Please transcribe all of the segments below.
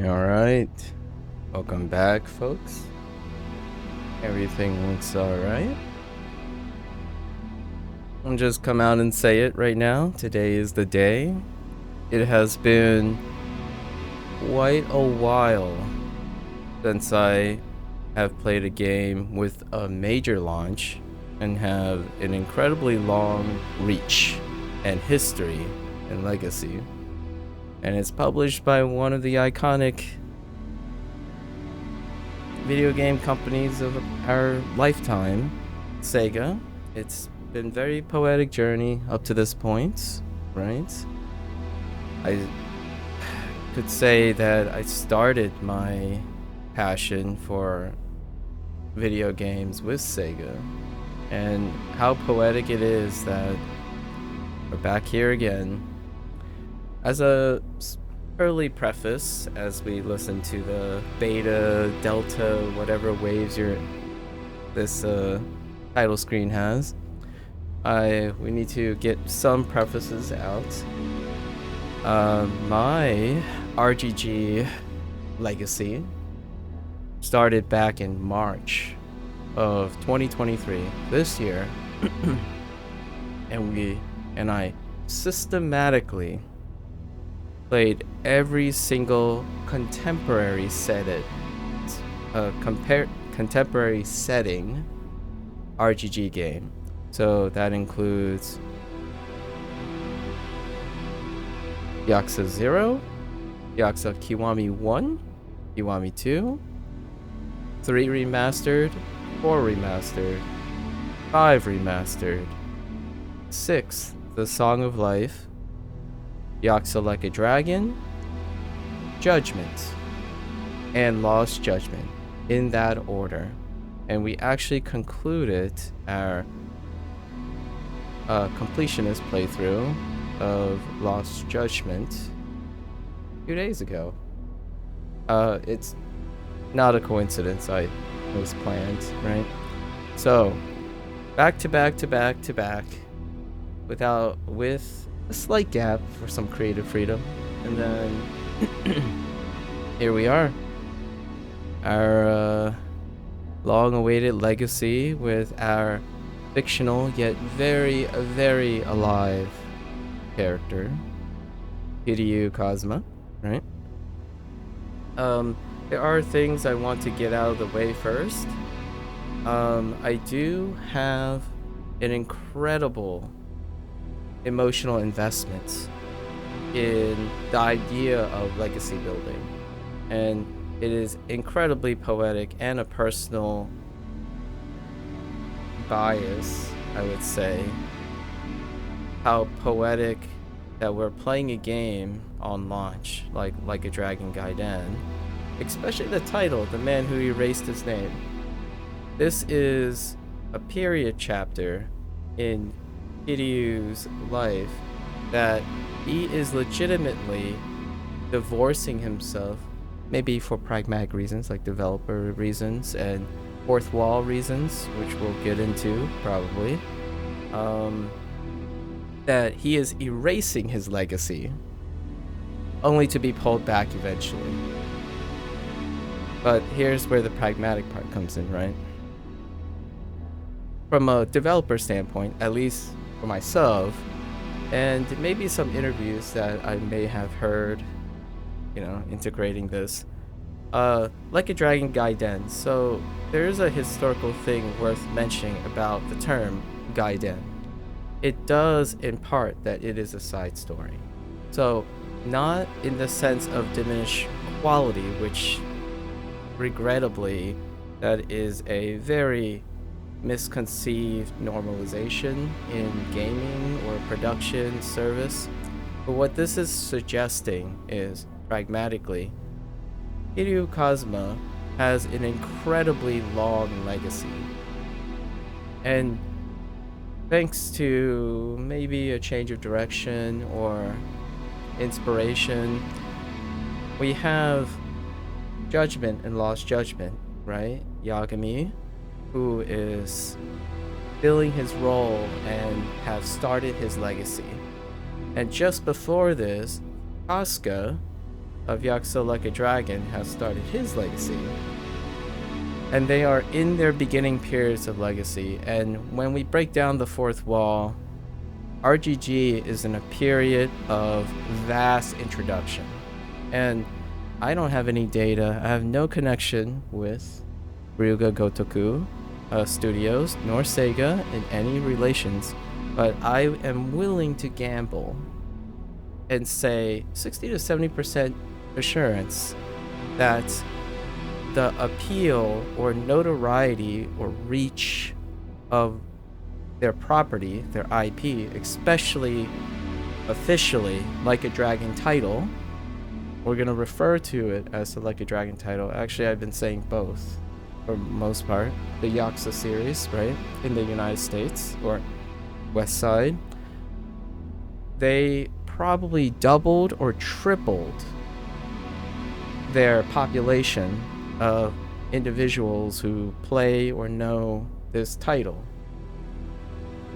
All right. Welcome back, folks. Everything looks all right. I'll just come out and say it right now. Today is the day. It has been quite a while since I have played a game with a major launch and have an incredibly long reach and history and legacy. And it's published by one of the iconic video game companies of our lifetime, SEGA. It's been very poetic journey up to this point, right? I could say that I started my passion for video games with SEGA, and how poetic it is that we're back here again. As a early preface, as we listen to the beta, delta, whatever waves this title screen has, we need to get some prefaces out. My RGG legacy started back in March of 2023, this year, and I systematically played every single contemporary setting RGG game. So that includes Yakuza 0, Yakuza Kiwami 1, Kiwami 2, 3 remastered, 4 remastered, 5 remastered, 6 The Song of Life, Yakuza Like a Dragon, Judgment, and Lost Judgment, in that order. And we actually concluded our completionist playthrough of Lost Judgment a few days ago. It's not a coincidence, it was planned, right? So, back to back to back to back, with a slight gap for some creative freedom, and then here we are, our long-awaited legacy with our fictional yet very, very alive character, Kiryu Kazuma, right? There are things I want to get out of the way first. I do have an incredible emotional investment in the idea of legacy building, and it is incredibly poetic and a personal bias, I would say, how poetic that we're playing a game on launch like a Dragon Gaiden, especially the title, The Man Who Erased His Name. This is a period chapter in Kiryu's life that he is legitimately divorcing himself, maybe for pragmatic reasons like developer reasons and fourth wall reasons, which we'll get into probably, that he is erasing his legacy only to be pulled back eventually. But here's where the pragmatic part comes in, right? From a developer standpoint, at least for myself, and maybe some interviews that I may have heard, integrating this, like a Dragon Gaiden. So there's a historical thing worth mentioning about the term Gaiden. It does impart that it is a side story. So not in the sense of diminished quality, which regrettably that is a very misconceived normalization in gaming or production service. But what this is suggesting is, pragmatically, Kiryu Kazuma has an incredibly long legacy. And thanks to maybe a change of direction or inspiration, we have Judgment and Lost Judgment, right? Yagami, who is filling his role and have started his legacy. And just before this, Asuka, of Yakuza Like a Dragon has started his legacy. And they are in their beginning periods of legacy. And when we break down the fourth wall, RGG is in a period of vast introduction. And I don't have any data. I have no connection with Ryuga Gotoku Studios nor Sega in any relations, but I am willing to gamble and say 60 to 70% assurance that the appeal or notoriety or reach of their property, their IP, especially officially Like a Dragon title, we're going to refer to it as the Like a Dragon title. Actually, I've been saying both for most part. The Yakuza series, right, in the United States or West Side, they probably doubled or tripled their population of individuals who play or know this title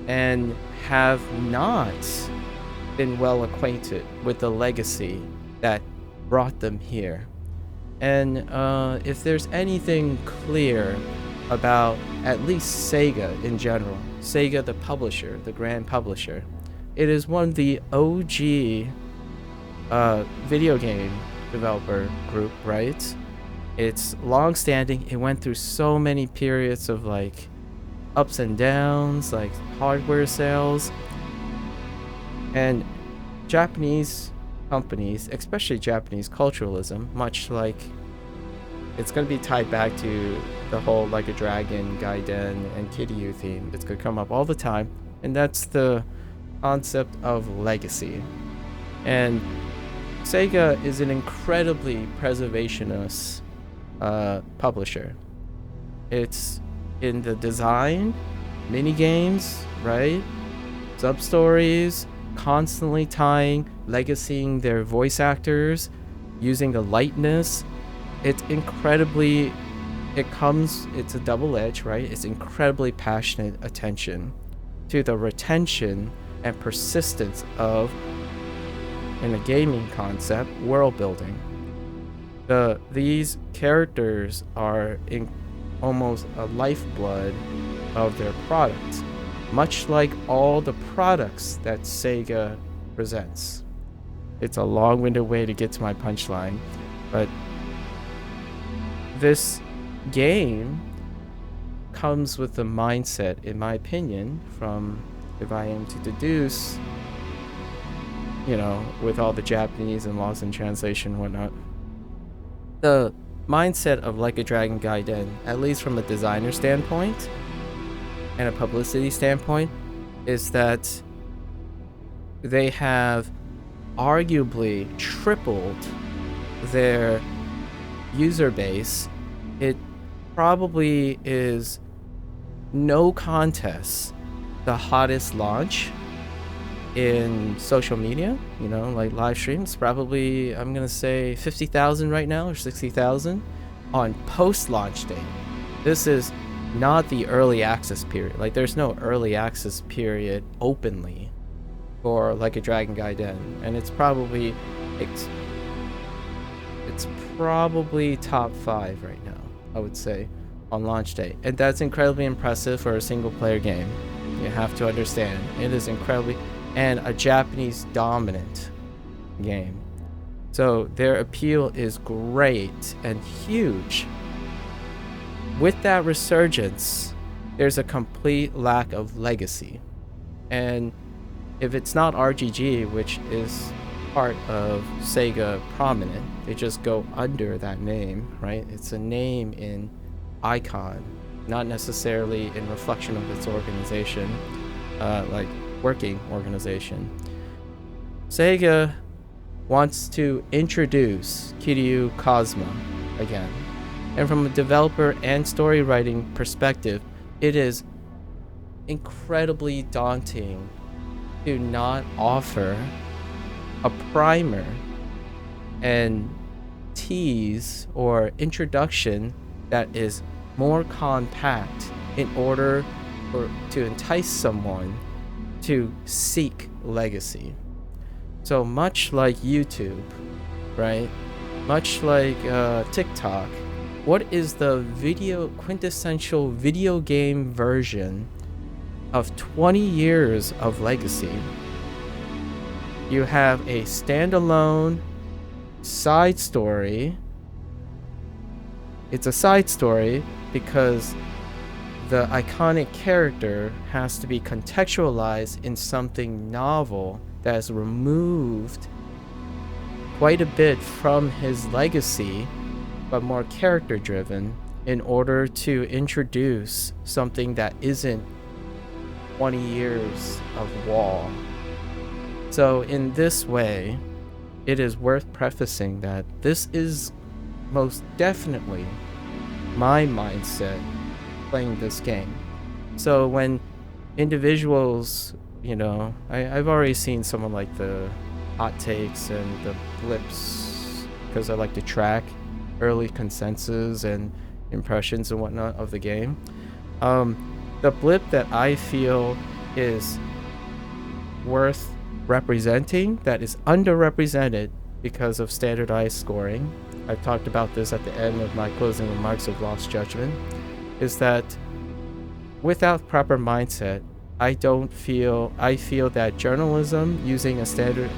and have not been well acquainted with the legacy that brought them here. And if there's anything clear about at least Sega in general, Sega the publisher, the grand publisher, it is one of the OG video game developer group, right? It's long-standing. It went through so many periods of like ups and downs, like hardware sales. And Japanese companies, especially Japanese culturalism, much like it's going to be tied back to the whole Like a Dragon, Gaiden, and Kiryu theme. It's going to come up all the time, and that's the concept of legacy. And Sega is an incredibly preservationist publisher. It's in the design, mini games, right? Sub-stories, constantly tying, legacying their voice actors, using the lightness. It's incredibly, it's a double edge, right? It's incredibly passionate attention to the retention and persistence of, in a gaming concept, world building. These characters are in almost a lifeblood of their products, much like all the products that Sega presents. It's a long-winded way to get to my punchline, but this game comes with the mindset, in my opinion, from, if I am to deduce, you know, with all the Japanese and lost in translation and whatnot, the mindset of Like a Dragon Gaiden, at least from a designer standpoint and a publicity standpoint, is that they have arguably tripled their user base. It probably is no contest the hottest launch in social media, you know, like live streams. Probably, I'm gonna say 50,000 right now, or 60,000 on post-launch date. This is not the early access period. Like, there's no early access period openly for Like a Dragon Gaiden, and it's probably top 5 right now, I would say, on launch day. And that's incredibly impressive for a single player game. You have to understand, it is incredibly, and a Japanese dominant game. So their appeal is great and huge. With that resurgence, there's a complete lack of legacy. And if it's not RGG, which is part of Sega prominent, they just go under that name, right? It's a name in icon, not necessarily in reflection of its organization, like working organization. Sega wants to introduce Kiryu Kazuma again. And from a developer and story writing perspective, it is incredibly daunting to not offer a primer and tease or introduction that is more compact in order to entice someone to seek legacy. So much like YouTube, right? much like TikTok, what is the quintessential video game version of 20 years of legacy? You have a standalone side story. It's a side story because the iconic character has to be contextualized in something novel that has removed quite a bit from his legacy, but more character driven, in order to introduce something that isn't 20 years of wall. So in this way, it is worth prefacing that this is most definitely my mindset playing this game. So when individuals, I've already seen someone like the hot takes and the blips, because I like to track early consensus and impressions and whatnot of the game. The blip that I feel is worth representing, that is underrepresented because of standardized scoring, I've talked about this at the end of my closing remarks of Lost Judgment, is that without proper mindset, I feel that journalism, using a standard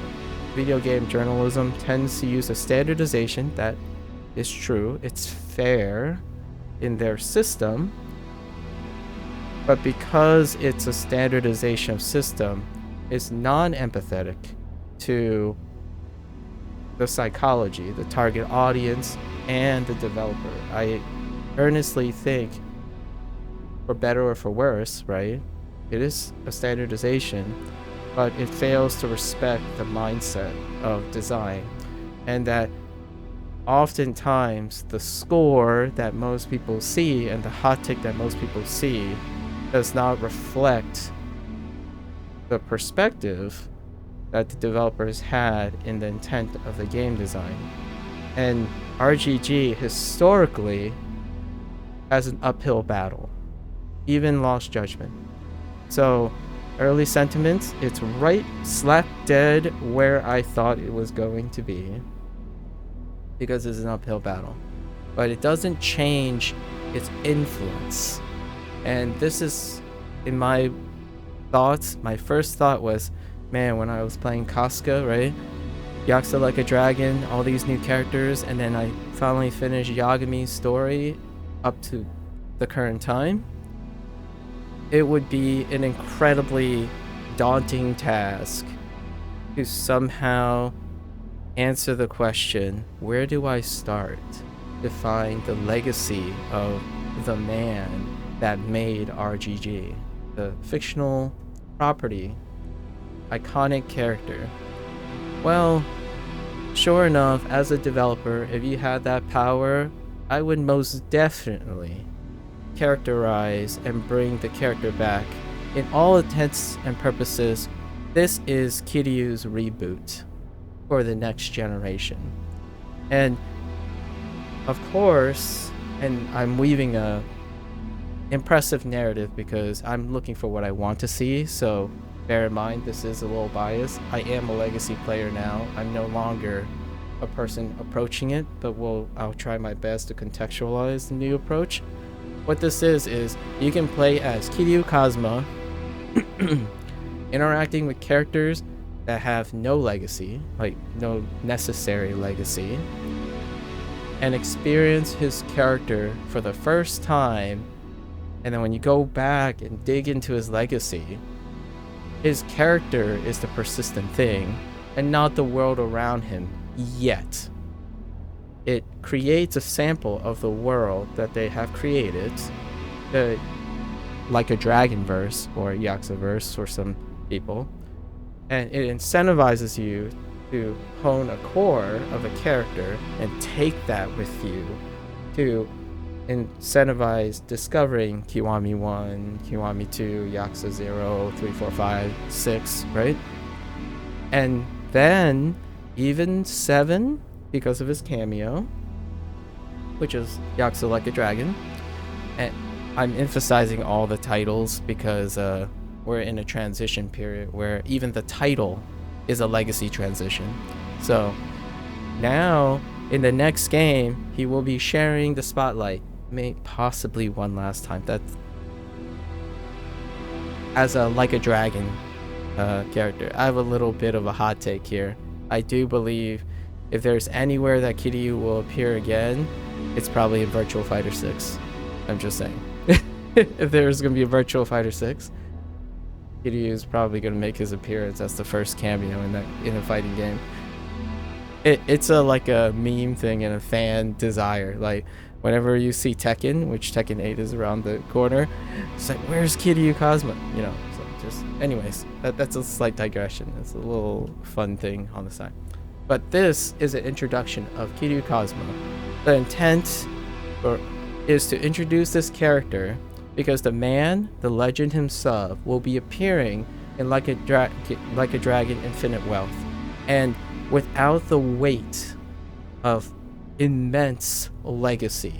video game journalism, tends to use a standardization that is true, it's fair in their system, but because it's a standardization of system, it's non-empathetic to the psychology, the target audience, and the developer. I earnestly think, for better or for worse, right? It is a standardization, but it fails to respect the mindset of design, and that oftentimes the score that most people see and the hot take that most people see does not reflect the perspective that the developers had in the intent of the game design. And RGG historically has an uphill battle, even Lost Judgment. So early sentiments, it's right slap dead where I thought it was going to be, because it's an uphill battle, but it doesn't change its influence. And this is, in my thoughts, my first thought was, man, when I was playing Casca, right? Yakuza Like a Dragon, all these new characters, and then I finally finished Yagami's story up to the current time, it would be an incredibly daunting task to somehow answer the question, where do I start to find the legacy of the man that made RGG, the fictional property, iconic character? Well, sure enough, as a developer, if you had that power, I would most definitely characterize and bring the character back. In all intents and purposes, this is Kiryu's reboot for the next generation. And of course, and I'm weaving a impressive narrative because I'm looking for what I want to see, so bear in mind this is a little biased. I am a legacy player now. I'm no longer a person approaching it, but I'll try my best to contextualize the new approach. What this is you can play as Kiryu Kazuma, interacting with characters that have no legacy, like no necessary legacy, and experience his character for the first time. And then when you go back and dig into his legacy, his character is the persistent thing and not the world around him yet. It creates a sample of the world that they have created, like a Dragon verse or a Yakuza verse for some people, and it incentivizes you to hone a core of a character and take that with you to incentivize discovering Kiwami 1, Kiwami 2, Yakuza 0, 3, 4, 5, 6, right? And then even 7, because of his cameo, which is Yakuza Like a Dragon. And I'm emphasizing all the titles because we're in a transition period where even the title is a legacy transition. So now In the next game, he will be sharing the spotlight, possibly one last time. That's as a Like a Dragon character. I have a little bit of a hot take here. I do believe if there's anywhere that Kiryu will appear again, it's probably in Virtual Fighter 6. I'm just saying. If there's gonna be a Virtual Fighter 6, Kiryu is probably gonna make his appearance as the first cameo in a fighting game. It's like a meme thing and a fan desire. Like whenever you see Tekken, which Tekken 8 is around the corner, it's like, where's Kiryu Kazuma? You know. So just anyways, that's a slight digression. It's a little fun thing on the side. But this is an introduction of Kiryu Kazuma. The intent is to introduce this character because the man, the legend himself, will be appearing in Like a Dragon Infinite Wealth. And without the weight of immense legacy,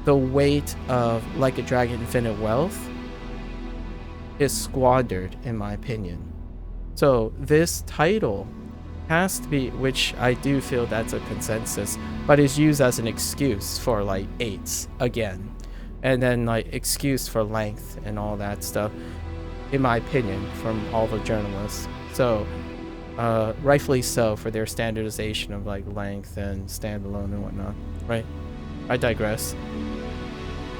the weight of Like a Dragon Infinite Wealth is squandered, in my opinion. So this title has to be, which I do feel that's a consensus, but is used as an excuse for like 8s again, and then like excuse for length and all that stuff, in my opinion, from all the journalists. So rightfully so for their standardization of like length and standalone and whatnot, right? I digress.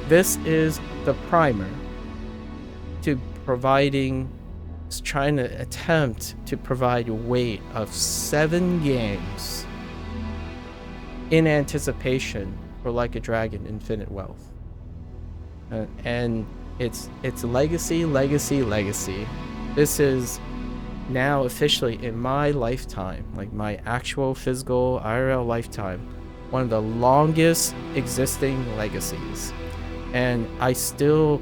This is the primer to trying to attempt to provide weight of 7 games in anticipation for Like a Dragon Infinite Wealth. And it's legacy. This is now officially in my lifetime, like my actual physical IRL lifetime, one of the longest existing legacies. And I still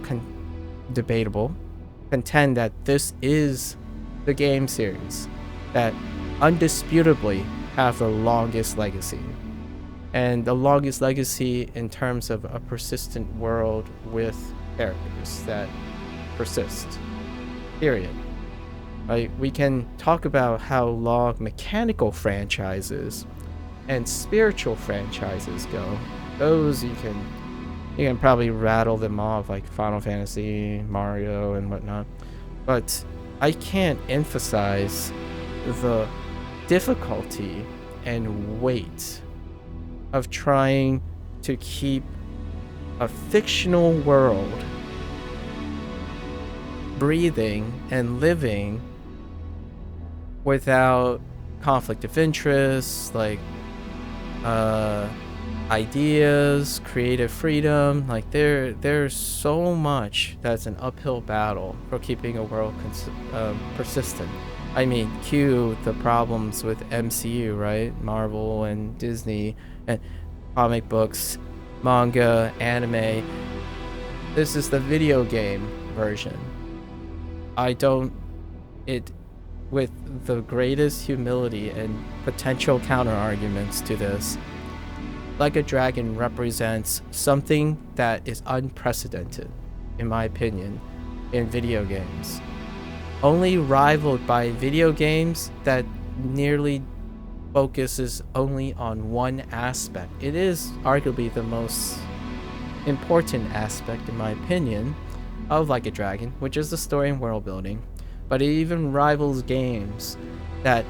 contend that this is the game series that undisputably have the longest legacy, and the longest legacy in terms of a persistent world with characters that persist, period. Like, we can talk about how long mechanical franchises and spiritual franchises go. Those you can probably rattle them off, like Final Fantasy, Mario, and whatnot. But I can't emphasize the difficulty and weight of trying to keep a fictional world breathing and living without conflict of interest, like ideas, creative freedom. Like there's so much that's an uphill battle for keeping a world persistent. I mean, cue the problems with MCU, right? Marvel and Disney and comic books, manga, anime. This is the video game version. With the greatest humility and potential counter arguments to this, Like a Dragon represents something that is unprecedented, in my opinion, in video games. Only rivaled by video games that nearly focuses only on one aspect. It is arguably the most important aspect, in my opinion, of Like a Dragon, which is the story and world building. But it even rivals games that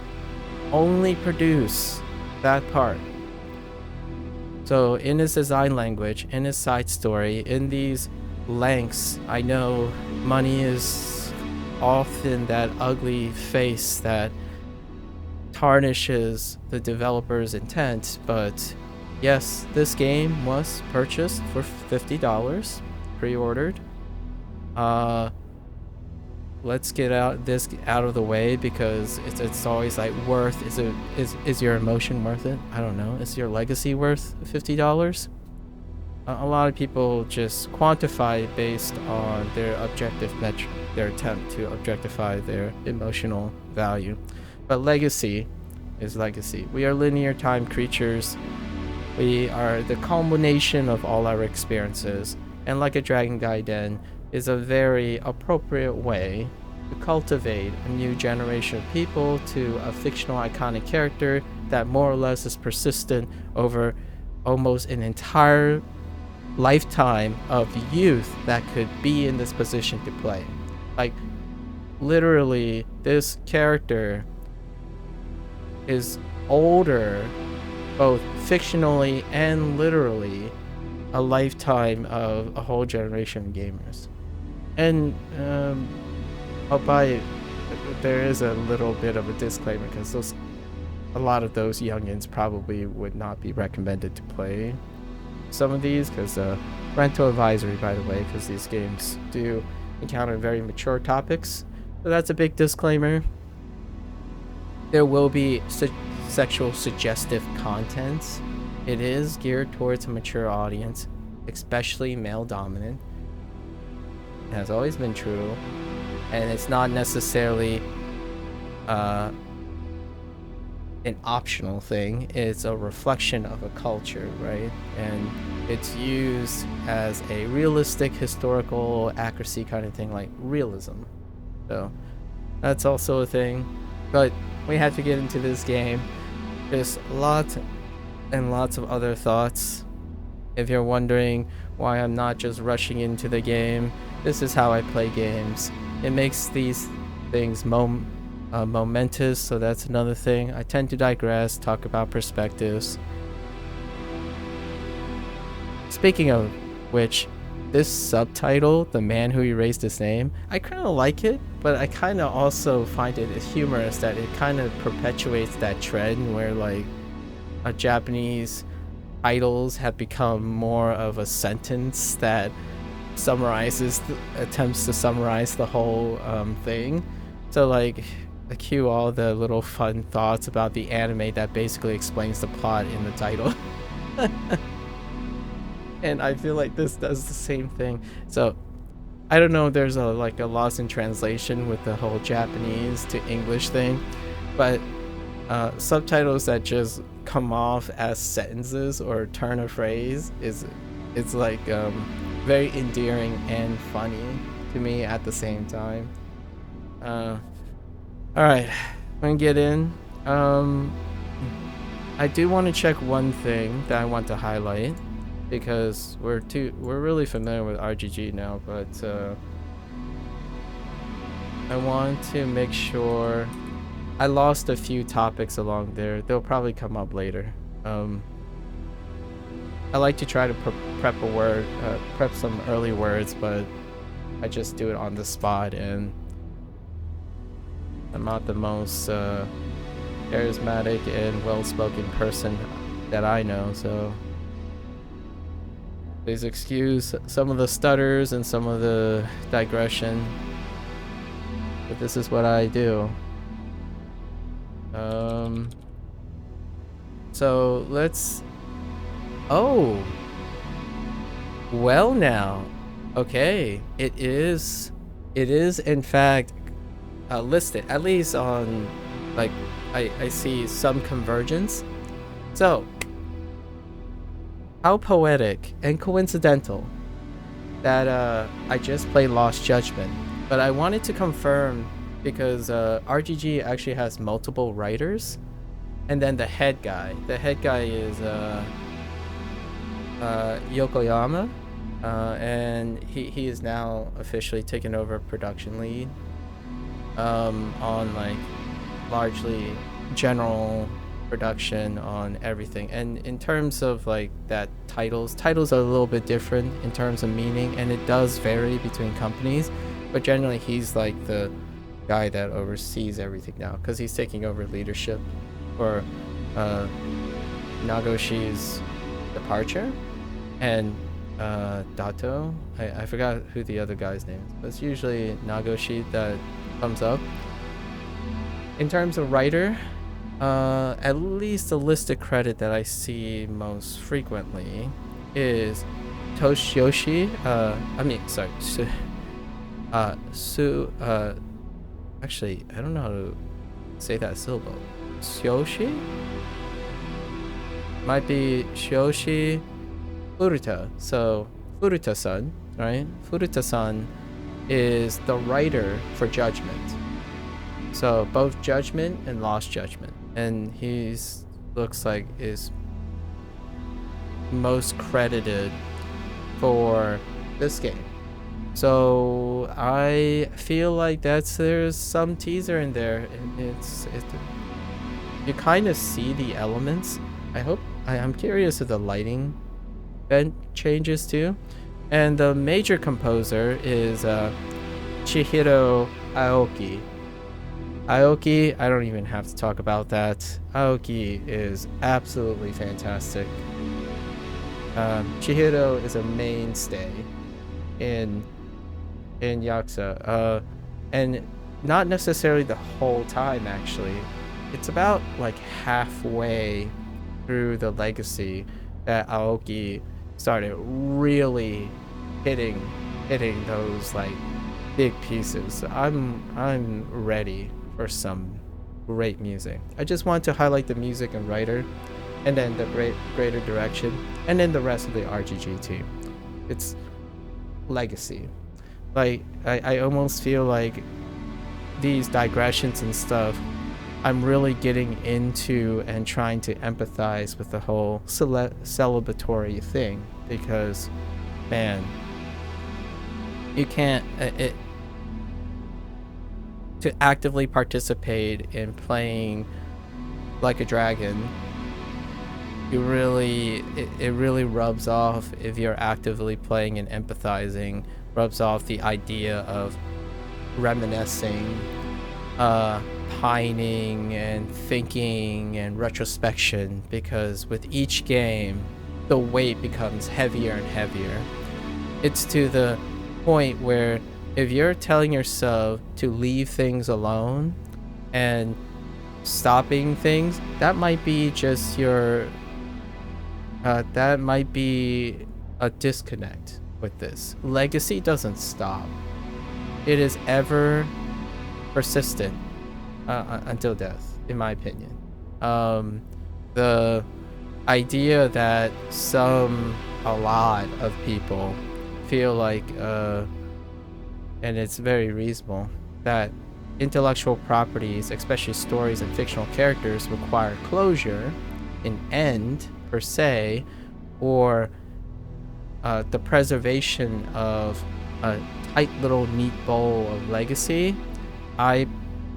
only produce that part. So in its design language, in its side story, in these lengths, I know money is often that ugly face that tarnishes the developer's intent, but yes, this game was purchased for $50, pre-ordered. Let's get this out of the way, because it's always like worth. Is your emotion worth it? I don't know. Is your legacy worth $50? A lot of people just quantify it based on their objective metric, their attempt to objectify their emotional value. But legacy is legacy. We are linear time creatures. We are the culmination of all our experiences, and Like a Dragon Gaiden is a very appropriate way to cultivate a new generation of people to a fictional iconic character that more or less is persistent over almost an entire lifetime of youth that could be in this position to play. Like, literally, this character is older, both fictionally and literally, a lifetime of a whole generation of gamers. And there is a little bit of a disclaimer, because a lot of those youngins probably would not be recommended to play some of these, because parental advisory, by the way, because these games do encounter very mature topics. So that's a big disclaimer. There will be sexual suggestive content. It is geared towards a mature audience, especially male dominant. It has always been true, and it's not necessarily an optional thing. It's a reflection of a culture, right? And it's used as a realistic historical accuracy kind of thing, like realism. So that's also a thing. But we have to get into this game. There's lots and lots of other thoughts. If you're wondering why I'm not just rushing into the game, this is how I play games. It makes these things momentous, so that's another thing. I tend to digress, talk about perspectives. Speaking of which, this subtitle, The Man Who Erased His Name, I kind of like it, but I kind of also find it humorous that it kind of perpetuates that trend where, like, Japanese titles have become more of a sentence that attempts to summarize the whole thing. So, like, I cue all the little fun thoughts about the anime that basically explains the plot in the title. And I feel like this does the same thing. So I don't know if there's a loss in translation with the whole Japanese to English thing, but subtitles that just come off as sentences or turn a phrase it's like very endearing and funny to me at the same time. All right, I'm gonna get in. I do want to check one thing that I want to highlight, because we're really familiar with RGG now, but I want to make sure. I lost a few topics along there. They'll probably come up later. I like to try to prep some early words, but I just do it on the spot, and I'm not the most charismatic and well-spoken person that I know, so please excuse some of the stutters and some of the digression, but this is what I do. So let's... Oh! Well now. Okay. It is in fact listed, at least on, like, I see some convergence. So, how poetic and coincidental that I just played Lost Judgment. But I wanted to confirm, because RGG actually has multiple writers, and then the head guy is Yokoyama, and he is now officially taken over production lead on, like, largely general production on everything. And in terms of, like, that titles are a little bit different in terms of meaning, and it does vary between companies, but generally he's like the guy that oversees everything now, because he's taking over leadership for Nagoshi's departure, and Dato, I forgot who the other guy's name is, but it's usually Nagoshi that comes up. In terms of writer, at least the listed credit that I see most frequently is Toshiyoshi. Actually, I don't know how to say that syllable. Shioshi? Might be Shioshi Furuta. So, Furuta-san, right? Furuta-san is the writer for Judgment. So, both Judgment and Lost Judgment. And he's looks like is most credited for this game. So I feel like there's some teaser in there, and you kind of see the elements. I'm curious if the lighting bent changes too. And the major composer is Chihiro Aoki. Aoki, I don't even have to talk about that. Aoki is absolutely fantastic. Chihiro is a mainstay in Yakuza, and not necessarily the whole time actually. It's about like halfway through the legacy that Aoki started really hitting those like big pieces. So I'm ready for some great music. I just want to highlight the music and writer, and then the greater direction, and then the rest of the RGG too. It's legacy. Like I almost feel like these digressions and stuff, I'm really getting into and trying to empathize with the whole celebratory thing, because man, you can't to actively participate in playing like a dragon. It really rubs off if you're actively playing and empathizing, rubs off the idea of reminiscing, pining and thinking and retrospection, because with each game the weight becomes heavier and heavier. It's to the point where if you're telling yourself to leave things alone and stopping things, that might be just your that might be a disconnect with this. Legacy doesn't stop. It is ever persistent until death, in my opinion. The idea that a lot of people feel like, and it's very reasonable, that intellectual properties, especially stories and fictional characters, require closure, an end per se, or the preservation of a tight little neat bowl of legacy. I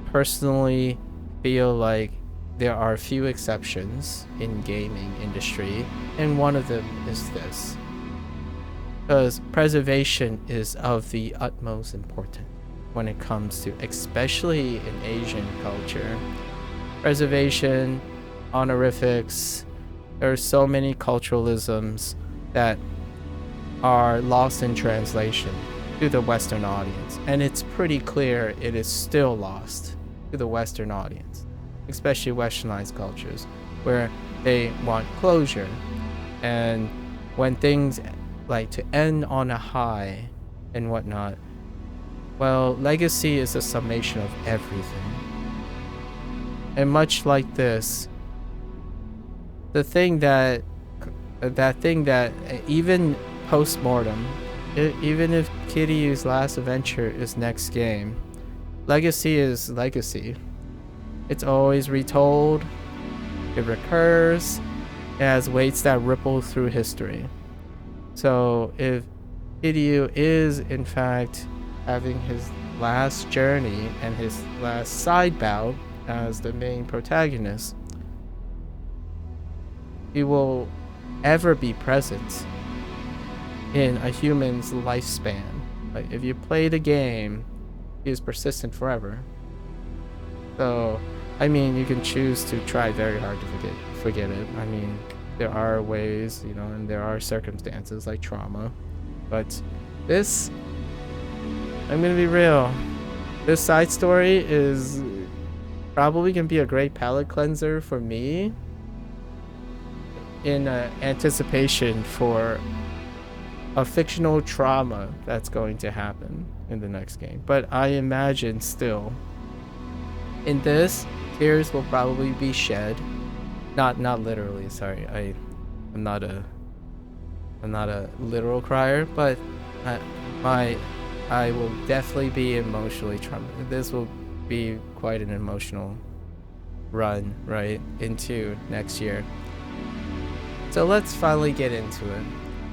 personally feel like there are a few exceptions in gaming industry, and one of them is this. Because preservation is of the utmost importance when it comes to, especially in Asian culture, preservation, honorifics. There are so many culturalisms that are lost in translation to the Western audience, and it's pretty clear it is still lost to the Western audience, especially Westernized cultures, where they want closure, and when things like to end on a high and whatnot. Well, legacy is a summation of everything, and much like this, the thing that even post-mortem, even if Kiryu's last adventure is next game, legacy is legacy. It's always retold, it recurs, it has weights that ripple through history. So if Kiryu is in fact having his last journey and his last side bout as the main protagonist, he will ever be present in a human's lifespan. Like, if you play the game, he is persistent forever. So, I mean, you can choose to try very hard to forget it. I mean, there are ways, and there are circumstances like trauma. But this, I'm gonna be real, this side story is probably gonna be a great palate cleanser for me, in anticipation for a fictional trauma that's going to happen in the next game. But I imagine still, in this, tears will probably be shed. Not literally, sorry. I'm not a literal crier, but I will definitely be emotionally traumatized. This will be quite an emotional run, right, into next year. So let's finally get into it.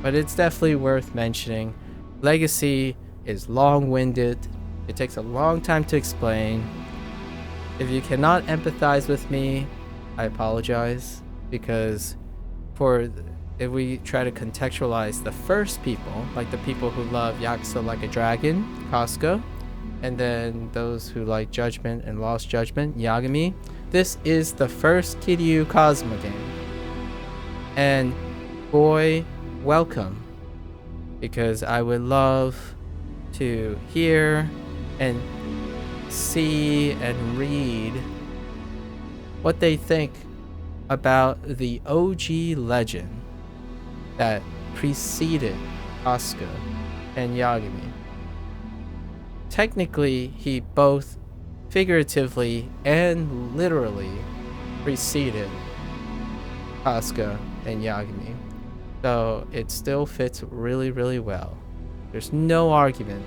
But it's definitely worth mentioning. Legacy is long-winded. It takes a long time to explain. If you cannot empathize with me, I apologize, because if we try to contextualize the first people, like the people who love Yakuza Like a Dragon, Casca, and then those who like Judgment and Lost Judgment, Yagami, this is the first Kiryu Kazuma game. And boy, welcome, because I would love to hear and see and read what they think about the OG legend that preceded Asuka and Yagami. Technically, he both figuratively and literally preceded Asuka and Yagami. So it still fits really, really well. There's no argument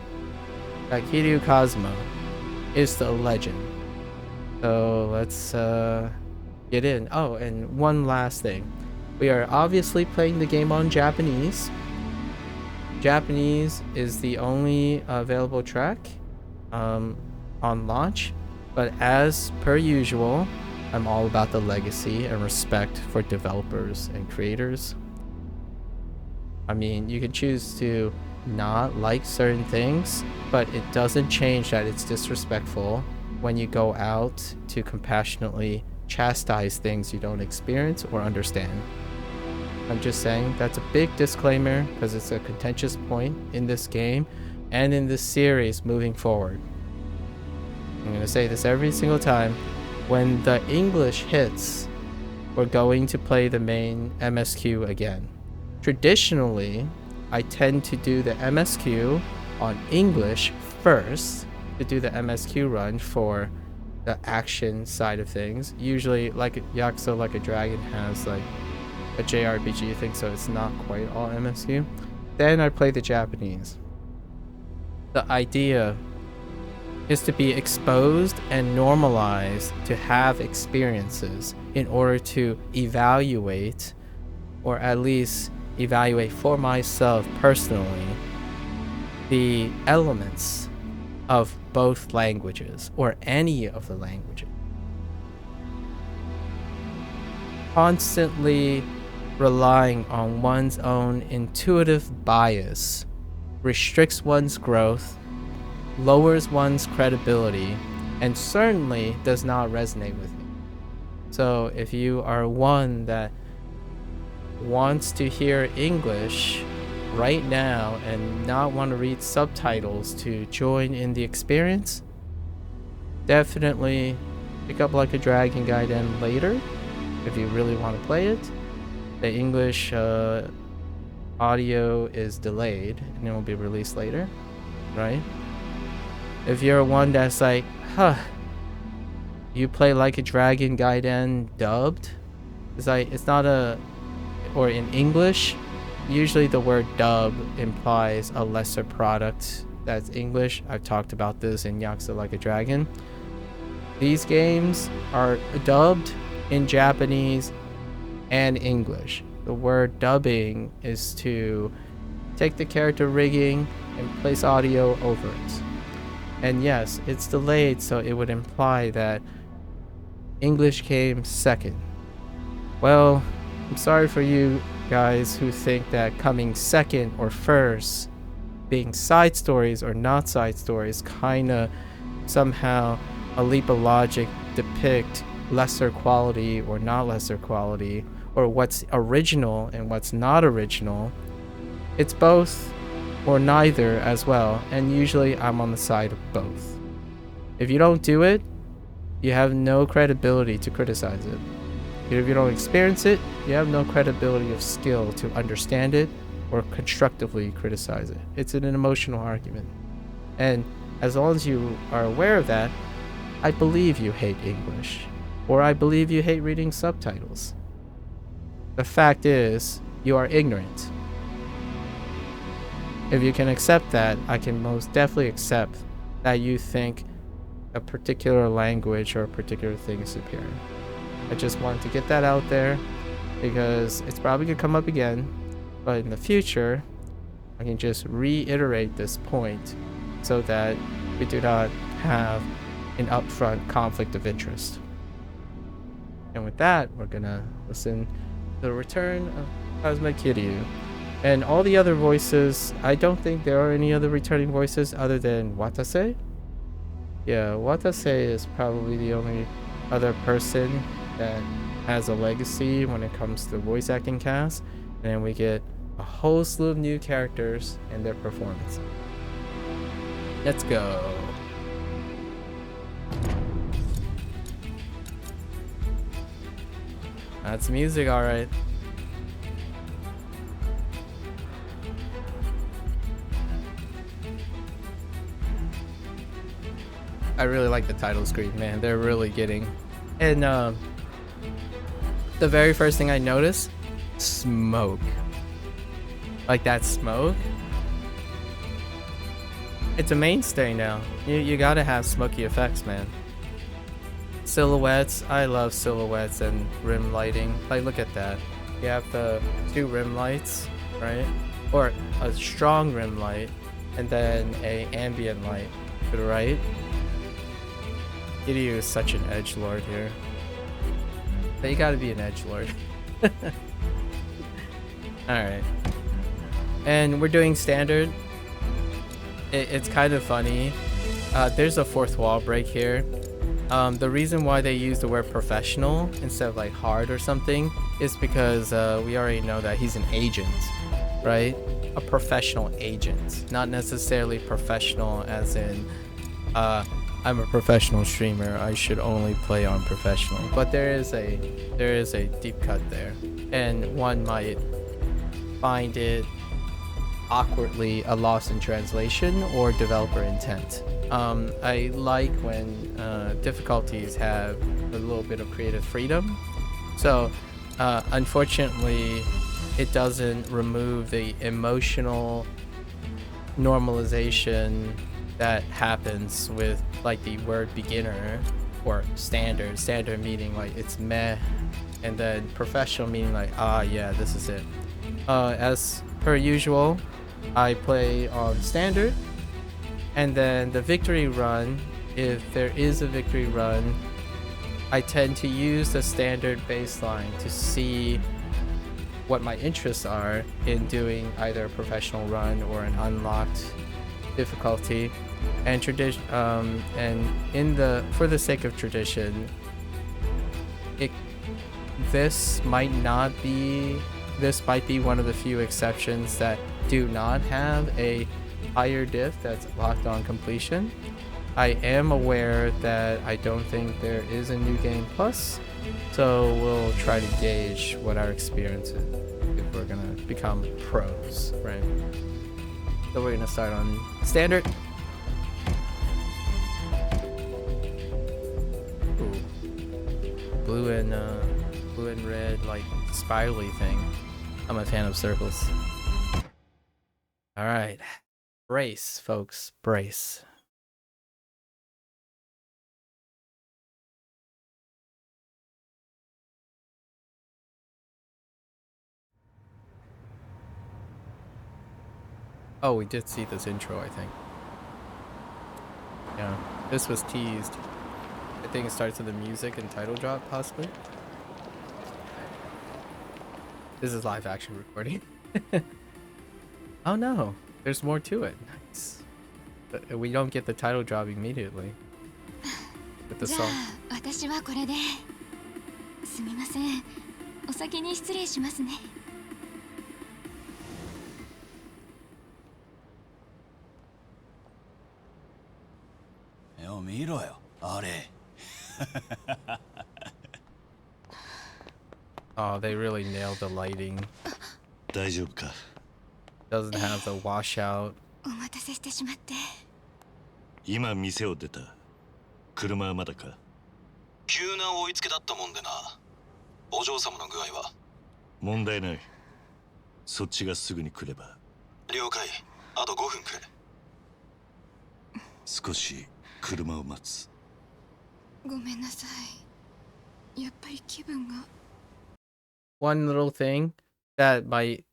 that Kiryu Kazuma is the legend. So let's get in. Oh, and one last thing. We are obviously playing the game on Japanese. Japanese is the only available track on launch, but as per usual, I'm all about the legacy and respect for developers and creators. I mean, you can choose to not like certain things, but it doesn't change that it's disrespectful when you go out to compassionately chastise things you don't experience or understand. I'm just saying that's a big disclaimer because it's a contentious point in this game and in this series moving forward. I'm going to say this every single time. When the English hits, we're going to play the main MSQ again. Traditionally, I tend to do the MSQ on English first to do the MSQ run for the action side of things. Usually, like Yakuza Like a Dragon has like a JRPG thing, so it's not quite all MSQ. Then I play the Japanese. The idea is to be exposed and normalized to have experiences in order to evaluate, or at least evaluate for myself personally, the elements of both languages or any of the languages. Constantly relying on one's own intuitive bias restricts one's growth, lowers one's credibility, and certainly does not resonate with me. So if you are one that wants to hear English right now and not want to read subtitles to join in the experience, definitely pick up Like a Dragon Gaiden later if you really want to play it. The English audio is delayed and it will be released later, right? If you're one that's like, you play Like a Dragon Gaiden dubbed, it's not a, or in English, usually the word dub implies a lesser product that's English. I've talked about this in Yakuza Like a Dragon. These games are dubbed in Japanese and English. The word dubbing is to take the character rigging and place audio over it. And yes, it's delayed, so it would imply that English came second. Well, I'm sorry for you guys who think that coming second or first, being side stories or not side stories, kinda somehow a leap of logic depict lesser quality or not lesser quality, or what's original and what's not original. It's both or neither as well, and usually I'm on the side of both. If you don't do it, you have no credibility to criticize it. If you don't experience it, you have no credibility of skill to understand it or constructively criticize it. It's an emotional argument. And as long as you are aware of that, I believe you hate English, or I believe you hate reading subtitles. The fact is, you are ignorant. If you can accept that, I can most definitely accept that you think a particular language or a particular thing is superior. I just wanted to get that out there because it's probably gonna come up again, but in the future I can just reiterate this point so that we do not have an upfront conflict of interest. And with that, we're gonna listen to the return of Kazuma Kiryu. And all the other voices, I don't think there are any other returning voices other than Watase. Yeah, Watase is probably the only other person that has a legacy when it comes to voice acting cast. And then we get a whole slew of new characters and their performance. Let's go. That's music, alright. I really like the title screen, man. They're really getting. And the very first thing I noticed, smoke. Like that smoke. It's a mainstay now. You gotta have smoky effects, man. Silhouettes. I love silhouettes and rim lighting. Like, look at that. You have the 2 rim lights, right? Or a strong rim light, and then a ambient light to the right. Kiryu is such an edgelord here. But you gotta be an edgelord. Alright. And we're doing standard. It's kind of funny. There's a fourth wall break here. The reason why they use the word professional instead of like hard or something is because we already know that he's an agent, right? A professional agent. Not necessarily professional as in I'm a professional streamer, I should only play on professional. But there is a deep cut there. And one might find it awkwardly a loss in translation or developer intent. I like when difficulties have a little bit of creative freedom. So unfortunately, it doesn't remove the emotional normalization that happens with like the word beginner or standard. Standard meaning like it's meh, and then professional meaning like, ah, yeah, this is it. As per usual, I play on standard, and then the victory run, if there is a victory run, I tend to use the standard baseline to see what my interests are in doing either a professional run or an unlocked difficulty. And tradition, and for the sake of tradition, this might be one of the few exceptions that do not have a higher diff that's locked on completion. I am aware that I don't think there is a new game plus, so we'll try to gauge what our experience is if we're gonna become pros, right? So we're gonna start on standard. Ooh. Blue and red, like spirally thing. I'm a fan of circles. All right, brace, folks, brace. Oh, we did see this intro, I think. Yeah, this was teased. I think it starts with the music and title drop, possibly. This is live action recording. Oh no, there's more to it. Nice. But we don't get the title drop immediately with the song. 私はこれで。すみません。お先に失礼しますね。よ、見ろよ、あれ。Oh, they really nailed the lighting. 大丈夫か。 Doesn't have the washout. お待たせしてしまって。今店を出た。車はまだか。急な追いつけだったもんでな。お嬢様の具合は。問題ない。そっちがすぐに来れば。了解。あと5分くれ。少し車を待つ。ごめんなさい。やっぱり気分が One little thing that might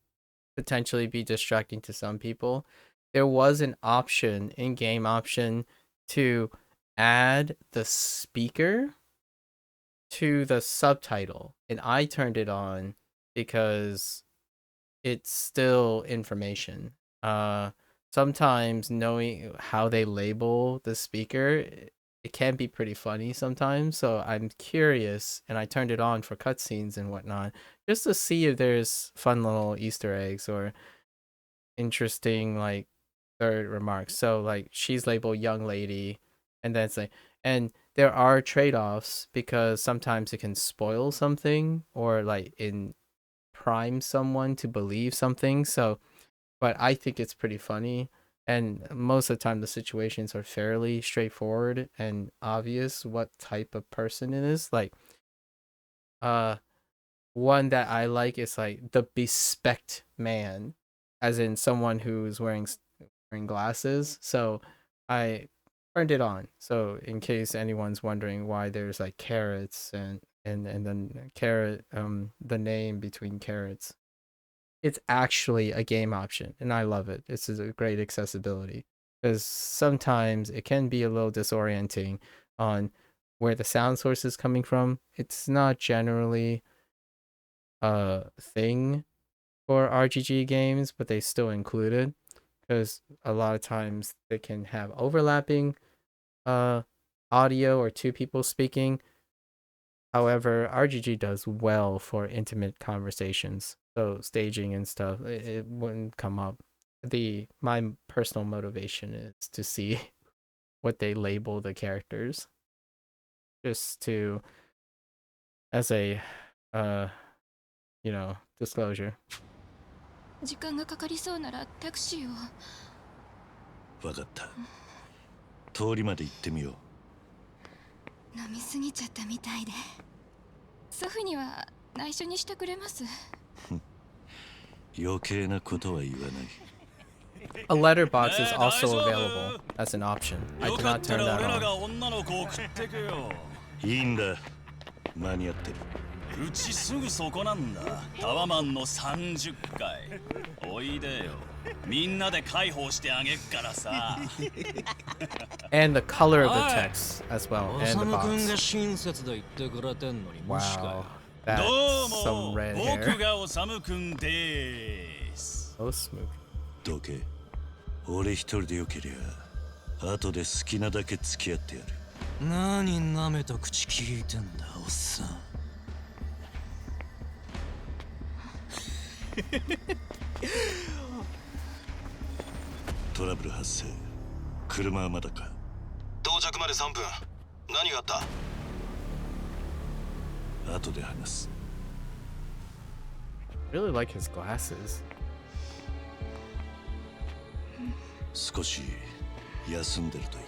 potentially be distracting to some people. There was an option, in-game option, to add the speaker to the subtitle, and I turned it on because it's still information. Sometimes knowing how they label the speaker, it can be pretty funny sometimes. So I'm curious, and I turned it on for cutscenes and whatnot, just to see if there's fun little Easter eggs or interesting like third remarks. So like she's labeled young lady, and then it's like, and there are trade-offs because sometimes it can spoil something or like in prime someone to believe something. So, but I think it's pretty funny. And most of the time, the situations are fairly straightforward and obvious what type of person it is. Like, one that I like is like the bespecked man, as in someone who's wearing glasses. So I turned it on. So in case anyone's wondering why there's like carrots and then carrot the name between carrots, it's actually a game option, and I love it. This is a great accessibility because sometimes it can be a little disorienting on where the sound source is coming from. It's not generally a thing for RGG games, but they still include it because a lot of times they can have overlapping audio or two people speaking. However, RGG does well for intimate conversations, so staging and stuff it wouldn't come up. My personal motivation is to see what they label the characters, just to as a disclosure. 時間がかかりそうならタクシーを。わかった。通りまで行ってみよう。飲みすぎちゃったみたいで。祖父には内緒にしてくれます。余計なことは言わない。A letterbox is also available as an option. I did not turn that on. いいんだ。間に合ってる。うちすぐそこなんだ。タワマンの30階。おいでよ。みんなで解放してあげっからさ。And the color of the text as well, and the box. 君が親切で言ってくれてんのに無視かよ。 That's どう some も、 red 僕 hair. がおさむくんです。 So smooth. どけ。俺一人でよけりゃ、後で好きなだけ付き合ってやる。何舐めた口聞いてんだ、おっさん。トラブル発生。車はまだか。到着まで3分。何があった？後で話す。I really like his glasses. 少し休んでるといい。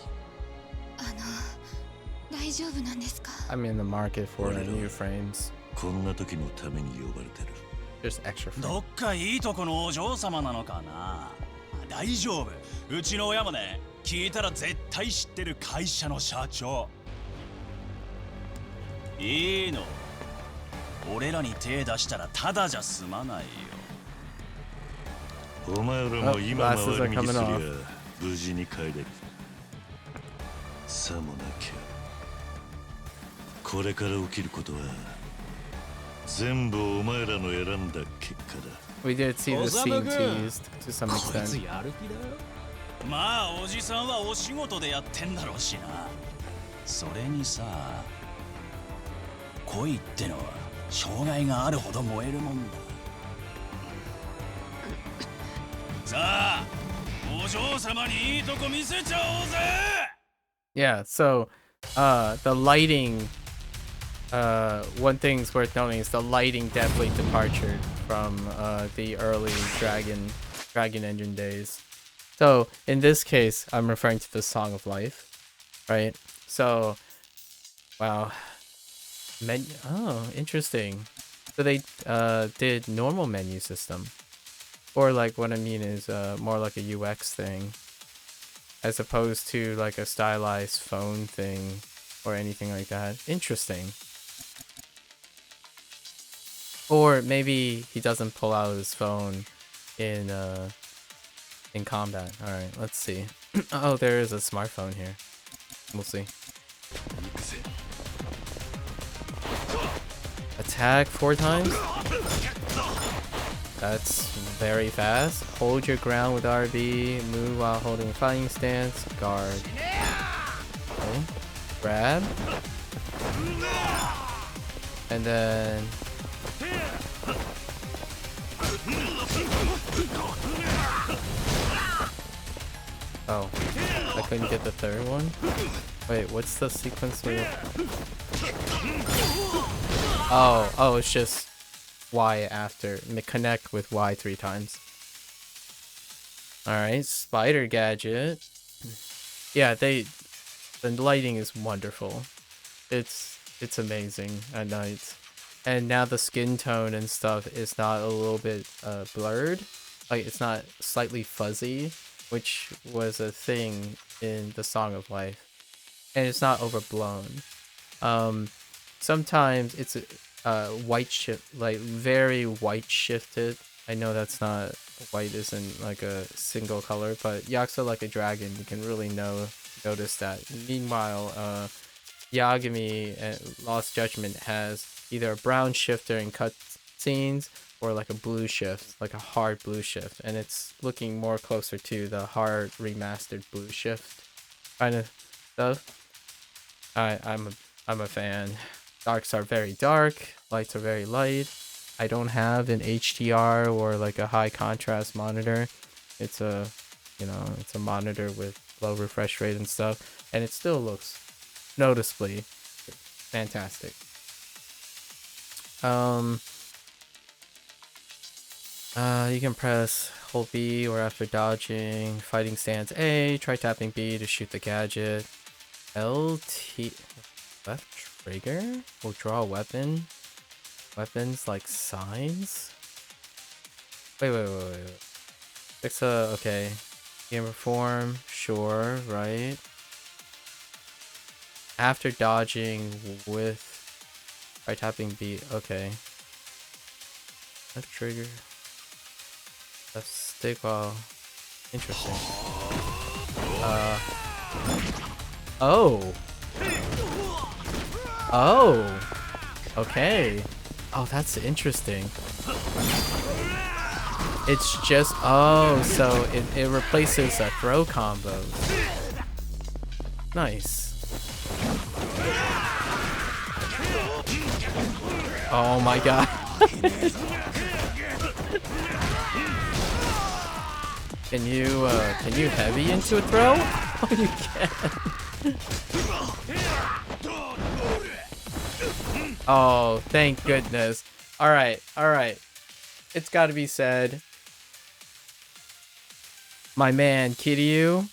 大丈夫なんですか？ I'm in the market for new frames. こんな時のために呼ばれてる。Just extra frames. どっかいいとこのお嬢様なのかな。大丈夫。うちの親もね、聞いたら絶対知ってる会社の社長。いいの。俺らに手出したらただじゃ済まないよ。お前らも今回り道すりゃ off. 無事に帰れる。さもなきゃこれから起きることは全部お前らの選んだ結果だ。 We did see the scene teased to some こいつ extent. やる気だよ。まあおじさんはお仕事でやってんだろうしな。それにさ、恋ってのは障害があるほど燃えるもんだ。さあ、お嬢様にいいとこ見せちゃおうぜ。 Yeah, so the lighting, one thing's worth noting is the lighting definitely departed from the early Dragon Engine days. So in this case, I'm referring to the Song of Life, right? So, wow. Oh, interesting. So they did normal menu system. Or like what I mean is more like a UX thing, as opposed to like a stylized phone thing or anything like that. Interesting. Or maybe he doesn't pull out his phone in combat. All right, let's see. Oh, there is a smartphone here. We'll see. Attack 4 times. That's very fast. Hold your ground with RB. Move while holding fighting stance. Guard. Okay. Grab. And then... Oh. I couldn't get the third one? Wait, what's the sequence where... Oh, it's just Y after. Connect with Y 3 times. Alright, spider gadget. Yeah, the lighting is wonderful. It's amazing at night. And now the skin tone and stuff is not a little bit blurred. Like, it's not slightly fuzzy, which was a thing in the Song of Life. And it's not overblown. Sometimes it's white shift, like very white shifted. I know that's not, white isn't like a single color, but Yakuza Like a Dragon, you can really notice that. Meanwhile, Yagami and Lost Judgment has either a brown shifter in cut scenes or like a blue shift, like a hard blue shift, and it's looking more closer to the hard remastered blue shift kind of stuff. I'm a fan. Darks are very dark, lights are very light. I don't have an HDR or like a high contrast monitor. It's a, it's a monitor with low refresh rate and stuff, and it still looks noticeably fantastic. You can press hold B or after dodging, fighting stance A, try tapping B to shoot the gadget. LT left trigger will draw a weapon. Weapons like signs. Wait. It's okay. Game perform, sure, right? After dodging with by tapping B, okay. Left trigger. Left stick while interesting. Oh, okay. Oh, that's interesting. It's just, so it replaces a throw combo. Nice. Oh my god. Can you heavy into a throw? Oh, you can. Oh, thank goodness. Alright. It's gotta be said. My man, Kiryu,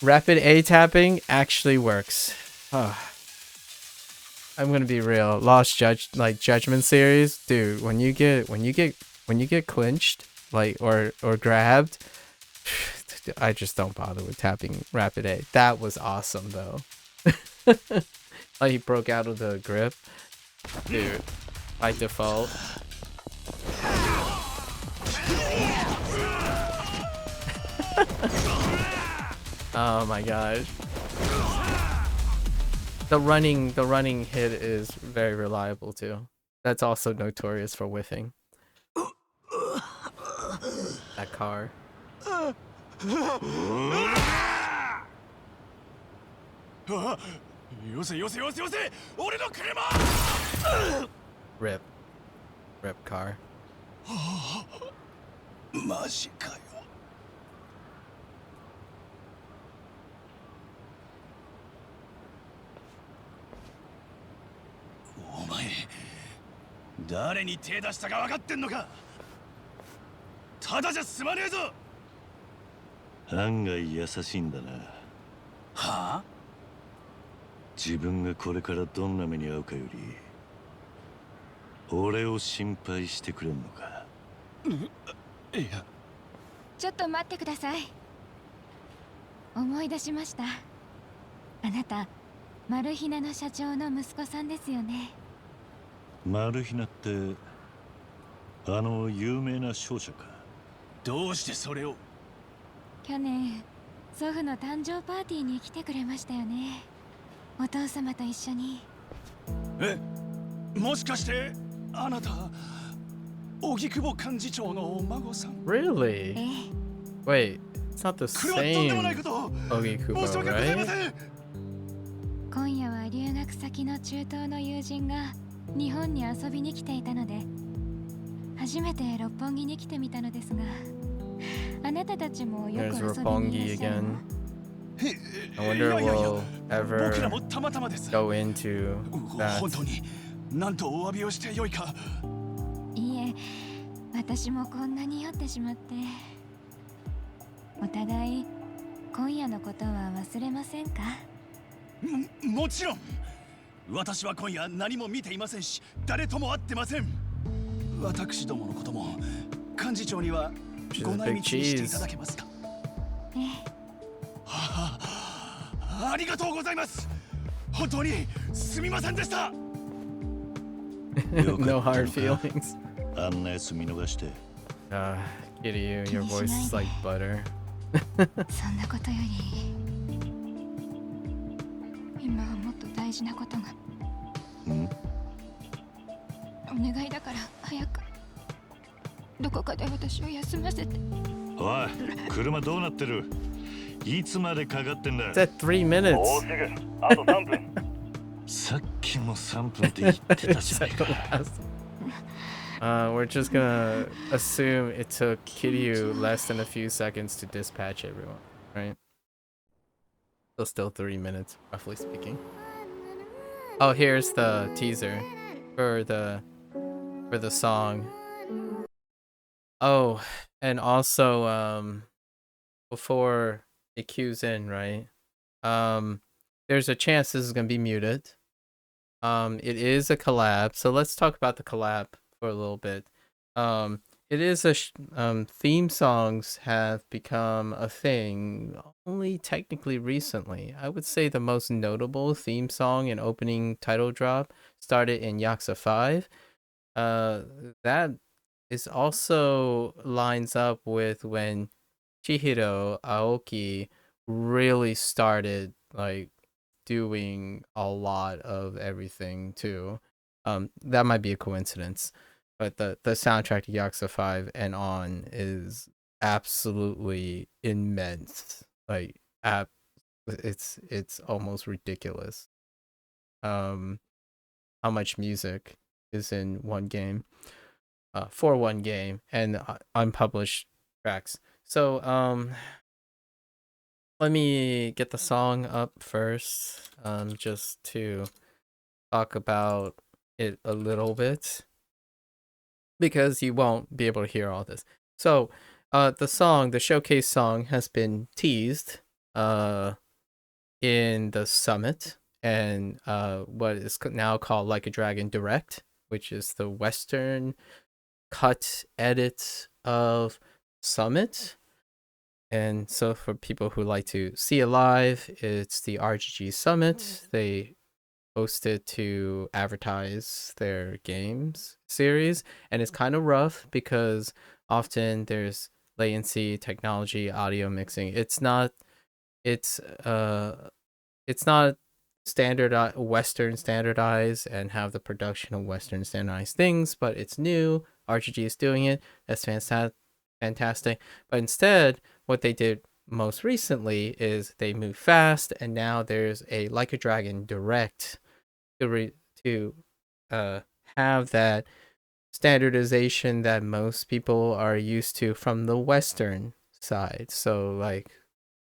rapid A tapping actually works. Oh. I'm gonna be real. Judgment series, dude. When you get clinched, like or grabbed, I just don't bother with tapping rapid A. That was awesome though. Like he broke out of the grip, dude. By default. Oh my gosh. The running hit is very reliable too. That's also notorious for whiffing. That car. Rip car. マジかよ。お前誰に手出したか分かってんのか。ただじゃ済まねえぞ。案外優しいんだな。はあ？自分がこれからどんな目に遭うかより俺を心配してくれんのか。いや、ちょっと待ってください。思い出しました。あなたマルヒナの社長の息子さんですよね。マルヒナってあの有名な商社か。どうしてそれを。去年祖父の誕生パーティーに来てくれましたよね。お父様と一緒に。え、もしかしてあなた荻窪幹事長のお孫さん。 Really? ええ、 Wait, it's not the これはとんでも same ないことを。 Ogikubo, 申し訳ございま right? せん。今夜は留学先の中東の友人が日本に遊びに来ていたので、初めて六本木に来てみたのですが、あなたたちもよく There's 遊びにい Roppongi らっしゃるの？ again. い I や wonder いやいや、 we'll 僕ら ever もたまたまです。 go into 本 that. 当になんとお詫びをしてよいか。いいえ、私もこんなに酔ってしまって。お互い今夜のことは忘れませんか？もちろん。私は今夜何も見ていませんし、誰とも会ってません。私どものことも幹事長にはご内密にしていただけますか？ええ、ありがとうございます。本当にすみませんでした。No hard feelings. あんなやつ見逃して。Kiryu, your voice is like butter. そんなことより今はもっと大事なことが。ん？お願いだから早くどこかで私を休ませて。おい、車どうなってる？いつまでかかってんだ？ It's at 3 minutes. あと3分。さっきも3分って言ってたじゃないか。We're just gonna assume it took Kiryu less than a few seconds to dispatch everyone, right? So still 3 minutes, roughly speaking. Oh, here's the teaser for the song. Oh, and also before it cues in, right? There's a chance this is gonna be muted. It is a collab, so let's talk about the collab for a little bit. It is a theme songs have become a thing only technically recently. I would say the most notable theme song and opening title drop started in Yakuza 5. That is also lines up with when Chihiro Aoki really started like doing a lot of everything too. That might be a coincidence, but the soundtrack to Yakuza 5 and on is absolutely immense. Like it's almost ridiculous. How much music is in one game, for one game, and unpublished tracks. So let me get the song up first, just to talk about it a little bit, because you won't be able to hear all this. So, the showcase song has been teased, in the summit and what is now called Like a Dragon Direct, which is the Western cut edit of Summit. And so for people who like to see it live, it's the RGG Summit. They hosted to advertise their games series, and it's kind of rough because often there's latency, technology, audio mixing. It's not Western standardized and have the production of Western standardized things, but it's new. RGG is doing it. That's fantastic. But instead, what they did most recently is they moved fast, and now there's a Like a Dragon Direct to have that standardization that most people are used to from the Western side. So like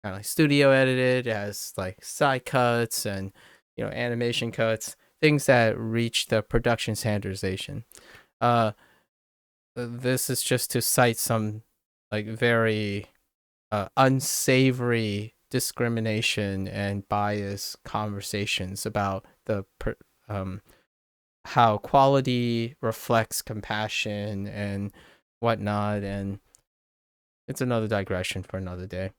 kind of like studio edited, it has like side cuts and animation cuts, things that reach the production standardization. This is just to cite some like very unsavory discrimination and bias conversations about the how quality reflects compassion and whatnot, and it's another digression for another day.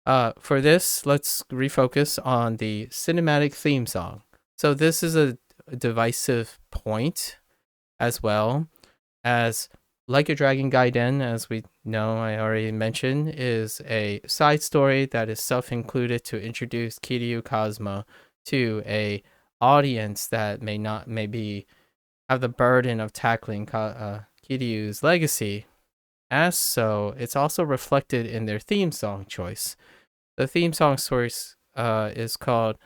For this, let's refocus on the cinematic theme song. So this is a divisive point as well as Like a Dragon Gaiden, as we know, I already mentioned, is a side story that is self-included to introduce Kiryu Kazuma to a audience that maybe have the burden of tackling Kiryu's legacy. As so, it's also reflected in their theme song choice. The theme song choice is called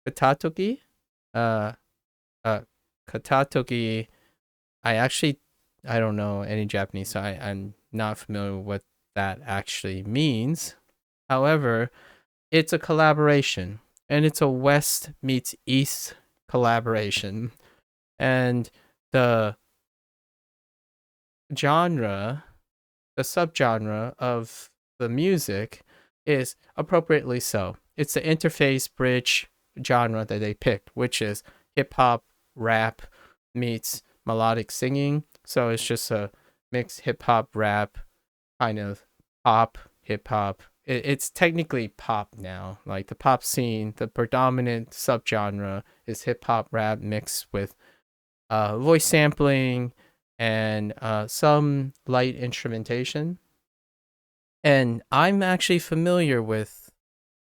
Katatoki. Uh, Katatoki. I don't know any Japanese, so I'm not familiar with what that actually means. However, it's a collaboration, and it's a West meets East collaboration. And the genre, the subgenre of the music is appropriately so. It's the interface bridge genre that they picked, which is hip hop, rap meets melodic singing. So it's just a mixed hip hop, rap, kind of pop, hip hop. It's technically pop now. Like the pop scene, the predominant subgenre is hip hop, rap mixed with voice sampling and some light instrumentation. And I'm actually familiar with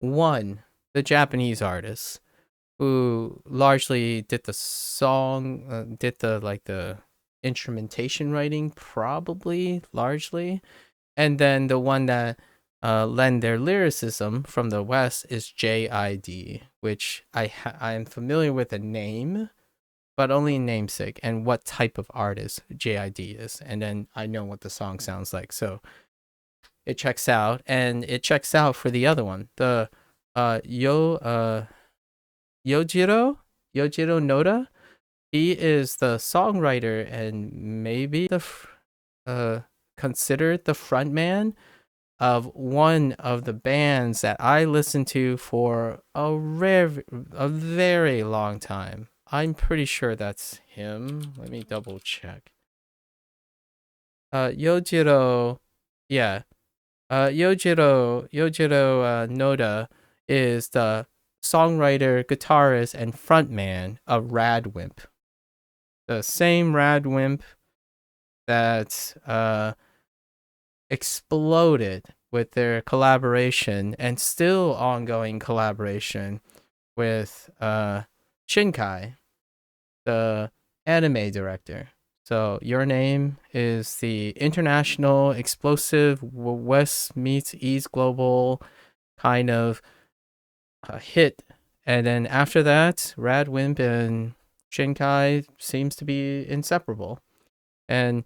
one, the Japanese artist who largely did the song, did the instrumentation writing, probably largely, and then the one that lend their lyricism from the West is JID, which I am familiar with the name, but only namesake and what type of artist JID is, and then I know what the song sounds like. So it checks out, and it checks out for the other one, the Yojiro Noda. He is the songwriter and maybe considered the frontman of one of the bands that I listened to for a very long time. I'm pretty sure that's him. Let me double check. Yojiro, yeah. Yojiro Noda is the songwriter, guitarist, and frontman of Radwimp. The same Radwimp that exploded with their collaboration and still ongoing collaboration with Shinkai, the anime director. So Your Name is the international explosive West meets East global kind of hit. And then after that, Radwimp and Shinkai seems to be inseparable. And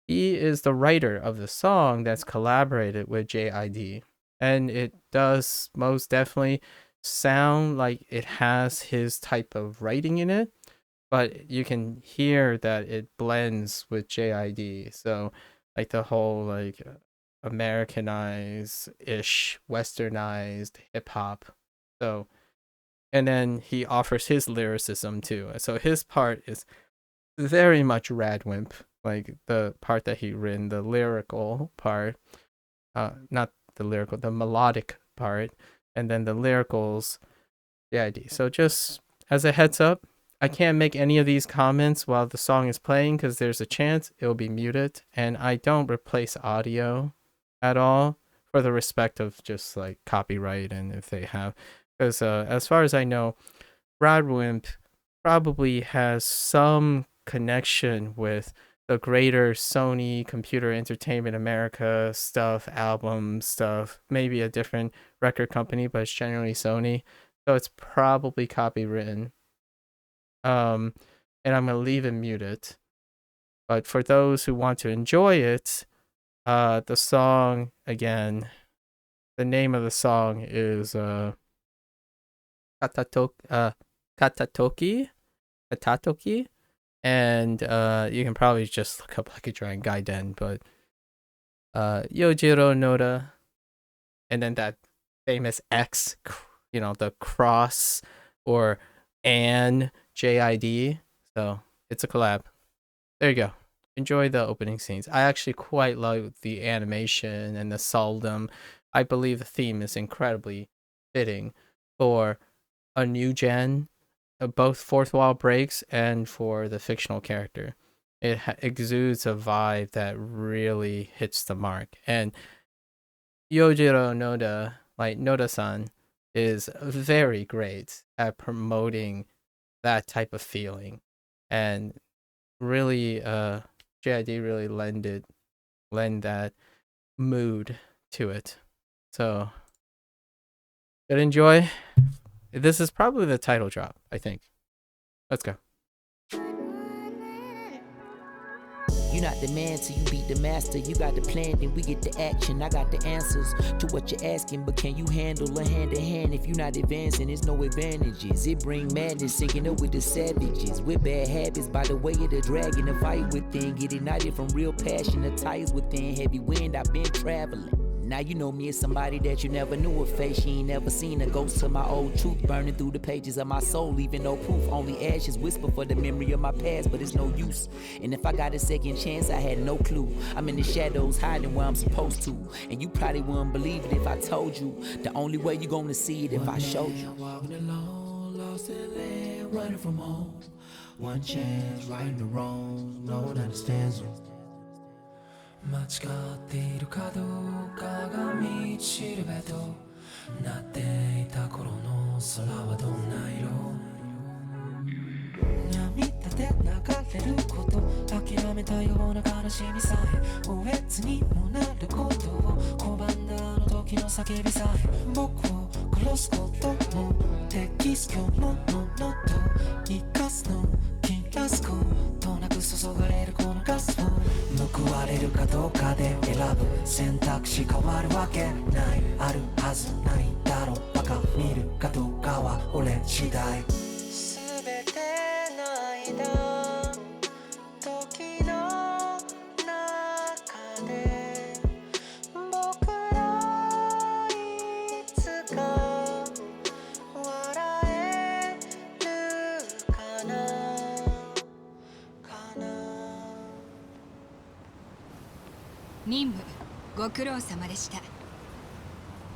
he is the writer of the song that's collaborated with JID. And it does most definitely sound like it has his type of writing in it, but you can hear that it blends with JID. So like the whole like Americanized-ish, westernized hip hop. So and then he offers his lyricism too. So his part is very much Radwimp, like the part that he written, the lyrical part, not the lyrical, the melodic part, and then the lyricals, the idea. So just as a heads up, I can't make any of these comments while the song is playing because there's a chance it will be muted, and I don't replace audio at all for the respect of just like copyright and if they have, because as far as I know, Radwimp probably has some connection with the greater Sony Computer Entertainment America stuff, album stuff, maybe a different record company, but it's generally Sony. So it's probably copywritten. And I'm gonna leave it muted. But for those who want to enjoy it, the song again, the name of the song is Katatoki, and you can probably just look up Like a Dragon Gaiden, but Yojiro Noda, and then that famous X, the cross or an JID. So it's a collab. There you go. Enjoy the opening scenes. I actually quite love the animation and the Saldom. I believe the theme is incredibly fitting for a new gen both fourth wall breaks and for the fictional character. It exudes a vibe that really hits the mark. And Yojiro Noda, like Noda-san, is very great at promoting that type of feeling, and really, JID really lend that mood to it. So, good enjoy. This is probably the title drop, I think. Let's go. You not the man till you beat the master. You got the plan, then we get the action. I got the answers to what you're asking, but can you handle a hand to hand? If you not advancing, there's no advantages. It bring madness, sinking up with the savages. With bad habits, by the way of the dragon. The fight within, get ignited from real passion. The tires within, heavy wind, I've been traveling. Now you know me as somebody that you never knew a face. You ain't never seen a ghost to my old truth burning through the pages of my soul, leaving no proof. Only ashes whisper for the memory of my past, but it's no use. And if I got a second chance, I had no clue. I'm in the shadows hiding where I'm supposed to. And you probably wouldn't believe it if I told you. The only way you gonna see it if I showed you. Walking alone, lost in land, running from home. One chance, righting the wrongs, no one understands them. 間違っているかどうかが道しるべとなっていた頃の空はどんな色涙で流れること諦めたような悲しみさえおえつにもなることを拒んだあの時の叫びさえ僕を殺すことも適す今日のものと生かすの切らすことなく注がれるこのガスを報われるかどうかで選ぶ選択肢変わるわけないあるはずないだろうバカ見るかどうかは俺次第全ての間時の中で僕らいつか笑えるかな任務ご苦労様でした。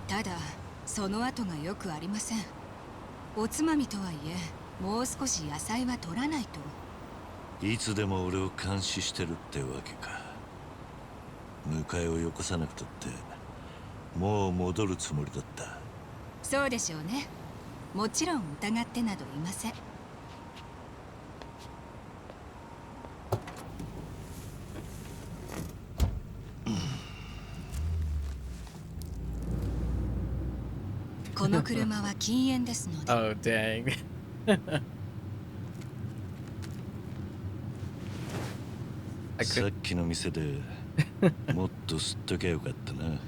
ただその後がよくありません。おつまみとはいえもう少し野菜は取らないと。いつでも俺を監視してるってわけか。迎えをよこさなくたってもう戻るつもりだった。そうでしょうね。もちろん疑ってなどいません。この車は禁煙ですので。Oh, dang. さっきの店でもっと吸っときゃよかったな。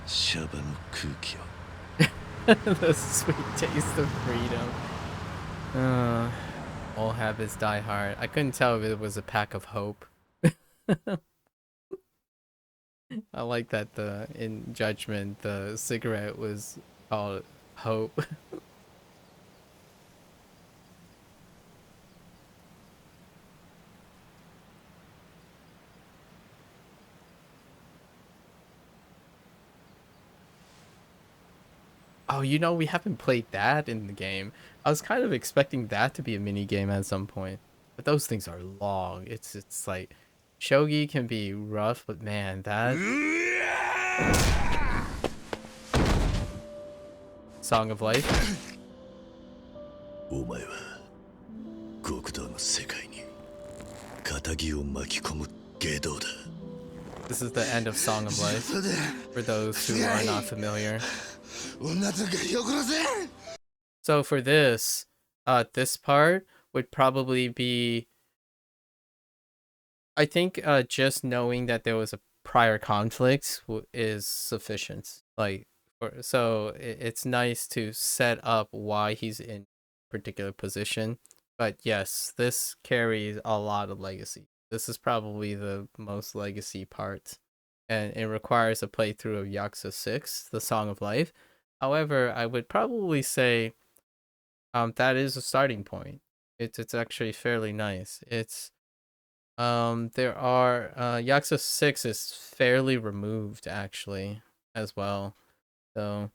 シャバの空気を。The sweet taste of freedom. All habits die hard. I couldn't tell if it was a pack of hope. I like that in Judgment the cigarette was called Hope. Oh, you know, we haven't played that in the game. I was kind of expecting that to be a mini game at some point, but those things are long. It's like shogi can be rough, but man, that Song of Life. お前は極道の世界に仇を巻き込む外道だ。 This is the end of Song of Life for those who are not familiar. So for this part would probably be, I think, just knowing that there was a prior conflict is sufficient. Like, so it's nice to set up why he's in a particular position. But yes, this carries a lot of legacy. This is probably the most legacy part, and it requires a playthrough of Yakuza 6, The Song of Life. However, I would probably say that is a starting point. It's actually fairly nice. It's there are Yakuza 6 is fairly removed actually as well. So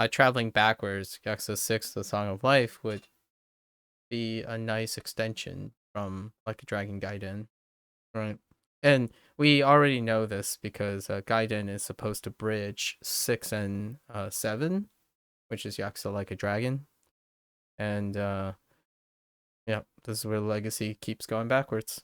traveling backwards, Yakuza 6, The Song of Life would be a nice extension from Like a Dragon Gaiden, right? And we already know this because Gaiden is supposed to bridge 6 and 7, which is Yakuza Like a Dragon. And yeah, this is where the legacy keeps going backwards.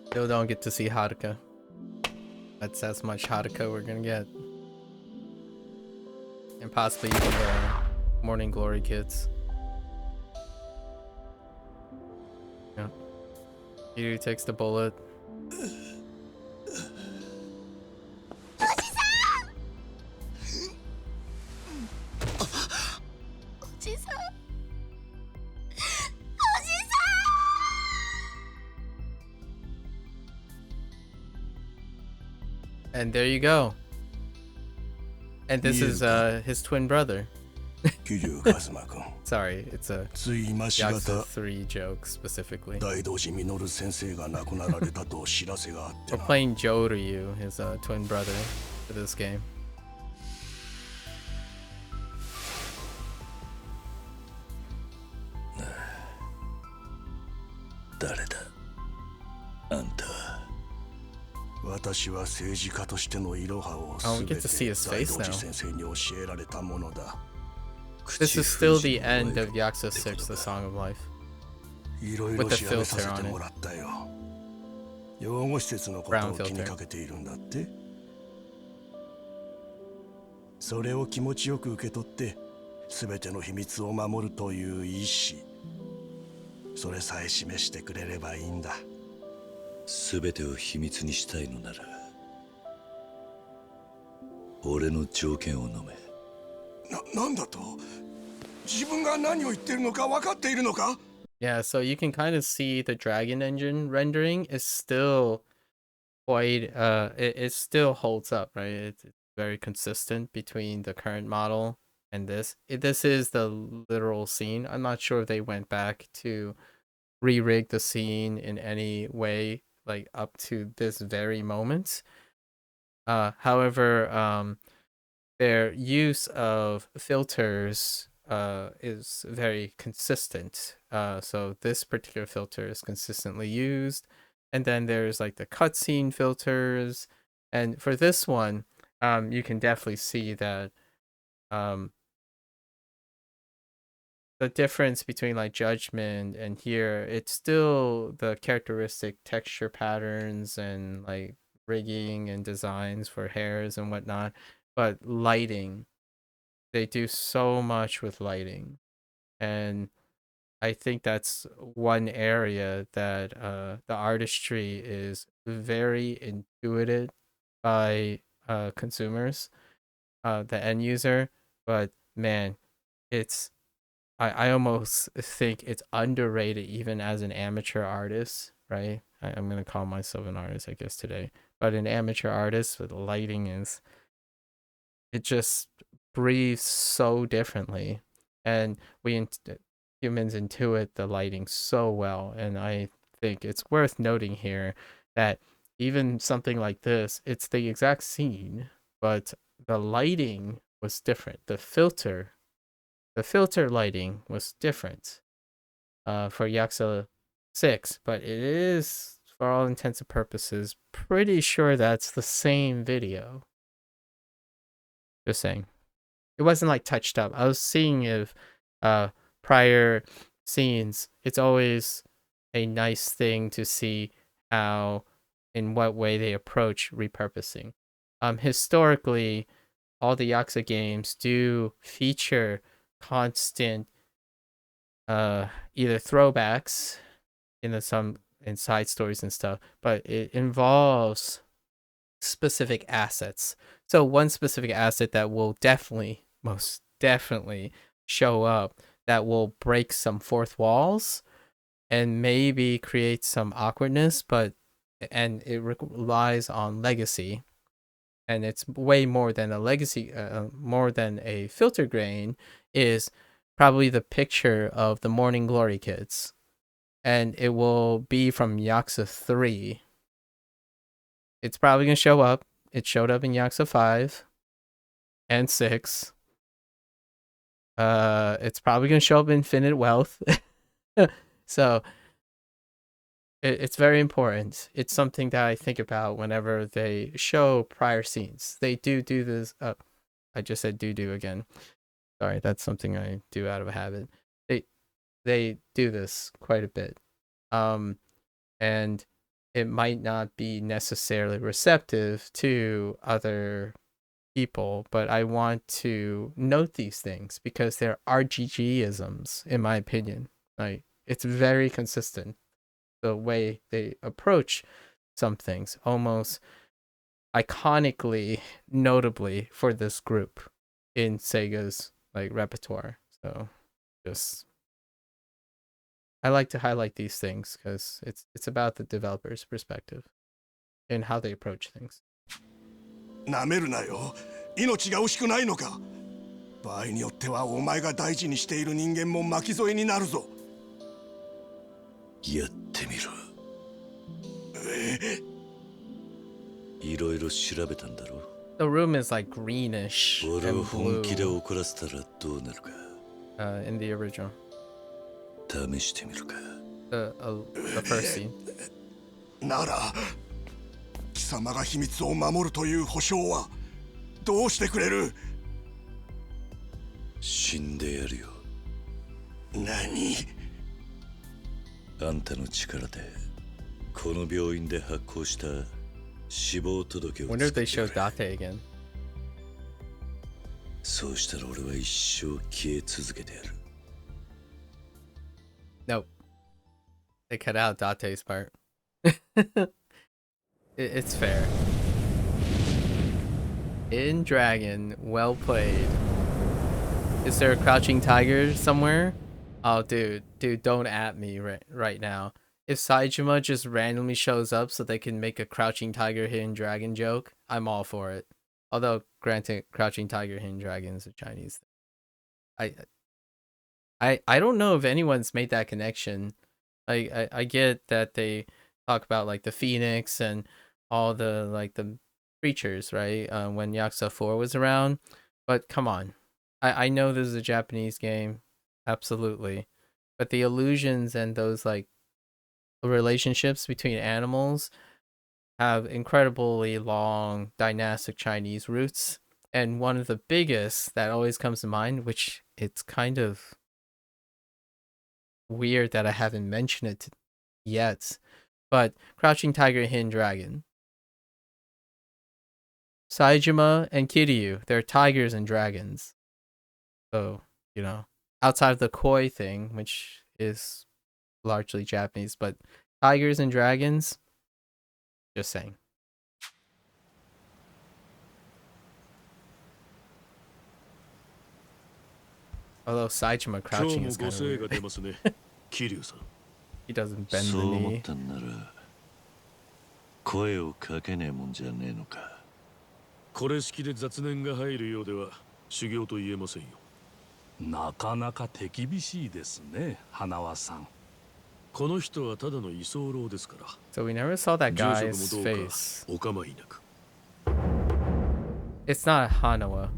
Still don't get to see Haruka. That's as much Haruka we're gonna get. And possibly even the Morning Glory kids. Yeah. Kiryu takes the bullet. And there you go. And this is his twin brother. Sorry, it's a Yakuza 3 joke specifically. We're playing Joryu, his twin brother, for this game. Oh, we get to see his face now. This is still the end of Yakuza 6, The Song of Life. With the filter on it. Brown filter. それを気持ちよく受け取って全ての秘密を守るという意志それさえ示してくれればいいんだ全てを秘密にしたいのなら俺の条件を飲めなんだと自分が何を言ってるのか分かっているのか Yeah, so you can kind of see the Dragon Engine rendering is still quite, it still holds up, right? It's very consistent between the current model and this. This is the literal scene. I'm not sure if they went back to re-rig the scene in any way, like up to this very moment. However, their use of filters is very consistent. So this particular filter is consistently used. And then there's like the cutscene filters. And for this one, you can definitely see that the difference between like Judgment and here, it's still the characteristic texture patterns and like rigging and designs for hairs and whatnot. But lighting, they do so much with lighting. And I think that's one area that the artistry is very intuited by consumers, the end user. But man, it's I almost think it's underrated even as an amateur artist, right? I'm gonna call myself an artist, I guess, today. But an amateur artist with lighting is it just breathes so differently, and humans intuit the lighting so well. And I think it's worth noting here that even something like this, it's the exact scene, but the lighting was different. The filter lighting was different for Yakuza 6, but it is, for all intents and purposes, pretty sure that's the same video. Just saying. It wasn't like touched up. I was seeing if prior scenes, it's always a nice thing to see how, in what way they approach repurposing. Historically, all the Yakuza games do feature constant either throwbacks in side stories and stuff, but it involves specific assets. So one specific asset that will most definitely show up that will break some fourth walls and maybe create some awkwardness, and it relies on legacy, and it's way more than a legacy, more than a filter grain, is probably the picture of the Morning Glory kids, and it will be from Yakuza 3. It's probably gonna show up. It showed up in Yakuza 5 and 6. It's probably gonna show up in Infinite Wealth. So it's very important. It's something that I think about whenever they show prior scenes. They do this. I just said do again. Sorry, that's something I do out of a habit. They do this quite a bit. And it might not be necessarily receptive to other people, but I want to note these things because they're RGG-isms, in my opinion. Like, it's very consistent, the way they approach some things, almost iconically, notably for this group in Sega's like repertoire. So just I like to highlight these things because it's about the developer's perspective and how they approach things. なめるなよ。命が惜しくないのか。場合によってはお前が大事にしている人間も巻き添えになるぞ。やってみろ。いろいろ調べたんだろ。The room is like greenish 俺 and を本気で blue 怒らせたらどうなるか。in the original. 試してみるか。The first scene. なら貴様が秘密を守るという保証はどうしてくれる。死んでやるよ。何。あんたの力でこの病院で発行した死亡届を Wonder if 作 they って show くれ。 Date again. そうしたら俺は一生消え続けてやる。Nope. They cut out Date's part. It's fair. In Dragon, well played. Is there a crouching tiger somewhere? Oh, dude, don't at me right now. If Saejima just randomly shows up so they can make a crouching tiger hidden dragon joke, I'm all for it. Although, granted, crouching tiger hidden dragon is a Chinese thing. I don't know if anyone's made that connection. Like I get that they talk about like the phoenix and all the like the creatures, right? When Yakuza 4 was around, but come on, I know this is a Japanese game, absolutely, but the illusions and those like relationships between animals have incredibly long dynastic Chinese roots, and one of the biggest that always comes to mind, which it's kind of weird that I haven't mentioned it yet, but Crouching Tiger, Hidden Dragon. Saejima and Kiryu, they're tigers and dragons. So, you know, outside of the koi thing, which is largely Japanese, but tigers and dragons, just saying. Although Saejima crouching is kind of weird. He doesn't bend the そう思っ knee. たんなら声をかけねえもんじゃねえのか。これ式で雑念が入るようでは修行と言えませんよ。なかなか手厳しいですね、花輪さん。この人はただの居候ですから。 So we never saw that 住 guy's 職もどうか face. お構いなく。 It's not Hanawa.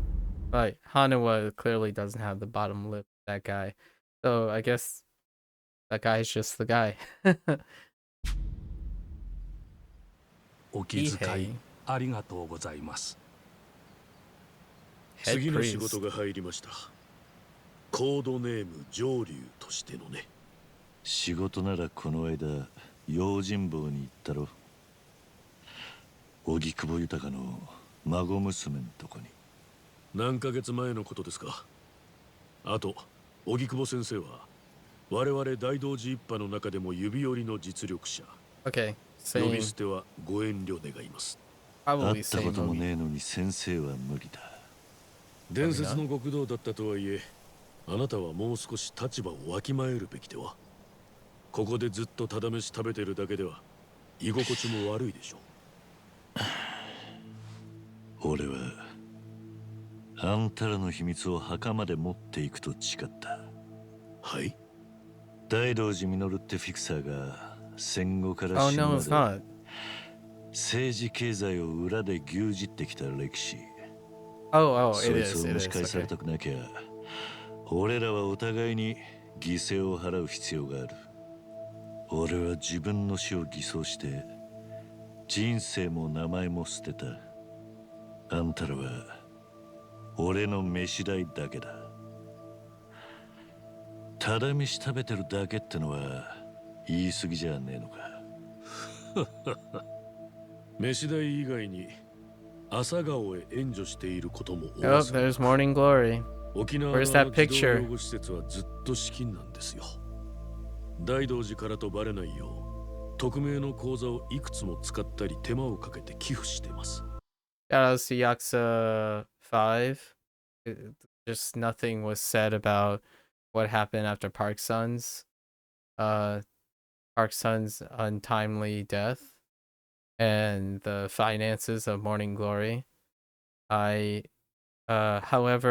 But Hanawa clearly doesn't have the bottom lip, that guy. So I guess that guy's just the guy. お気遣いありがとうございます。Head 次の仕 priest. 事が入りました。コードネーム上流としてのね。仕事ならこの間用心棒に行ったろ。荻窪豊の孫娘のとこに。何ヶ月前のことですか。あと荻窪先生は我々大道寺一派の中でも指折りの実力者。 Okay, 呼び same. 捨てはご遠慮願います。会 Probably ったこ same とも movie. ねえのに先生は無理だ。伝説の極道だったとはいえ、あなたはもう少し立場をわきまえるべきでは。ここでずっとただ飯食べてるだけでは居心地も悪いでしょう。俺はあんたらの秘密を墓まで持っていくと誓った。はい。大道寺実ってフィクサーが戦後から Oh 死ぬ no, ま it's で not. 政治経済を裏で牛耳ってきた歴史。Oh, it そい is. つを It 蒸し is. 返され Okay. たくなきゃ、俺らはお互いに犠牲を払う必要がある。俺は自分の死を偽装して人生も名前も捨てた。あんたらは俺の飯代だけだ。ただ飯食べてるだけってのは言い過ぎじゃねえのか。飯代以外に朝顔へ援助していることも Oh, there's Morning Glory. 沖縄 Where's の that 児童 picture? 養護施設はずっと資金なんですよ。大道寺からとバレないよう匿名の口座をいくつも使ったり手間をかけて寄付してます。Shout out to Yakuza 5. Just nothing was said about what happened after Park Sun's untimely death and the finances of Morning Glory. However,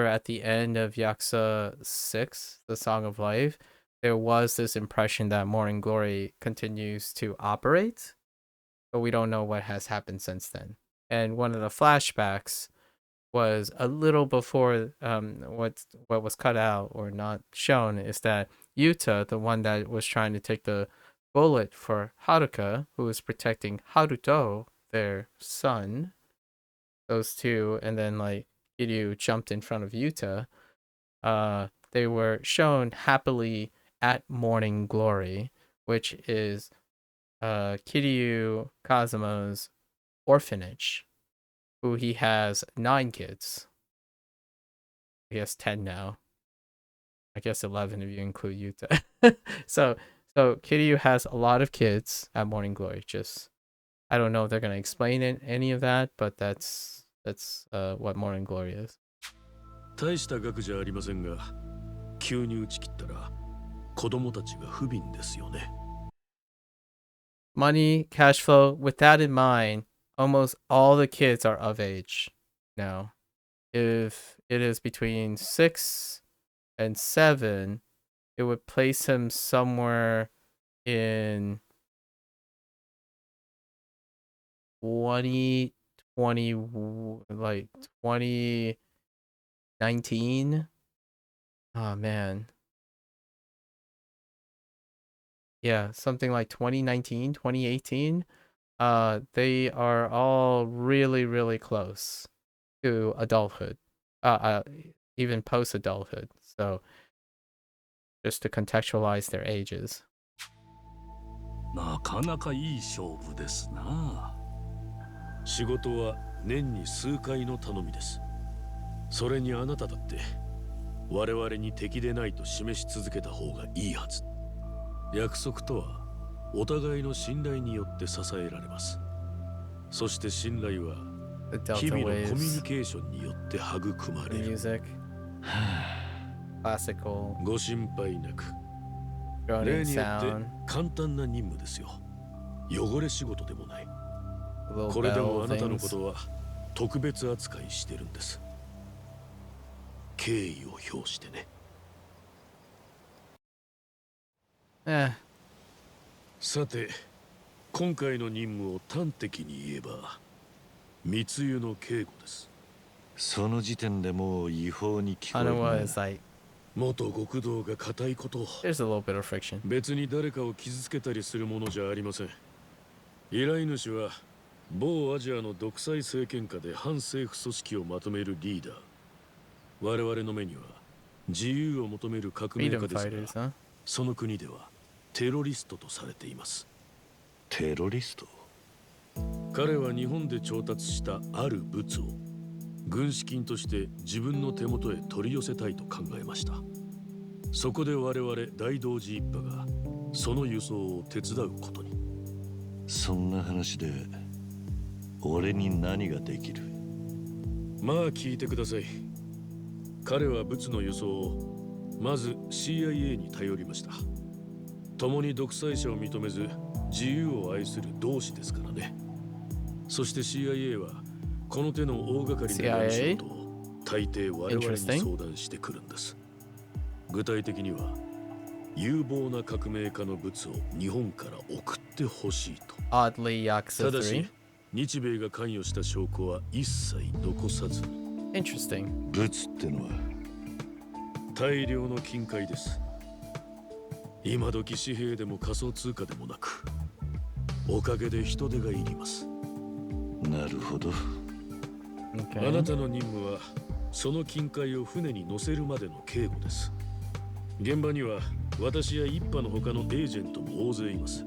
at the end of Yakuza 6, The Song of Life, there was this impression that Morning Glory continues to operate, but we don't know what has happened since then. And one of the flashbacks was a little before what was cut out or not shown is that Yuta, the one that was trying to take the bullet for Haruka, who was protecting Haruto, their son, those two, and then like Kiryu jumped in front of Yuta, they were shown happily at Morning Glory, which is Kiryu Kazuma's orphanage, who he has 9 kids. He has 10 now. I guess 11 if you include Yuta. So Kiryu has a lot of kids at Morning Glory. Just I don't know if they're gonna explain any of that, but that's what Morning Glory is. 大した額じゃありませんが、急に打ち切ったら子供たちが不憫ですよね。Money, cash flow. With that in mind, almost all the kids are of age now. If it is between 6 and 7, it would place him somewhere in 2020, like 2019. Oh man. Yeah, something like 2019, 2018. They are all really, really close to adulthood. Even post-adulthood. So just to contextualize their ages. なかなかいい勝負ですな。仕事は年に数回の頼みです。それにあなただって我々に敵でないと示し続けた方がいいはず。約束とはお互いの信頼によって支えられます。そして信頼は日々のコミュニケーションによって育まれる。ご心配なく。例によって簡単な任務ですよ。汚れ仕事でもない。これでもあなたのことは特別扱いしてるんです。敬意を表してね。さて、今回の任務を端的に言えば密輸の警護です。その時点でもう違法に聞こえるな。元極道が固いことを。別に誰かを傷つけたりするものじゃありません。依頼主は某アジアの独裁政権下で反政府組織をまとめるリーダー。我々の目には自由を求める革命家ですが、その国ではテロリストとされています。テロリスト？彼は日本で調達したある物を軍資金として自分の手元へ取り寄せたいと考えました。そこで我々大道寺一派がその輸送を手伝うことに。そんな話で俺に何ができる？まあ聞いてください。彼は物の輸送をまず CIA に頼りました。共に独裁者を認めず自由を愛する同志ですからね。そして CIA はこの手の大掛かりな仕事を大抵我々に相談してくるんです。具体的には有望な革命家の物を日本から送ってほしいと。Oddly, Yakuza ただし 3. 日米が関与した証拠は一切残さず。 Interesting. 物ってのは大量の金塊です。今時紙幣でも仮想通貨でもなく、おかげで人手がいります。なるほど。あなたの任務はその金塊を船に乗せるまでの警護です。現場には私や一派の他のエージェントも大勢います。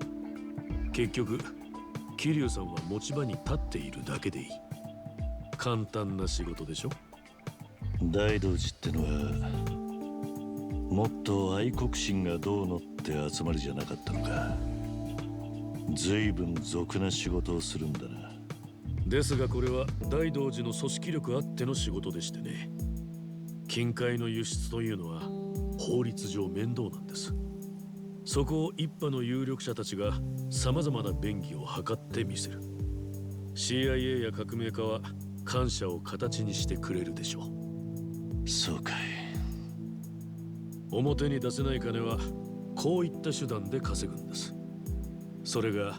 結局桐生さんは持ち場に立っているだけでいい。簡単な仕事でしょ。大道寺ってのはもっと愛国心がどうのって集まりじゃなかったのか。随分俗な仕事をするんだな。ですがこれは大道寺の組織力あっての仕事でしてね。金塊の輸出というのは法律上面倒なんです。そこを一派の有力者たちが様々な便宜を図ってみせる。 CIA や革命家は感謝を形にしてくれるでしょう。そうかい。表に出せない金はこういった手段で稼ぐんです。それが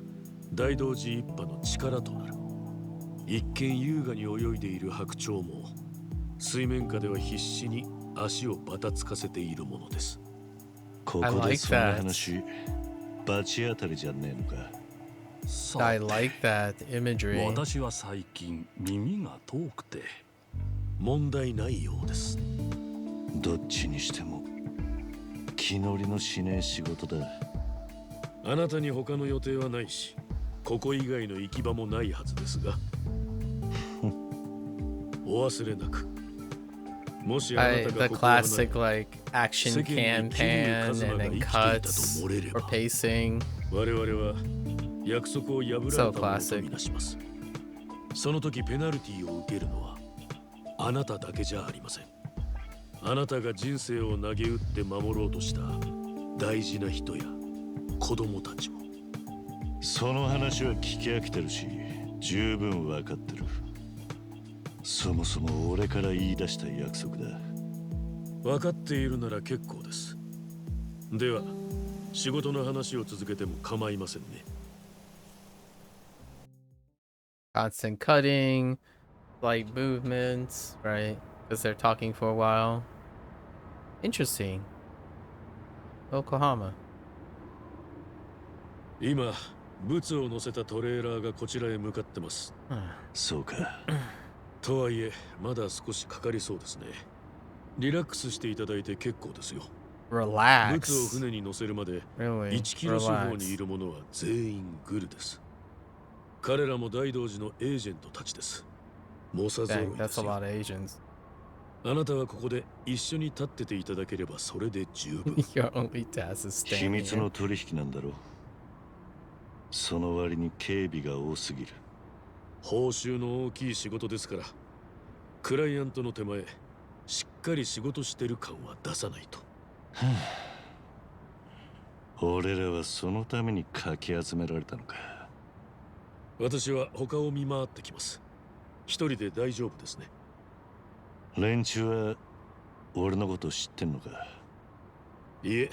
大道寺一派の力となる。一見優雅に泳いでいる白鳥も水面下では必死に足をバタつかせているものです。ここでそんな話罰当たりじゃねえのか。I like that imagery. 私は最近耳が遠くて。問題ないようです。どっちにしても気乗りのしねえ仕事だ。あなたに他の予定はないし、ここ以外の行き場もないはずですがお忘れなく。もしあなた The がここを離れ classic like action can pan and then cuts or pacing. 我々は約束を破られ So たものと classic. みなします。その時ペナルティを受けるのはあなただけじゃありません。あなたが人生を投げ打って守ろうとした大事な人や子供たちも。その話は聞き飽きてるし十分分かってる。そもそも俺から言い出した約束だ。分かっているなら結構です。では仕事の話を続けても構いませんね。Constant cutting, slight movements, right? Because they're talking for a while. Interesting. Yokohama. 今物を乗せたトレーラーがこちらへ向かってます。そうか。とはいえまだ少しかかりそうですね。リラックスしていただいて結構ですよ。 Relax. 物を船に乗せるまで Really? 1キロ四方にい Relax. る者は全員グルです。彼らも大道寺のエージェントたちです。猛者揃い Dang, で that's す a よ。 lot of Asians. あなたはここで一緒に立ってていただければそれで十分。 Your only task is 秘 standing 密 here. の取引なんだろう。その割に警備が多すぎる。報酬の大きい仕事ですから、クライアントの手前しっかり仕事してる感は出さないと。俺らはそのためにかき集められたのか。私は他を見回ってきます。一人で大丈夫ですね。連中は俺のこと知ってんのか。いえ、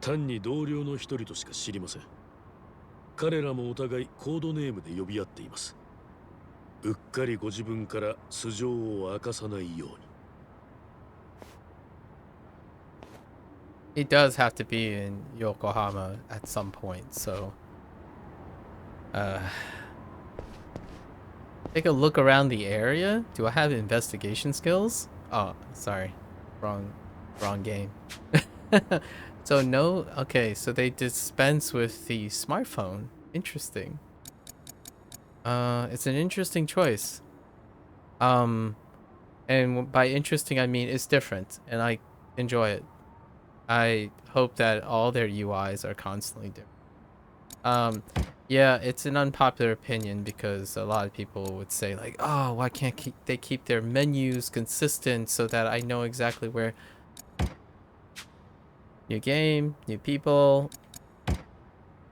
単に同僚の一人としか知りません。彼らもお互いコードネームで呼び合っています。うっかりご自分から素性を明かさないように。 He does have to be in Yokohama at some point, so take a look around the area. Do I have investigation skills? Oh, sorry. Wrong game. So no, okay, so they dispense with the smartphone. Interesting. It's an interesting choice. And by interesting I mean it's different and I enjoy it. I hope that all their UIs are constantly different. Yeah, it's an unpopular opinion because a lot of people would say like, oh, why can't they keep their menus consistent so that I know exactly where. New game, new people.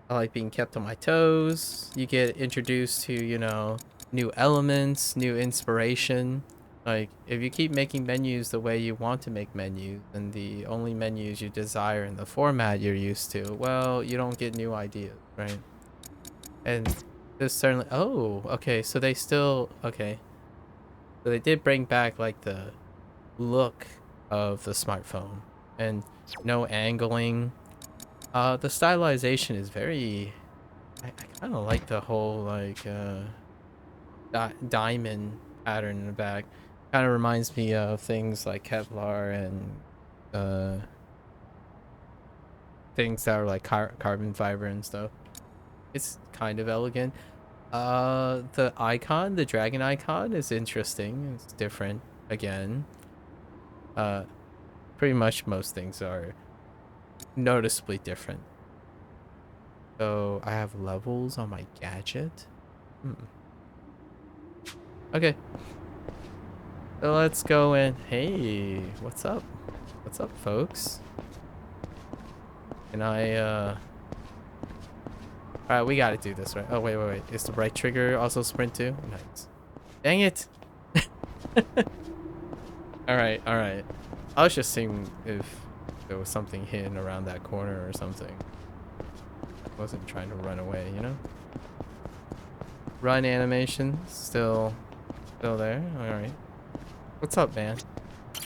I like being kept on my toes. You get introduced to, you know, new elements, new inspiration. Like, if you keep making menus the way you want to make menus, and the only menus you desire in the format you're used to, well, you don't get new ideas, right? And there's certainly... Oh, okay, so they still... Okay. So they did bring back, like, the look of the smartphone. And no angling. The stylization is very... I kind of like the whole, like, diamond pattern in the back. Kind of reminds me of things like Kevlar and things that are like carbon fiber and stuff. It's kind of elegant. The icon, the dragon icon, is interesting. It's different again. Pretty much most things are noticeably different. So I have levels on my gadget. Okay. So let's go and... Hey, what's up? What's up, folks? Can I, Alright, we gotta do this, right? Oh, wait. Is the right trigger also sprint too? Nice. Dang it! Alright. I was just seeing if there was something hidden around that corner or something. I wasn't trying to run away, you know? Run animation, still there? Alright. What's up, man?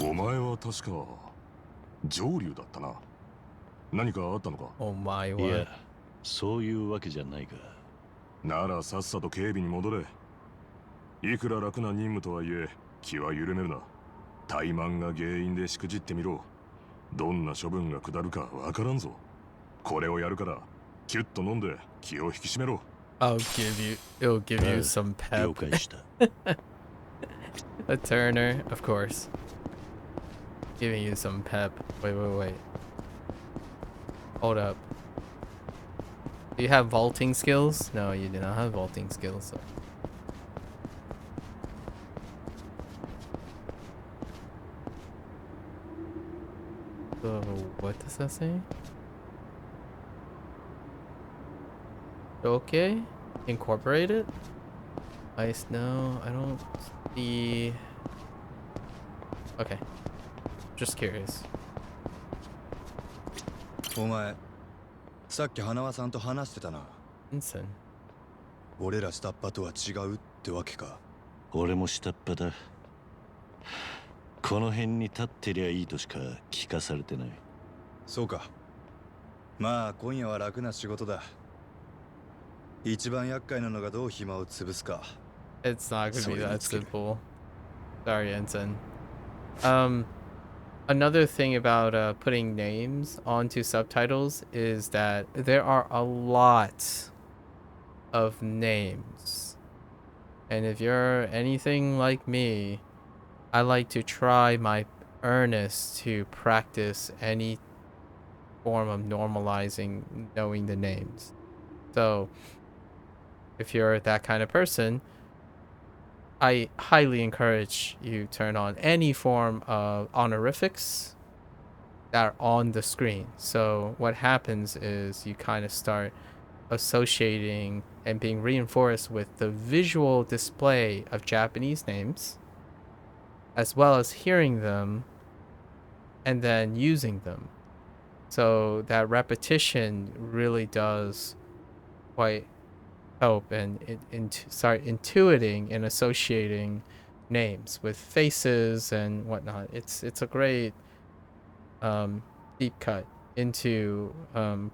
お前は確か上流だったな。何かあったのか？お前は。いや、そういうわけじゃないが。ならさっさと警備に戻れ。いくら楽な任務とはいえ、気は緩めるな。怠慢が原因でしくじってみろ。どんな処分が下るかわからんぞ。これをやるから、キュッと飲んで気を引き締めろ。It'll give you some pep. 了解した。A Turner, of course. Giving you some pep. Wait. Hold up. Do you have vaulting skills? No, you do not have vaulting skills. So, what does that say? Okay. Incorporate it? Ice, no, I don't see... Okay. Just curious. お前、さっき花輪さんと話してたな。Insane. 俺ら下っ端とは違うってわけか。俺も下っ端だ。この辺に立ってりゃいいとしか聞かされてない。そうか。まあ今夜は楽な仕事だ。一番厄介なのがどう暇を潰すか。It's not gonna be that simple. Sorry, Ensign. Another thing about putting names onto subtitles is that there are a lot of names. And if you're anything like me, I like to try my earnest to practice any form of normalizing knowing the names. So, if you're that kind of person, I highly encourage you turn on any form of honorifics that are on the screen. So what happens is you kind of start associating and being reinforced with the visual display of Japanese names, as well as hearing them and then using them. So that repetition really does quite help and start intuiting and associating names with faces and whatnot. It's a great deep cut into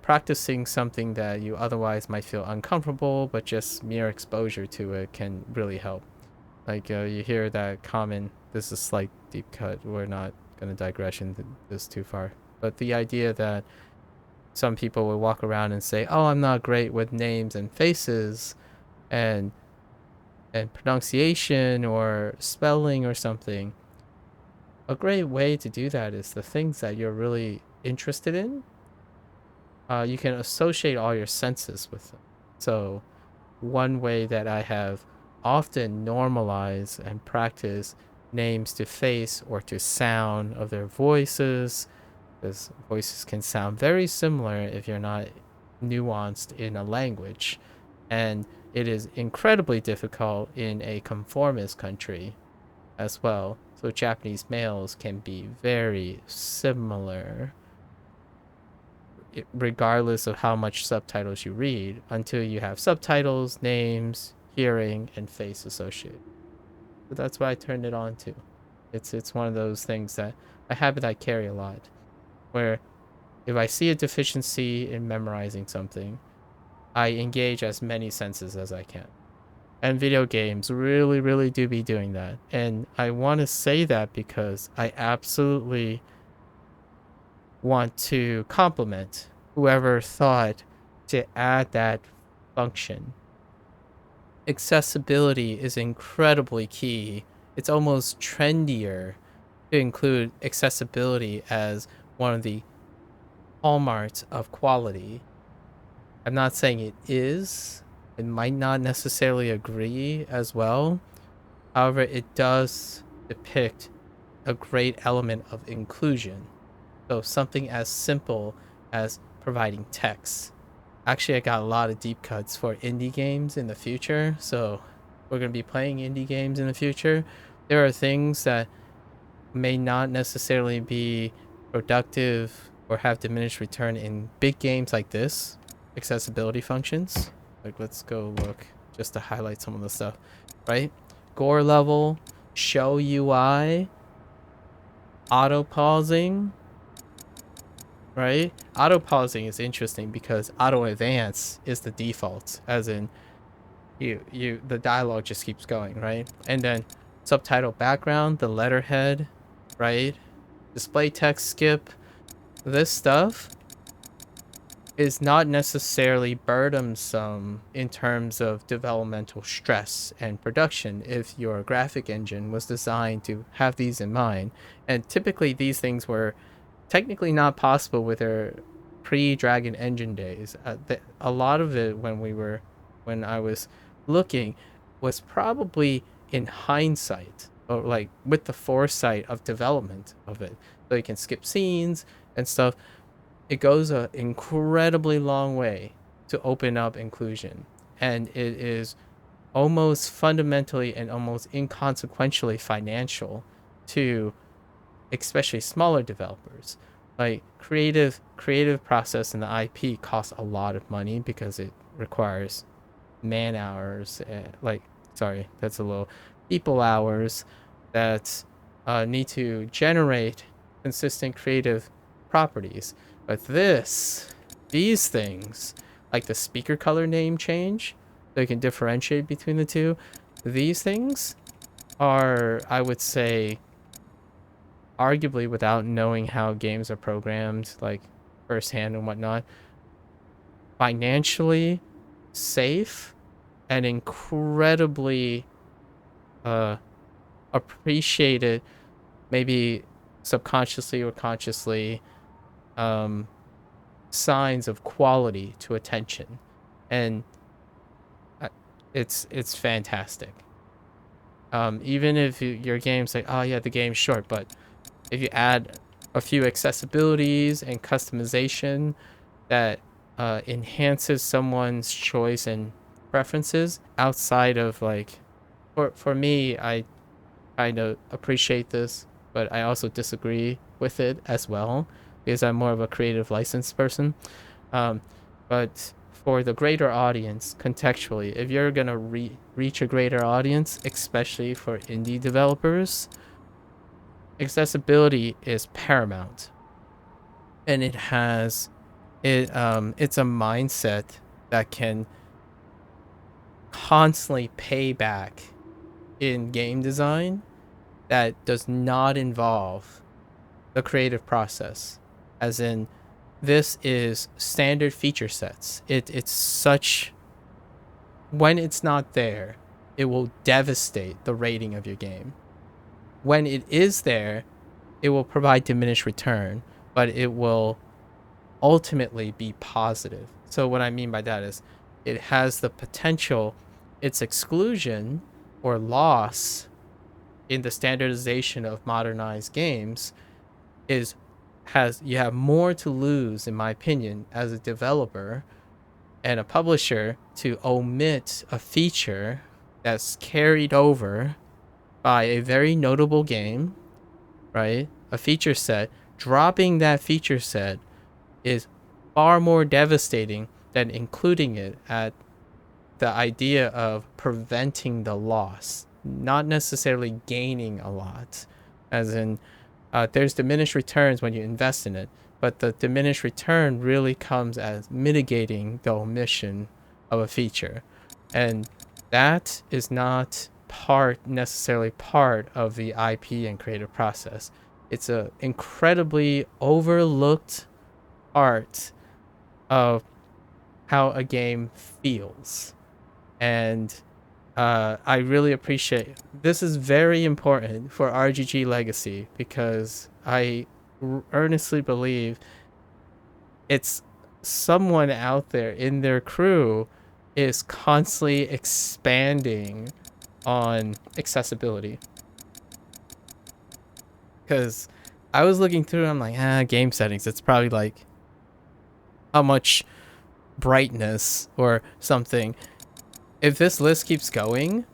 practicing something that you otherwise might feel uncomfortable, but just mere exposure to it can really help. Like you hear that common, this is a slight deep cut, we're not going to digress into this too far, but the idea that some people will walk around and say, oh, I'm not great with names and faces and pronunciation or spelling or something. A great way to do that is the things that you're really interested in. You can associate all your senses with them. So one way that I have often normalized and practiced names to face or to sound of their voices, because voices can sound very similar if you're not nuanced in a language, and it is incredibly difficult in a conformist country as well. So Japanese males can be very similar regardless of how much subtitles you read, until you have subtitles, names, hearing, and face associated. So that's why I turned it on to. It's one of those things that a habit I carry a lot, where if I see a deficiency in memorizing something, I engage as many senses as I can. And video games really, really do be doing that. And I want to say that because I absolutely want to compliment whoever thought to add that function. Accessibility is incredibly key. It's almost trendier to include accessibility as one of the hallmarks of quality. I'm not saying it is. It might not necessarily agree as well. However, it does depict a great element of inclusion. So something as simple as providing text. Actually, I got a lot of deep cuts for indie games in the future. So we're going to be playing indie games in the future. There are things that may not necessarily be productive or have diminished return in big games like this. Accessibility functions. Like, let's go look just to highlight some of the stuff, right? Gore level, show UI, auto pausing, right? Auto pausing is interesting because auto advance is the default, as in the dialogue just keeps going, right? And then subtitle background, the letterhead, right? Display text skip. This stuff is not necessarily burdensome in terms of developmental stress and production if your graphic engine was designed to have these in mind. And typically these things were technically not possible with their pre-Dragon Engine days. A lot of it when I was looking was probably in hindsight, or like with the foresight of development of it. So you can skip scenes and stuff. It goes an incredibly long way to open up inclusion, and it is almost fundamentally and almost inconsequentially financial to especially smaller developers. Like creative process in the IP costs a lot of money because it requires man hours, that's a little people hours that need to generate consistent creative properties. But these things, like the speaker color name change, so you can differentiate between the two, these things are, I would say, arguably, without knowing how games are programmed, like firsthand and whatnot, financially safe and incredibly appreciated, maybe subconsciously or consciously, signs of quality to attention. And it's fantastic. Even if your game's like, oh yeah, the game's short, but if you add a few accessibilities and customization that enhances someone's choice and preferences outside of, like, for me, I kind of appreciate this, but I also disagree with it as well because I'm more of a creative license person. But for the greater audience, contextually, if you're gonna reach a greater audience, especially for indie developers, accessibility is paramount, and it's a mindset that can constantly pay back in game design that does not involve the creative process, as in this is standard feature sets. It's such, when it's not there, it will devastate the rating of your game. When it is there, it will provide diminished return, but it will ultimately be positive. So what I mean by that is it has the potential, its exclusion or loss in the standardization of modernized games you have more to lose, in my opinion, as a developer and a publisher, to omit a feature that's carried over by a very notable game, right? A feature set, dropping that feature set is far more devastating than including it at the idea of preventing the loss, not necessarily gaining a lot. As in, there's diminished returns when you invest in it, but the diminished return really comes as mitigating the omission of a feature. And that is not necessarily part of the IP and creative process. It's an incredibly overlooked part of how a game feels. And I really appreciate this. Is very important for RGG Legacy because I earnestly believe it's someone out there in their crew is constantly expanding on accessibility. Because I was looking through, I'm like, game settings, it's probably like how much brightness or something. If this list keeps going,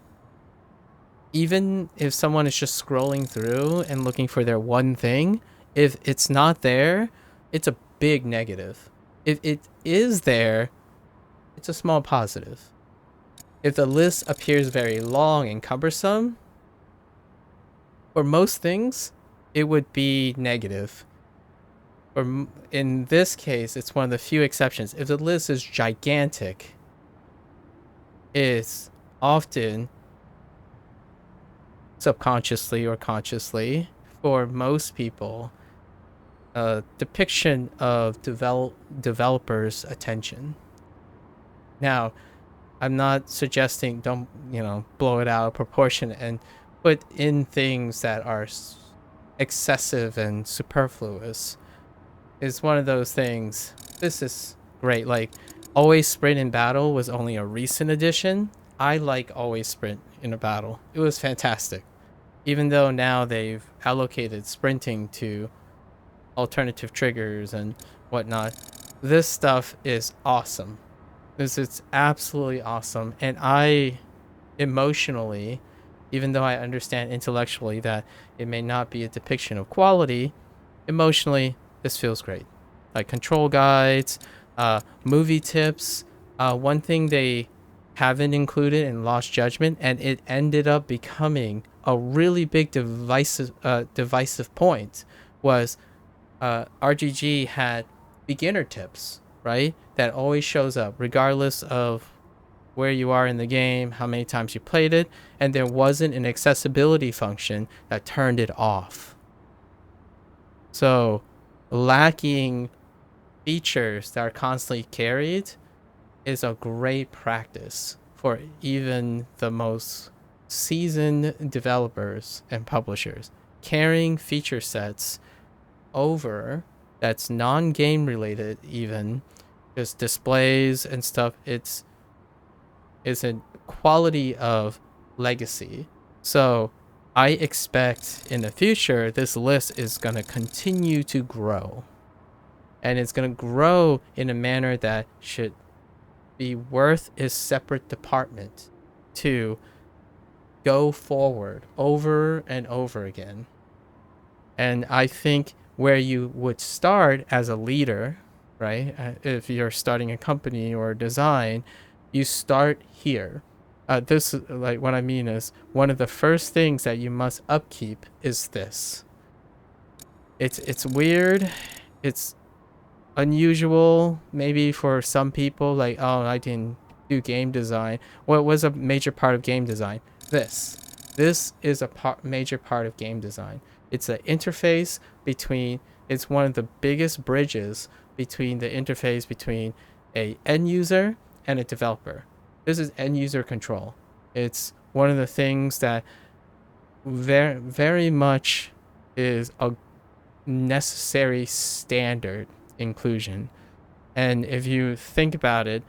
even if someone is just scrolling through and looking for their one thing, if it's not there, it's a big negative. If it is there, it's a small positive. If the list appears very long and cumbersome, for most things, it would be negative. Or in this case, it's one of the few exceptions. If the list is gigantic, it's often subconsciously or consciously, for most people, a depiction of developers' attention. Now, I'm not suggesting don't blow it out of proportion and put in things that are excessive and superfluous. It's one of those things. This is great. Like, Always Sprint in Battle was only a recent addition. I like Always Sprint in a battle. It was fantastic. Even though now they've allocated sprinting to alternative triggers and whatnot, this stuff is awesome. It's absolutely awesome. And I emotionally, even though I understand intellectually that it may not be a depiction of quality, emotionally, this feels great. Like control guides, movie tips. One thing they haven't included in Lost Judgment, and it ended up becoming a really big divisive point, was RGG had beginner tips, right? That always shows up regardless of where you are in the game, how many times you played it, and there wasn't an accessibility function that turned it off. So lacking features that are constantly carried is a great practice for even the most seasoned developers and publishers. Carrying feature sets over that's non-game related, even just displays and stuff, it's a quality of legacy. So I expect in the future this list is going to continue to grow, and it's going to grow in a manner that should be worth its separate department to go forward over and over again. And I think where you would start as a leader, right? If you're starting a company or design, you start here. This, like, what I mean is, one of the first things that you must upkeep is this. It's weird. It's unusual, maybe for some people, like, oh, I didn't do game design. What was a major part of game design? This is a major part of game design. It's an interface between, it's one of the biggest bridges between the interface between a end user and a developer. This is end user control. It's one of the things that very, very much is a necessary standard inclusion. And if you think about it,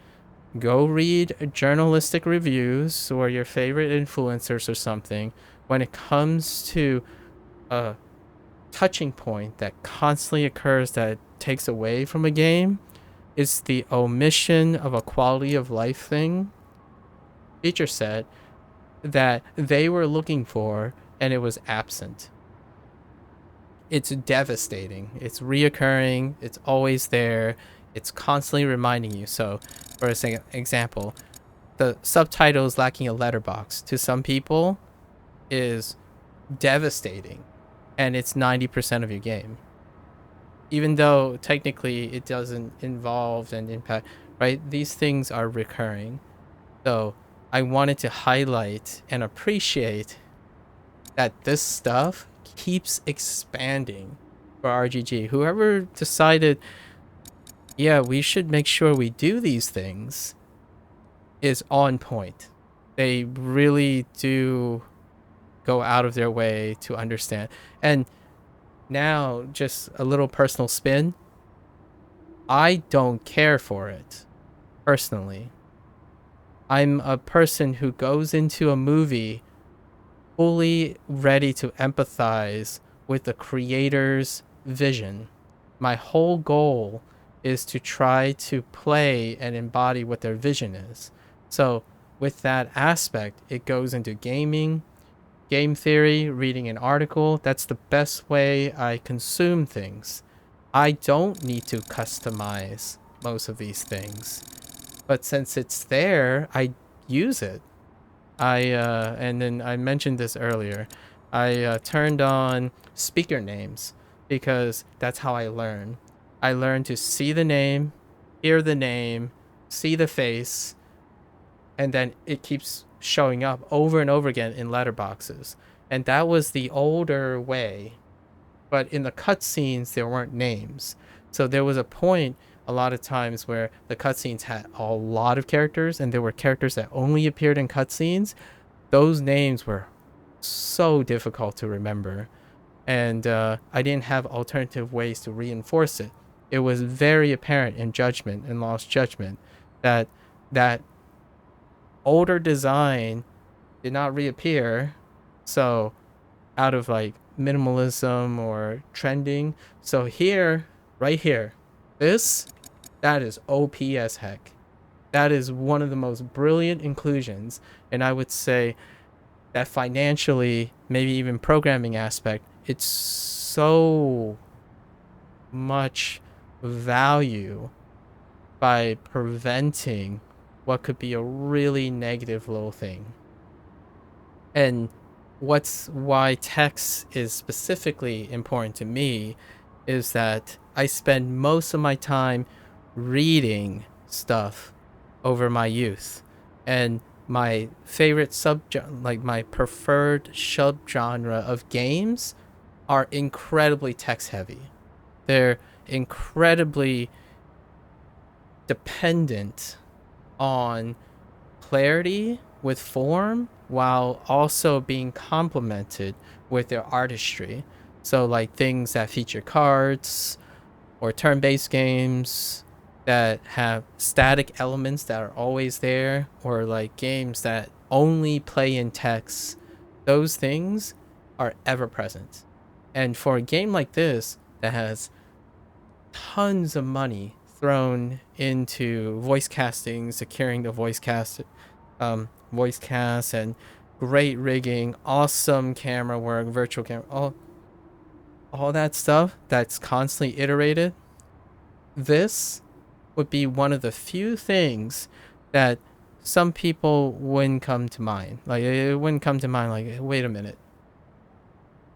go read journalistic reviews or your favorite influencers or something. When it comes to a touching point that constantly occurs that takes away from a game, it's the omission of a quality of life feature set that they were looking for and it was absent. It's devastating. It's reoccurring. It's always there. It's constantly reminding you. So, for example, the subtitles lacking a letterbox to some people is devastating, and it's 90% of your game. Even though technically it doesn't involve and impact, right? These things are recurring. So I wanted to highlight and appreciate that this stuff keeps expanding for RGG. Whoever decided, yeah, we should make sure we do these things, is on point. They really do go out of their way to understand. And now, just a little personal spin, I don't care for it, personally. I'm a person who goes into a movie fully ready to empathize with the creator's vision. My whole goal is to try to play and embody what their vision is. So with that aspect, it goes into gaming, game theory, reading an article. That's the best way I consume things. I don't need to customize most of these things, but since it's there, I use it. And then I mentioned this earlier, I turned on speaker names because that's how I learn. I learn to see the name, hear the name, see the face, and then it keeps showing up over and over again in letterboxes. And that was the older way. But in the cutscenes, there weren't names. So there was a point a lot of times where the cutscenes had a lot of characters, and there were characters that only appeared in cutscenes. Those names were so difficult to remember. And I didn't have alternative ways to reinforce it. It was very apparent in Judgment and Lost Judgment that that older design did not reappear. So out of like minimalism or trending. So here, right here, that is OP as heck. That is one of the most brilliant inclusions. And I would say that financially, maybe even programming aspect, it's so much value by preventing what could be a really negative little thing. And why text is specifically important to me is that I spend most of my time reading stuff over my youth, and my favorite my preferred subgenre of games are incredibly text heavy. They're incredibly dependent on clarity with form while also being complemented with their artistry. So like things that feature cards or turn-based games that have static elements that are always there, or like games that only play in text, those things are ever present. And for a game like this that has tons of money thrown into voice casting, securing the voice cast, and great rigging, awesome camera work, virtual camera, all that stuff that's constantly iterated, this would be one of the few things that some people wouldn't come to mind. Like, it wouldn't come to mind like, wait a minute,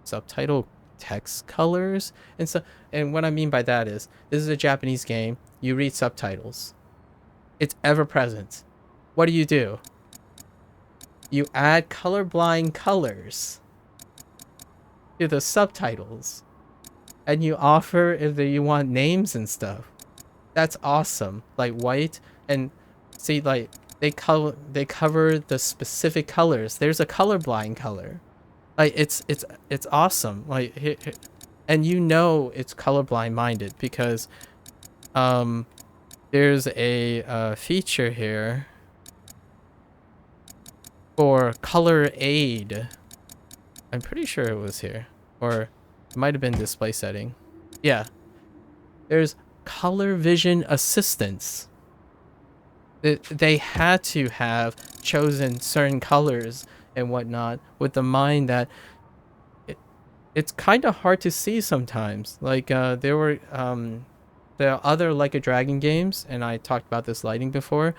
subtitle text colors? And what I mean by that is, this is a Japanese game, you read subtitles. It's ever present. What do? You add colorblind colors to the subtitles, and you offer if you want names and stuff. That's awesome. Like white, and see, like they cover the specific colors. There's a colorblind color. Like it's awesome. Like and you know it's colorblind minded because there's a feature here for color aid. I'm pretty sure it was here, or it might have been display setting. Yeah, there's color vision assistance. They had to have chosen certain colors and whatnot with the mind that it's kind of hard to see sometimes. Like there were the other Like a Dragon games, and I talked about this lighting before,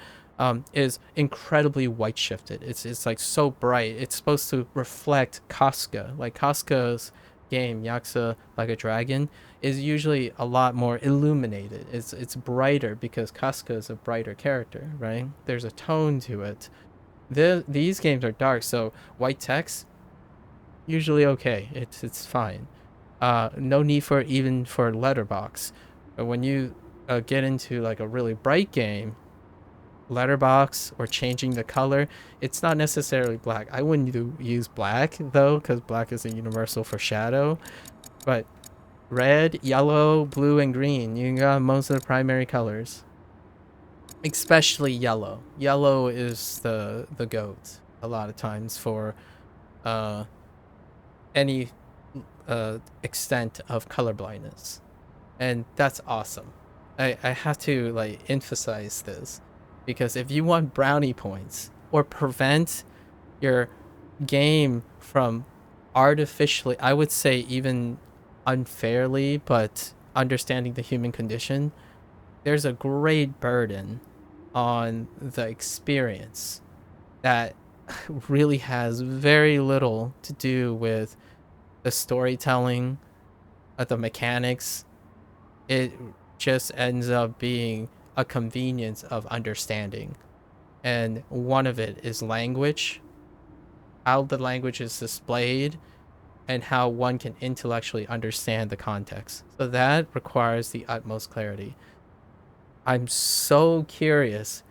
is incredibly white shifted. It's like so bright. It's supposed to reflect Casca. Like Casca's game, Yakuza Like a Dragon, is usually a lot more illuminated. It's brighter because Casca is a brighter character, right? There's a tone to it. These games are dark, so white text usually okay. It's fine. No need for even for letterbox. But when you get into like a really bright game, letterbox or changing the color, it's not necessarily black. I wouldn't use black though, because black is a universal for shadow. But red, yellow, blue, and green, you got most of the primary colors. Especially yellow. Yellow is the goat a lot of times for any extent of color blindness, and that's awesome. I have to like emphasize this, because if you want brownie points or prevent your game from artificially, I would say even unfairly, but understanding the human condition, there's a great burden on the experience that really has very little to do with the storytelling, the mechanics. It just ends up being a convenience of understanding. And one of it is language, how the language is displayed, and how one can intellectually understand the context. So that requires the utmost clarity. I'm so curious.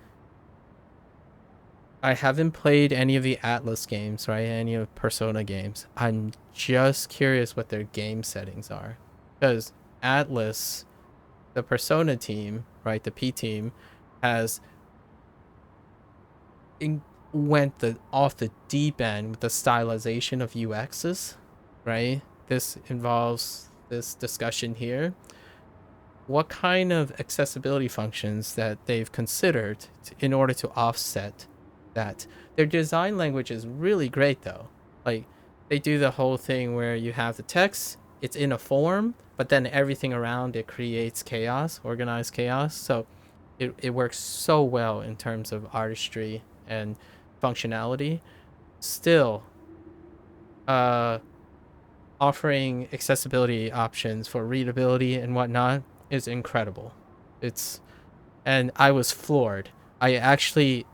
I haven't played any of the Atlas games, right? Any of Persona games. I'm just curious what their game settings are. Because Atlas, the Persona team, right, the P team, has went off the deep end with the stylization of UXs, right? This involves this discussion here. What kind of accessibility functions that they've considered in order to offset that? Their design language is really great though. Like they do the whole thing where you have the text, it's in a form, but then everything around it creates chaos, organized chaos. So it works so well in terms of artistry and functionality. Still, offering accessibility options for readability and whatnot is incredible. And I was floored. I actually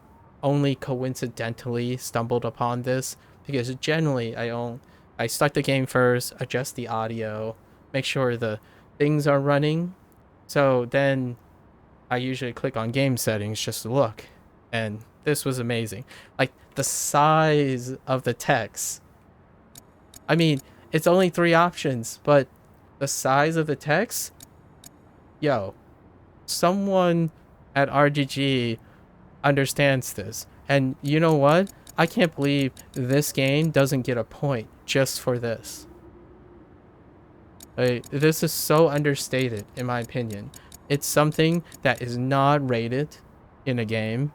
only coincidentally stumbled upon this, because generally I start the game first, adjust the audio, make sure the things are running. So then I usually click on game settings just to look. And this was amazing. Like the size of the text. I mean, it's only 3 options, but the size of the text, yo, someone at RGG understands this. And you know what? I can't believe this game doesn't get a point just for this. Like, this is so understated, in my opinion. It's something that is not rated in a game,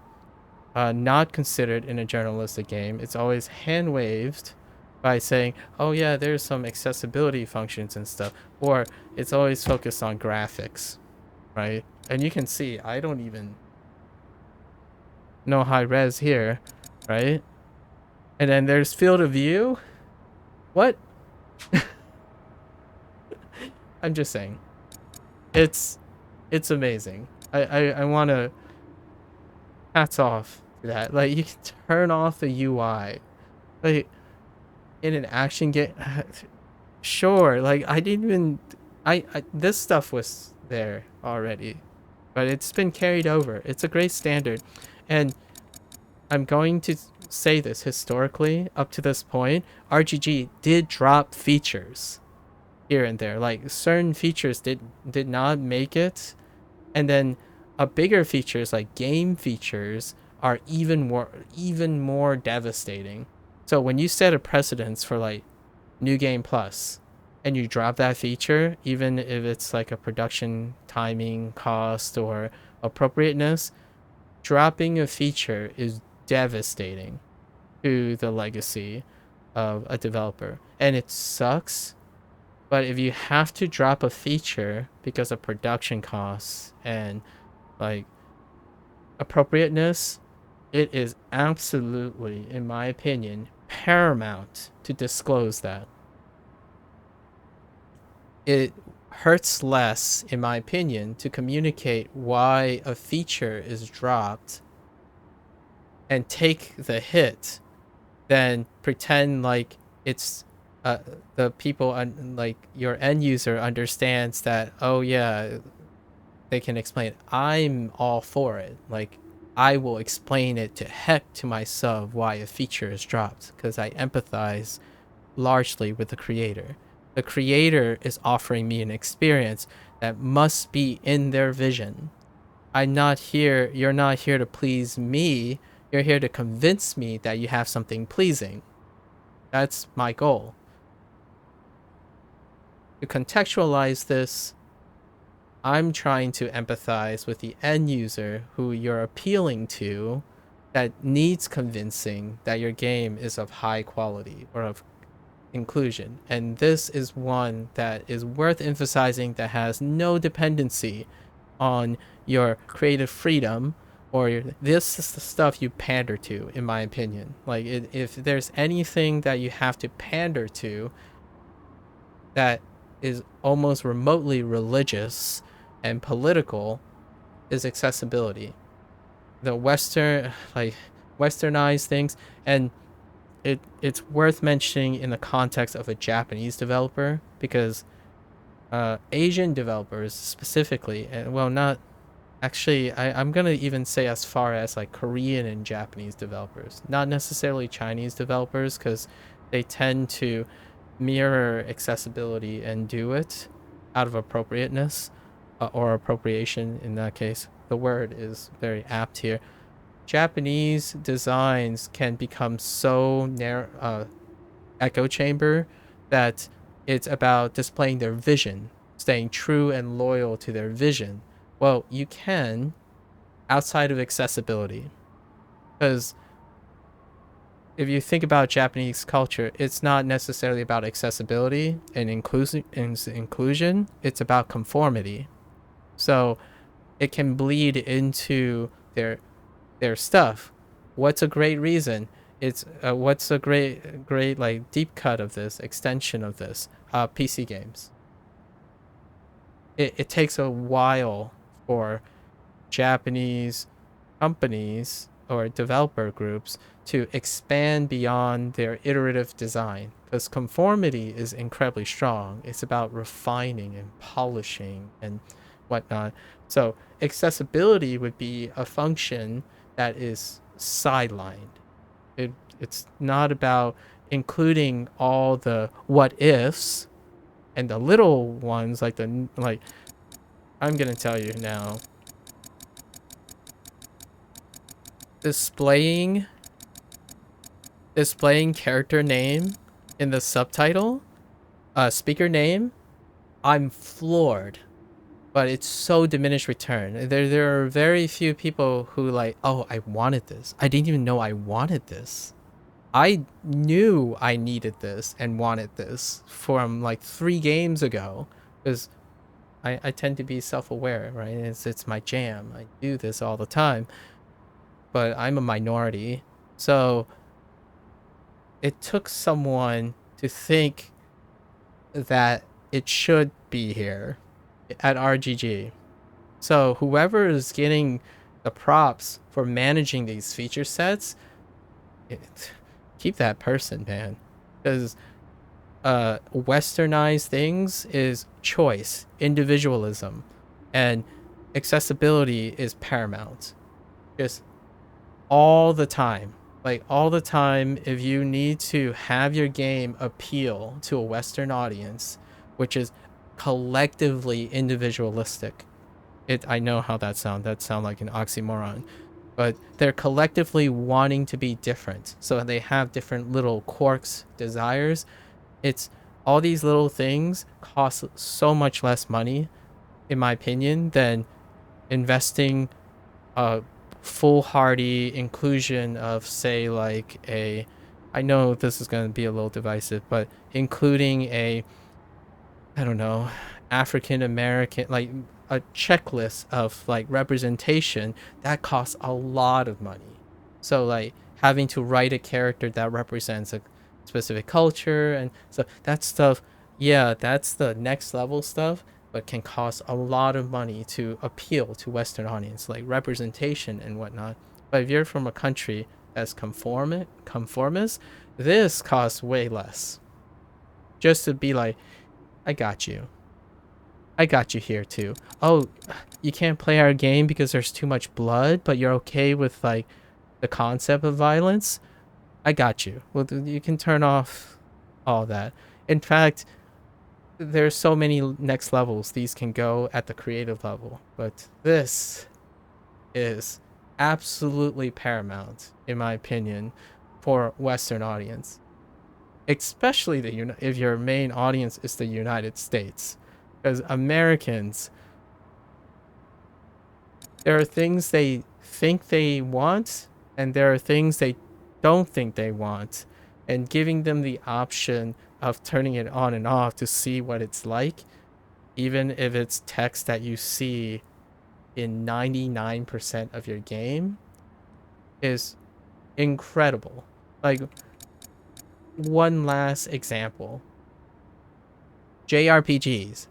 not considered in a journalistic game. It's always hand-waved by saying, oh yeah, there's some accessibility functions and stuff. Or it's always focused on graphics, right? And you can see, I don't even know high res here, right? And then there's field of view. What? I'm just saying. It's amazing. I want to hats off to that. Like, you can turn off the UI. Like, in an action game, sure. Like, I didn't even... this stuff was there already, but it's been carried over. It's a great standard. And I'm going to say this, historically, up to this point, RGG did drop features here and there. Like, certain features did not make it, and then bigger features like game features are even more devastating. So when you set a precedence for like New Game Plus and you drop that feature, even if it's like a production timing, cost, or appropriateness, dropping a feature is devastating to the legacy of a developer. And it sucks But if you have to drop a feature because of production costs and like appropriateness, it is absolutely, in my opinion, paramount to disclose that. It hurts less, in my opinion, to communicate why a feature is dropped and take the hit than pretend like it's the people like your end user understands that, oh yeah, they can explain it. I'm all for it. Like, I will explain it to heck to my sub why a feature is dropped because I empathize largely with the creator. The creator is offering me an experience that must be in their vision. You're not here to please me. You're here to convince me that you have something pleasing. That's my goal. To contextualize this, I'm trying to empathize with the end user who you're appealing to that needs convincing that your game is of high quality or of inclusion. And this is one that is worth emphasizing, that has no dependency on your creative freedom or this is the stuff you pander to, in my opinion. Like, if there's anything that you have to pander to that is almost remotely religious and political, is accessibility. The westernized things, and it's worth mentioning in the context of a Japanese developer, because Asian developers specifically, and well, not actually, I'm gonna even say as far as like Korean and Japanese developers, not necessarily Chinese developers, because they tend to mirror accessibility and do it out of appropriateness, or appropriation in that case. The word is very apt here. Japanese designs can become so narrow, echo chamber, that it's about displaying their vision, staying true and loyal to their vision. Well, you can outside of accessibility, because if you think about Japanese culture, it's not necessarily about accessibility and inclusion. It's about conformity. So it can bleed into their stuff. What's a great reason? It's what's a great like deep cut of this, extension of this? PC games. It takes a while for Japanese companies or developer groups to expand beyond their iterative design, because conformity is incredibly strong. It's about refining and polishing and whatnot. So accessibility would be a function that is sidelined. It's not about including all the what ifs and the little ones, like I'm gonna tell you now. Displaying character name in the subtitle, speaker name, I'm floored. But it's so diminished return. There are very few people who like, oh, I wanted this. I didn't even know I wanted this. I knew I needed this and wanted this from like 3 games ago, because I tend to be self-aware, right? It's my jam. I do this all the time. But I'm a minority. So it took someone to think that it should be here at RGG. So whoever is getting the props for managing these feature sets, keep that person, man. Because westernized things is choice, individualism, and accessibility is paramount. Just all the time. Like, all the time, if you need to have your game appeal to a Western audience, which is collectively individualistic. I know how that sounds. That sounds like an oxymoron. But they're collectively wanting to be different. So they have different little quirks, desires. It's all these little things cost so much less money, in my opinion, than investing a foolhardy inclusion of, say, like I know this is going to be a little divisive, but including a I don't know, African American, like a checklist of like representation, that costs a lot of money. So like having to write a character that represents a specific culture, and so that stuff, yeah, that's the next level stuff, but can cost a lot of money to appeal to Western audience, like representation and whatnot. But if you're from a country that's conformist, this costs way less. Just to be like, I got you. I got you here too. Oh, you can't play our game because there's too much blood, but you're okay with like the concept of violence? I got you. Well, you can turn off all that. In fact, there's so many next levels these can go at the creative level, but this is absolutely paramount, in my opinion, for Western audience. Especially if your main audience is the United States. Because Americans, there are things they think they want, and there are things they don't think they want. And giving them the option of turning it on and off to see what it's like, even if it's text that you see in 99% of your game, is incredible. Like, one last example. JRPGs.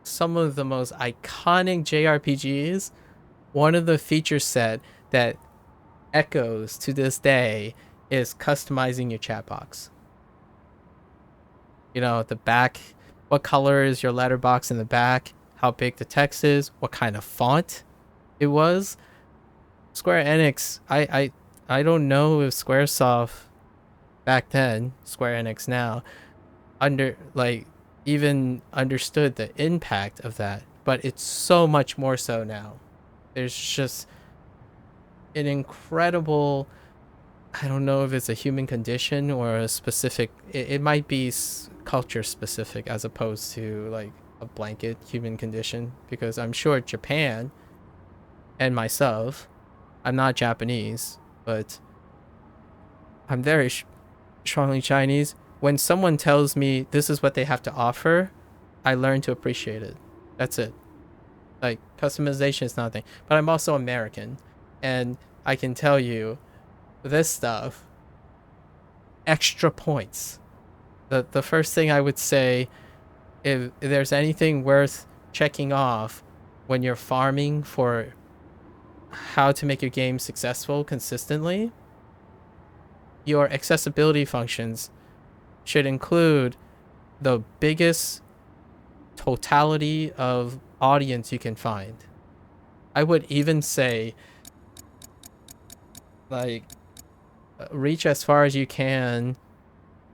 Some of the most iconic JRPGs, one of the feature set that echoes to this day is customizing your chat box. You know, the back, what color is your letterbox in the back, how big the text is, what kind of font it was. Square Enix, I don't know if Squaresoft back then, Square Enix now, even understood the impact of that, but it's so much more so now. There's just an incredible, I don't know if it's a human condition or a specific, it might be culture specific as opposed to like a blanket human condition, because I'm sure Japan and myself, I'm not Japanese, but I'm very strongly Chinese. When someone tells me this is what they have to offer, I learn to appreciate it. That's it. Like, customization is nothing. But I'm also American, and I can tell you this stuff, extra points. The first thing I would say, if there's anything worth checking off when you're farming for how to make your game successful consistently, your accessibility functions should include the biggest totality of audience you can find. I would even say, like, reach as far as you can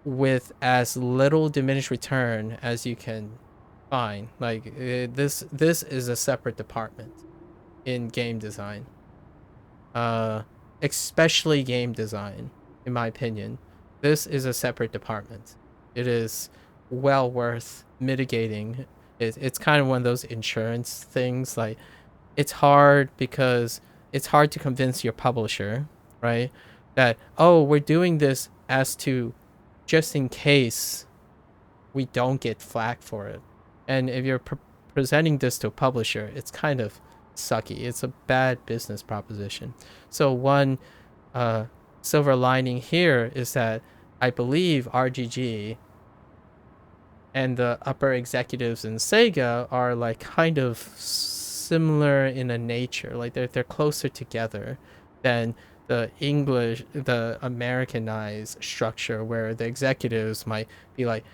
with as little diminished return as you can find. Like, this is a separate department in game design. Especially game design, in my opinion. This is a separate department. It is well worth mitigating. It's kind of one of those insurance things. Like, it's hard because it's hard to convince your publisher, right? That, oh, we're doing this as to just in case we don't get flack for it. And if you're presenting this to a publisher, it's kind of sucky. It's a bad business proposition. So one silver lining here is that I believe RGG and the upper executives in SEGA are like kind of similar in a nature. Like they're closer together than the Americanized structure, where the executives might be like,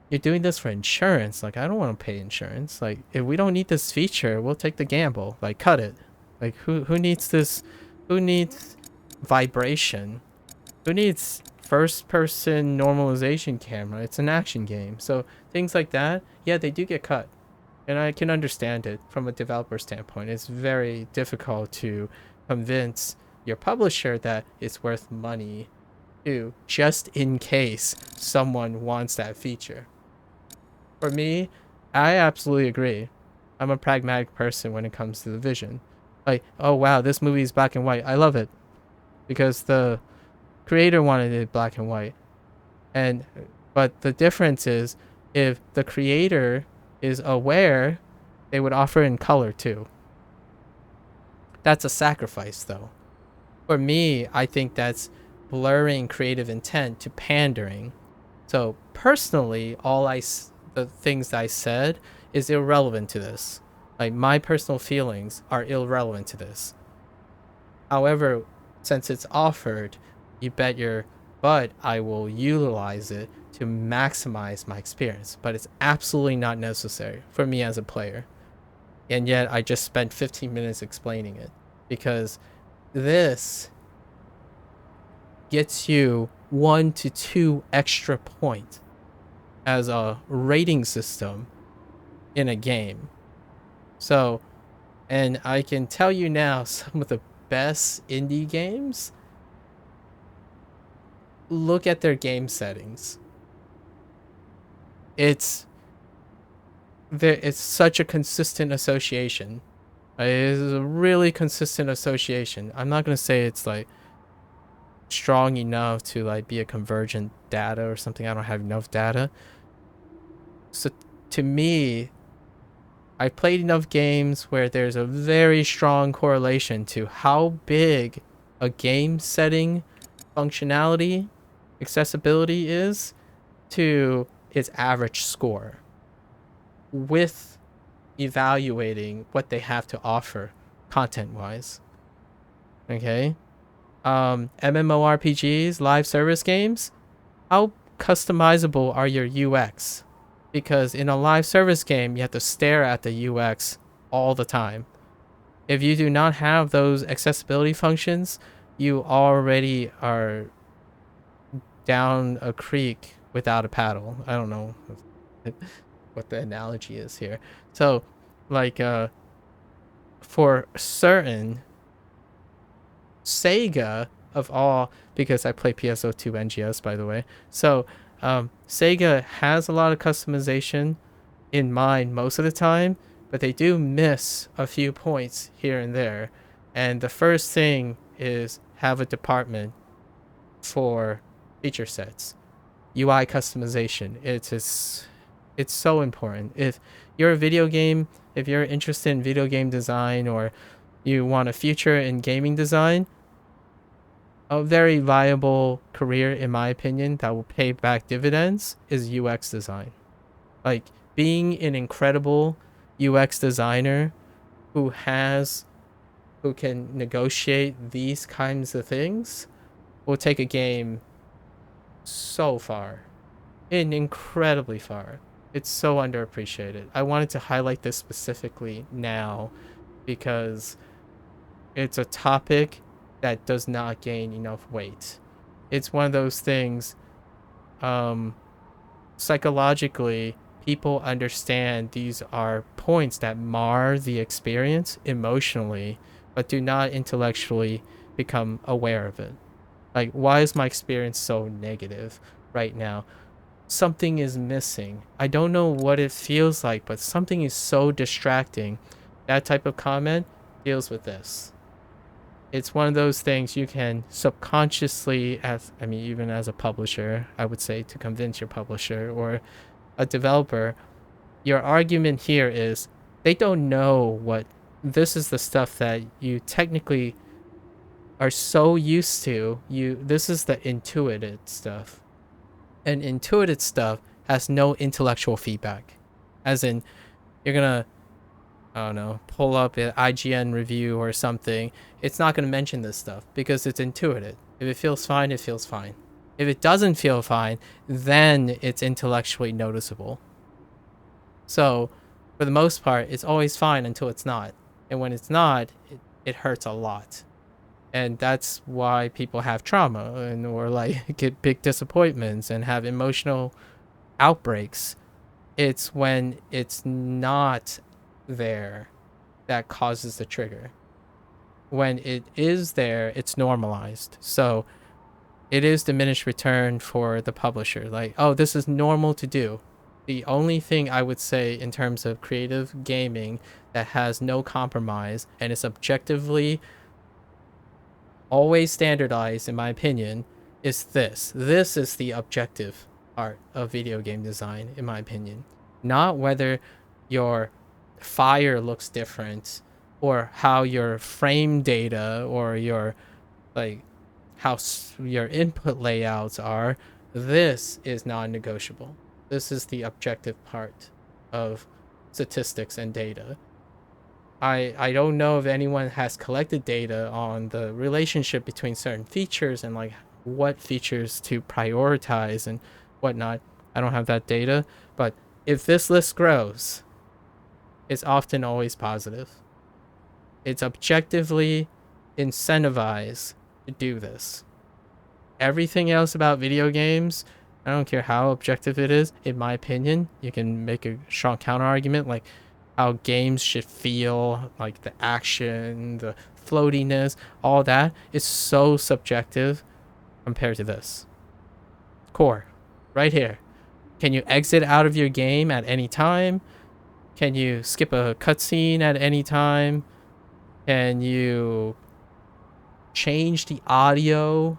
you're doing this for insurance. Like, I don't want to pay insurance. Like, if we don't need this feature, we'll take the gamble. Like, cut it. Like, who needs this? Who needs vibration? Who needs first-person normalization camera? It's an action game. So things like that, yeah, they do get cut. And I can understand it from a developer standpoint. It's very difficult to convince your publisher that it's worth money to, just in case someone wants that feature. For me, I absolutely agree. I'm a pragmatic person when it comes to the vision. Like, oh wow, this movie is black and white. I love it because the creator wanted it black and white. But the difference is if the creator is aware, they would offer in color too. That's a sacrifice though. For me, I think that's blurring creative intent to pandering. So personally, the things that I said is irrelevant to this. Like, my personal feelings are irrelevant to this. However, since it's offered, you bet your butt I will utilize it to maximize my experience. But it's absolutely not necessary for me as a player. And yet I just spent 15 minutes explaining it, because this gets you 1 to 2 extra points as a rating system in a game. So, and I can tell you now, some of the best indie games, look at their game settings. It's such a consistent association. It is a really consistent association. I'm not gonna say it's like strong enough to like be a convergent data or something. I don't have enough data. So to me, I've played enough games where there's a very strong correlation to how big a game setting functionality, accessibility is to its average score, with evaluating what they have to offer content-wise. Okay? MMORPGs, live service games, how customizable are your UX? Because in a live service game, you have to stare at the UX all the time. If you do not have those accessibility functions, you already are down a creek without a paddle. I don't know what the analogy is here. So, like, for certain, SEGA of all, because I play PSO2 NGS, by the way. So, SEGA has a lot of customization in mind most of the time, but they do miss a few points here and there. And the first thing is have a department for feature sets, UI customization. It's so important. If you're a video game, if you're interested in video game design, or you want a future in gaming design, a very viable career, in my opinion, that will pay back dividends is UX design. Like, being an incredible UX designer who can negotiate these kinds of things will take a game so far, and incredibly far. It's so underappreciated. I wanted to highlight this specifically now because it's a topic that does not gain enough weight. It's one of those things, psychologically, people understand these are points that mar the experience emotionally, but do not intellectually become aware of it. Like, why is my experience so negative right now? Something is missing. I don't know what it feels like, but something is so distracting. That type of comment deals with this. It's one of those things you can subconsciously, even as a publisher, I would say, to convince your publisher or a developer, your argument here is they don't know what this is, the stuff that you technically are so used to. This is the intuitive stuff. And intuitive stuff has no intellectual feedback. As in, you're gonna, I don't know, pull up an IGN review or something. It's not gonna mention this stuff because it's intuitive. If it feels fine, it feels fine. If it doesn't feel fine, then it's intellectually noticeable. So, for the most part, it's always fine until it's not. And when it's not, it hurts a lot. And that's why people have trauma or like get big disappointments and have emotional outbreaks. It's when it's not there that causes the trigger. When it is there, it's normalized. So it is diminished return for the publisher. Like, oh, this is normal to do. The only thing I would say in terms of creative gaming that has no compromise and is objectively always standardized, in my opinion, is this. This is the objective part of video game design, in my opinion. Not whether your fire looks different or how your frame data or your like how your input layouts are. This is non-negotiable. This is the objective part of statistics and data. I don't know if anyone has collected data on the relationship between certain features and like what features to prioritize and whatnot. I don't have that data, but if this list grows, it's often always positive. It's objectively incentivized to do this. Everything else about video games, I don't care how objective it is, in my opinion, you can make a strong counter argument like how games should feel, like the action, the floatiness, all that is so subjective compared to this. Core, right here. Can you exit out of your game at any time? Can you skip a cutscene at any time? Can you change the audio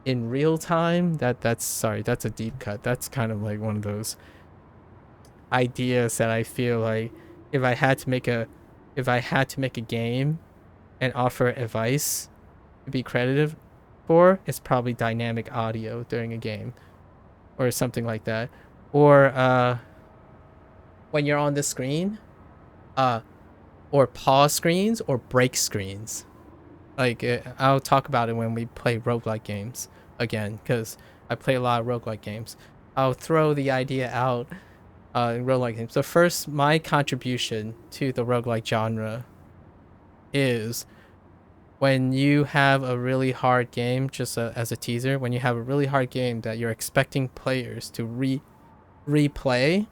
in real time? That's a deep cut. That's kind of like one of those ideas that I feel like if I had to make a game and offer advice to be credited for, it's probably dynamic audio during a game or something like that. Or when you're on the screen, or pause screens or break screens. Like I'll talk about it when we play roguelike games again, because I play a lot of roguelike games. I'll throw the idea out in roguelike games. So first, my contribution to the roguelike genre is when you have a really hard game, just as a teaser, when you have a really hard game that you're expecting players to replay,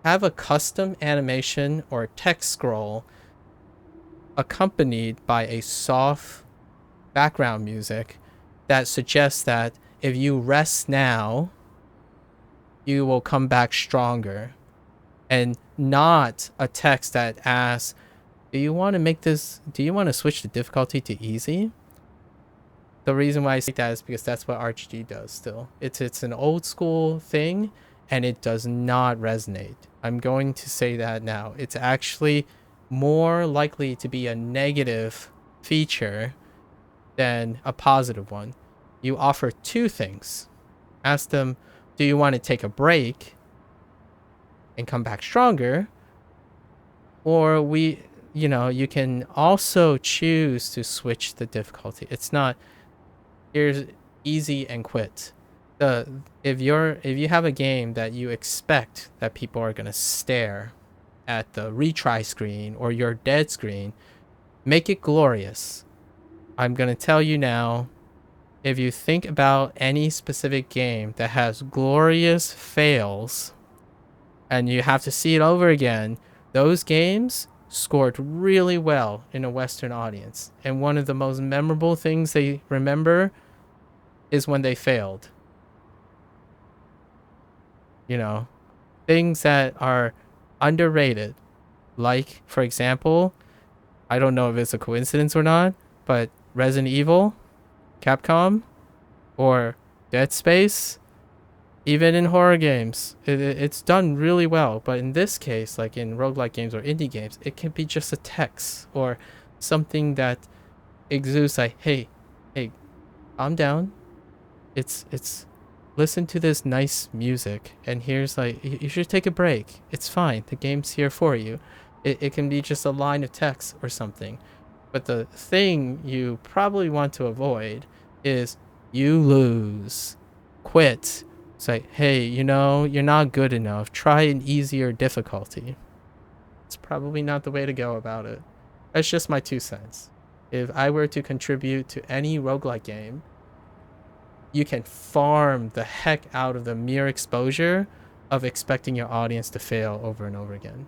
have a custom animation or text scroll accompanied by a soft background music that suggests that if you rest now, you will come back stronger, and not a text that asks, do you want to switch the difficulty to easy? The reason why I say that is because that's what RGG does still. It's an old school thing, and it does not resonate. I'm going to say that now. It's actually more likely to be a negative feature than a positive one. You offer two things. Ask them, do you want to take a break and come back stronger? Or you can also choose to switch the difficulty. It's not, here's easy and quit. If you have a game that you expect that people are going to stare at the retry screen or your dead screen, make it glorious. I'm going to tell you now, if you think about any specific game that has glorious fails and you have to see it over again, those games scored really well in a Western audience. And one of the most memorable things they remember is when they failed. Things that are underrated, like, for example, I don't know if it's a coincidence or not, but Resident Evil, Capcom, or Dead Space, even in horror games, it's done really well. But in this case, like in roguelike games or indie games, it can be just a text or something that exudes like, hey, calm down. It's listen to this nice music, and here's like, you should take a break. It's fine. The game's here for you. It can be just a line of text or something. But the thing you probably want to avoid is you lose, quit. It's like, hey, you're not good enough. Try an easier difficulty. It's probably not the way to go about it. That's just my 2 cents. If I were to contribute to any roguelike game, you can farm the heck out of the mere exposure of expecting your audience to fail over and over again.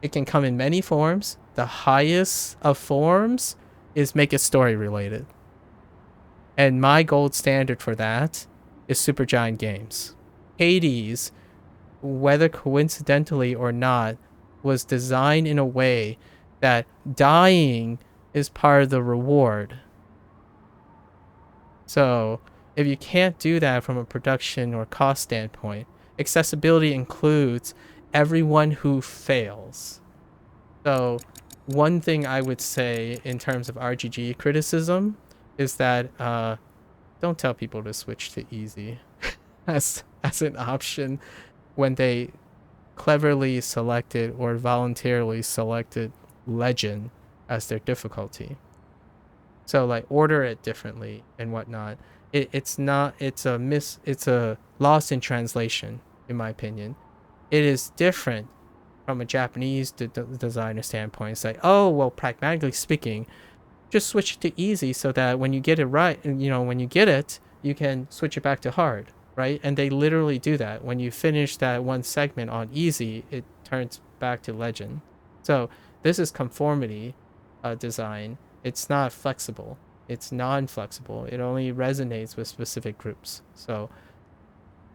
It can come in many forms. The highest of forms is make it story related. And my gold standard for that is Supergiant Games. Hades, whether coincidentally or not, was designed in a way that dying is part of the reward. So if you can't do that from a production or cost standpoint, accessibility includes everyone who fails. So one thing I would say in terms of RGG criticism is that don't tell people to switch to easy as an option when they cleverly selected or voluntarily selected legend as their difficulty. So like order it differently and whatnot. It's a loss in translation, in my opinion. It is different from a Japanese designer standpoint. It's like, oh, well, pragmatically speaking, just switch it to easy so that when you get it right, when you get it, you can switch it back to hard, right? And they literally do that. When you finish that one segment on easy, it turns back to legend. So this is conformity design. It's not flexible. It's non-flexible. It only resonates with specific groups. So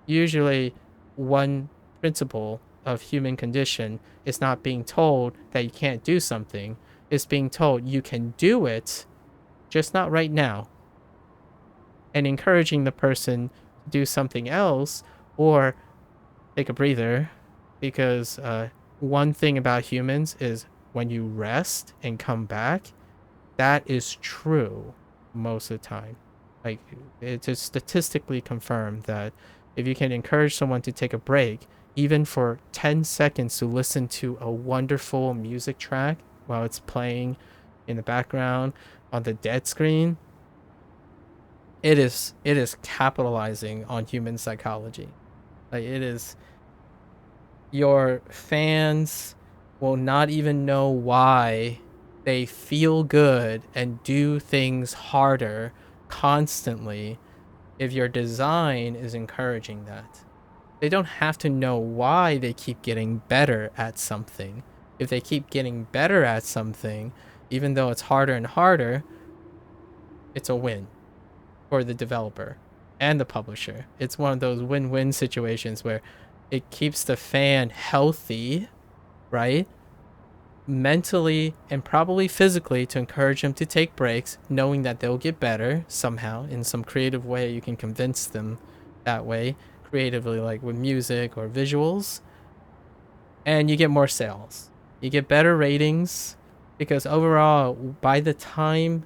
usually one principle of human condition is not being told that you can't do something. It's being told you can do it, just not right now. And encouraging the person to do something else or take a breather, because one thing about humans is when you rest and come back, that is true most of the time. Like, it is statistically confirmed that if you can encourage someone to take a break, even for 10 seconds to listen to a wonderful music track while it's playing in the background on the dead screen, it is capitalizing on human psychology. Like, it is, your fans will not even know why they feel good and do things harder constantly if your design is encouraging that. They don't have to know why they keep getting better at something. If they keep getting better at something, even though it's harder and harder, it's a win for the developer and the publisher. It's one of those win-win situations where it keeps the fan healthy, right? Mentally and probably physically, to encourage them to take breaks, knowing that they'll get better somehow in some creative way. You can convince them that way creatively, like with music or visuals, and you get more sales. You get better ratings because overall, by the time,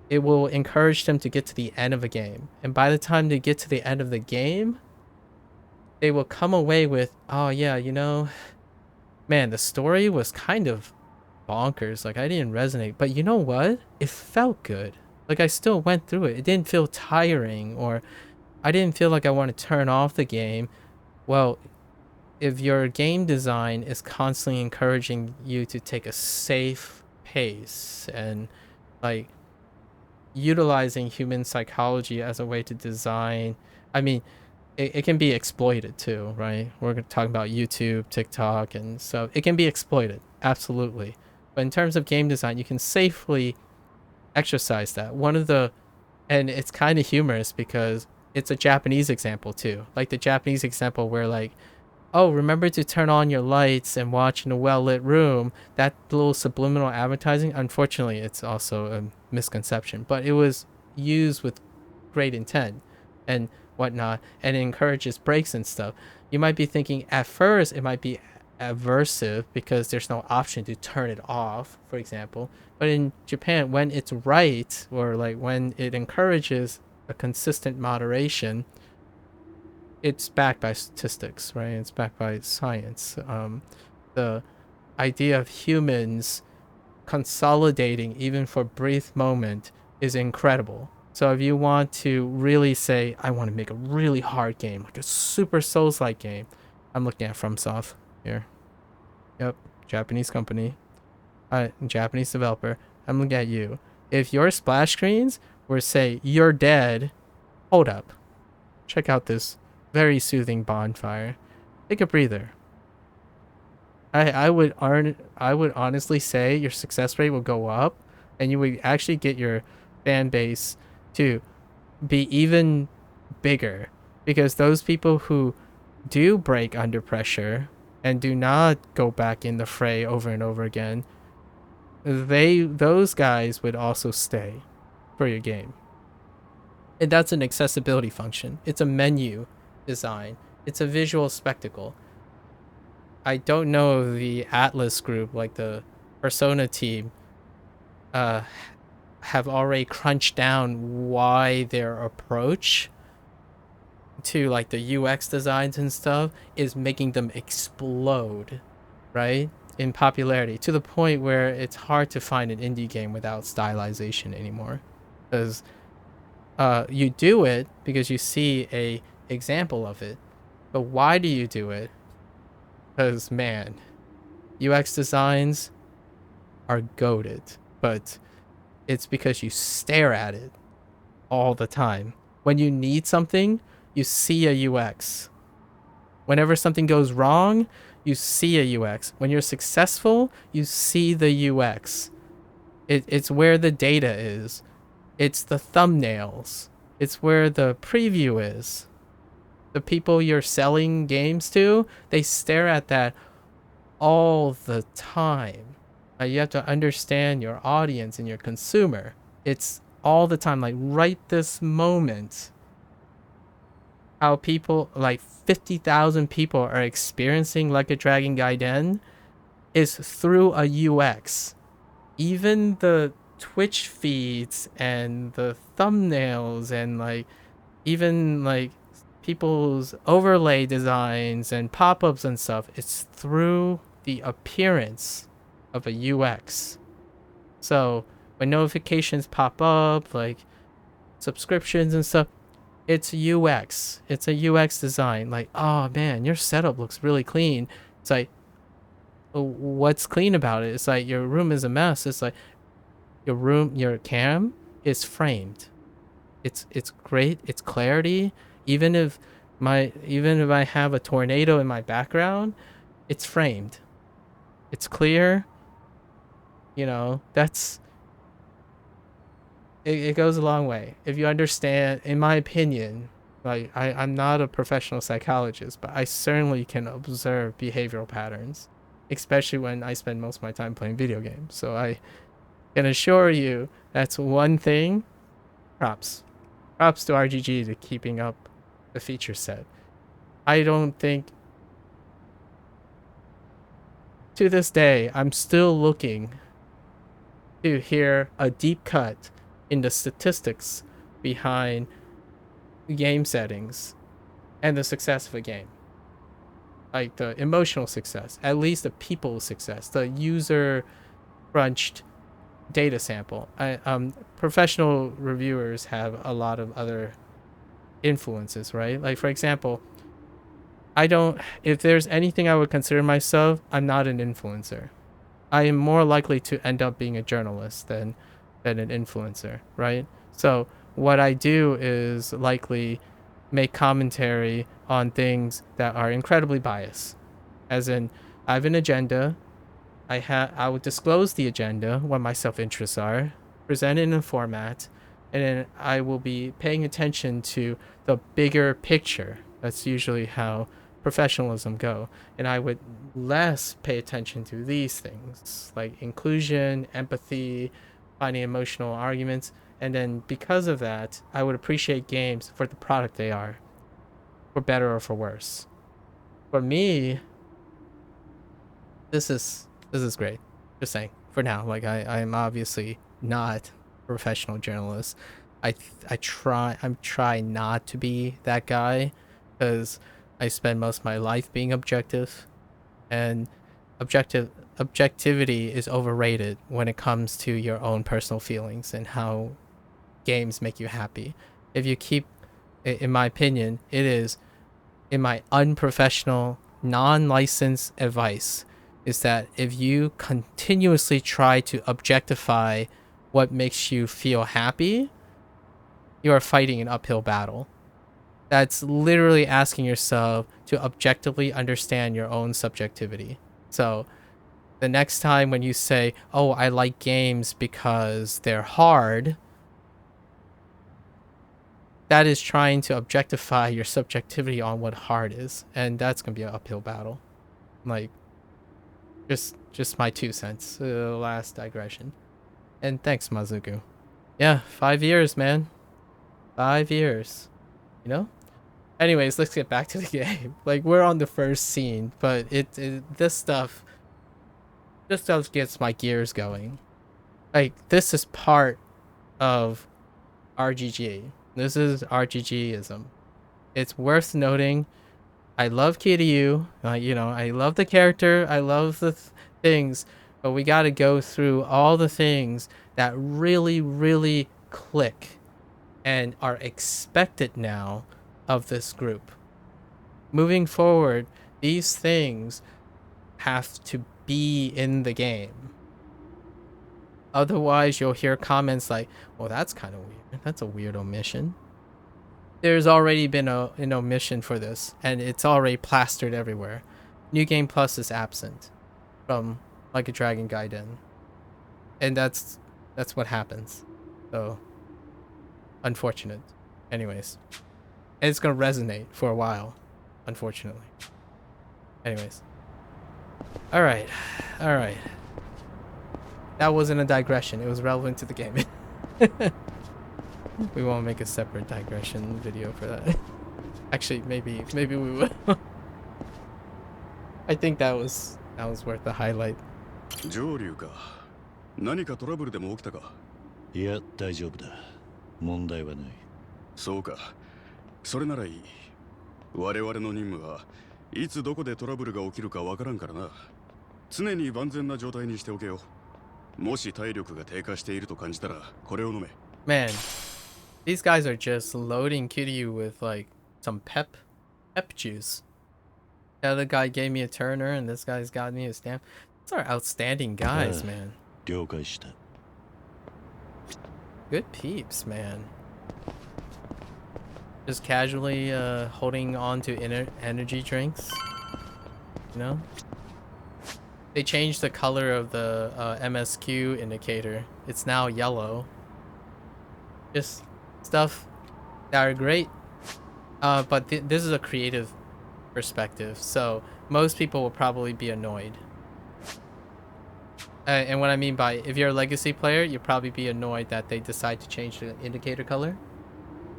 it will encourage them to get to the end of a game, and by the time they get to the end of the game, they will come away with, oh yeah, man, the story was kind of bonkers. Like, I didn't resonate, but you know what? It felt good. Like, I still went through it. It didn't feel tiring, or I didn't feel like I want to turn off the game. Well, if your game design is constantly encouraging you to take a safe pace and like utilizing human psychology as a way to design, I mean, it can be exploited too, right? We're talking about YouTube, TikTok, and so it can be exploited, absolutely. But in terms of game design, you can safely exercise that. And it's kind of humorous because it's a Japanese example too. Like the Japanese example where like, oh, remember to turn on your lights and watch in a well-lit room. That little subliminal advertising, unfortunately, it's also a misconception, but it was used with great intent and whatnot, and it encourages breaks and stuff. You might be thinking at first it might be aversive because there's no option to turn it off, for example. But in Japan, when it's right, or like when it encourages a consistent moderation, it's backed by statistics, right? It's backed by science. The idea of humans consolidating even for a brief moment is incredible. So if you want to really say, I want to make a really hard game, like a super Souls-like game, I'm looking at FromSoft here. Yep, Japanese company, Japanese developer. I'm looking at you. If your splash screens were say, you're dead, hold up. Check out this very soothing bonfire. Take a breather. I would honestly say your success rate will go up, and you would actually get your fan base to be even bigger, because those people who do break under pressure and do not go back in the fray over and over again, those guys would also stay for your game. And that's an accessibility function. It's a menu design. It's a visual spectacle. I don't know if the Atlas group, like the Persona team, have already crunched down why their approach to like the UX designs and stuff is making them explode, right? In popularity, to the point where it's hard to find an indie game without stylization anymore. Because you do it because you see a example of it. But why do you do it? Because, man, UX designs are goated. But it's because you stare at it all the time. When you need something, you see a UX. Whenever something goes wrong, you see a UX. When you're successful, you see the UX. It's where the data is. It's the thumbnails. It's where the preview is. The people you're selling games to, they stare at that all the time. You have to understand your audience and your consumer. It's all the time, like right this moment. How people, like 50,000 people are experiencing Like a Dragon Gaiden is through a UX. Even the Twitch feeds and the thumbnails and like even like people's overlay designs and pop-ups and stuff, it's through the appearance of a UX. So when notifications pop up, like subscriptions and stuff, it's UX. It's a UX design. Like, oh man, your setup looks really clean. It's like, what's clean about it? It's like your room is a mess. It's like your cam is framed. It's great. It's clarity. Even if I have a tornado in my background, it's framed. It's clear. You know, it goes a long way. If you understand, in my opinion, like I'm not a professional psychologist, but I certainly can observe behavioral patterns, especially when I spend most of my time playing video games. So I can assure you that's one thing. Props to RGG to keeping up the feature set. I don't think, to this day, I'm still looking to hear a deep cut in the statistics behind game settings and the success of a game. Like the emotional success, at least the people's success, the user crunched data sample. Professional reviewers have a lot of other influences, right? Like for example, if there's anything I would consider myself, I'm not an influencer. I am more likely to end up being a journalist than an influencer, right? So what I do is likely make commentary on things that are incredibly biased. As in, I have an agenda. I would disclose the agenda, what my self-interests are, present it in a format, and then I will be paying attention to the bigger picture. That's usually how professionalism go. And I would less pay attention to these things, like inclusion, empathy, finding emotional arguments. And then because of that, I would appreciate games for the product they are, for better or for worse. For me, this is great. Just saying. For now, like I'm obviously not a professional journalist. I try not to be that guy, because I spend most of my life being objective, and objectivity is overrated when it comes to your own personal feelings and how games make you happy. If you keep, in my opinion, it is, in my unprofessional, non-licensed advice, is that if you continuously try to objectify what makes you feel happy, you are fighting an uphill battle. That's literally asking yourself to objectively understand your own subjectivity. So the next time when you say, oh, I like games because they're hard, that is trying to objectify your subjectivity on what hard is. And that's going to be an uphill battle. Like, just my 2 cents. Last digression. And thanks, Mazuku. Yeah, 5 years, man. 5 years. You know? Anyways, let's get back to the game. Like, we're on the first scene, but this stuff gets my gears going. Like, this is part of RGG. This is RGGism. It's worth noting. I love Kiryu. You know, I love the character. I love the things. But we got to go through all the things that really, really click and are expected now of this group. Moving forward, these things have to be in the game. Otherwise, you'll hear comments like, well, that's kind of weird. That's a weird omission. There's already been an omission for this, and it's already plastered everywhere. New Game Plus is absent from Like a Dragon Gaiden. And that's what happens. So, unfortunate. Anyways. And it's going to resonate for a while, unfortunately. Anyways. Alright. Alright. That wasn't a digression. It was relevant to the game. We won't make a separate digression video for that. Actually, maybe we will. I think that was worth the highlight. 上流か。何かトラブルでも起きたか？いや、大丈夫だ。問題はない。そうか。それならいい。我々の任務はいつどこでトラブルが起きるかわからんからな。常に万全な状態にしておけよ。もし体力が低下していると感じたらこれを飲め。Man, these guys are just loading Kiryu with like some pep juice. The other guy gave me a Turner, and this guy's got me a stamp. These are outstanding guys, man. 了解した。Good peeps, man. Just casually holding on to energy drinks. You know? They changed the color of the MSQ indicator. It's now yellow. Just stuff that are great. But this is a creative perspective, so most people will probably be annoyed. And what I mean by, if you're a legacy player, you'll probably be annoyed that they decide to change the indicator color.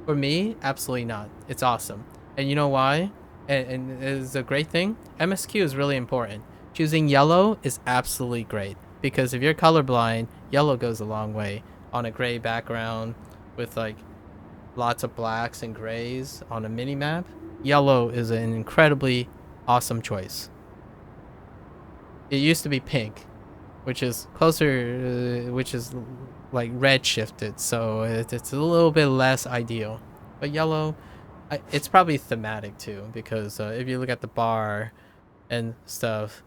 For me, absolutely not. It's awesome. And you know why? And it's a great thing. MSQ is really important. Choosing yellow is absolutely great, because if you're colorblind, yellow goes a long way. On a gray background with like lots of blacks and grays on a mini map, yellow is an incredibly awesome choice. It used to be pink, which is closer, which is like red shifted, so it's a little bit less ideal. But yellow, it's probably thematic too, because if you look at the bar and stuff,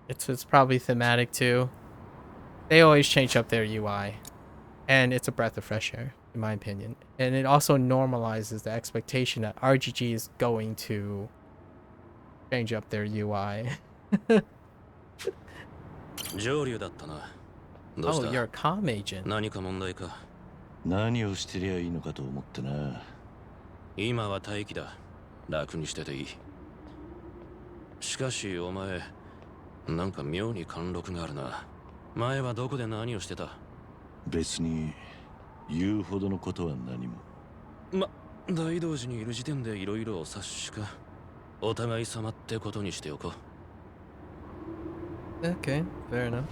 it's probably thematic too. They always change up their UI, and it's a breath of fresh air, in my opinion. And it also normalizes the expectation that RGG is going to change up their UI. Oh, you're a comm agent. 何をしてりゃいいのかと思ってな。今は待機だ。楽にしてていい。しかしお前、なんか妙に貫禄があるな。前はどこで何をしてた？別に言うほどのことは何も。大同寺にいる時点でいろいろお察しか。お互い様ってことにしておこう。Okay, fair enough.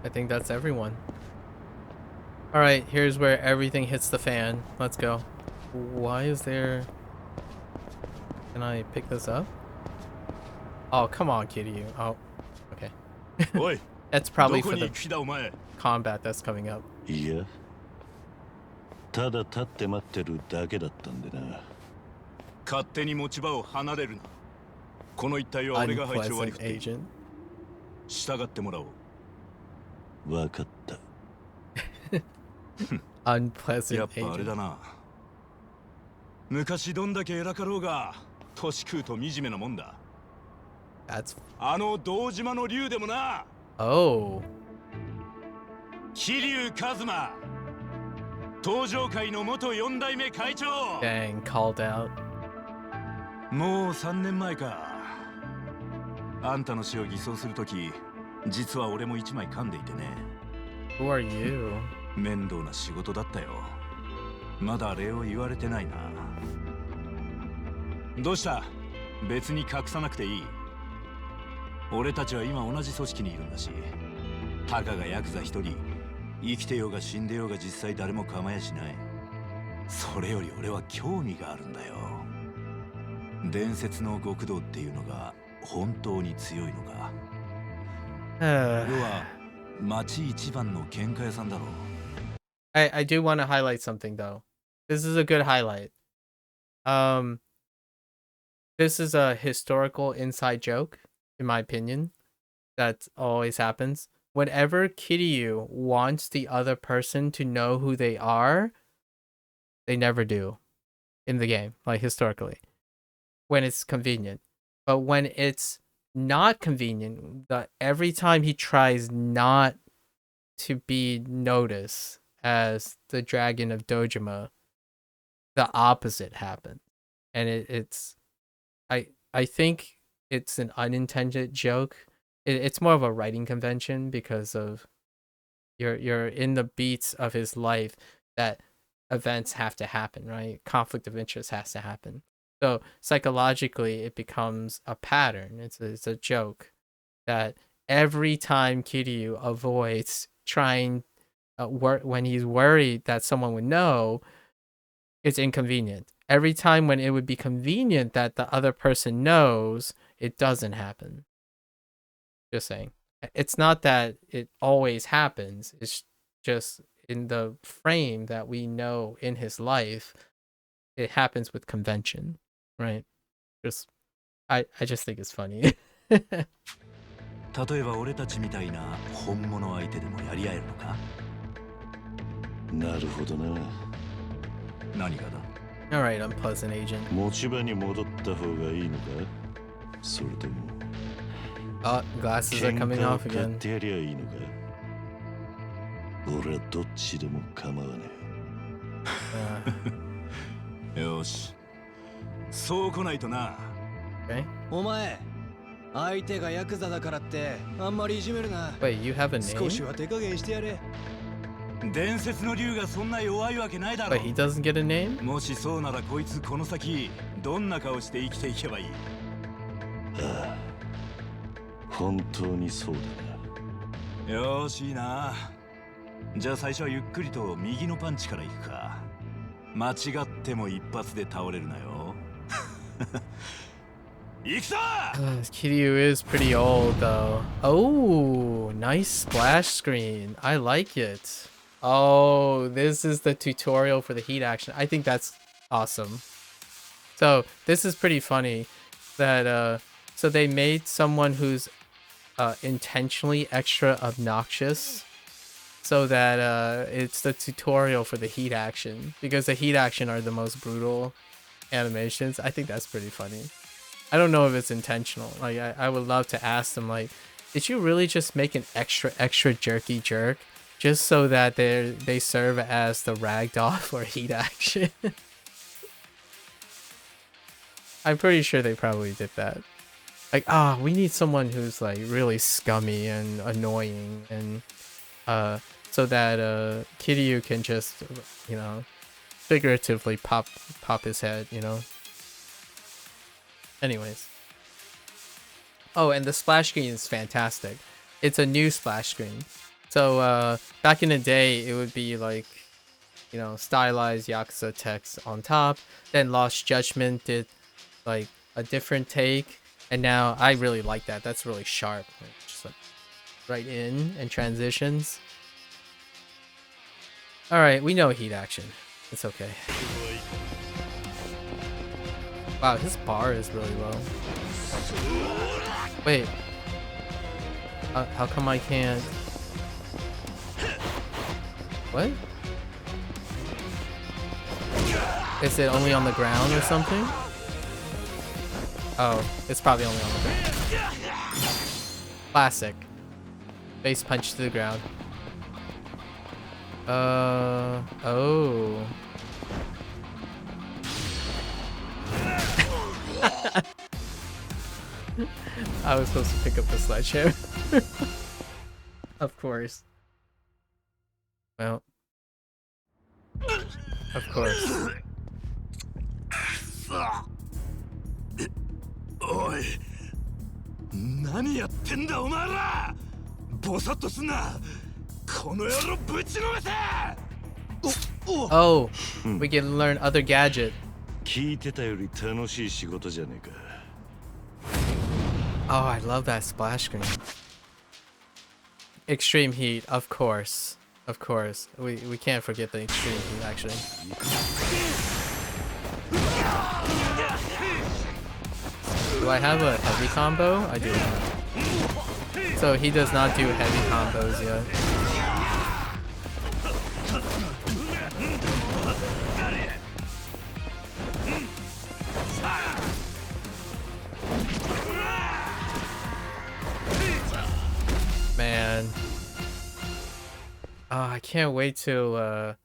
I think that's everyone. Alright, here's where everything hits the fan. Let's go. Why is there... Can I pick this up? Oh, come on, Kiryu. Oh, okay. That's probably for the combat that's coming up. いや、ただ立って待ってるだけだったんでな。勝手に持ち場を離れるな。この一帯は俺が配置を割り振っている。従ってもらおう。わかった。Unpleasant やっぱあれだな。昔どんだけ偉かろうが、年食うと惨めなもんだ。あの堂島の竜でもな。Oh. 桐生一馬。東上会の元4代目会長。Dang, called out. もう3年前か。あんたの死を偽装するとき、実は俺も1枚噛んでいてね。Who are you? 面倒な仕事だったよ。まだ礼を言われてないな。どうした？別に隠さなくていい。俺たちは今同じ組織にいるんだし、たかがヤクザ一人、生きてようが死んでようが実際誰も構えやしない。それより俺は興味があるんだよ。伝説の極道っていうのが本当に強いのか。要は町一番の喧嘩屋さんだろう。I do want to highlight something though. This is a good highlight. This is a historical inside joke, in my opinion. That always happens. Whenever Kiryu wants the other person to know who they are, they never do in the game, like historically, when it's convenient. But when it's not convenient, every time he tries not to be noticed as the Dragon of Dojima, the opposite happens. And I think it's an unintended joke. It's more of a writing convention because of you're in the beats of his life that events have to happen, right? Conflict of interest has to happen. So psychologically, it becomes a pattern. It's a joke that every time Kiryu avoids trying when he's worried that someone would know, it's inconvenient. Every time when it would be convenient that the other person knows, it doesn't happen. Just saying. It's not that it always happens. It's just in the frame that we know in his life, it happens with convention, right? I just think it's funny. 例えば俺たちみたいな本物相手でもやり合えるのか？なるほどな。何がだ？ Alright, unpleasant agent. 持ち場に戻った方がいいのか？それとも Oh, glasses are coming off 買っ again. てやりゃいいのか？俺はどっちでも構わねえ。よし。そう来ないとな。Okay. お前、相手がヤクザだからってあんまりいじめるな。Wait, you have a 少し name? は手加減してやれ。伝説の竜がそんな弱いわけないだろ。 Wait, he doesn't get a name? もしそうならこいつこの先どんな顔して生きていけばいい？ああ、本当にそうだな。よしいいな。じゃあ最初はゆっくりと右のパンチからいくか。間違っても一発で倒れるなよ。行くぞ！Kiryu is pretty old though. Oh, nice splash screen. I like it. Oh, this is the tutorial for the heat action. I think that's awesome. So this is pretty funny that so they made someone who's intentionally extra obnoxious so that it's the tutorial for the heat action, because the heat action are the most brutal animations. I think that's pretty funny. I don't know if it's intentional. Like I would love to ask them, like, did you really just make an extra jerky jerk just so that they serve as the ragdoll for heat action? I'm pretty sure they probably did that. Like, we need someone who's like really scummy and annoying, and so that Kiryu can just, you know, figuratively pop his head, you know. Anyways. Oh, and the splash screen is fantastic. It's a new splash screen. So back in the day, it would be like, you know, stylized Yakuza text on top. Then Lost Judgment did like a different take. And now I really like that. That's really sharp. Like, just like right in and transitions. Alright, we know heat action. It's okay. Wow, his bar is really low. Wait. How come I can't? What? Is it only on the ground or something? Oh, it's probably only on the ground. Classic. Face punch to the ground. Oh. I was supposed to pick up the sledgehammer. Of course. Well. Of course. おい、何やってんだお前ら。ボサッとすんな。この野郎ぶちのめせ。Oh, we can learn other gadget. 聞いてたより楽しい仕事じゃねえか。 Oh, I love that splash screen. Extreme heat, of course. Of course. We can't forget the extreme heat, actually. Do I have a heavy combo? I do not. So he does not do heavy combos yet. Man. Oh, I can't wait till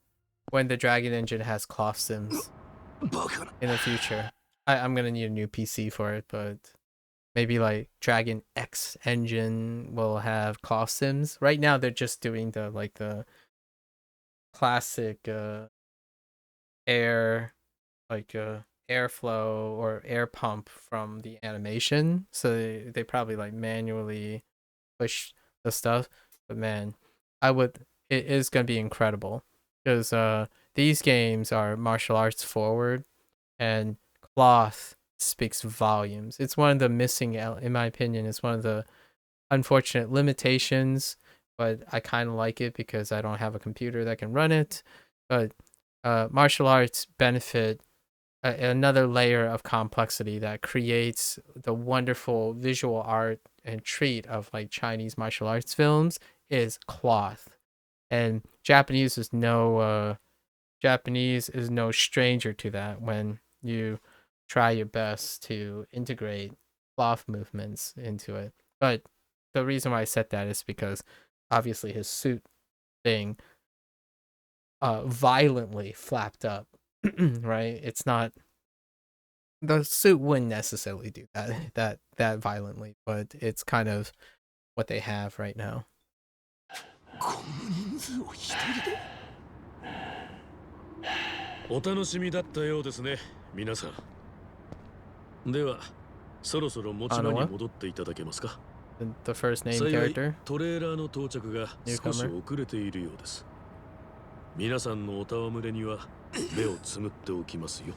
when the Dragon Engine has cloth sims in the future. I'm gonna need a new PC for it, but maybe like Dragon X Engine will have cloth sims. Right now they're just doing the classic air airflow or air pump from the animation. So they probably like manually push the stuff. But man, it is gonna be incredible because these games are martial arts forward, and cloth speaks volumes. It's one of the missing, in my opinion, it's one of the unfortunate limitations, but I kind of like it because I don't have a computer that can run it. But martial arts benefit another layer of complexity that creates the wonderful visual art and treat of like Chinese martial arts films is cloth. And Japanese is no stranger to that when you try your best to integrate cloth movements into it. But the reason why I said that is because obviously his suit thing violently flapped up. Right? It's not, the suit wouldn't necessarily do that violently, but it's kind of what they have right now. お楽しみだったようですね、皆さん。では、そろそろ持ち場に戻っていただけますか。The first name 幸い character? トレーラーの到着が少し遅れているようです。皆さんのお戯れには目をつむっておきますよ。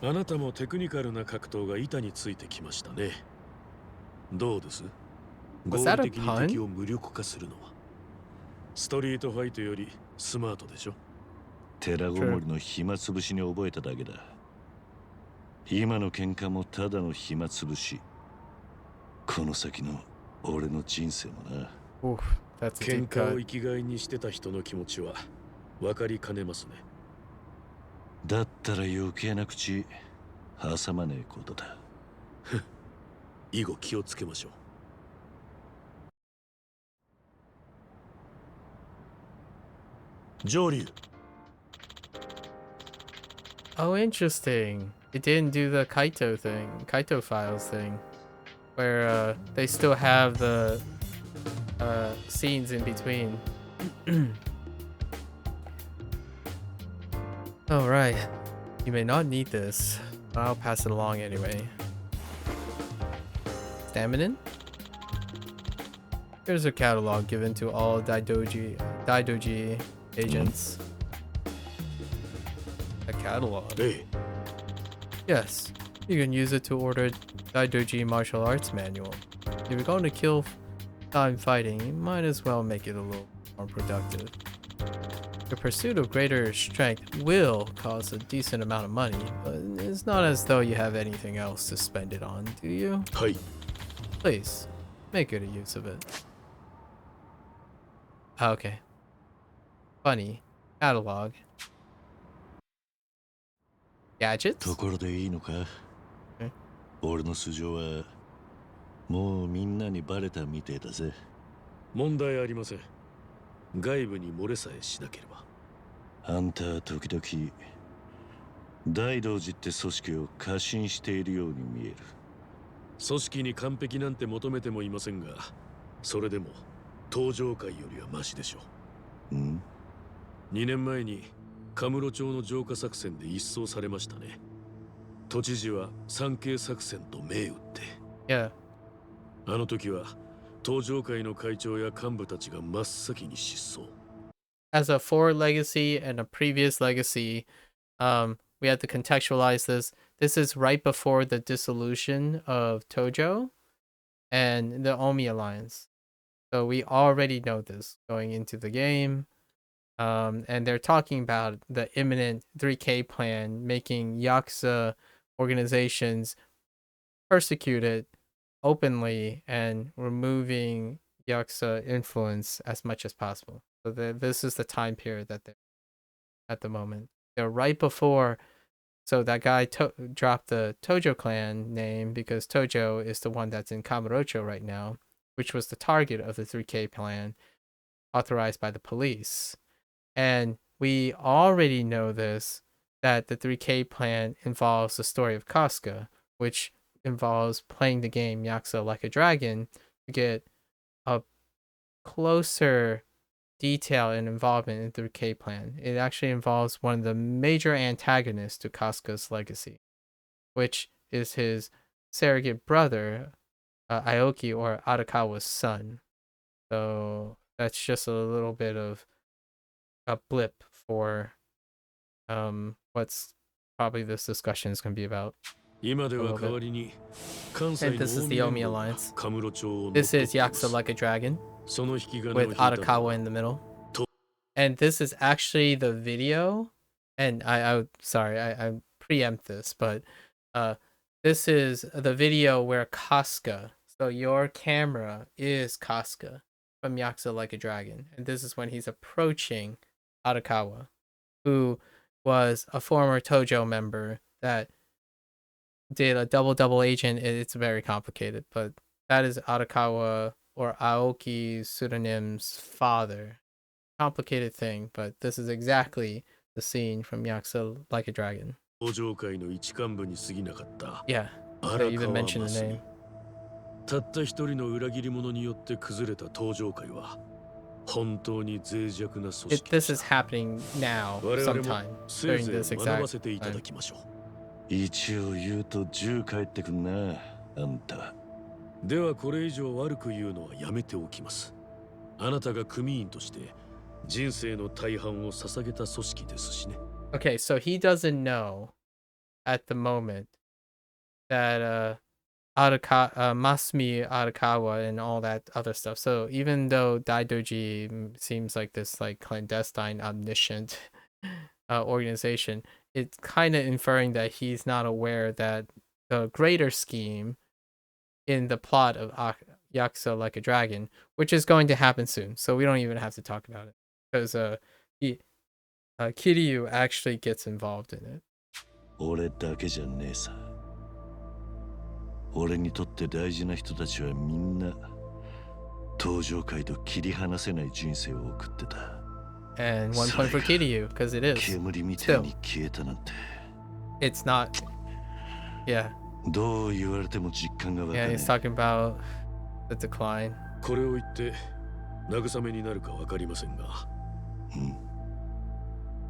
あなたもテクニカルな格闘が板についてきましたね。どうです？合理的に敵を無力化するのは。ストリートファイトよりスマートでしょ。寺ごもりの暇つぶしに覚えただけだ。今の喧嘩もただの暇つぶし。この先の俺の人生もな。喧嘩を生きがいにしてた人の気持ちは分かりかねますね。だったら余計な口挟まねえことだ。以後気をつけましょう。上流。Oh, interesting. It didn't do the Kaito files thing, where they still have the scenes in between. Alright, you may not need this, but I'll pass it along anyway. Stamina? Here's a catalog given to all Daidoji agents. A catalog? Hey. Yes, you can use it to order Daidoji martial arts manual. If you're going to kill time fighting, you might as well make it a little more productive. The pursuit of greater strength will cost a decent amount of money, but it's not as though you have anything else to spend it on, do you? Hey. Please, make good use of it. Okay. Funny. Catalog. Gadgets? ところでいいのか？俺の素性はもうみんなにバレたみてえだぜ。問題ありません。外部に漏れさえしなければ。あんたは時々大道寺って組織を過信しているように見える。組織に完璧なんて求めてもいませんが、それでも登場会よりはマシでしょう。2年前にカムロ町の浄化作戦で一掃されましたね。都知事は産経作戦と銘打って。Yeah. あの時は登場会の会長や幹部たちが真っ先に失踪。As a forward legacy and a previous legacy, we have to contextualize this. This is right before the dissolution of Tojo and the Omi Alliance. So we already know this going into the game. And they're talking about the imminent 3K plan, making Yakuza organizations persecuted openly and removing Yakuza influence as much as possible. So this is the time period that they're at the moment. They're right before. So that guy dropped the Tojo clan name because Tojo is the one that's in Kamurocho right now, which was the target of the 3K plan authorized by the police. And we already know this, that the 3K plan involves the story of Casca, which involves playing the game Yakuza Like a Dragon to get a closer detail and involvement in the 3K plan. It actually involves one of the major antagonists to Casca's legacy, which is his surrogate brother, Aoki, or Arakawa's son. So that's just a little bit of a blip for what's probably this discussion is going to be about. And this is the Omi Alliance. This is Yakuza Like a Dragon with Arakawa in the middle. And this is actually the video. And I preempt this, but this is the video where Casca, so your camera is Casca from Yakuza Like a Dragon. And this is when he's approaching Arakawa, who was a former Tojo member that did a double agent. It's very complicated, but that is Arakawa or Aoki's pseudonym's father. Complicated thing, but this is exactly the scene from Yakuza Like a Dragon. Yeah, so you even mentioned the name. たった一人の裏切り者によって崩れた登場会は本当に脆弱な組織。This is happening now, sometime during this exact time. 一応言うと銃帰ってくんな、あんた。ではこれ以上悪く言うのはやめておきます。あなたが組員として人生の大半を捧げた組織ですしね。Okay, so he doesn't know at the moment that Masumi Arakawa and all that other stuff. So even though Daidoji seems like this like clandestine, omniscient organization, it's kind of inferring that he's not aware that the greater scheme in the plot of Yakuza Like a Dragon, which is going to happen soon. So we don't even have to talk about it because Kiryu actually gets involved in it. 俺だけじゃねえさ。俺にとって大事な人たちはみんな登場界と切り離せない人生を送ってた。And 1 point for Kiryu, because it is. 煙みたいに消えたなんて。It's not. Yeah. どう言われても実感がわかんない。Yeah, he's talking about the decline. これを言って慰めになるかわかりませんが。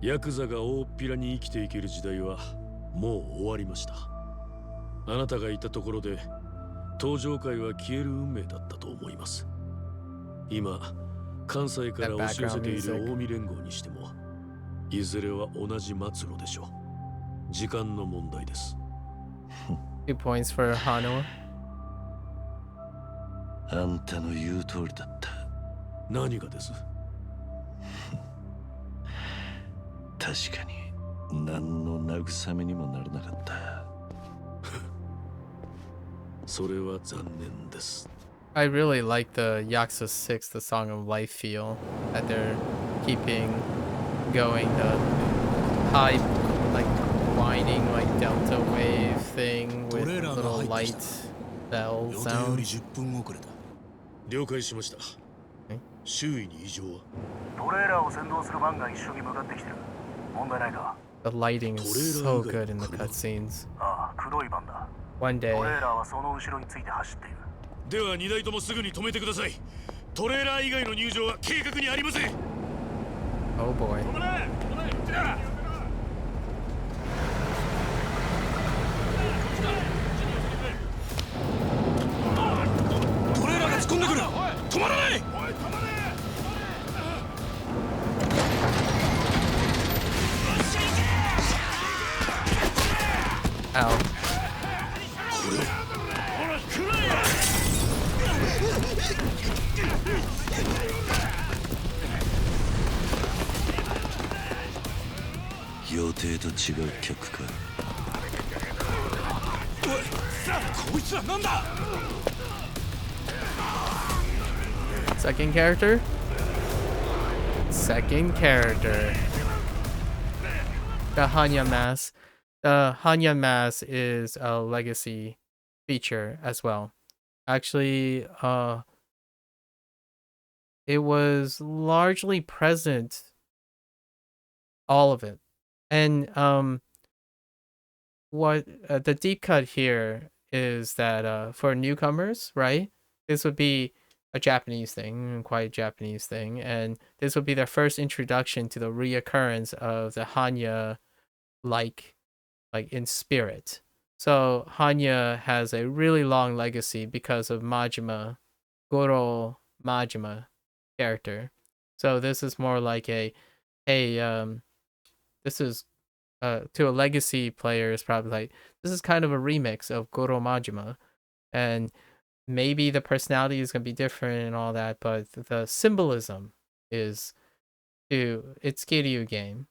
ヤクザが大っぴらに生きていける時代はもう終わりました。あなたがいたところで登場界は消える運命だったと思います。今関西から押し寄せている近江連合にしてもいずれは同じ末路でしょう。時間の問題です。2 points for Hano. あんたの言う通りだった。何がです？確かに何の慰めにもならなかった。それは残念です。I really like the Yakuza 6, the Song of Life feel that they're keeping going. The high, like whining, like delta wave thing with little light bell sound. 了解しました。周囲に異常は？トレーラーを先導するバンが一緒に向かってきてる。問題ないか？ The lighting is so good in the cutscenes. One day, では2台ともすぐに止めてください。トレーラー以外の入場は計画にありません。 Oh boy. トレーラーが突っ込んでくる。止まらない。 Ow. 予定と違う客か。おい、こいつらなんだ。 Second character? Second character. The Hanya mask. The Hanya mask is a legacy feature as well. Actually, it was largely present, all of it. And what the deep cut here is that for newcomers, right? This would be a Japanese thing, quite a Japanese thing, and this would be their first introduction to the reoccurrence of the Hanya like in spirit. So Hanya has a really long legacy because of Majima, Goro Majima character. So this is more like a, hey, this is to a legacy player is probably like, this is kind of a remix of Goro Majima, and maybe the personality is going to be different and all that, but the symbolism is it's Kiryu game.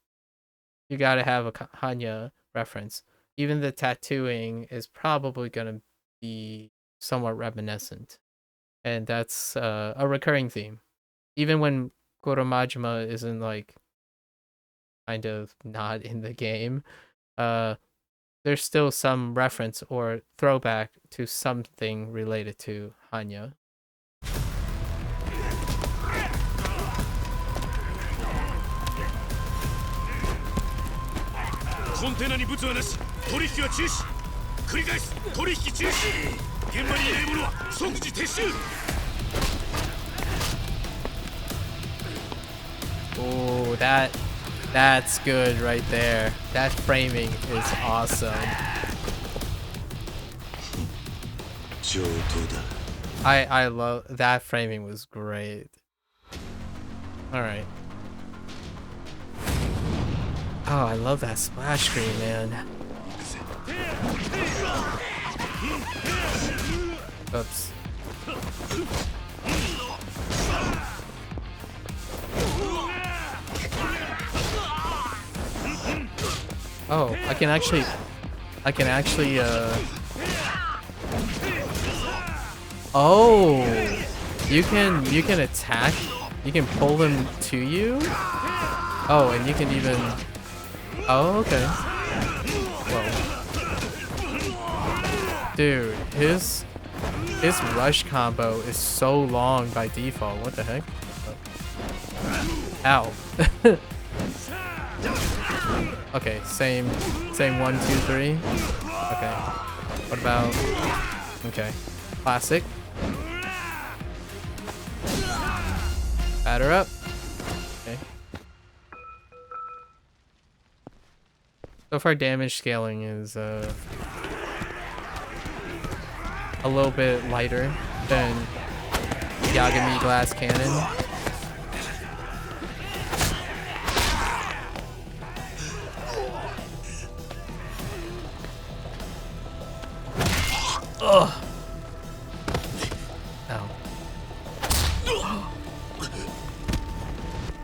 You got to have a Hanya reference. Even the tattooing is probably going to be somewhat reminiscent. And that's a recurring theme. Even when Goro Majima isn't like kind of not in the game, there's still some reference or throwback to something related to Hanya. Oh, that's good right there. That framing is awesome. I love that framing, was great. All right. Oh, I love that splash screen, man. Oops. Oh, I can actually oh, you can attack, you can pull them to you. Oh, and you can even, oh, okay. Whoa. Dude, his rush combo is so long by default. What the heck? Ow. Okay, same 1, 2, 3. Okay. What about, okay, classic. Batter up. Okay. So far, damage scaling is a little bit lighter than Yagami Glass Cannon. Ugh. Ow.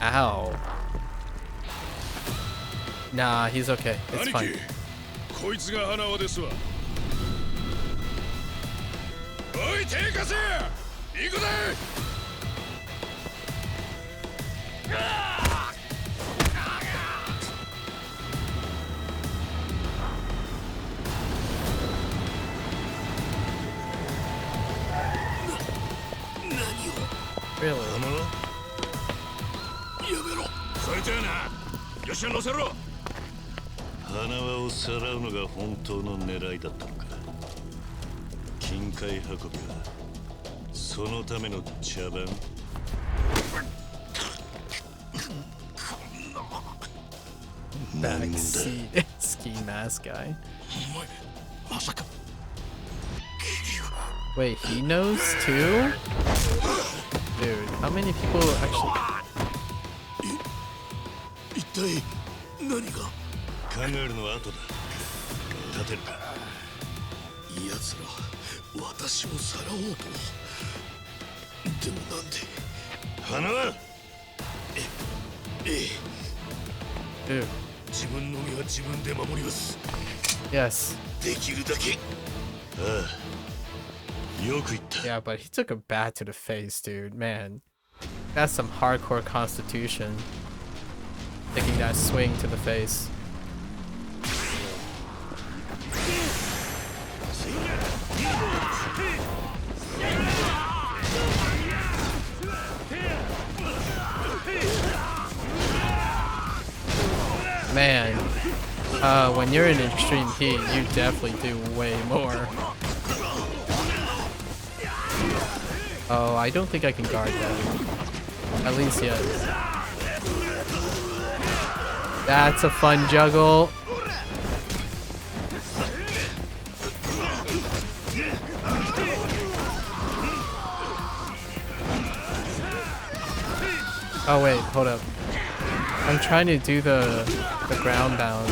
Ow. Nah, he's okay. It's fine. Really? 花輪をさらうのが本当の狙いだったのか。金塊運びはそのための茶番 Backseat ski mask guy. Wait, he knows too? Dude, how many people actually... 一体何が考えるのは後だ立てるか奴ら私をさらおうとでもなんで花はええ Dude. 自分の身は自分で守ります Yes. できるだけああよく言った Yeah, but he took a bat to the face, dude. Man, that's some hardcore constitution. Taking that swing to the face. Man, when you're in extreme heat, you definitely do way more. Oh, I don't think I can guard that. At least yet. That's a fun juggle. Oh wait, hold up. I'm trying to do the ground bound.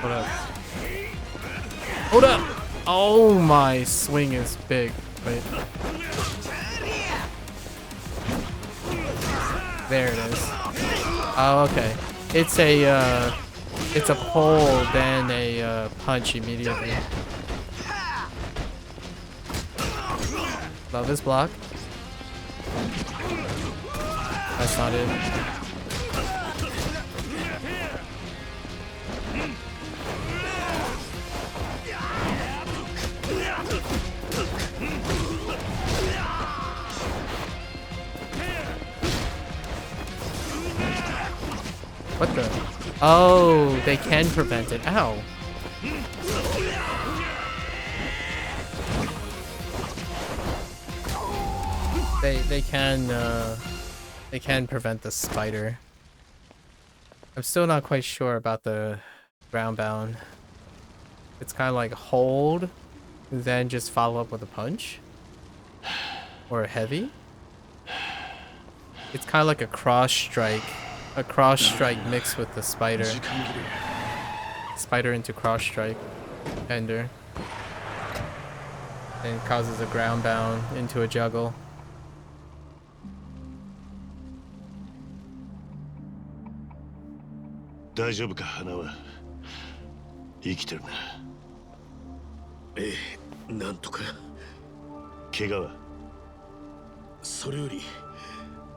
Hold up. Hold up! Oh, my swing is big. Wait. There it is. Oh, okay. It's a pull, then a punch immediately. Love this block. That's not it. What the? Oh, they can prevent it. Ow. They can prevent the spider. I'm still not quite sure about the ground bound. It's kind of like hold, then just follow up with a punch or a heavy. It's kind of like a cross strike mixed with the spider. Spider into cross strike, ender, and causes a ground bound into a juggle. Kegawa. それより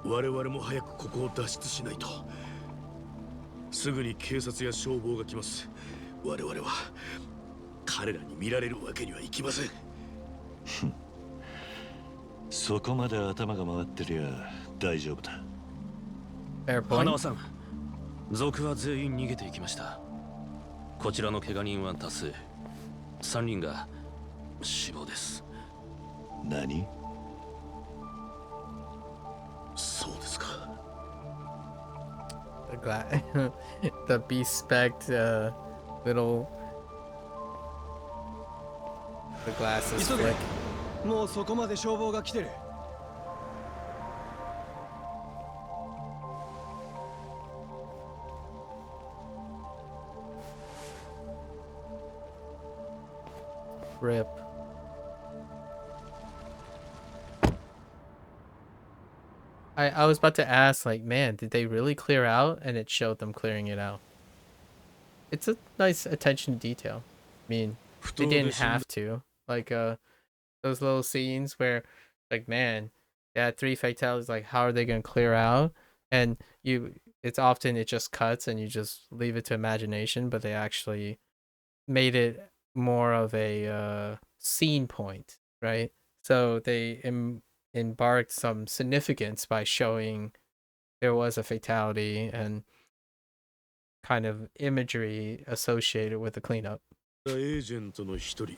我々も早くここを脱出しないとすぐに警察や消防が来ます我々は彼らに見られるわけにはいきませんそこまで頭が回ってりゃ大丈夫だ花輪さん族は全員逃げていきましたこちらの怪我人は多数3人が死亡です何そうですか The bespecked little the glasses flick. もうそこまで消防が来てる Rip. I was about to ask, like, man, did they really clear out? And it showed them clearing it out. It's a nice attention to detail. I mean, they didn't have to. Like, those little scenes where, like, man, they had 3 fatalities, like, how are they going to clear out? And it's often it just cuts and you just leave it to imagination, but they actually made it more of a scene point, right? So they embarked some significance by showing there was a fatality and kind of imagery associated with the cleanup. エージェントの一人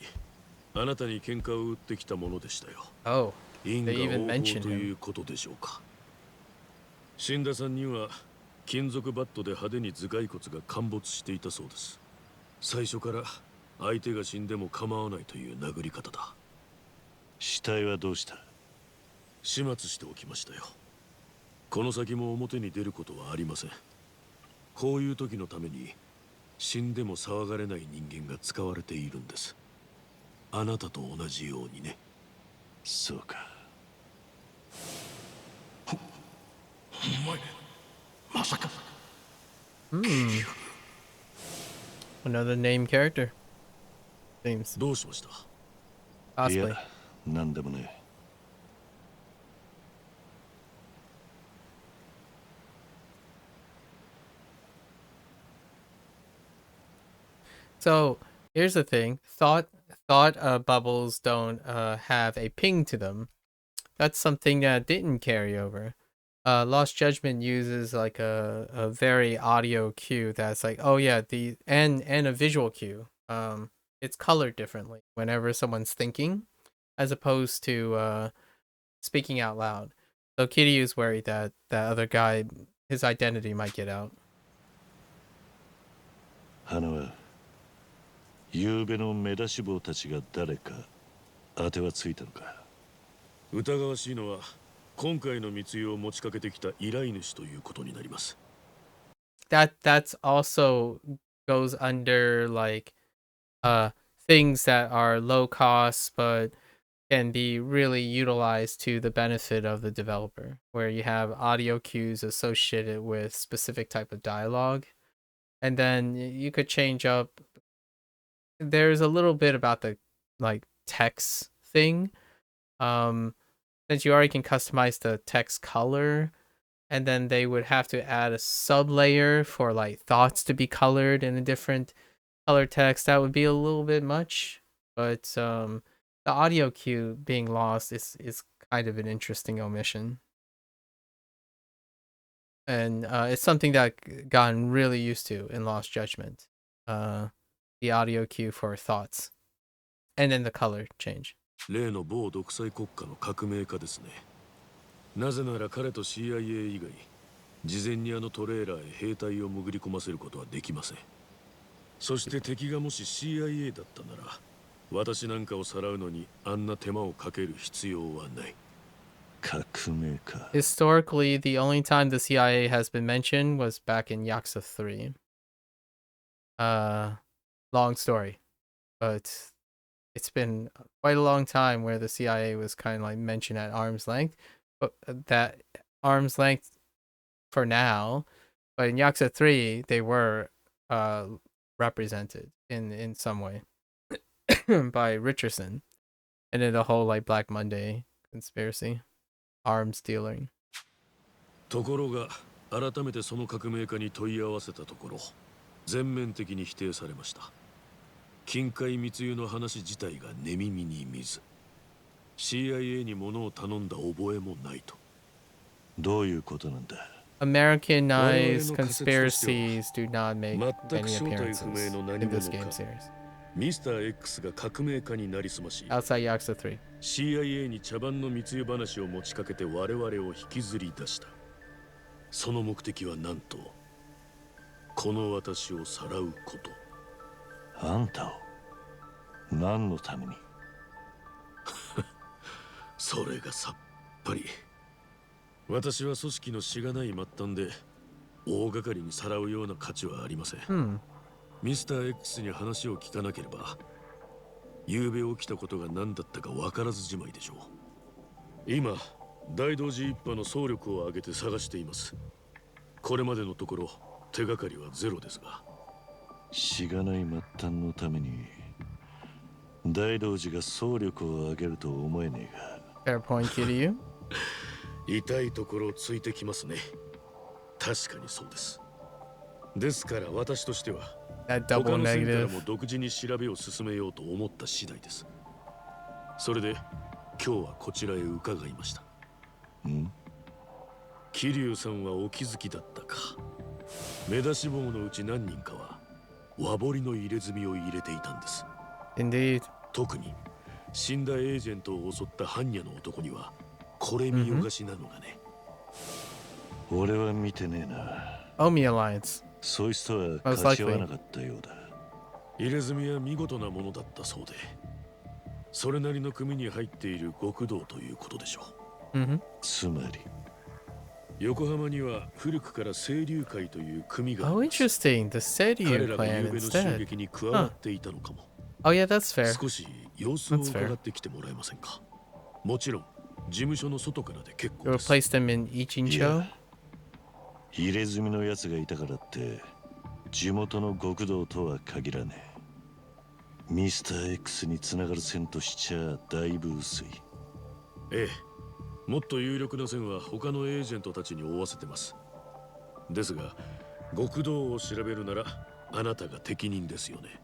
あなたに喧嘩を売ってきたものでしたよ Oh. 因果 They even 応報 mention とい him. うことでしょうか。死んだ3人は金属バットで派手に頭蓋骨が陥没していたそうです。最初から相手が死んでも構わないという殴り方だ。死体はどうした？始末しておきましたよ。この先も表に出ることはありません。こういう時のために死んでも騒がれない人間が使われているんです。あなたと同じようにね。そうか。お前まさか。Another name character. Seems. どうしました？い Cosplay. や、なんでもね。So here's the thing: thought bubbles don't have a ping to them. That's something that didn't carry over. Lost Judgment uses like a very audio cue that's like, oh yeah, and a visual cue. It's colored differently whenever someone's thinking, as opposed to speaking out loud. So Kiryu's worried that that other guy, his identity might get out. 花は昨べの目出し坊たちが誰か当てはついたのか？疑わしいのは今回の密輸を持ちかけてきた依頼主ということになります。That's also goes under like things that are low cost but can be really utilized to the benefit of the developer, where you have audio cues associated with specific type of dialogue, and then you could change up. There's a little bit about the like text thing. Since you already can customize the text color, and then they would have to add a sub layer for like thoughts to be colored in a different color text. That would be a little bit much, but the audio cue being lost is kind of an interesting omission, and it's something that gotten really used to in Lost Judgment. The audio cue for thoughts, and then the color change. 例の某独裁国家の革命家ですね。なぜなら彼と CIA 以外、事前にあのトレーラーへ兵隊を潜り込ませることはできません。そして敵がもし CIA だったなら、私なんかをさらうのにあんな手間をかける必要はない。革命家。 Historically, the only time the CIA has been mentioned was back in Yakuza 3. Long story, but it's been quite a long time where the CIA was kind of like mentioned at arm's length, but that arm's length for now. But in Yakuza 3, they were represented in some way by Richardson, and then the whole like Black Monday conspiracy, arms dealing. ところが改めてその革命家に問い合わせたところ、全面的に否定されました。金塊密輸の話自体が寝耳に見ず、CIA に物を頼んだ覚えもないと。どういうことなんだ？ Americanized conspiracies do not make any appearances in this game series. ミスター X が革命家になりすまし、 Outside Yakuza 3. CIA に茶番の密輸話を持ちかけて我々を引きずり出した。その目的はなんと、この私をさらうこと。あんたを何のために？それがさっぱり。私は組織のしがない末端で大掛かりにさらうような価値はありません。ミスター X に話を聞かなければ、昨べ起きたことが何だったか分からずじまいでしょう。今、大同寺一派の総力を挙げて探しています。これまでのところ手がかりはゼロですが。しがない末端のために大同寺が総力を挙げると思えねえが。Fair point, Kiryu. 痛いところをついてきますね。確かにそうです。ですから私としては他の線からも独自に調べを進めようと思った次第です。それで今日はこちらへ伺いました。桐生さんはお気づきだったか。目出し坊のうち何人かは和彫りの入れ墨を入れていたんです。Indeed. 特に死んだエージェントを襲った般若の男にはこれ見よがしなのがね。俺は見てねえな。Omi Alliance. そいつとは勝ち合わなかったようだ。入れ墨は見事なものだったそうで、それなりの組に入っている極道ということでしょう。つまり横浜には古くから清流会という組があります。Oh, interesting. The Seiryu 彼らが clan 夕べの襲 instead. 撃に加わっていたのかも。Oh yeah, that's fair. 少し様子を伺ってきてもらえませんか。もちろん事務所の外からで結構 You です。 replaced them in Ichincho? 入れ墨のやつがいたからって地元の極道とは限らねえ。ミスター X につながる線としちゃだいぶ薄い。ええ、もっと有力な線は他のエージェントたちに追わせてます。ですが極道を調べるならあなたが適任ですよね。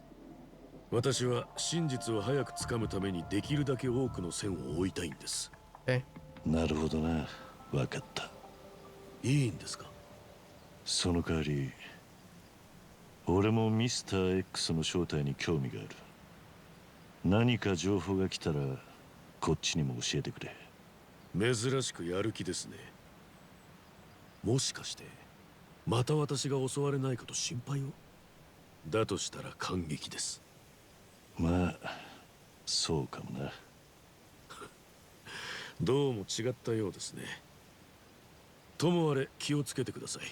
私は真実を早くつかむためにできるだけ多くの線を追いたいんです。なるほどな、分かった。いいんですか。その代わり俺もミスター X の正体に興味がある。何か情報が来たらこっちにも教えてくれ。珍しくやる気ですね。もしかしてまた私が襲われないかと心配を。だとしたら感激です。まあそうかもな。どうも違ったようですね。ともあれ気をつけてください。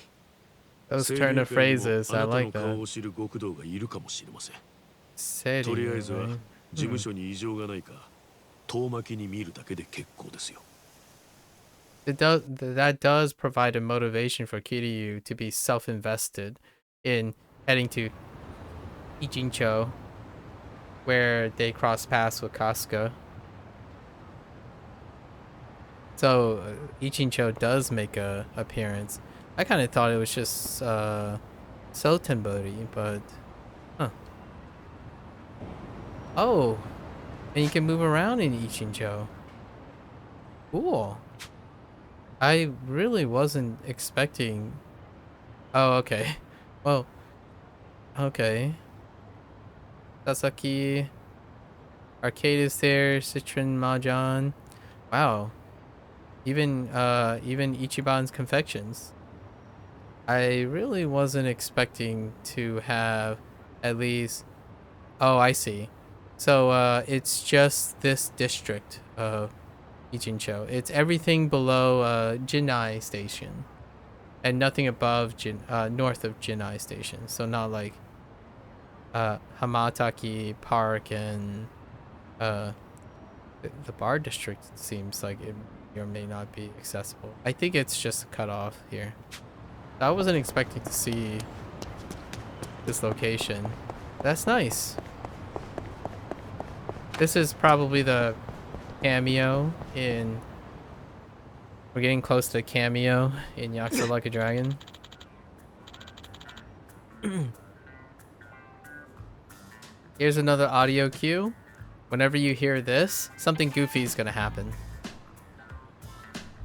Those turn of phrases, I あなたの like 顔 that. を知る極道がいるかもしれません。 Seiryu, とりあえずは right? 事務所に異常がないか遠巻きに見るだけで結構ですよ。 That does provide a motivation for Kiryu to be self-invested in heading to Ichincho, where they cross paths with Kasuga. So Ichincho does make a appearance. I kind of thought it was just Sotenbori, but oh, and you can move around in Ichincho. Cool. I really wasn't expecting. Oh, okay. Well, okay. Sasaki. Arcade is there. Citron Mahjong. Wow. Even Ichiban's Confections. I really wasn't expecting to have at least. Oh, I see. So it's just this district of Ichincho. It's everything below Jinai Station, and nothing above north of Jinai Station. So not like Hamataki Park and the bar district seems like it may or may not be accessible. I think it's just a cutoff here. I wasn't expecting to see this location. That's nice. This is probably the cameo in. We're getting close to a cameo in Yakuza Like a Dragon. Here's another audio cue. Whenever you hear this, something goofy is gonna happen.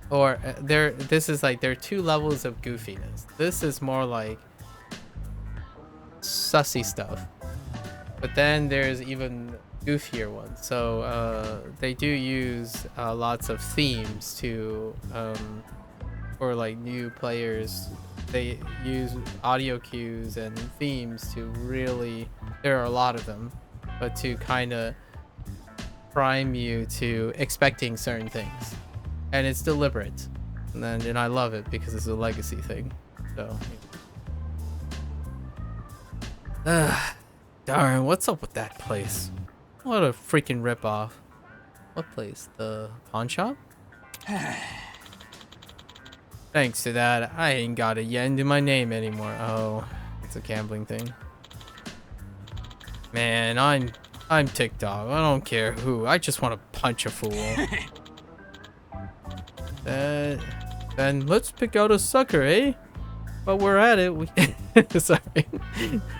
Or this is like, there are two levels of goofiness. This is more like sussy stuff. But then there's even goofier ones. So they do use lots of themes to for like new players. They use audio cues and themes to really, there are a lot of them, but to kind of prime you to expecting certain things, and it's deliberate, and I love it because it's a legacy thing. So darn, what's up with that place? What a freaking ripoff. What place? The pawn shop? Thanks to that, I ain't got a yen to my name anymore. Oh, it's a gambling thing. Man, I'm ticked off. I don't care who. I just want to punch a fool. Then let's pick out a sucker, eh? While we're at it, we sorry,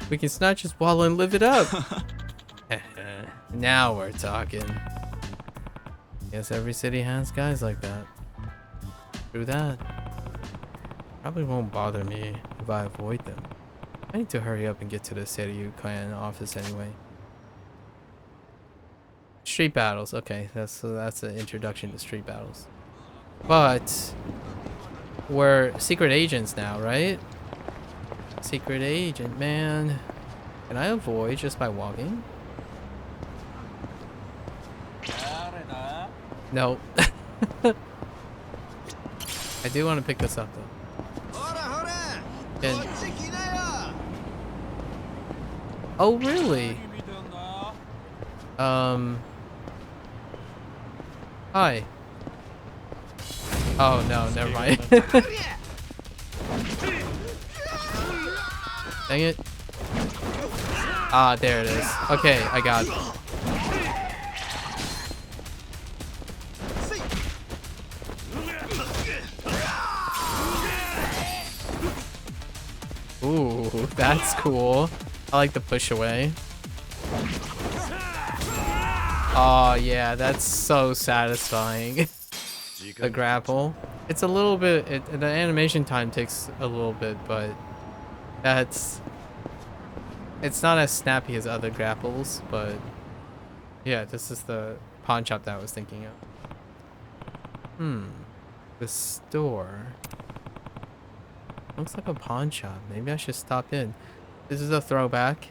we can snatch his wallet and live it up. Now we're talking. Guess every city has guys like that. True that. Probably won't bother me if I avoid them. I need to hurry up and get to the Seiryu clan office anyway. Street battles. Okay, that's an introduction to street battles. But we're secret agents now, right? Secret agent, man. Can I avoid just by walking? No. I do want to pick this up though. Oh really? Hi. Oh no, never mind. Dang it. Ah, there it is. Okay, I got it. Ooh, that's cool. I like the push away. Oh yeah, that's so satisfying. The grapple. It's a little bit, the animation time takes a little bit, but it's not as snappy as other grapples, but yeah, this is the pawn shop that I was thinking of. The store. Looks like a pawn shop. Maybe I should stop in. This is a throwback.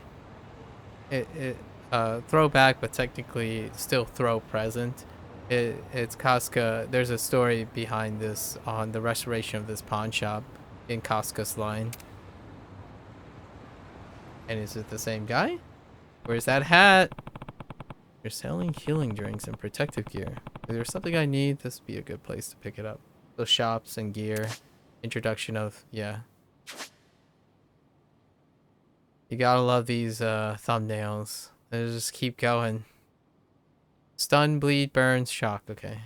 Throwback, but technically still throw present. It's Casca. There's a story behind this on the restoration of this pawn shop in Casca's line. And is it the same guy? Where's that hat? You're selling healing drinks and protective gear. Is there something I need? This would be a good place to pick it up. Those shops and gear. Introduction of, yeah. You gotta love these thumbnails. They just keep going. Stun, bleed, burns, shock. Okay.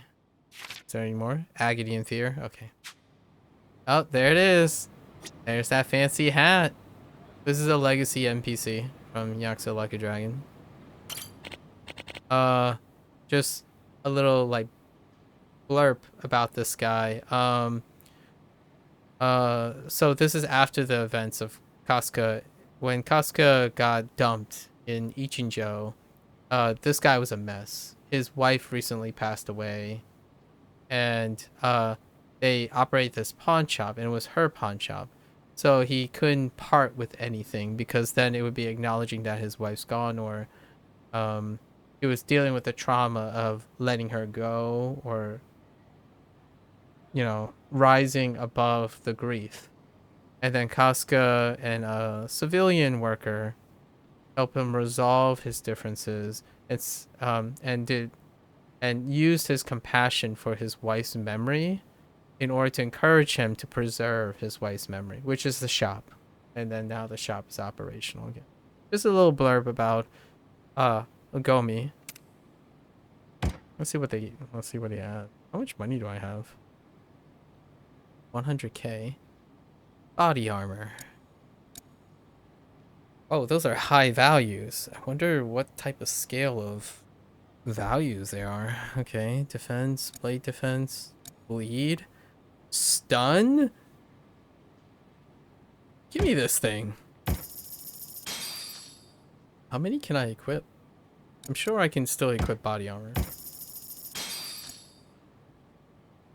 Is there any more? Agony and fear. Okay. Oh, there it is. There's that fancy hat. This is a legacy NPC from Yakuza Like a Dragon. Just a little like blurb about this guy. So this is after the events of Casca. When Casca got dumped in Ichinjo, this guy was a mess. His wife recently passed away, and they operate this pawn shop, and it was her pawn shop. So he couldn't part with anything because then it would be acknowledging that his wife's gone, or he was dealing with the trauma of letting her go, or you know, rising above the grief. And then Casca and a civilian worker help him resolve his differences. It's and used his compassion for his wife's memory in order to encourage him to preserve his wife's memory, which is the shop. And then now the shop is operational again. Just a little blurb about Gomi. Let's see what they have. How much money do I have? 100k. Body armor. Oh, those are high values. I wonder what type of scale of values they are. Okay, defense, blade defense, bleed, stun. Give me this thing. How many can I equip? I'm sure I can still equip body armor.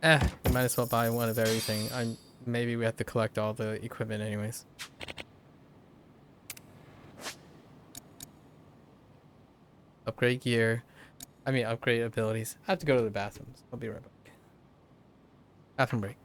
You might as well buy one of everything. Maybe we have to collect all the equipment anyways. Upgrade gear. I mean, upgrade abilities. I have to go to the bathrooms. I'll be right back. Bathroom break.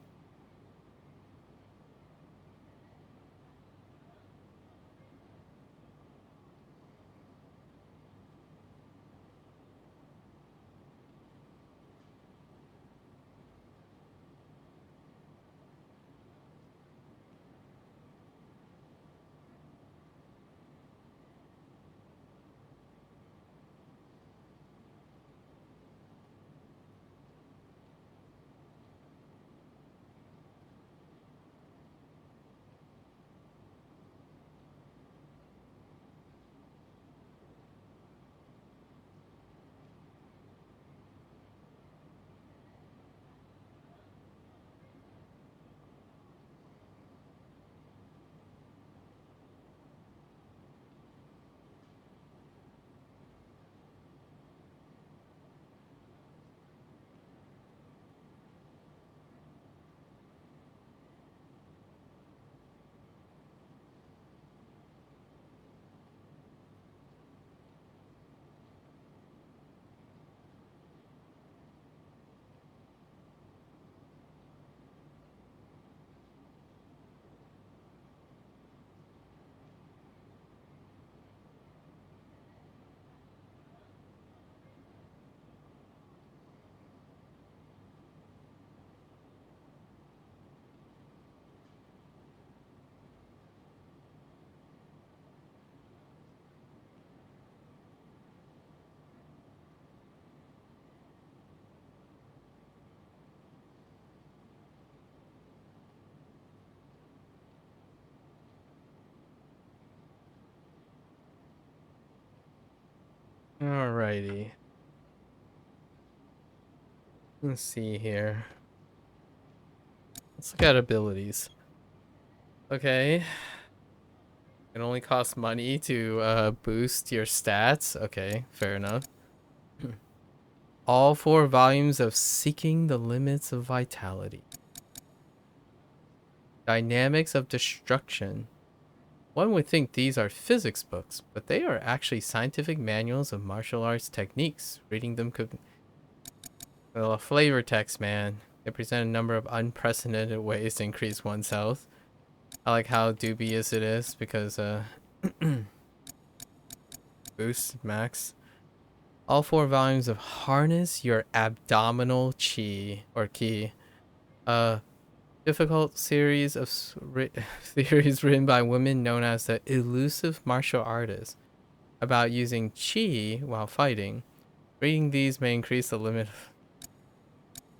Alrighty. Let's see here. Let's look at abilities. Okay. It only costs money to boost your stats. Okay, fair enough. All 4 volumes of Seeking the Limits of Vitality. Dynamics of Destruction. One would think these are physics books, but they are actually scientific manuals of martial arts techniques. Reading them could... Well, flavor text, man. They present a number of unprecedented ways to increase one's health. I like how dubious it is because, boost max. All 4 volumes of Harness Your Abdominal Chi, or Ki. Difficult series of theories written by women known as the elusive martial artists about using Chi while fighting. Reading these may increase the limit.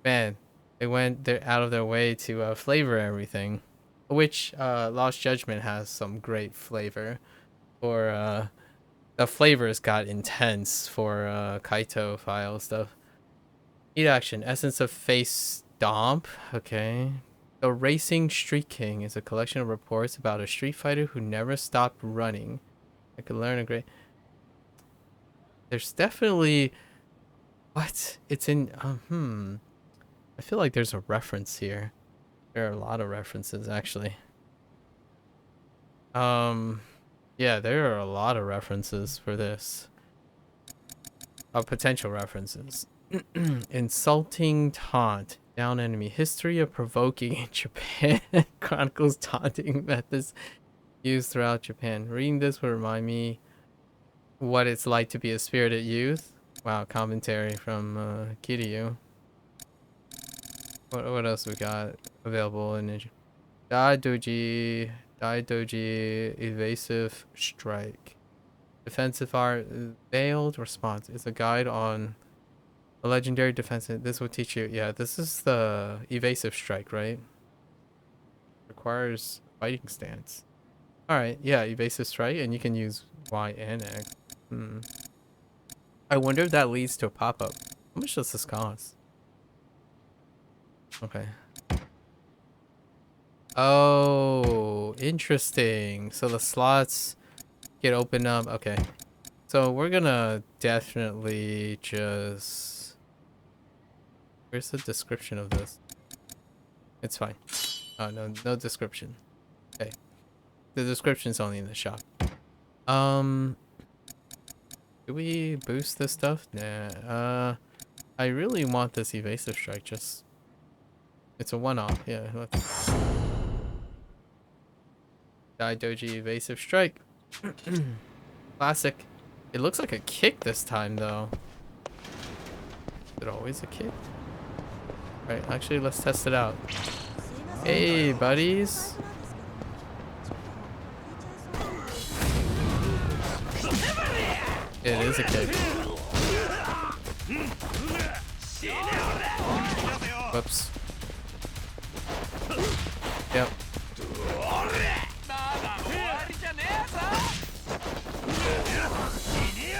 Man, they went out of their way to flavor everything. Which Lost Judgment has some great flavor. Or the flavors got intense for Kaito file stuff. Eat action. Essence of Face Stomp. Okay. The Racing Street King is a collection of reports about a street fighter who never stopped running. I could learn a great... There's definitely... What? It's in... I feel like there's a reference here. There are a lot of references, actually. Yeah, there are a lot of references for this. Potential references. Insulting taunt. Down enemy. History of provoking in Japan. Chronicles taunting methods used throughout Japan. Reading this will remind me what it's like to be a spirited youth. Wow, commentary from Kiryu. What else we got available in Daidoji, Evasive Strike. Defensive art, Veiled Response. It's a guide on a legendary defensive. This will teach you. Yeah, this is the Evasive Strike, right? Requires fighting stance. Alright, yeah, Evasive Strike, and you can use Y and X. I wonder if that leads to a pop-up. How much does this cost? Okay. Oh, interesting. So the slots get opened up. Okay. So we're gonna definitely just... Where's the description of this? It's fine. Oh, no description. Okay. The description's only in the shop. Do we boost this stuff? Nah. I really want this Evasive Strike. Just... It's a one-off. Yeah. Daidoji Evasive Strike. Classic. It looks like a kick this time, though. Is it always a kick? Right, actually, let's test it out. Hey, buddies. It is a kick. Whoops. Yep.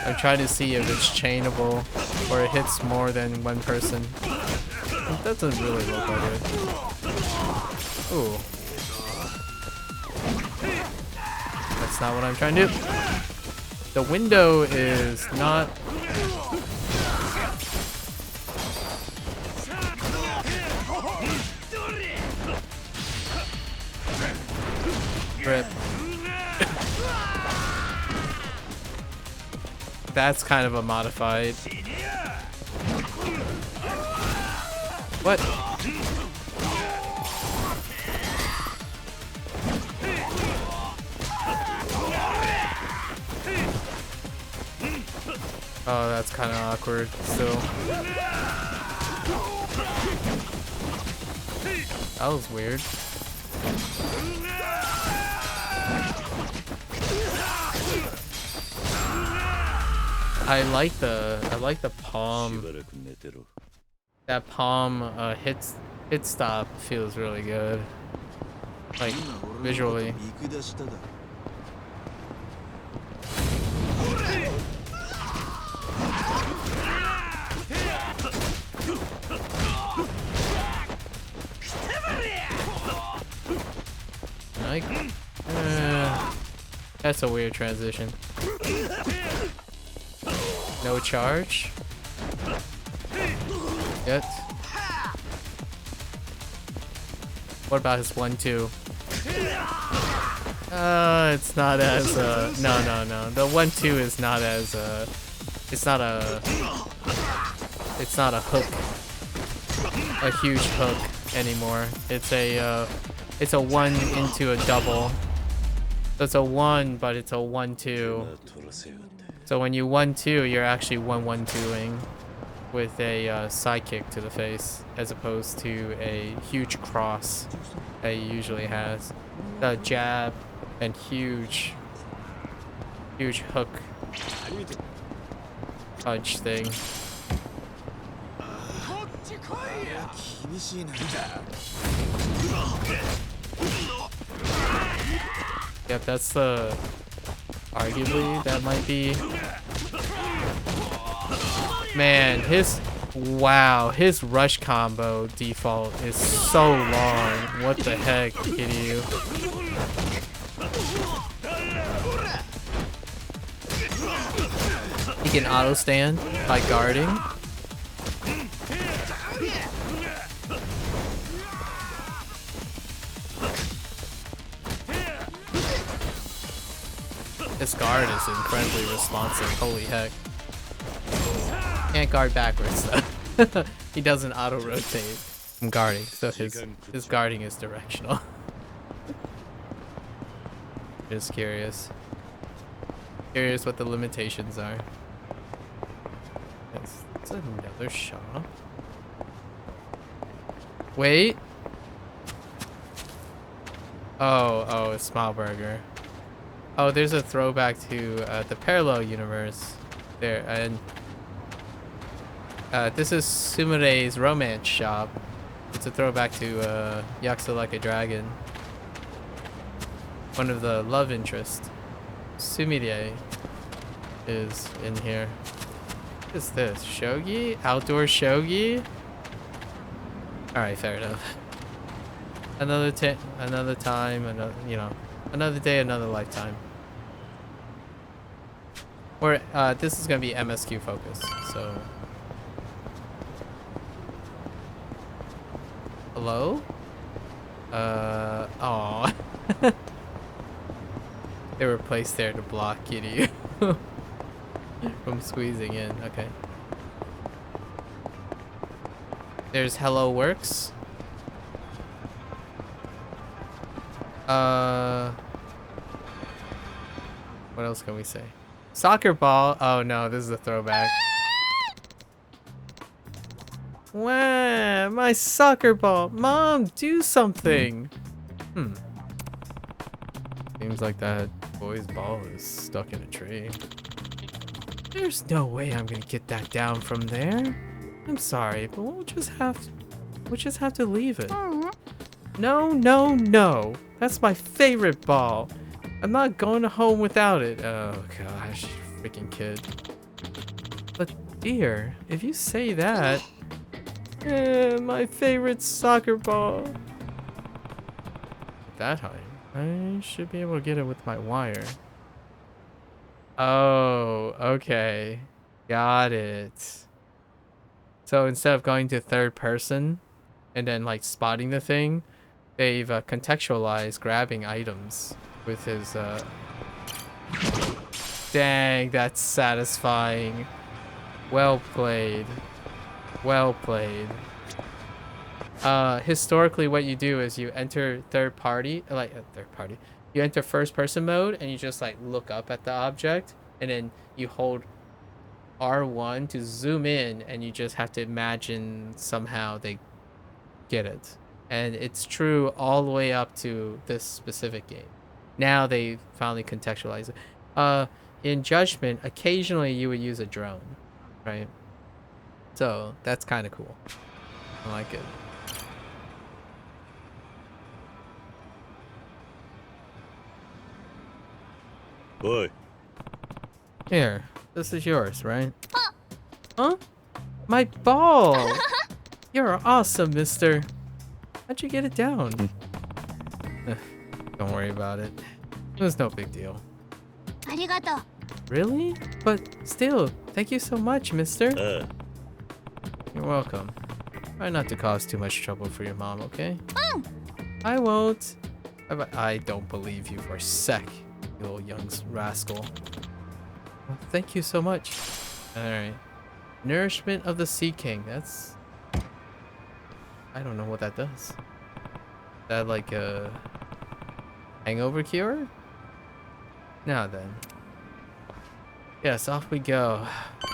I'm trying to see if it's chainable or it hits more than one person. That doesn't really look like it. Ooh. That's not what I'm trying to do. The window is not... Rip. That's kind of a modified. What? Oh, that's kind of awkward still. That was weird. I like the palm. That palm hit stop feels really good. Like visually. That's a weird transition. No charge. Yet. What about his 1-2? It's not as no. The 1-2 is not as it's not a hook, a huge hook anymore. It's a 1 into a double. So it's a 1, but it's a 1-2. So when you 1-2, you're actually 1-1-2ing with a side kick to the face, as opposed to a huge cross that he usually has. The jab and huge hook punch thing. Yep, that's the... Arguably, that might be... Man, wow, his rush combo default is so long. What the heck, Kiryu? He can auto stand by guarding. This guard is incredibly responsive. Holy heck. Can't guard backwards though. He doesn't auto rotate from guarding, so his guarding is directional. Just curious. Curious what the limitations are. It's another shop. Wait. Oh, it's Smilburger. Oh, there's a throwback to the parallel universe there, and this is Sumire's romance shop. It's a throwback to Yakuza Like a Dragon. One of the love interests, Sumire, is in here. What is this? Shogi? Outdoor shogi? Alright, fair enough. Another time, another, another day, another lifetime. Or this is gonna be MSQ focused, so. Hello? Aw. They were placed there to block Kitty from squeezing in. Okay. There's Hello Works. What else can we say? Soccer ball. Oh no, this is a throwback. Wow, my soccer ball. Mom, do something. Seems like that boy's ball is stuck in a tree. There's no way I'm gonna get that down from there. I'm sorry, but we'll just have to leave it. No. That's my favorite ball. I'm not going home without it. Oh gosh, freaking kid. But dear, if you say that, my favorite soccer ball. That height, I should be able to get it with my wire. Oh, okay. Got it. So instead of going to third person and then like spotting the thing, they've contextualized grabbing items with his Dang, that's satisfying. Well played. Well played. Historically what you do is you enter you enter first person mode and you just like look up at the object, and then you hold R1 to zoom in, and you just have to imagine somehow they get it. And it's true all the way up to this specific game. Now they finally contextualize it. In Judgment, occasionally you would use a drone, right? So that's kind of cool. I like it. Boy. Here, this is yours, right? Huh? My ball! You're awesome, mister. How'd you get it down? Don't worry about it. It was no big deal. Really? But still, thank you so much, mister. You're welcome. Try not to cause too much trouble for your mom, okay? I won't. I don't believe you for a sec, you little young rascal. Well, thank you so much. Alright. Nourishment of the Sea King. That's... I don't know what that does. Is that like a hangover cure? Now then. Yes, off we go.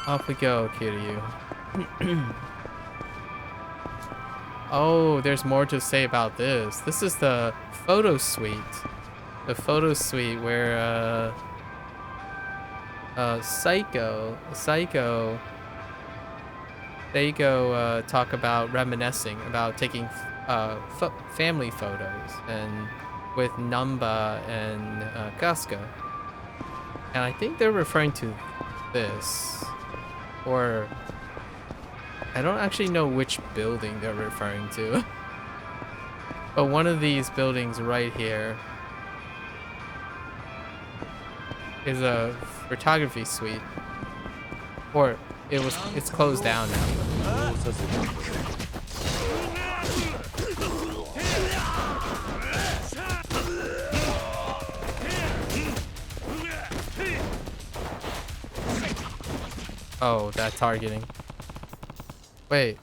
Off we go, Kiryu. Oh, there's more to say about this. This is the photo suite. The photo suite where Psycho they go talk about reminiscing about taking family photos and with Namba and Casca. And I think they're referring to this, or I don't actually know which building they're referring to. But one of these buildings right here is a photography suite, or it's closed down now. Oh, that targeting. Wait.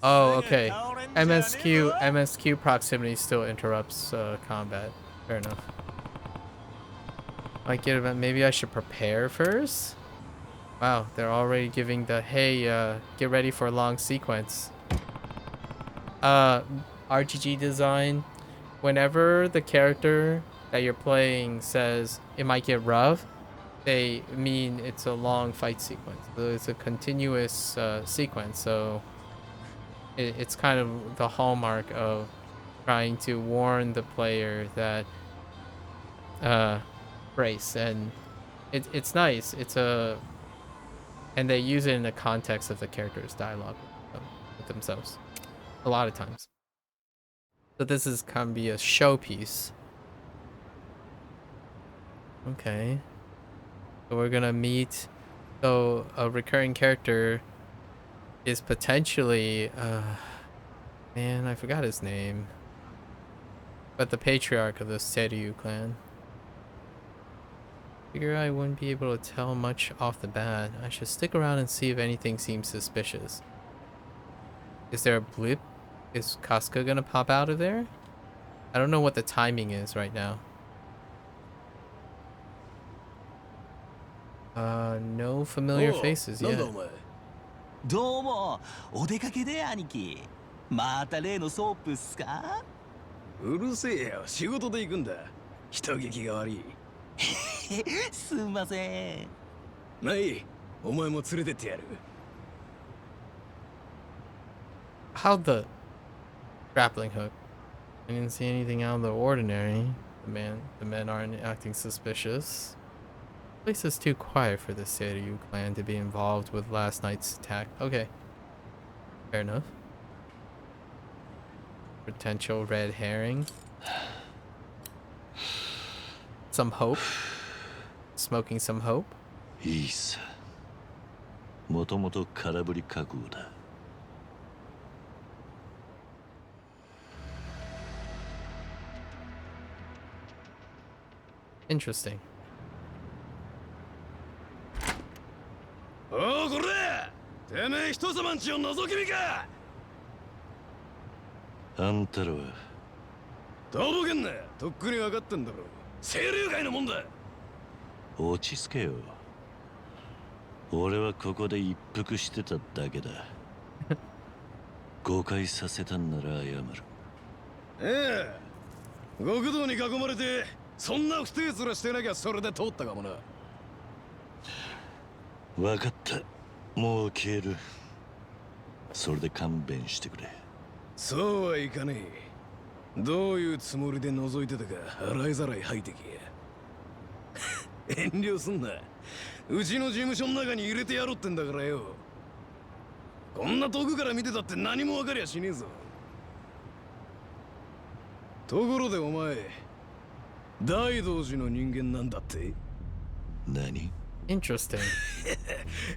Oh, okay. MSQ proximity still interrupts combat. Fair enough. Might get event. Maybe I should prepare first. Wow, they're already giving the hey, get ready for a long sequence. RGG design. Whenever the character that you're playing says it might get rough, they mean it's a long fight sequence. So it's a continuous sequence. So it's kind of the hallmark of trying to warn the player that brace, and it's nice. And they use it in the context of the character's dialogue with themselves a lot of times. So this can be a showpiece. Okay. So we're gonna meet. So a recurring character is potentially man, I forgot his name. But the patriarch of the Seiryu clan. Figure I wouldn't be able to tell much off the bat. I should stick around and see if anything seems suspicious. Is there a blip? Is Casca gonna pop out of there? I don't know what the timing is right now. No familiar faces yet. どうも、お出かけで兄貴。また例のソープっすか？うるせえよ、仕事で行くんだ。人聞きが悪い。すんません。ない、お前も連れてってやる。How'd the grappling hook? I didn't see anything out of the ordinary. The men aren't acting suspicious. The place is too quiet for the Seiryu clan to be involved with last night's attack. Okay. Fair enough. Potential red herring. Some hope. Smoking some hope. いいさ。もともと空振り覚悟だ。Interesting. おお、これ！てめえ人様んちを覗き見か！あんたらはとぼけんな、とっくに分かってんだろ。清流会のもんだ。落ち着けよ。俺はここで一服してただけだ。誤解させたんなら謝る。ええ、極道に囲まれてそんな不定面してなきゃそれで通ったかもな。分かった。もう消える。それで勘弁してくれ。そうはいかねえ。どういうつもりで覗いてたか洗いざらい吐いてけや。遠慮すんな。うちの事務所の中に入れてやろうってんだからよ。こんな遠くから見てたって何も分かりゃしねえぞ。ところでお前、大道寺の人間なんだって。何 Interesting.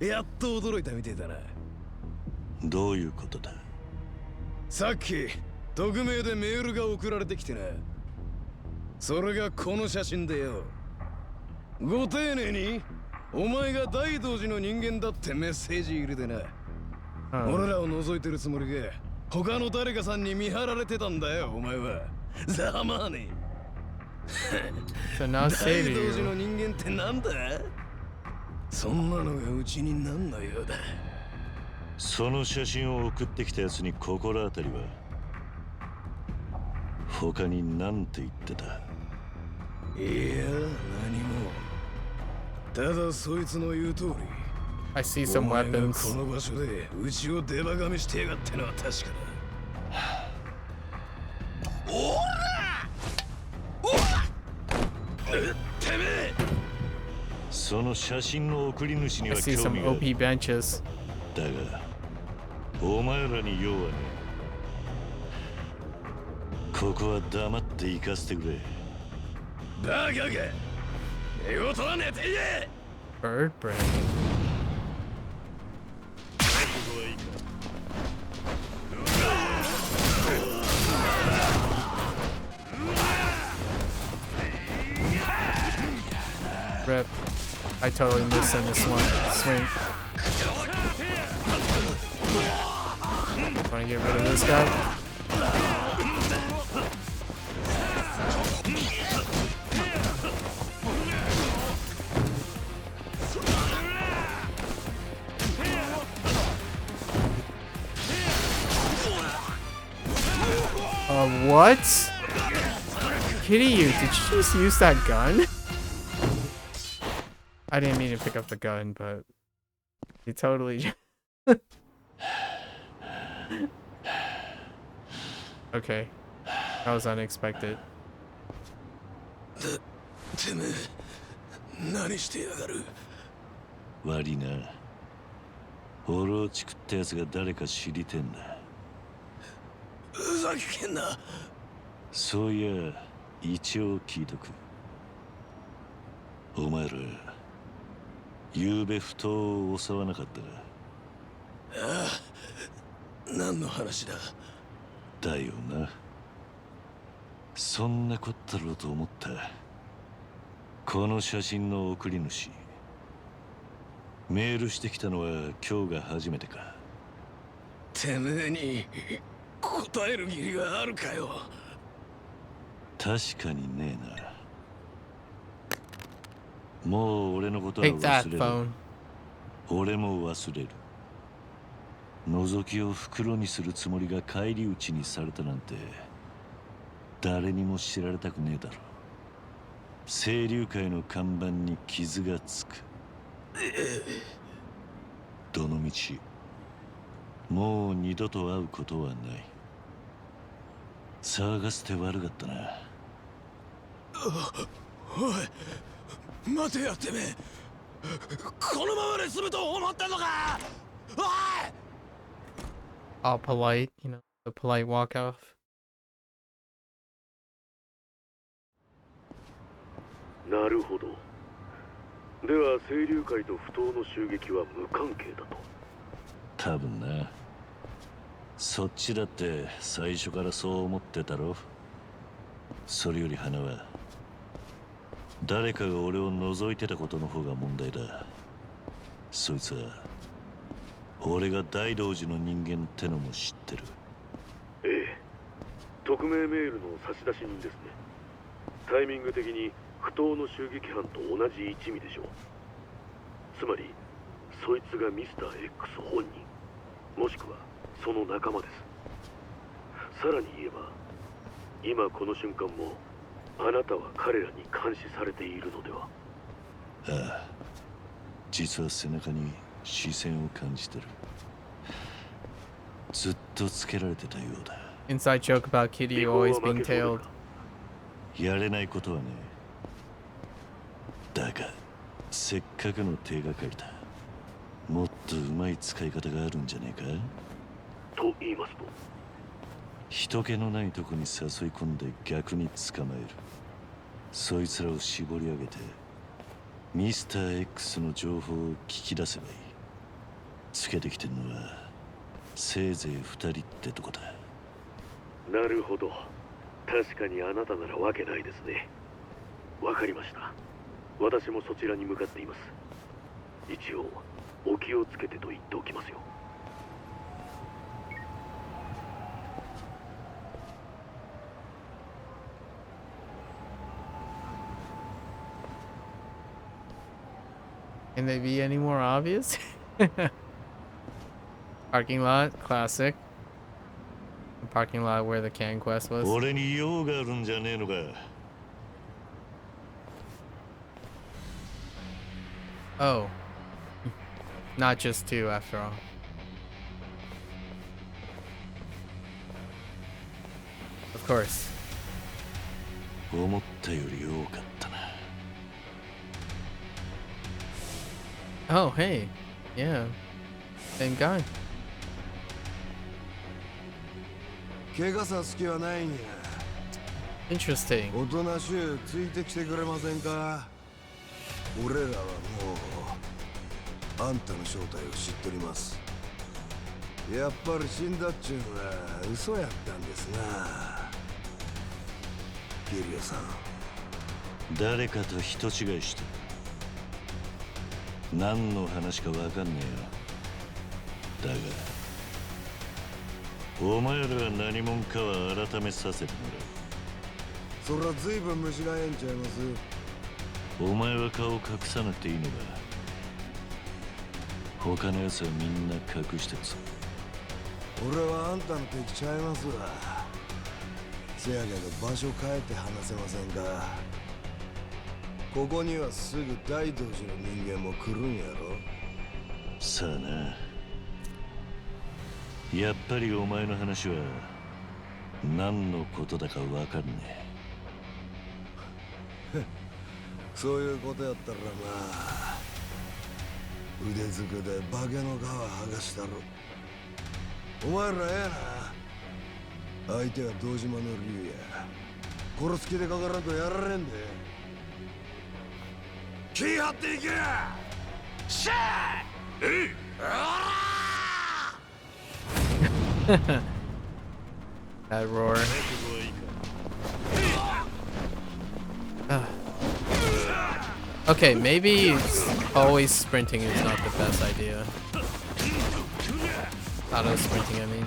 やっと驚いたみてえだな。どういうことだ。さっき匿名でメールが送られてきてな。それがこの写真でよ。ご丁寧にお前が大道寺の人間だってメッセージ入れてな。俺らを覗いてるつもりが他の誰かさんに見張られてたんだよ、お前は。ざまあねえ。So now 大道寺の人間ってなんだ。そんなのがうちになんのようだ。その写真を送ってきたやつに心当たりは。他に何て言ってた。いや、何も。ただそいつの言う通り。I see some weapons. この場所でうちをデバガメしてやがってのは確かだ。おら！おら！てめえ！その写真の送り主に I は see 興 some 味がある。 OP benches. だが、お前らに用はねえ。ここは黙って行かせてくれ。バカが寝言は寝ていえ。 Bird brain. Rip. I totally missed on this one. Swing. Wanna get rid of this guy? What? Kitty, did you just use that gun? I didn't mean to pick up the gun, but he totally. Okay, that was unexpected. てめえ、何してやがる。悪いな。オロチクってやつが誰か知りてんだ。ふざけんな。そういや、一応聞いとく。お前ら、昨べ不当を襲わなかったか。ああ、何の話だ。だよな。そんなこったろうと思った。この写真の送り主。メールしてきたのは今日が初めてか。てめえに答える義理があるかよ。確かにねえな。もう俺のことは Take that 忘れる。 phone. 俺も忘れる。覗きを袋にするつもりが返り討ちにされたなんて誰にも知られたくねえだろ。清流会の看板に傷がつく。どのみちもう二度と会うことはない。騒がせて悪かったな。おい、待てやてめえ。このままで済むと思ったのか。おい。All polite, you know, the polite walk off. なるほど。では清流会と不当の襲撃は無関係だと。多分な。そっちだって最初からそう思ってたろ。それより花は誰かが俺を覗いてたことの方が問題だ。そいつは俺が大道寺の人間ってのも知ってる。ええ、匿名メールの差出人ですね。タイミング的に不当の襲撃犯と同じ一味でしょう。つまりそいつがミスター X 本人、もしくはその仲間です。さらに言えば今この瞬間もあなたは彼らに監視されているのでは。ああ、実は背中に視線を感じてる。ずっとつけられてたようだ。 Inside joke about Kitty always being tailed. やれないことはね。だがせっかくの手がかりだ。もっとうまい使い方があるんじゃねえか。と言いますと。人気のないとこに誘い込んで逆に捕まえる。そいつらを絞り上げてミスター X の情報を聞き出せばいい。つけてきてんのはせいぜい2人ってとこだ。なるほど。確かにあなたならわけないですね。わかりました。私もそちらに向かっています。一応お気をつけてと言っておきますよ。Can they be any more obvious? Parking lot, classic. The parking lot where the can quest was. 俺に用があるんじゃねえのか。Oh. Not just two after all. Of course. 思ったより多かったな。Oh, hey. Yeah. Same guy. 怪我さす気はないんや。Interesting. おとなしゅうついてきてくれませんか。俺らはもうあんたの正体を知っております。やっぱり死んだっちゅうのは嘘やったんですな。キリアさん。誰かと人違いした。何の話かわかんねえよ。だがお前らが何者かは改めさせてもらう。そらずいぶん虫がええんちゃいます。お前は顔を隠さなくていいのか。他の奴はみんな隠してるぞ。俺はあんたの敵ちゃいますわ。せやけど場所変えて話せませんか。ここにはすぐ大道寺の人間も来るんやろ。さあな。やっぱりお前の話は何のことだかわかんねえ。そういうことやったらまあ腕ずくで化けの皮剥がしたろ。お前らええな。相手は堂島の竜や。殺す気でかからんとやられんで。気張っていけ。シャー。That roar. Okay, maybe always sprinting is not the best idea. Auto sprinting, I mean.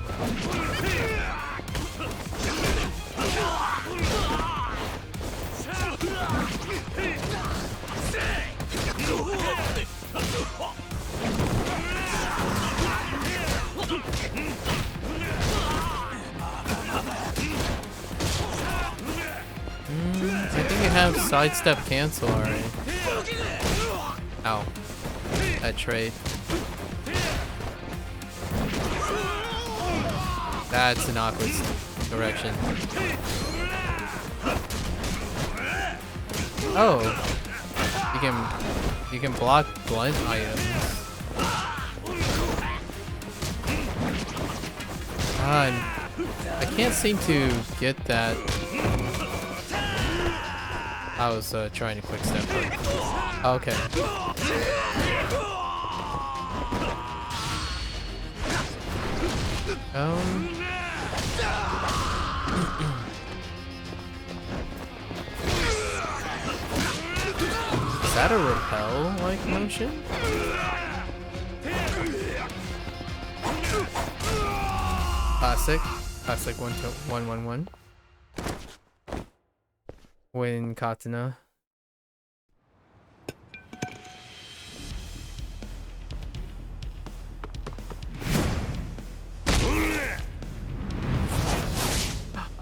I think you have sidestep cancel already. Ow. That trade. That's an awkward direction. Oh. You can block blunt items. I can't seem to get that. I was trying to quick step. Okay. Is that a repel-like motion? Classic. Classic 1-1-1. Win Katana.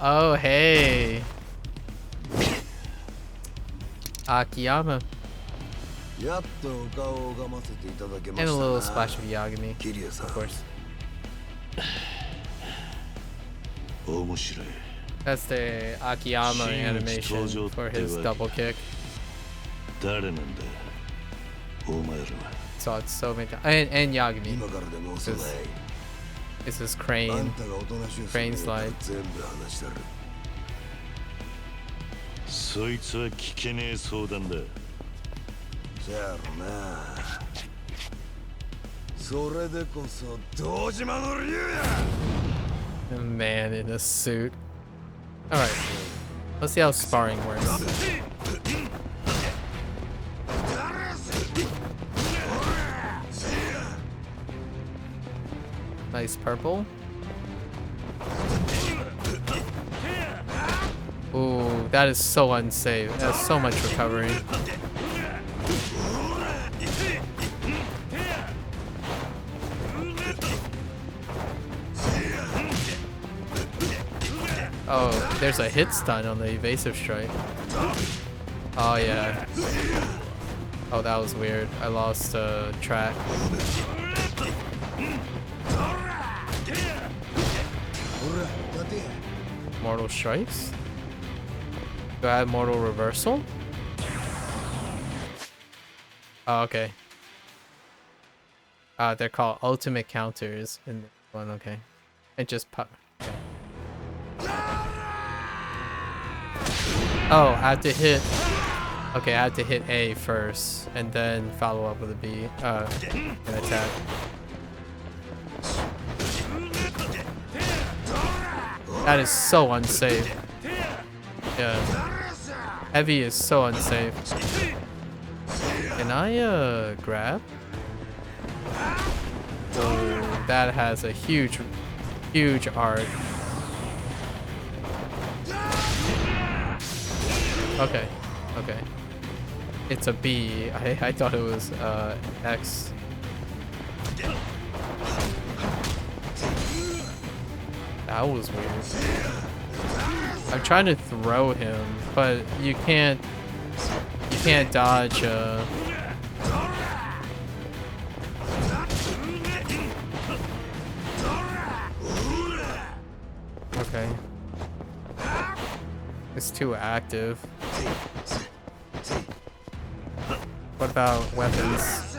Oh, hey. Akiyama. And a little splash of Yagami, of course. That's the Akiyama animation for his double kick. So it's so many times. And Yagami. It's this crane slide. そいつは聞けねえ相談だ。じゃろな。それでこそ堂島の竜や。 A man in a suit. Alright. Let's see how sparring works. Nice purple. Ooh, that is so unsafe. That's so much recovery. Oh, there's a hit stun on the evasive strike. Oh yeah. Oh, that was weird. I lost track. Mortal strikes? Do I have mortal reversal? Oh, okay. They're called ultimate counters in this one, okay. It just pop. Okay. Oh, I have to hit. Okay, I have to hit A first and then follow up with a B. An attack. That is so unsafe. Yeah. Heavy is so unsafe. Can I grab? Oh, that has a huge arc. Okay, okay. It's a B. I thought it was X. That was weird. I'm trying to throw him, but you can't dodge Okay. It's too active. What about weapons?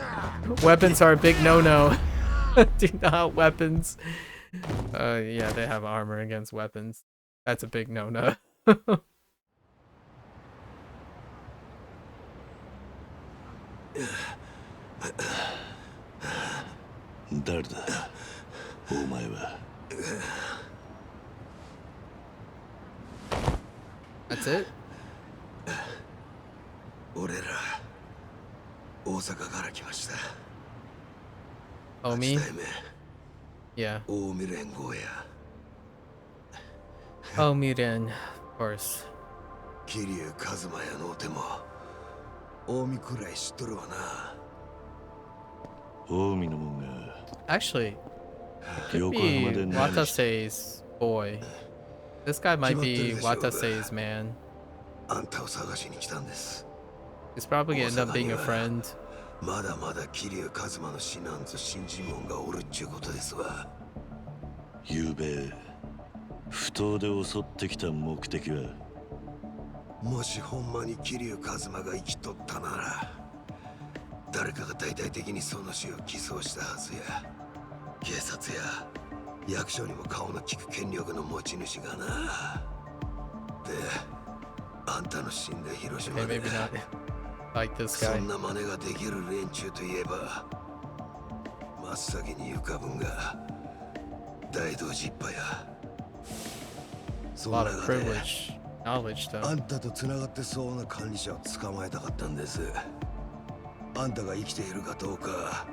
Weapons are a big no-no. Do not weapons. Yeah, they have armor against weapons. That's a big no-no. 誰だお前は。 That's it? 俺ら大阪から来ました。 Oh, me? Yeah. 大見連合や。 Oh, Miren, of course. 桐生一馬やのうても大見くらい知っとるわな。 近江のもんが Actually, it could be Watase's boy. This guy might be Watase's man. あんたを探しに来たんです。 He's probably gonna end up being a friend. まだまだ桐生一馬の死なんぞ信じもんがおるっちゅうことですわ。ゆうべ不当で襲ってきた目的はもしほんまに桐生一馬が生きとったなら誰かが大々的にその死を偽装したはずや。警察や役所にも顔の利く権力の持ち主がな。で、あんたの死んだ広島で Maybe not like this guy. そんな真似ができる連中といえば真っ先に浮かぶんが大道寺一派や。 A lot of privilege, knowledge though. あんたと繋がってそうな管理者を捕まえたかったんです。あんたが生きているかどうか、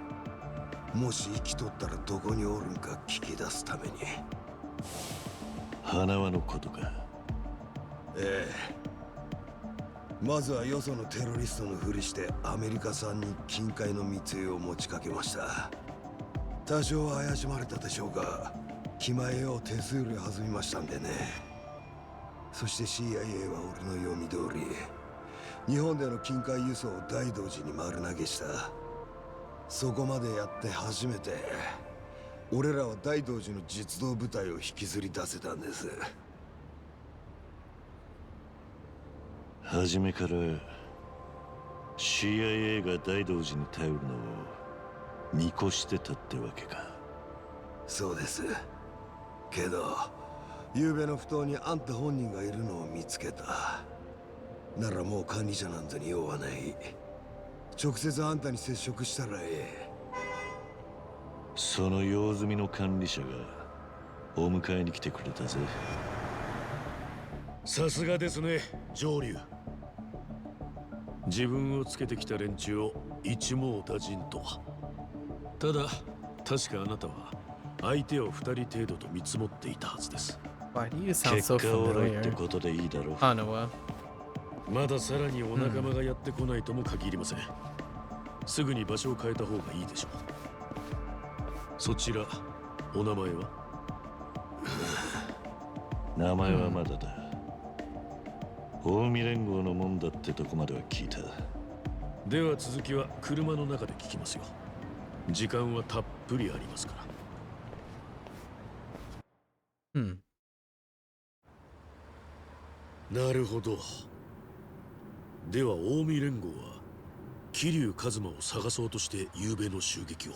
もし生きとったらどこにおるんか聞き出すために。花輪のことか。ええ。まずはよそのテロリストのふりしてアメリカ産に金塊の密輸を持ちかけました。多少は怪しまれたでしょうが、気前を手数料弾みましたんでね。そして CIA は俺の読み通り、日本での金塊輸送を大道寺に丸投げした。そこまでやって初めて、俺らは大道寺の実動部隊を引きずり出せたんです。初めから CIA が大道寺に頼るのを見越してたってわけか。そうです。けど、昨べの埠頭にあんた本人がいるのを見つけた。ならもう管理者なんぞに用はない。直接あんたに接触したらええ。その用済みの管理者がお迎えに来てくれたぜ。さすがですね、上流。自分をつけてきた連中を一網打尽とは。ただ確かあなたは相手を2人程度と見積もっていたはずです。Why do you sound so 結果オーライ familiar? ってことでいいだろう。Hanawa. まださらにお仲間がやってこないとも限りません。すぐに場所を変えた方がいいでしょう。そちら、お名前は？名前はまだだ。近江連合のもんだってとこまでは聞いた。では続きは車の中で聞きますよ。時間はたっぷりありますから。なるほど。では近江連合は桐生一馬を探そうとして昨夜の襲撃を。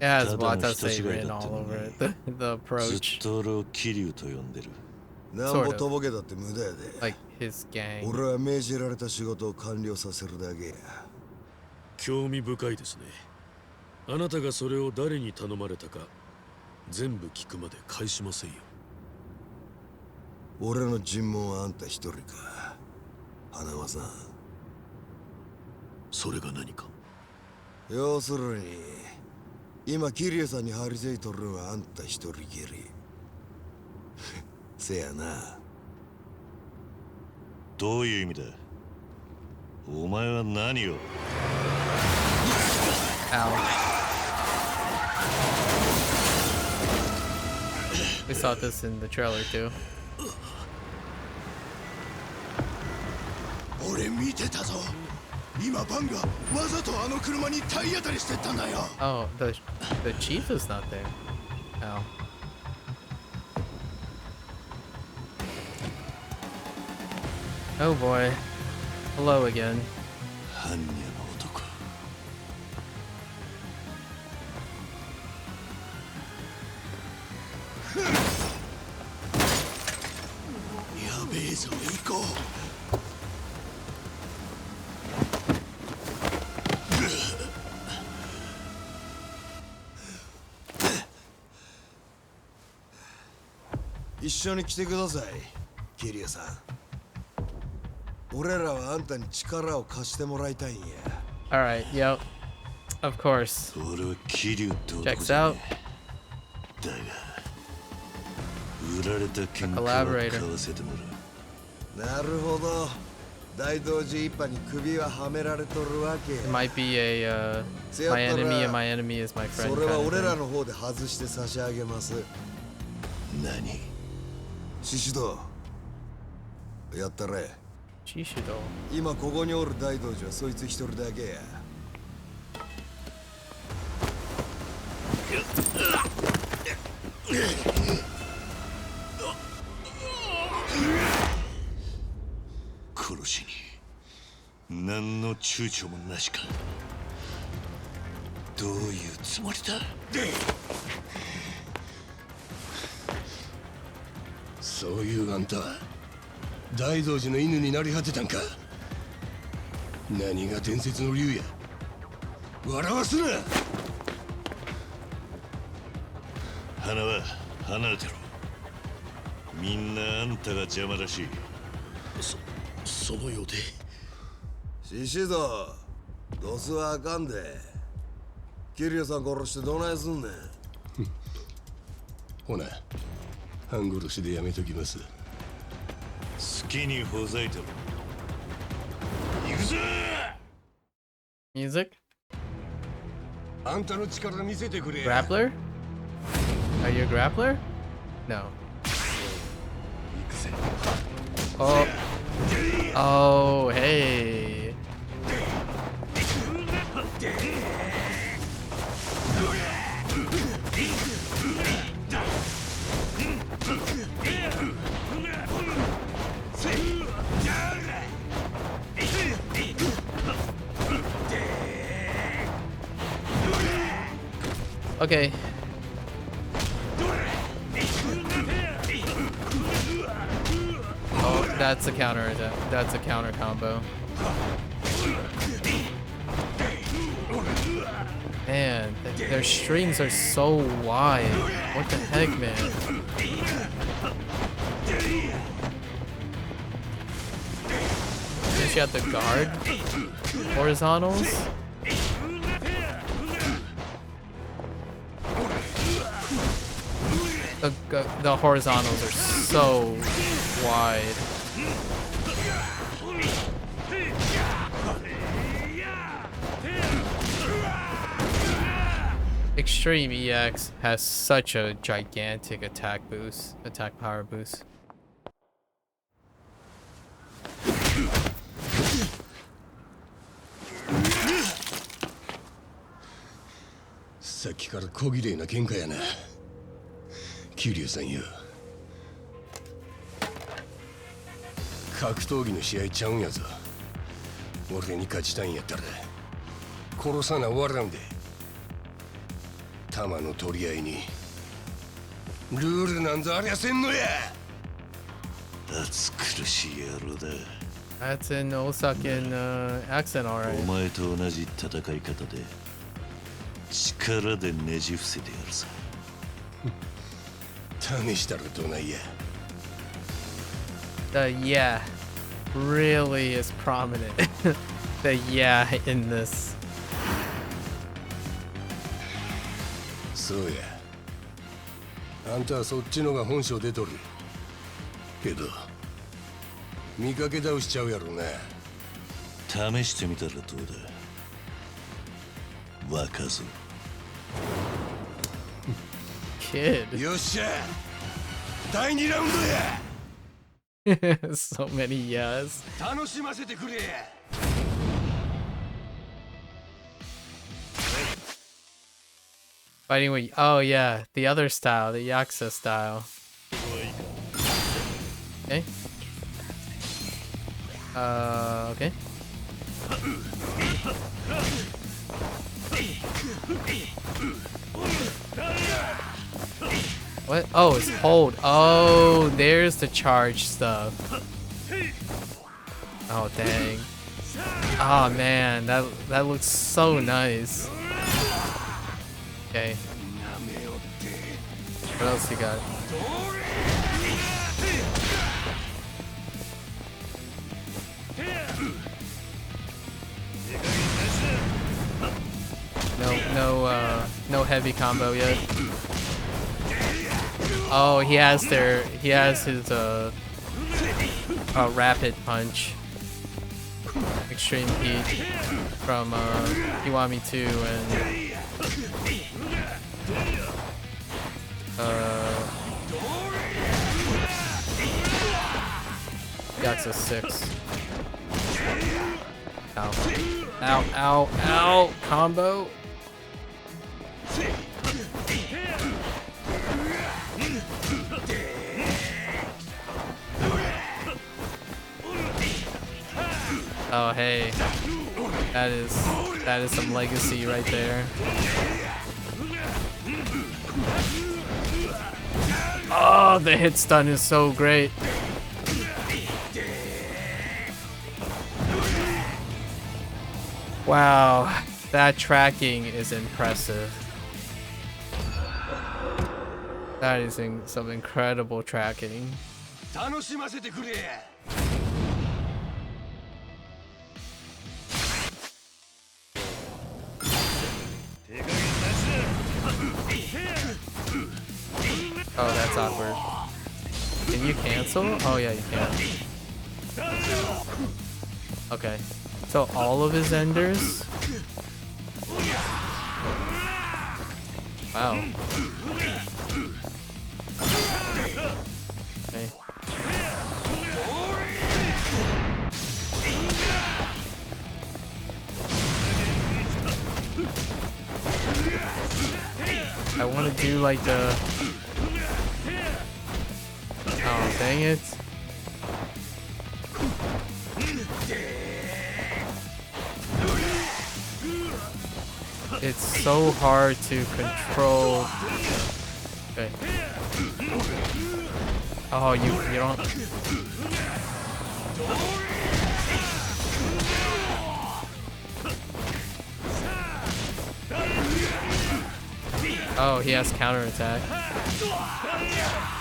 Yeah, as Wata say written all over it. The approach. ずっと俺を桐生と呼んでる。なんぼとぼけだって無駄やで。Like his gang. 俺は命じられた仕事を完了させるだけや。興味深いですね。あなたがそれを誰に頼まれたか全部聞くまで返しませんよ。俺の尋問はあんた一人か、花輪さん。それが何か？要するに今桐生さんに張り付いとるのはあんた一人きり。せやな。どういう意味だ？お前は何を？ We saw this in the trailer too. 俺見てたぞ。今バンがわざとあの車に体当たりしてったんだよ。Oh, the chief is not there. Ow. Oh boy. Hello again. 犯人の男。やべえぞ、行こう。一緒に来てください、桐生さん。俺らはあんたに力を貸してもらいたいんや。Alright, yep. Of course. 俺は桐生って男 Checks じゃ out. ねえ。だが、売られた喧嘩を買わせてもらう。なるほど。大道寺一派に首ははめられとるわけ。It might be a my enemy and my enemy is my friend. それは俺らの方で外して差し上げます。何？シシド、やったれ。シシド。今ここにおる大道寺はそいつ一人だけや。殺しに何の躊躇もなしか。どういうつもりだ？そういうあんたは大道寺の犬になり果てたんか。何が伝説の竜や。笑わすな。花は離れてろ。みんなあんたが邪魔らしい。そのようで。シシド、ドスはあかんで。桐生さん殺してどないすんねん。ほな、半殺しでやめときます。好きにほざいてろ。行くぞ。Music? あんたの力見せてくれ。Grappler? Are you a grappler? No. Oh. Oh, hey. Okay. Oh, That's a counter attack. That's a counter combo. Man, their strings are so wide. What the heck, man? Does she have to guard horizontals? The horizontals are so wide. Extreme EX has such a gigantic attack power boost. さっきから小綺麗な喧嘩やな。桐生さんよ。格闘技の試合ちゃうんやぞ。俺に勝ちたいんやったら殺さな終わらんで。弾の取り合いにルールなんざありゃせんのや。暑苦しい野郎だ。 That's an Osakan accent, alright. お前と同じ戦い方で力でねじ伏せてやるさ。試したらどないや。The yeah really is prominent. The yeah in this. そうや。あんたはそっちのが本性出とる。けど見かけ倒しちゃうやろな。試してみたらどうだ。若造。Kid. よっしゃ。第2ラウンドや。So many yes. 楽しませてくれ。Fighting with, oh yeah, the other style, the Yakuza style. Okay. Okay. What? Oh, it's hold. Oh, there's the charge stuff. Oh dang. Oh man, that looks so nice. Okay. What else you got? No heavy combo yet. Oh, he has his rapid punch. Extreme heat from Kiwami 2 and Yakuza 6. Ow. Ow, ow, ow! Combo! Oh hey, that is some legacy right there. Oh, the hit stun is so great. Wow, that tracking is impressive. That is some incredible tracking. Oh, that's awkward. Can you cancel? Oh yeah, you can. Okay. So all of his enders? Wow. Okay. I want to do like the... Oh, dang it. It's so hard to control. Okay. Oh, you don't... Oh, he has counterattack.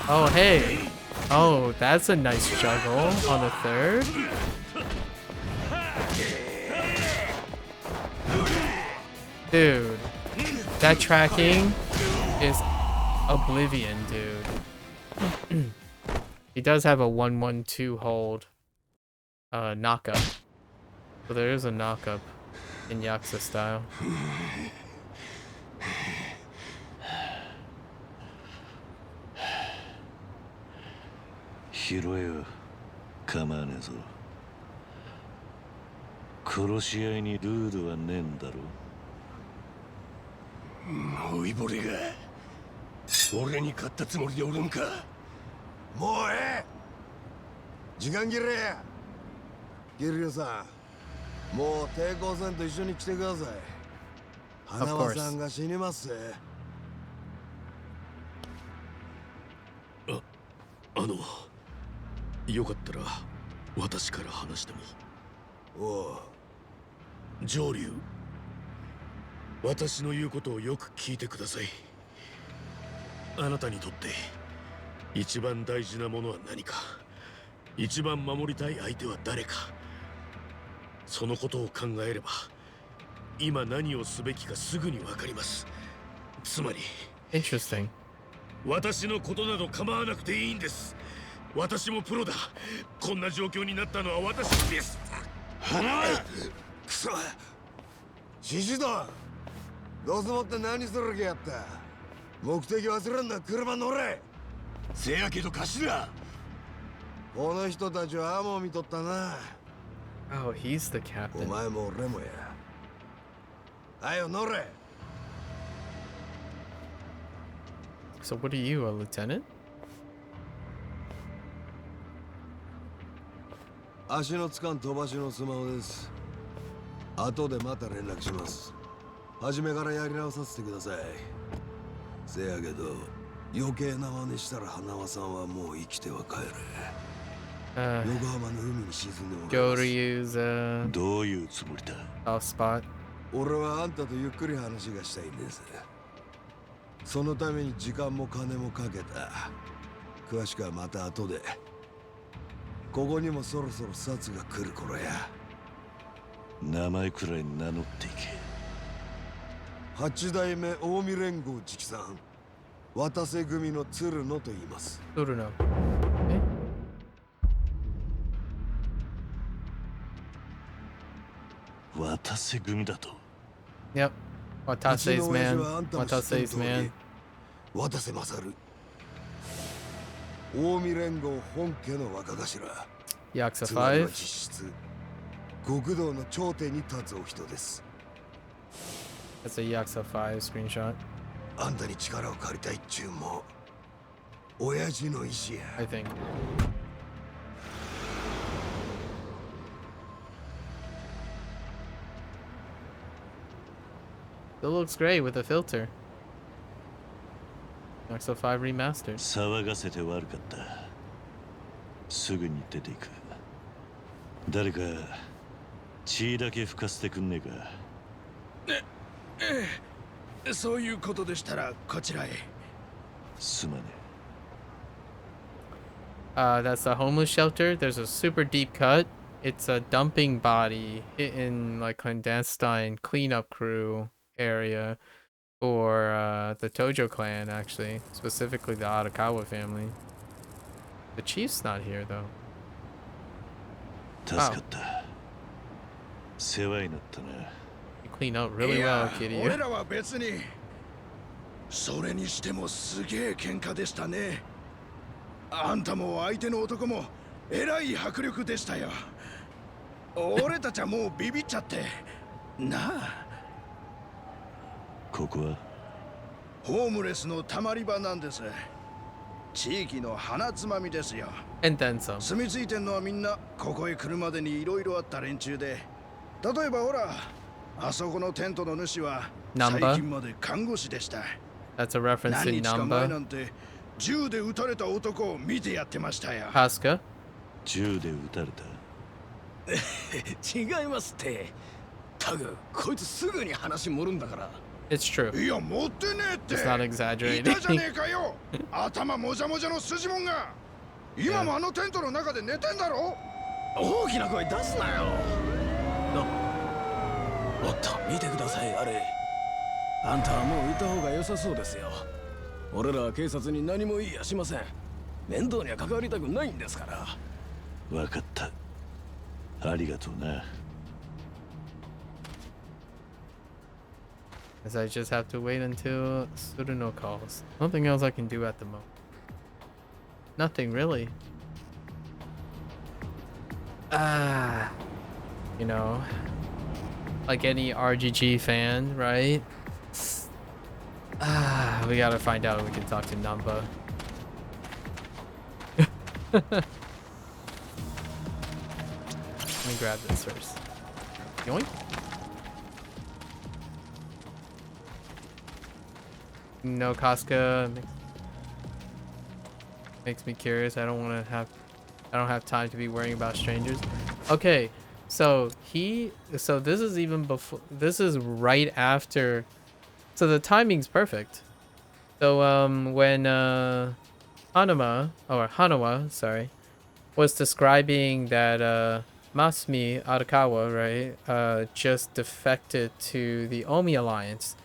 Oh, hey. Oh, that's a nice juggle on the third. Dude, that tracking is oblivion, dude. He does have a 1-1-2 hold knockup. So there is a knockup in Yakuza style. 拾えよ。構わねえぞ。殺し合いにルールはねえんだろ。老いぼれが俺に勝ったつもりでおるんか。もうええ。時間切れや。ギリオさん、もう抵抗戦と一緒に来てください。花輪さんが死にますぜ。よかったら私から話しても。おう。上流、私の言うことをよく聞いてください。あなたにとって一番大事なものは何か、一番守りたい相手は誰か、そのことを考えれば今何をすべきかすぐにわかります。つまり Interesting. 私のことなど構わなくていいんです。私もプロだ。こんな状況になったのは私です。花くそ、獅子だ。どうせもって何する気やった。目的忘れんな。車乗れ。せやけど頭、この人たちはアモを見とったな。 Oh, he's the captain. お前も俺もや。はよ乗れ。 So what are you, a lieutenant? 足のつかん飛ばしのスマホです。後でまた連絡します。初めからやり直させてください。せやけど余計な真似したら花輪さんはもう生きては帰れ。横浜の海に沈んでもらいます。Gotoku's どういうつもりだ。 off spot. 俺はあんたとゆっくり話がしたいんです。そのために時間も金もかけた。詳しくはまた後で。ここにもそろそろ札が来る頃や。名前くらい名乗っていけ。八代目近江連合直参渡瀬組の鶴野と言います。鶴野。渡瀬組だと。Yep. Watase's man. Watase's man. 渡瀬勝。近江連合本家の若頭。Yakuza つまりは 5. 実質極道の頂点に立つお人です。 That's a Yakuza 5 screenshot. あんたに力を借りたいっちゅうも親父の意志や。 I think. It looks great with the filter. Yakuza 5 remastered. 騒がせて悪かった。すぐに出ていく。誰か血だけ拭かせてくんねえか。そういうことでしたらこちらへ。すまねえ。That's a homeless shelter. There's a super deep cut. It's a dumping body in like clandestine cleanup crew area for the Tojo clan, actually, specifically the Arakawa family. The chief's not here though. 助かった。世話になったな。You clean out really well, Kitty. 俺らは別に。それにしてもすげえ喧嘩でしたね。あんたも相手の男もえらい迫力でしたよ。俺たちはもうビビっちゃってなあ。ここはホームレスのたまり場なんです。地域の花つまみですよ。 And then some. 住み着いてんのはみんなここへ来るまでにいろいろあった連中で、例えばほらあそこのテントの主は最近まで看護師でした。 That's a reference 何 in 日か前 Namba. なんて銃で撃たれた男を見てやってましたよ。Pasca. 銃で撃たれた。違いますって。タグ、こいつすぐに話盛るんだから。It's true. いや、持ってねえって。 It's not exaggerating. いたじゃねえかよ。頭もじゃもじゃの筋もんが。今もあのテントの中で寝てんだろ。大きな声出すなよ。おっと、見てください、あれ。あんたはもういた方が良さそうですよ。俺らは警察に何も言いやしません。面倒には関わりたくないんですから。分かった。ありがとうな。As I just have to wait until Suruno calls. Nothing else I can do at the moment. Nothing really. You know, like any RGG fan, right? We gotta find out if we can talk to Namba. Let me grab this first. Yoink. No, Casca makes me curious. I don't have time to be worrying about strangers. Okay, so this is even before, this is right after, so the timing's perfect. So when Hanawa, sorry, was describing that Masumi Arakawa, right, just defected to the Omi Alliance.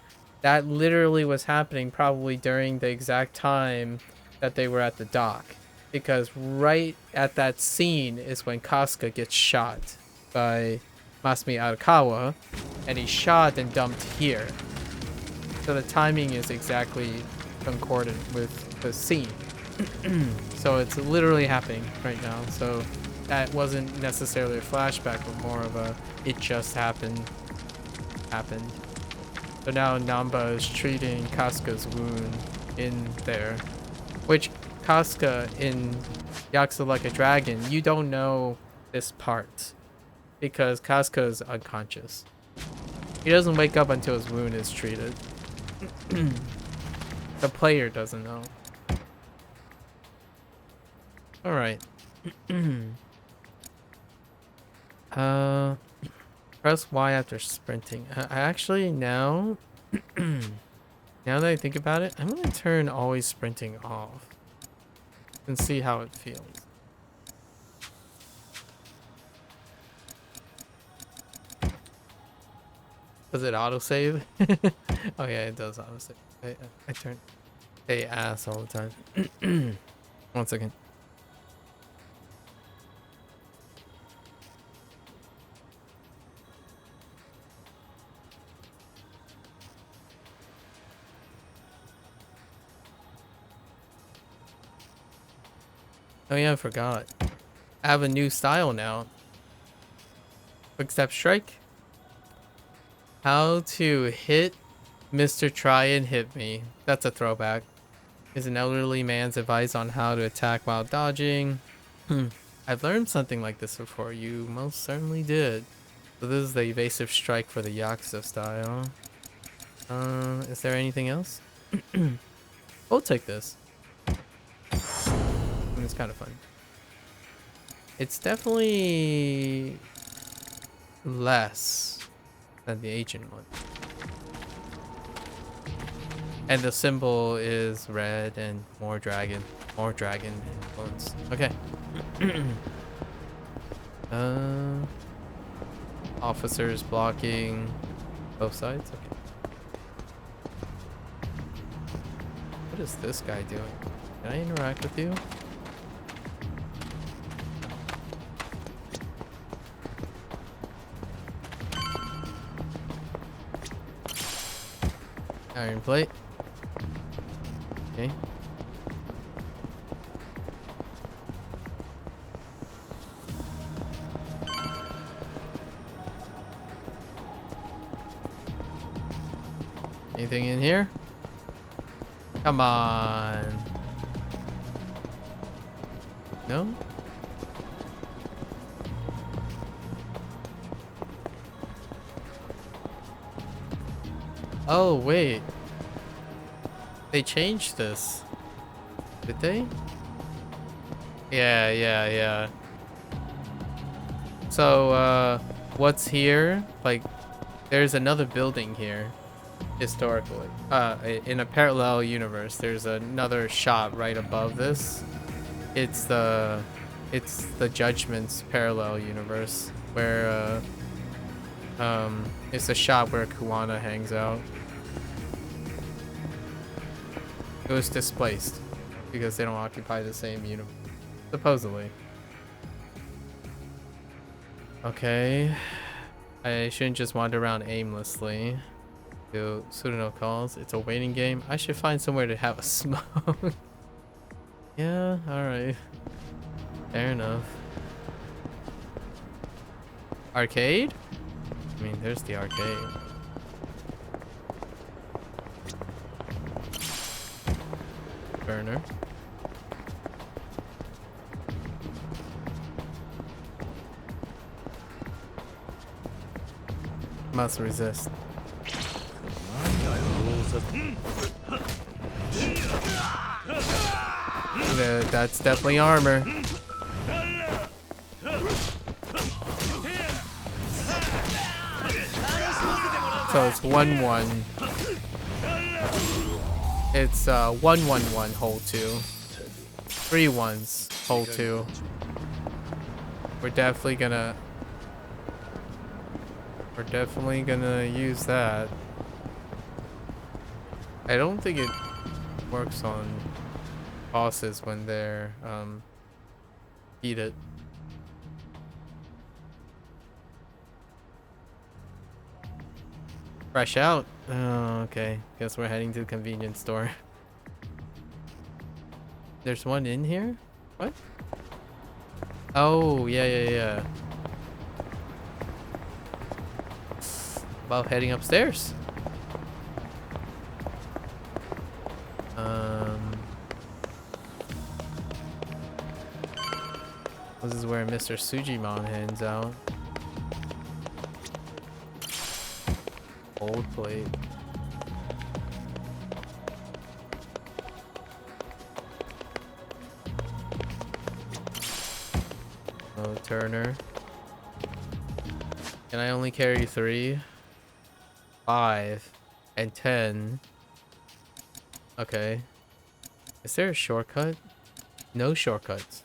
That literally was happening probably during the exact time that they were at the dock. Because right at that scene is when Casca gets shot by Masumi Arakawa. And he's shot and dumped here. So the timing is exactly concordant with the scene. So it's literally happening right now. So that wasn't necessarily a flashback, but more of a it just happened. So now Namba is treating Casca's wound in there. Which Casca in Yakuza Like a Dragon, you don't know this part. Because Casca is unconscious. He doesn't wake up until his wound is treated. The player doesn't know. Alright. Press Y after sprinting. I actually now that I think about it, I'm gonna turn always sprinting off and see how it feels. Does it autosave? Oh yeah, it does autosave. I turn a ass all the time. 1 second. Oh yeah, I forgot. I have a new style now. Quick step strike. How to hit Mr. Try and Hit Me. That's a throwback. Is an elderly man's advice on how to attack while dodging. I've learned something like this before. You most certainly did. So this is the evasive strike for the Yakuza style. Is there anything else? We'll take this. It's kind of fun. It's definitely less than the ancient one. And the symbol is red and more dragon influence. Okay. Officers blocking both sides. Okay. What is this guy doing? Can I interact with you? Iron plate. Okay. Anything in here? Come on. No? Oh, wait. They changed this. Did they? Yeah. So, what's here? Like, there's another building here, historically. In a parallel universe, there's another shop right above this. It's the Judgment's parallel universe, where, it's a shop where Kuwana hangs out. It was displaced because they don't occupy the same universe, supposedly. Okay, I shouldn't just wander around aimlessly. Do Surino calls. It's a waiting game. I should find somewhere to have a smoke. Yeah, alright. Fair enough. Arcade? I mean, there's the arcade. Burner. Must resist. That's definitely armor. So it's 1-1. It's 1-1-1, hold 2. 3 ones, hold 2. We're definitely gonna use that. I don't think it works on bosses when they're heated. Fresh out? Oh, okay. Guess we're heading to the convenience store. There's one in here? What? Oh, yeah. About heading upstairs. This is where Mr. Sujimon hangs out. Old plate. Oh, Turner. Can I only carry 3? 5 and 10. Okay. Is there a shortcut? No shortcuts.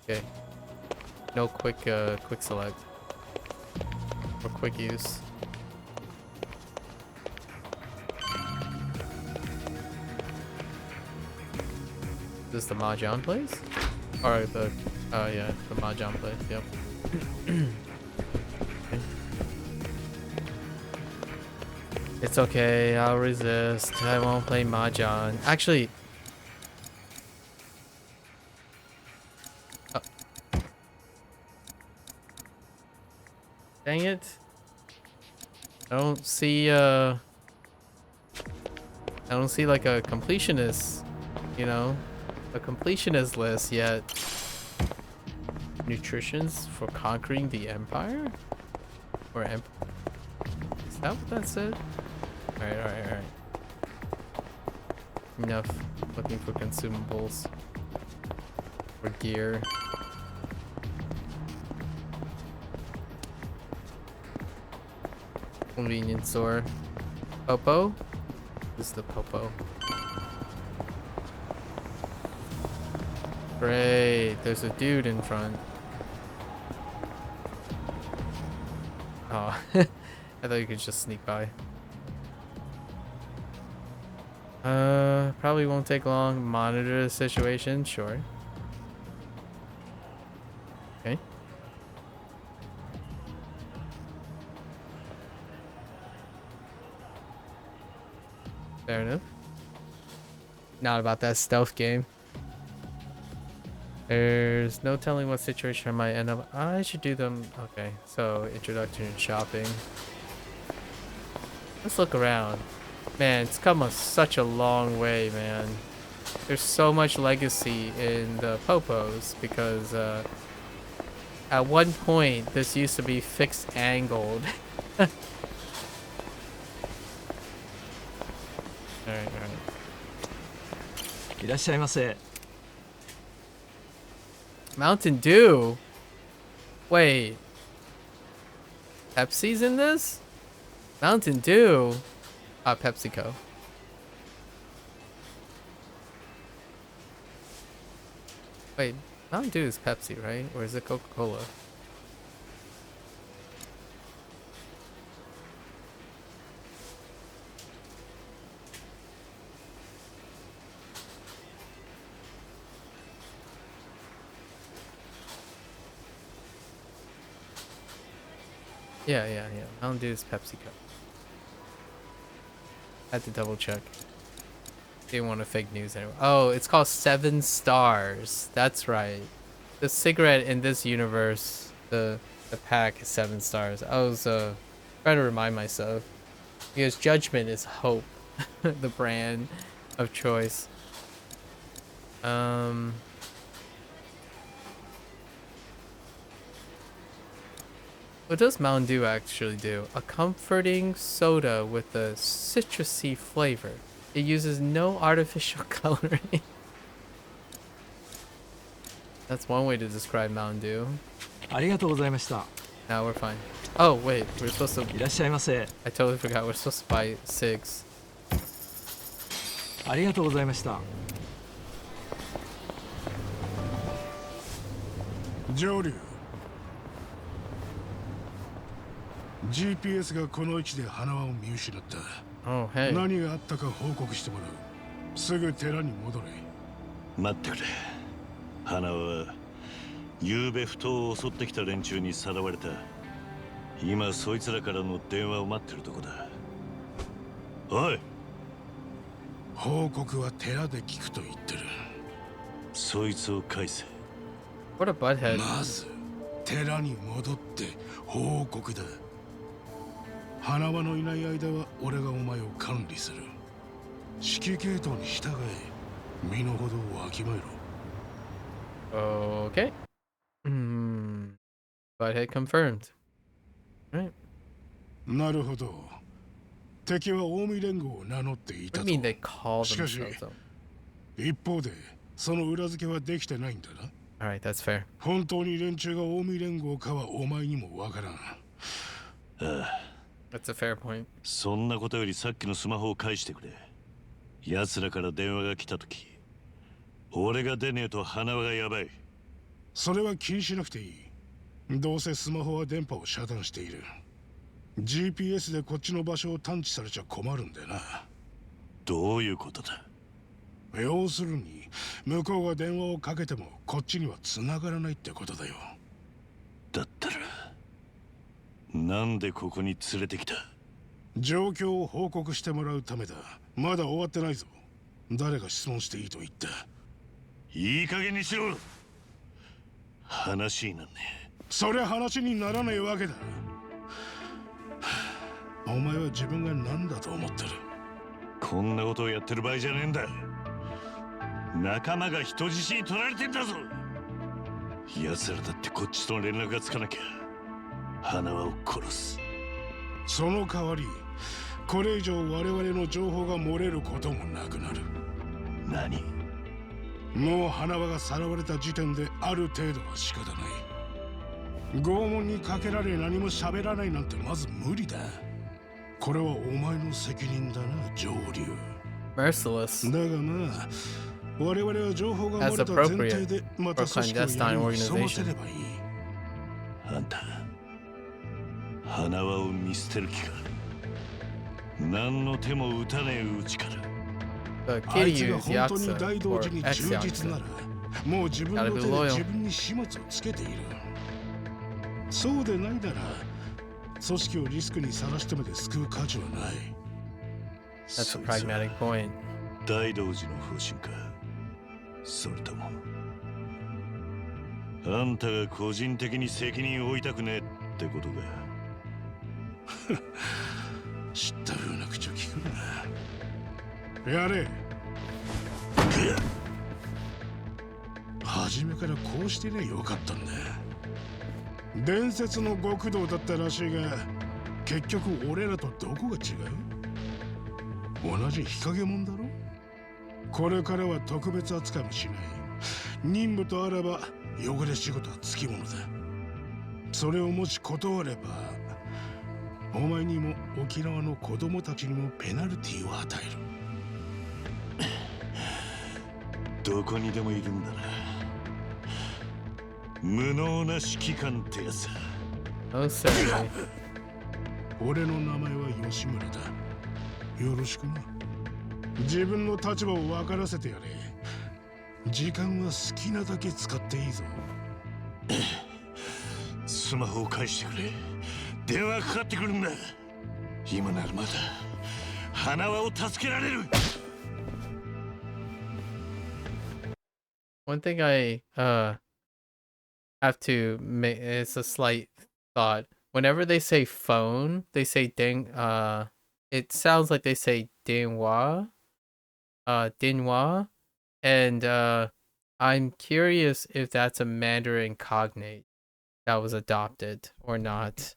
Okay. No quick select. Or quick use. Is this the Mahjong place? Or the, yeah, the Mahjong place, yep. It's okay, I'll resist. I won't play Mahjong. Actually... Oh. Dang it. I don't see like a completionist, you know? A completionist list yet. Nutritions for conquering the empire? Or is that what that said? Alright. Enough looking for consumables. Or gear. Convenience store. Popo? This is the Popo. Great, there's a dude in front. Oh, I thought you could just sneak by. Probably won't take long. Monitor the situation, sure. Okay. Fair enough. Not about that stealth game. There's no telling what situation I might end up. I should do them. Okay, so introduction and shopping. Let's look around. Man, it's come such a long way, man. There's so much legacy in the Popos because at one point this used to be fixed angled. Alright. いらっしゃいませ。 Mountain Dew? Wait. Pepsi's in this? Mountain Dew? Ah, PepsiCo. Wait, Mountain Dew is Pepsi, right? Or is it Coca-Cola? Yeah. Mountain Dew is PepsiCo. Had to double check. Didn't want to fake news anyway. Oh, it's called 7 Stars. That's right. The cigarette in this universe, the pack is 7 stars. I was trying to remind myself. Because Judgment is hope. The brand of choice. What does Mountain Dew actually do? A comforting soda with a citrusy flavor. It uses no artificial coloring. That's one way to describe Mountain Dew. Now we're fine. Oh wait, we're supposed to... I totally forgot we're supposed to buy 6. GPS がこの位置で花輪を見失った。Oh, hey. 何があったか報告してもらう。すぐ寺に戻れ。待ってくれ。花輪は夕べ埠頭を襲ってきた連中にさらわれた。今そいつらからの電話を待ってるとこだ。おい。報告は寺で聞くと言ってる。そいつを返せ。What a butthead. まず寺に戻って報告だ。花輪のいない間は俺がお前を管理する。指揮系統に従え、身の程をわきまえろ。Okay. Butthead confirmed. Right. なるほど。敵は近江連合を名乗っていたと。しかし、一方でその裏付けはできてないんだな。Alright, that's fair. 本当に連中が近江連合かはお前にもわからん。ああ。That's a fair point. そんなことよりさっきのスマホを返してくれ。奴らから電話が来たとき、俺が出ねえと花輪がやばい。それは気にしなくていい。どうせスマホは電波を遮断している。GPS でこっちの場所を探知されちゃ困るんだよな。どういうことだ？要するに、向こうが電話をかけてもこっちには繋がらないってことだよ。だったらなんでここに連れてきた？状況を報告してもらうためだ。まだ終わってないぞ。誰が質問していいと言った？いい加減にしろ。話になんねえ。そりゃ話にならないわけだ。お前は自分が何だと思ってる？こんなことをやってる場合じゃねえんだ。仲間が人質に取られてんだぞ。奴らだってこっちとの連絡がつかなきゃ花輪を殺す。その代わりこれ以上我々の情報が漏れることもなくなる。何？もう花輪がさらわれた時点である程度は仕方ない。拷問にかけられ何も喋らないなんてまず無理だ。これはお前の責任だな、上流。Merciless. だがまあ我々は情報が漏れた前提でまた組織をやるに染ませればいい。あんた花輪を見捨てる気か？何の手も打たねえうちから。あいつが本当に大同時に忠実ならもう自分の手で自分に始末をつけている。そうでないなら組織をリスクにさらしてまで救う価値はない。That's a pragmatic point. 大同時の方針か、それともあんたが個人的に責任を負いたくねえってことか？知った風な口を聞くな。やれ。初めからこうしてねよかったんだ。伝説の極道だったらしいが、結局俺らとどこが違う？同じ日陰者だろ。これからは特別扱いもしない。任務とあらば汚れ仕事はつきものだ。それをもし断れば、お前にも沖縄の子供たちにもペナルティを与える。どこにでもいるんだな。無能な指揮官ってやつ。俺の名前は吉村だ。よろしくな。自分の立場を分からせてやれ。時間は好きなだけ使っていいぞ。スマホを返してくれ。電話かかってくるんだ。今ならまだ花輪を助けられる。One thing I have to make, it's a slight thought. Whenever they say phone, they say ding. It sounds like they say dinwa, dinwa, and I'm curious if that's a Mandarin cognate that was adopted or not,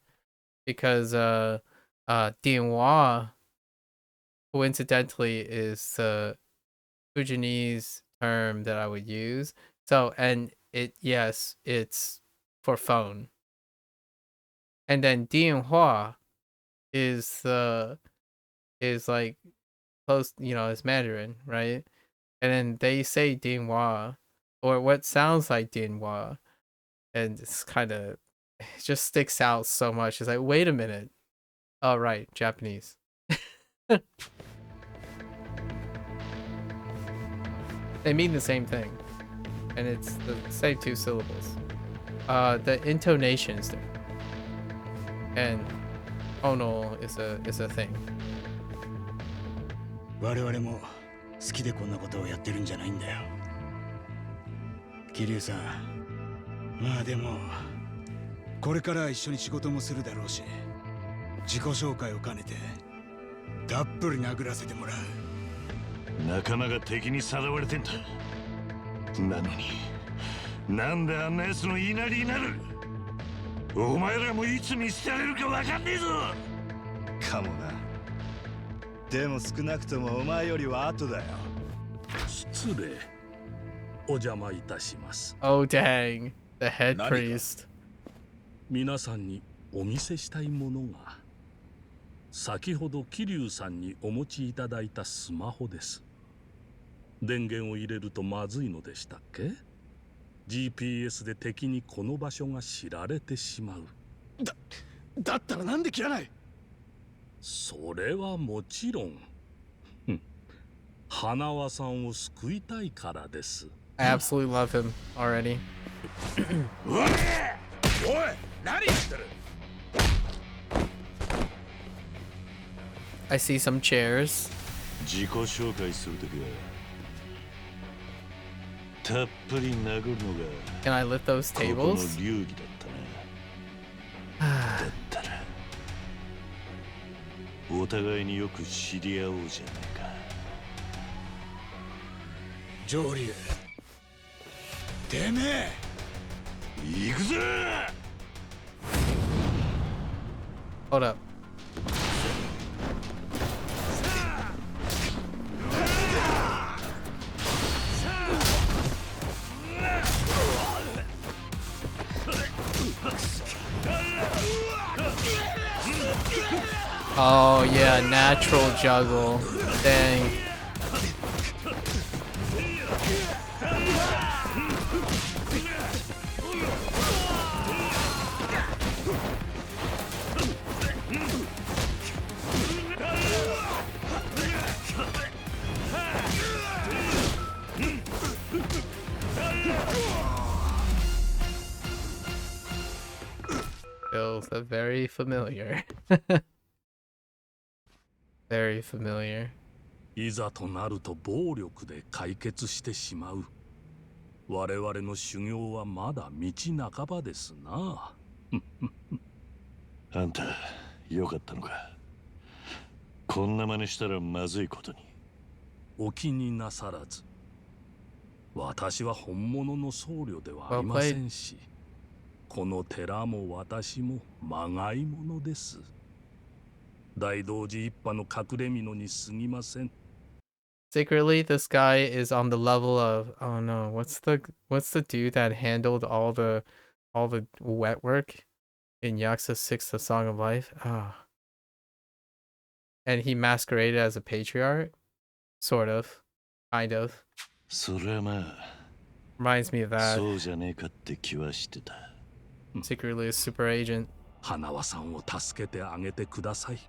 because dinwa coincidentally is the Fujianese term that I would use. So, and yes, it's for phone. And then dianhua is like close, is Mandarin, right? And then they say dianhua, or what sounds like dianhua, and it's it just sticks out so much. It's like, wait a minute. Oh, right, Japanese. They mean the same thing, and it's the same two syllables. The intonation is different, and ono is a thing. 我々も好きでこんなことをやってるんじゃないんだよ。桐生さん、まあでもこれから一緒に仕事もするだろうし、自己紹介を兼ねてたっぷり殴らせてもらう。仲間が敵にさらわれてんだ。なのになんであんな奴の言いなりになる。お前らもいつ見捨てられるかわかんねえぞ。かもな。でも少なくともお前よりは後だよ。失礼。お邪魔いたします。Oh dang, the head priest. 皆さんにお見せしたいものが。先ほど桐生さんにお持ちいただいたスマホです。電源を入れるとまずいのでしたっけ？ GPS で敵にこの場所が知られてしまう。だったらなんで切らない？それはもちろん花輪さんを救いたいからです。I absolutely love him already. おい、何やってる？I see some chairs. 自己紹介するときはたっぷり殴るのが Can I lift those ここの tables? 流儀だったな。だったらお互いによく知り合おうじゃないか。上流、てめえ行くぞ。 Hold up. Oh yeah, natural juggle. Dang. Feels very familiar. Very familiar. いざとなると暴力で解決してしまう。我々の修行はまだ道半ばですな。あんた、よかったのか。こんな真似したらまずいことに。お気になさらず。私は本物の僧侶ではありませんし、この寺も私もまがいものです。大道寺一派の隠れ蓑に過ぎません。Secretly, this guy is on the level of, oh no, what's the dude that handled all the wet work? In Yakuza 6, The Song of Life. Ah. And he masqueraded as a patriarch? Sort of. Kind of. Reminds me of that. Secretly a super agent. 花輪さんを助けてあげてください。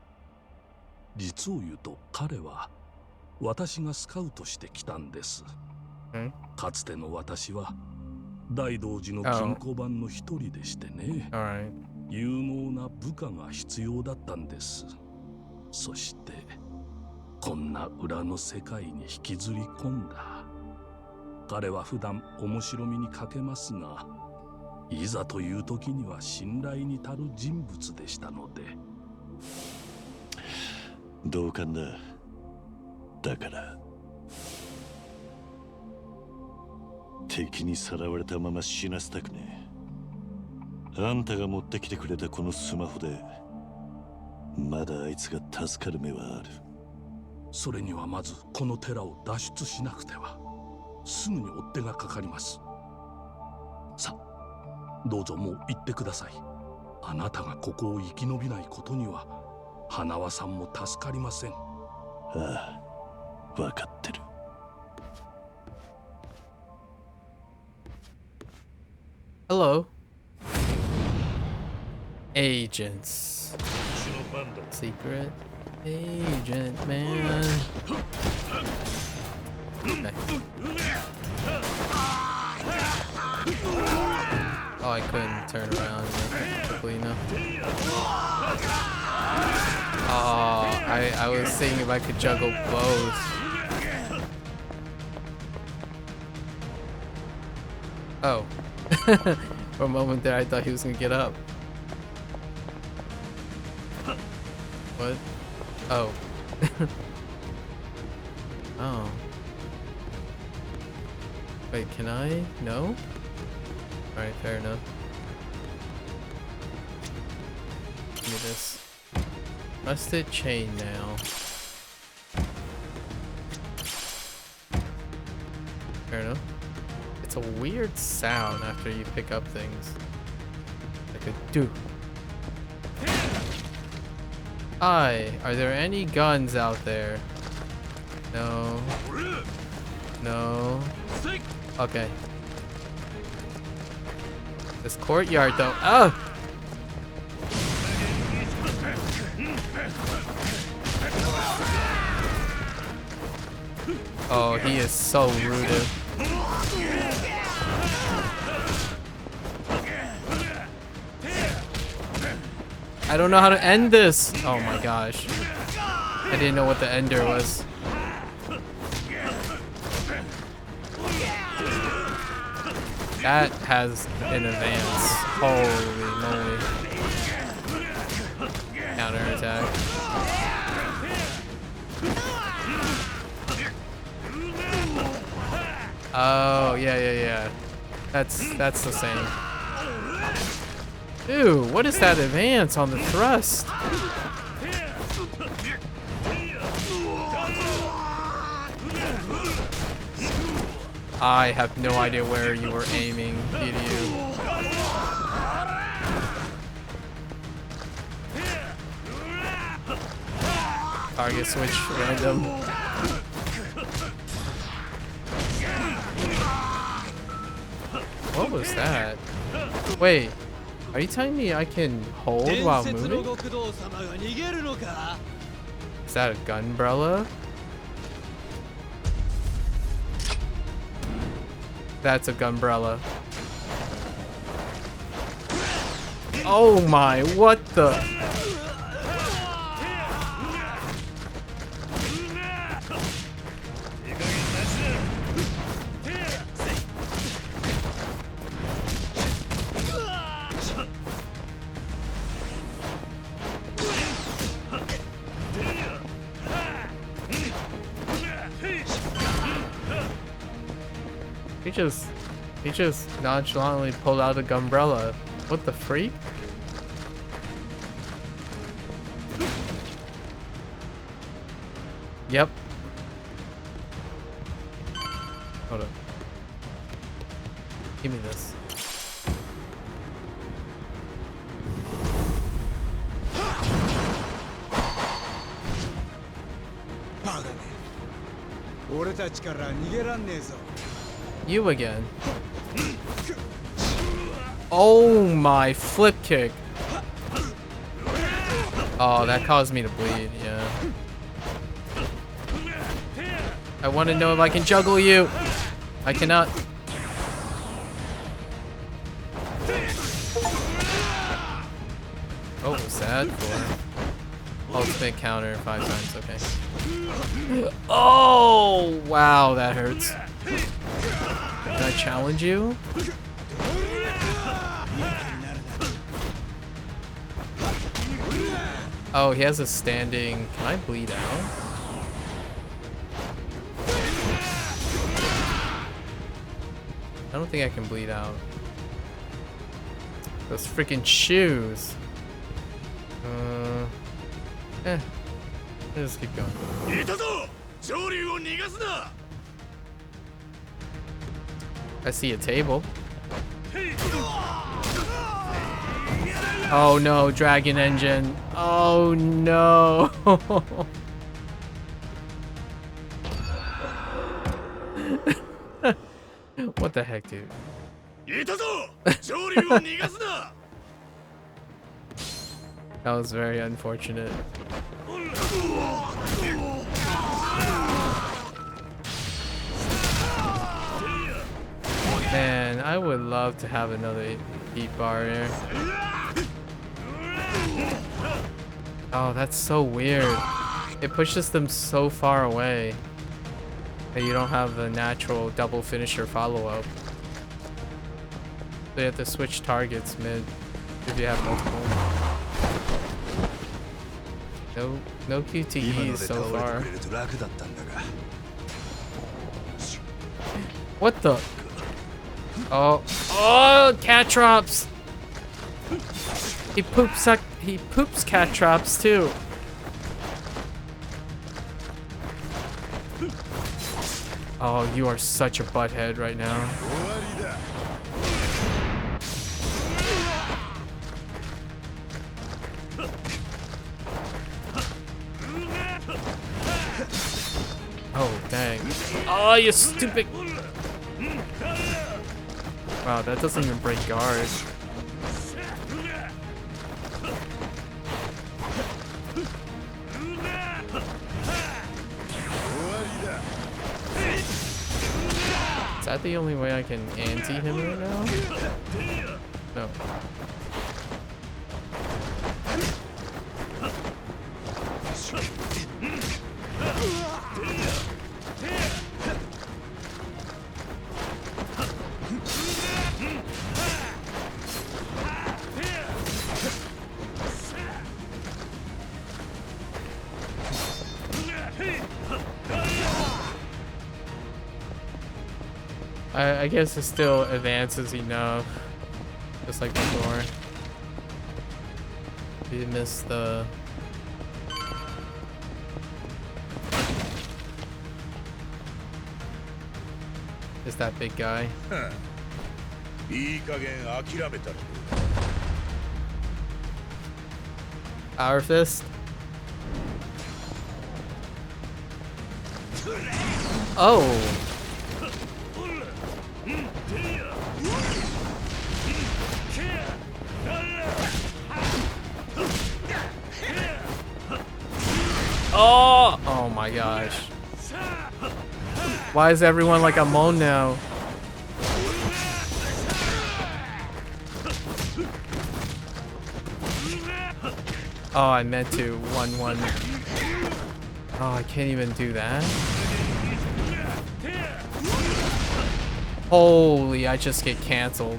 実を言うと彼は私がスカウトしてきたんです。かつての私は大道寺の金庫番の一人でしてね。有能な部下が必要だったんです。そしてこんな裏の世界に引きずり込んだ。彼は普段面白みに欠けますが、いざという時には信頼に足る人物でしたので。同感だ。だから敵にさらわれたまま死なせたくねえ。あんたが持ってきてくれたこのスマホでまだあいつが助かる目はある。それにはまずこの寺を脱出しなくては。すぐに追っ手がかかります。さあどうぞもう行ってください。あなたがここを生き延びないことには花輪さんも助かりません。ああ、分かってる。Hello. Agents. Secret agent, man. Okay. Oh, I couldn't turn around quickly enough. Oh, I was seeing if I could juggle both. Oh. For a moment there, I thought he was gonna get up. What? Oh. Oh. Wait, can I? No? Alright, fair enough. Give me this. Rusted chain now. Fair enough. It's a weird sound after you pick up things. Like a do. Hi, are there any guns out there? No. No. Okay. This courtyard though. Ah! Oh, he is so rude. I don't know how to end this. Oh my gosh. I didn't know what the ender was. That has an advance. Holy moly. Counter attack. Oh, yeah. That's the same. Ew, what is that advance on the thrust? I have no idea where you were aiming, did you? Target switch random. What was that? Wait, are you telling me I can hold while moving? Is that a gunbrella? That's a gunbrella. Oh my, what the? He just nonchalantly pulled out a gunbrella. What the freak? Yep. Hold on. Give me this. You again. Oh my flip kick. Oh, that caused me to bleed, yeah. I want to know if I can juggle you. I cannot. Oh, sad for ultimate counter 5 times, okay. Oh, wow, that hurts. Can I challenge you? Oh, he has a standing. Can I bleed out? I don't think I can bleed out. Those freaking shoes. Let's keep going. I see a table. Oh no, Dragon Engine. Oh no. What the heck, dude? That was very unfortunate. Man, I would love to have another heat bar here. Oh, that's so weird. It pushes them so far away that you don't have the natural double finisher follow-up. So you have to switch targets mid if you have multiple. No QTEs so far. What the? Oh, cat drops. He poops cat drops too. Oh, you are such a butthead right now. Oh, dang. Oh, you stupid. Wow, that doesn't even break guard. Is that the only way I can anti him right now? No. I guess it still advances enough, just like before. You missed the... Is that big guy? Power fist? Oh! Oh! Oh my gosh. Why is everyone like a moan now? Oh, I meant to. 1-1. Oh, I can't even do that. Holy, I just get canceled.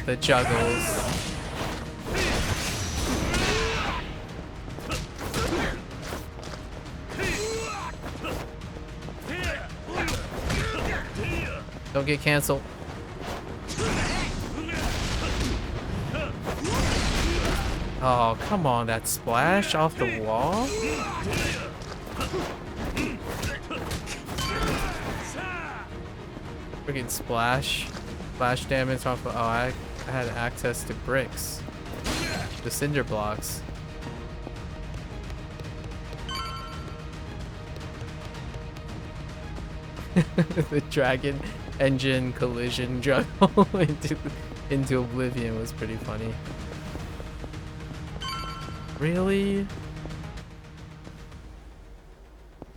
The juggles. Don't get canceled. Oh, come on, that splash off the wall? Freaking splash damage off of, oh, I had access to bricks. The cinder blocks. The dragon engine collision juggle into oblivion was pretty funny. Really?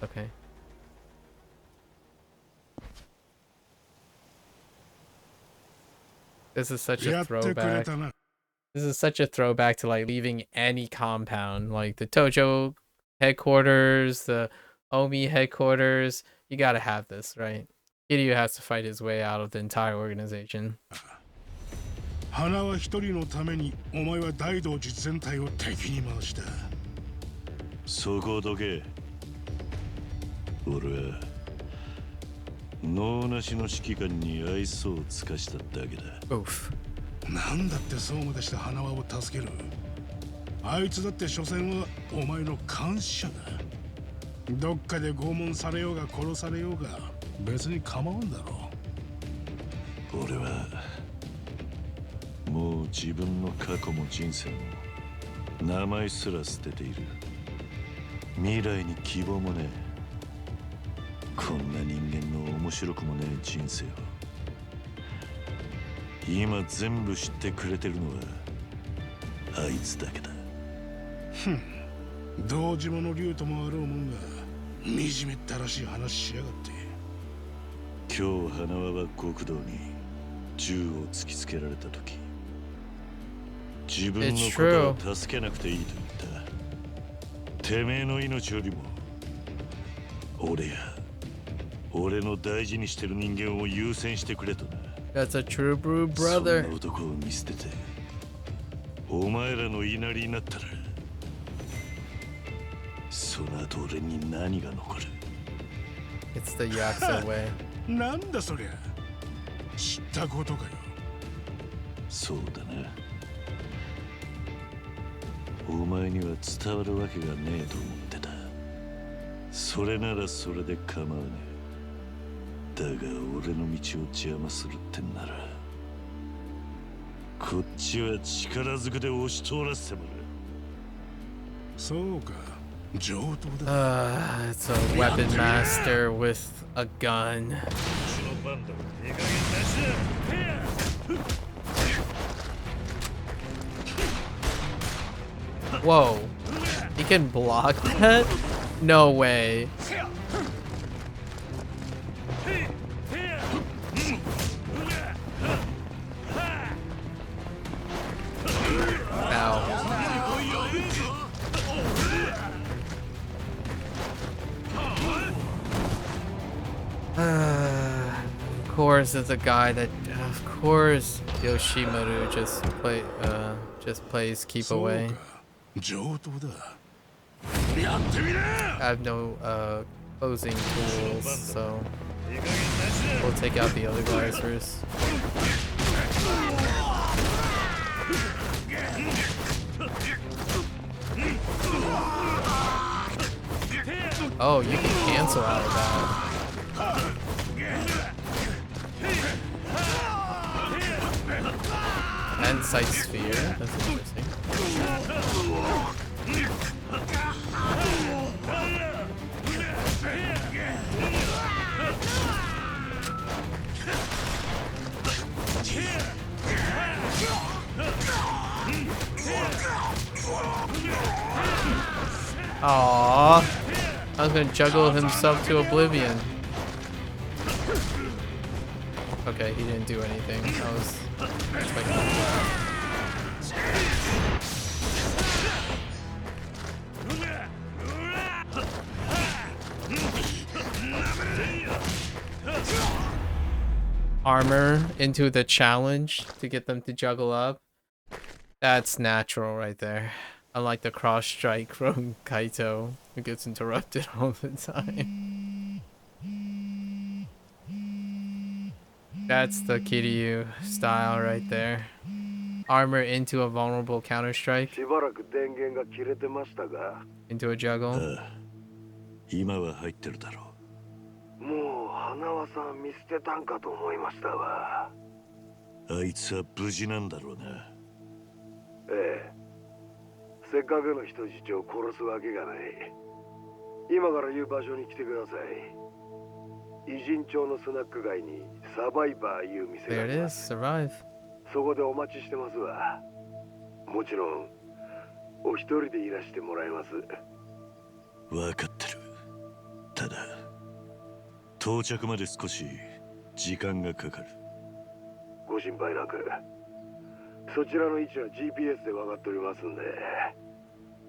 Okay. This is such a throwback. This is such a throwback to like leaving any compound, like the Tojo headquarters, the Omi headquarters. You gotta have this, right? Kiryu has to fight his way out of the entire organization. 花は一人のためにお前は大道寺全体を敵に回した。そこどけ。俺は脳なしの指揮官に愛想を尽かしただけだ。なんだってそうまでして花輪を助ける。あいつだって所詮はお前の監視者だ。どっかで拷問されようが殺されようが別に構わんだろう。俺はもう自分の過去も人生も名前すら捨てている。未来に希望もねえ。こんな人間の面白くもねえ人生を今全部知ってくれてるのはあいつだけだ。ふん、堂島の竜ともあろうもんが惨めったらしい話しやがって。今日花輪は極道に銃を突きつけられた時自分のことを助けなくていいと言った。てめえの命よりも俺や俺の大事にしてる人間を優先してくれとな。That's a true blue brother. そんな男を見捨ててお前らの言いなりになったらその後俺に何が残る。 It's the Yakuza way. なんだそりゃ。知ったことかよ。そうだな。お前には伝わるわけがねえと思ってた。それならそれで構わねえ。だが俺の道を邪魔するってんならこっちは力ずくで押し通らせてもらう。そうか、上等だ。It's a weapon master with a gun. Whoa, he can block that? No way. Of course, it's a guy that, of course, Yoshimaru just plays keep away. I have no closing tools, so we'll take out the other guys first. Oh, you can cancel out of that. And sight sphere, that's interesting. Aww, I was gonna juggle himself to oblivion. Okay, he didn't do anything. I was expecting that. Armor into the challenge to get them to juggle up. That's natural right there. Unlike the cross strike from Kaito, who gets interrupted all the time. That's the Kiryu style right there. Armor into a vulnerable counter strike. Into a juggle. 今は入ってるだろう。もう花輪さん見捨てたんかと思いましたわ。あいつは無事なんだろうな。ええ。せっかくの人質を殺すわけがない。今から言う場所に来てください。偉人町のスナック街にサバイバーいう店があります。そこでお待ちしてますわ。もちろんお一人でいらしてもらいます。わかってる。ただ到着まで少し時間がかかる。ご心配なく。そちらの位置は GPS で分かっておりますんで、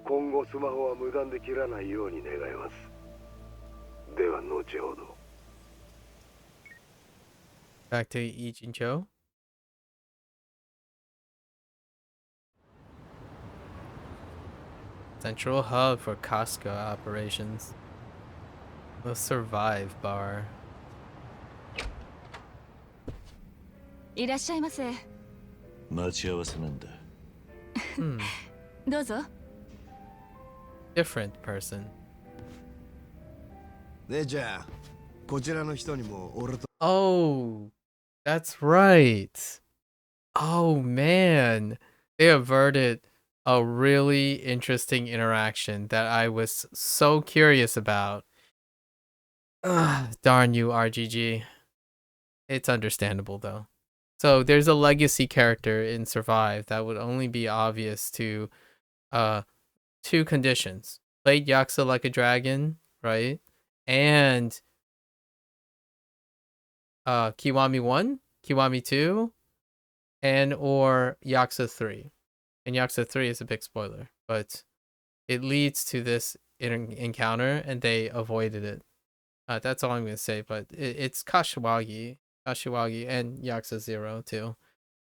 今後スマホは無断で切らないように願います。では後ほど。Back to Ijincho. Central hub for Costco operations. The Survive Bar. いらっしゃいませ。待ち合わせなんだ。どうぞ。Different person. ねえじゃあ、こちらの人にも俺と。Oh, that's right. Oh man, they averted a really interesting interaction that I was so curious about. Ugh, darn you, RGG. It's understandable though. So there's a legacy character in Survive that would only be obvious to two conditions. Played Yakuza like a dragon, right? And Kiwami 1, Kiwami 2, and or Yakuza 3. And Yakuza 3 is a big spoiler, but it leads to this encounter and they avoided it. That's all I'm going to say, but it's Kashiwagi and Yakuza 0 too.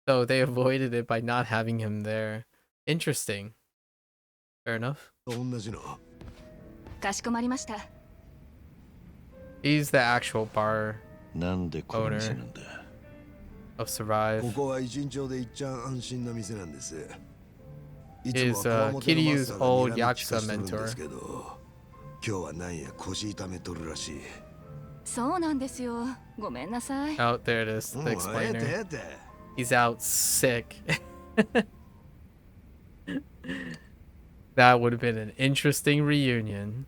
So they avoided it by not having him there. Interesting. Fair enough. かしこまりました。He's the actual bar なんでこの店なんだ。 of Survive. ここは偉人町でいっちゃん安心な店なんです。Is Kiryu's old Yakuza mentor. 今日はなんや腰痛めとるらしい。そうなんですよ。ごめんなさい。Oh, there it is. The explainer. He's out sick. That would have been an interesting reunion.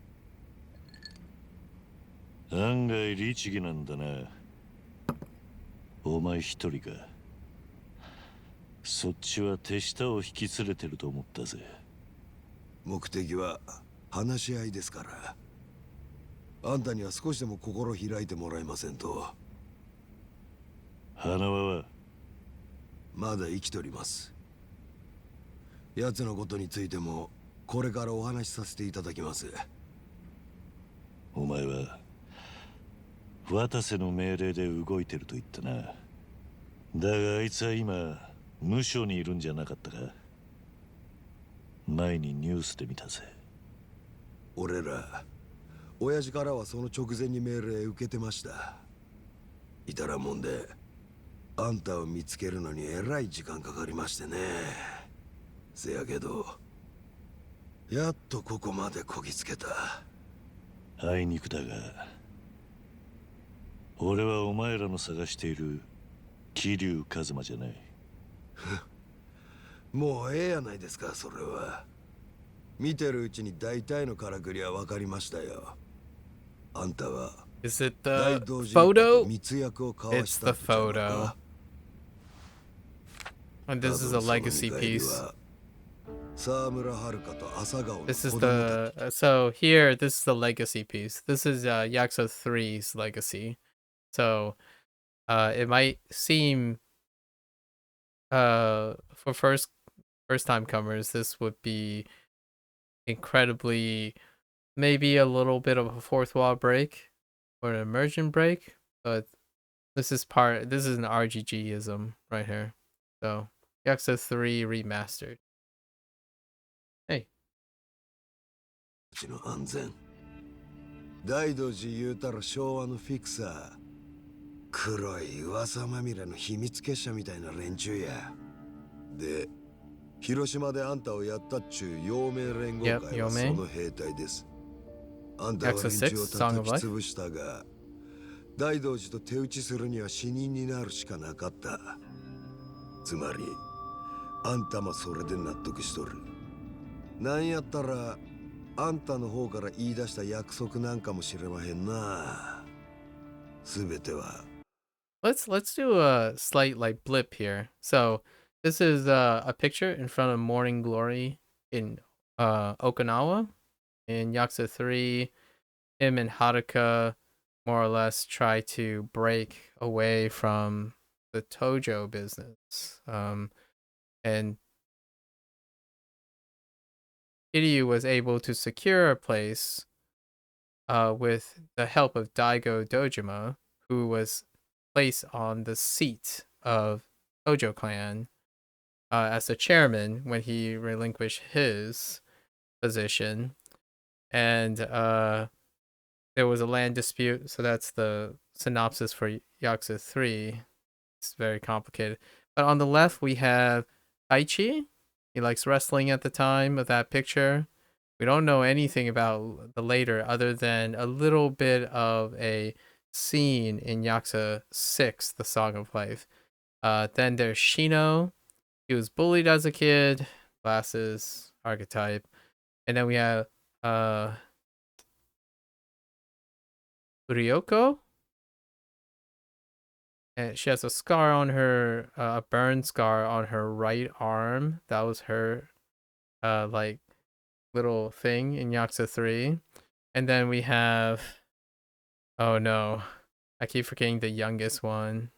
案外律儀なんだな。お前一人か。そっちは手下を引き連れてると思ったぜ。目的は話し合いですから。あんたには少しでも心開いてもらえませんと。花輪はまだ生きております。奴のことについてもこれからお話しさせていただきます。お前は渡瀬の命令で動いてると言ったな。だがあいつは今無所にいるんじゃなかったか。前にニュースで見たぜ。俺ら親父からはその直前に命令受けてました。いたらもんであんたを見つけるのにえらい時間かかりましてね。せやけどやっとここまでこぎつけた。あいにくだが俺はお前らの探している桐生一馬じゃない。もうええやないですか。それは見てるうちに大体のからくりは分かりましたよ。あんたは Is it the photo? 密約を交わ It's した the photo. And this is a legacy piece. This is the so here this is the legacy piece. This is Yakuza 3's legacy. So it might seem for first time comers this would be incredibly maybe a little bit of a fourth wall break or an immersion break, but this is an RGGism right here. So Yakuza 3 remastered. Hey. 安全。大道寺言うたら昭和のフィクサー。黒い噂まみれの秘密結社みたいな連中や。で、広島であんたをやったっちゅう陽明連合会はその兵隊です。あんたは連中を叩き潰したが、大道寺と手打ちするには死人になるしかなかった。つまりあんたもそれで納得しとる。なんやったらあんたの方から言い出した約束なんかもしれまへんな。すべては。Let's do a slight like blip here. So this is a picture in front of Morning Glory in Okinawa in Yakuza 3. Him and Haruka more or less try to break away from the Tojo business. And Kiryu was able to secure a place with the help of Daigo Dojima, who was placed on the seat of Tojo clan as the chairman when he relinquished his position. And there was a land dispute, so that's the synopsis for Yakuza 3. It's very complicated. But on the left, we have Aichi. He likes wrestling at the time of that picture. We don't know anything about the later other than a little bit of a scene in Yakuza 6, The Song of Life. Then there's Shino. He was bullied as a kid. Glasses, archetype. And then we have Ryoko. And she has a scar on her, a burn scar on her right arm. That was her, like, little thing in Yakuza 3. And then we have, oh no, I keep forgetting the youngest one.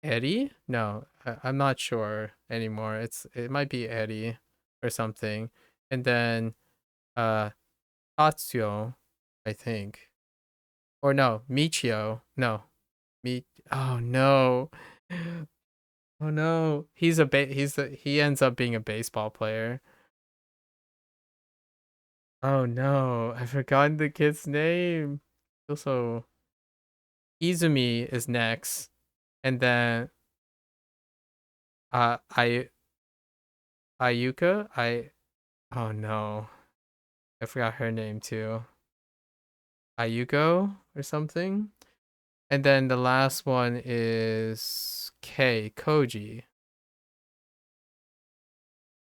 Eddie? No, I'm not sure anymore. It might be Eddie or something. And then Tatsuo, I think. Or no, Michio. No. Oh no. Oh no. He ends up being a baseball player. Oh no. I've forgotten the kid's name. Also, Izumi is next. And then Ayuka? Oh no. I forgot her name too. Ayuko or something. And then the last one is Koji.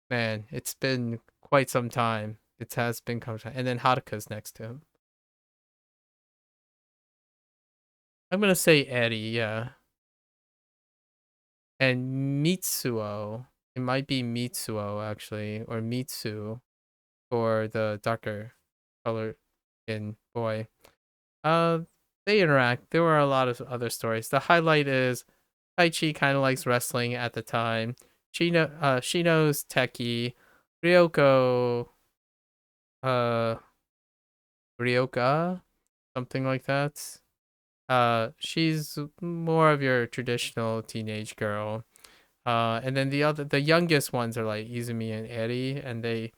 Man, it's been quite some time. It has been some time. And then Haruka's next to him. I'm gonna say Eddie, yeah. And Mitsuo. It might be Mitsuo actually, or Mitsu for the darker color skin boy. They interact. There were a lot of other stories. The highlight is Taichi kind of likes wrestling at the time. Shino's techie. Ryoko, Ryoka, something like that. She's more of your traditional teenage girl. And then the youngest ones are like Izumi and Eri, and they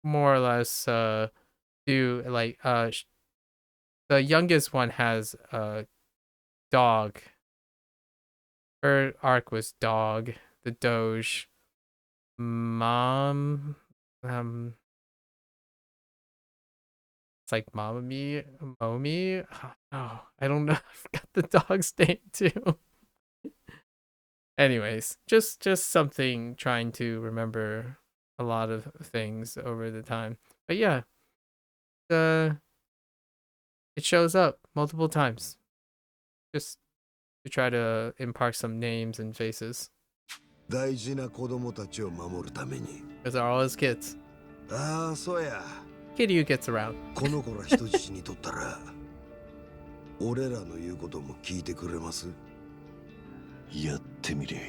more or less do like the youngest one has a dog. Her arc was dog, the Doge. Mom, it's like Momi. Oh, I don't know. I forgot the dog's name too. Anyways, just something trying to remember a lot of things over the time. But yeah, it shows up multiple times. Just to try to impart some names and faces. 大事な子供たちを守るために。Those are all his kids. ああ、そうや。Kiryu gets around. この子ら人質にとったら、俺らの言うことも聞いてくれます？やってみれ。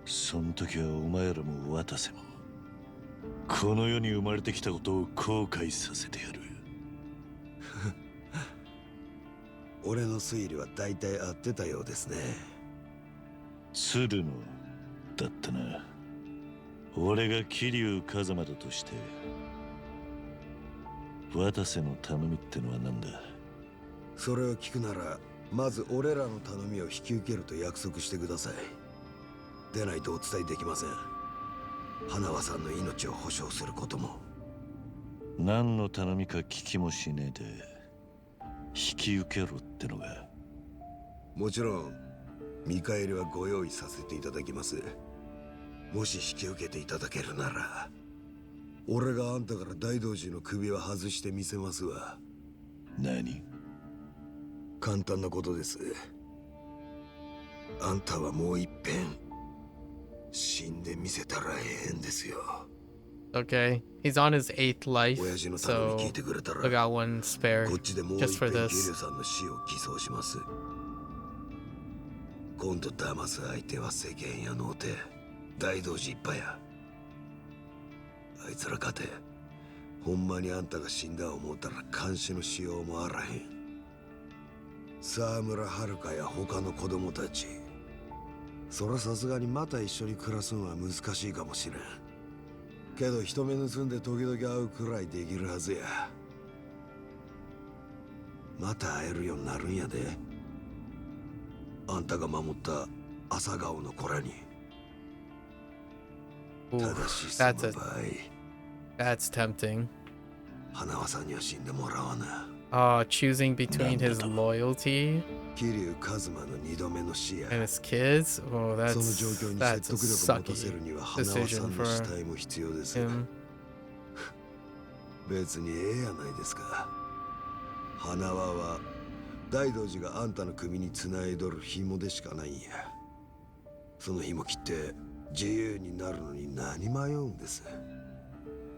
そん時はお前らも渡せも。この世に生まれてきたことを後悔させてやる。俺の推理は大体合ってたようですね。鶴野だったな。俺が桐生一馬だとして渡瀬の頼みってのは何だ？それを聞くならまず俺らの頼みを引き受けると約束してください。でないとお伝えできません。花輪さんの命を保証することも。何の頼みか聞きもしねえで引き受けろってのが。もちろん見返りはご用意させていただきます。もし引き受けていただけるなら俺があんたから大道寺の首は外してみせますわ。何？簡単なことです。あんたはもう一遍死んでみせたらええんですよ。Okay, he's on his 8th life, so I got one spare just for this. さんの死を偽装します。今度騙す相手は世間やのうて大道寺いっぱいや。あいつらかてほんまにあんたが死んだ思うたら監視のしようもあらへん。沢村遥や他の子供たち、そらさすがにまた一緒に暮らすのは難しいかもしれんけど、人目盗んで時々会うくらいできるはずや。また会えるようになるんやで。あんたが守った朝顔の子らに。ただしその場合、That's tempting. 花輪さんには死んでもらわな。Choosing between his loyalty 桐生一馬の二度目の死や and his kids. Oh, その状況に that's 説 a 得力を持たせるには sucky 花輪さ decision んの for 死体も必要です。 him. 別にええやないですか。花輪は大道寺があんたの首につないどる紐でしかないんや。その紐切って自由になるのに何迷うんです。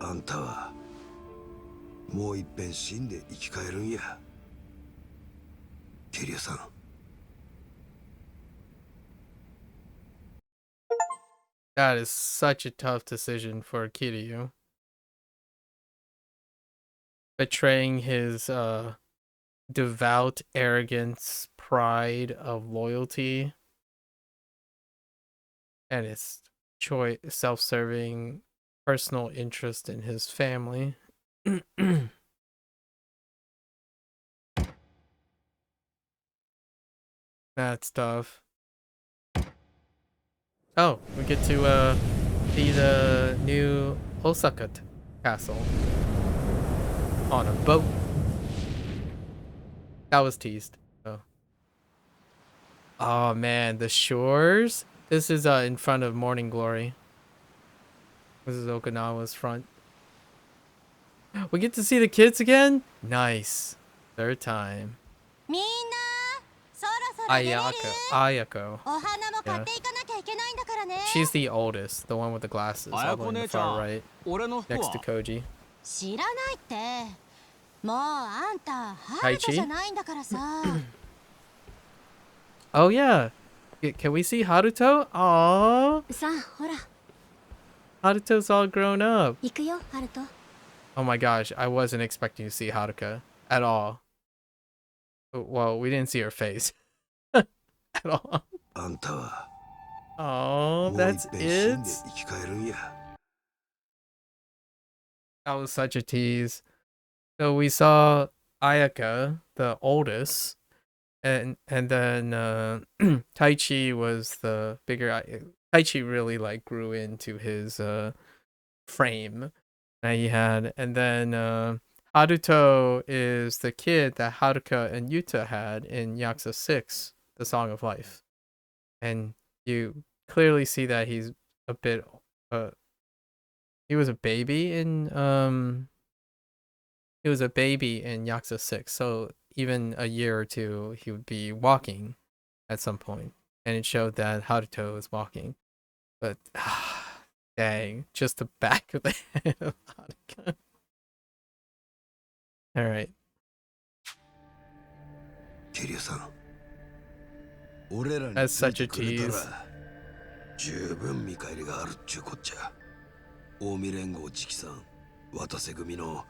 あんたはもう一遍死んで生き返るんや。桐生さん。That is such a tough decision for Kiryu. Betraying his devout arrogance, pride of loyalty, and his self-serving personal interest in his family. That's tough. Oh, we get to see the new Osaka castle on a boat. That was teased. Oh man, the shores. This is in front of Morning Glory. This is Okinawa's front. We get to see the kids again? Nice. Third time. Ayako. Yeah. She's the oldest, the one with the glasses, all the way in the far right, next to Koji. Taichi? Oh yeah. Can we see Haruto? Aww. Haruto's all grown up. Oh my gosh, I wasn't expecting to see Haruka at all. Well, we didn't see her face at all. Oh, that's it? That was such a tease. So we saw Ayaka, the oldest, and then Taichi was the bigger. Taichi really like grew into his frame that he had, and then Haruto is the kid that Haruka and Yuta had in Yakuza 6, The Song of Life, and you clearly see that he's a bit he was a baby in Yakuza 6, so even a year or two he would be walking at some point, and it showed that Haruto was walking, but dang, just the back of the head of Haruka. All right. That's such a tease. 十分見返りがあるっちゅうこっちゃ。近江連合直参渡瀬組の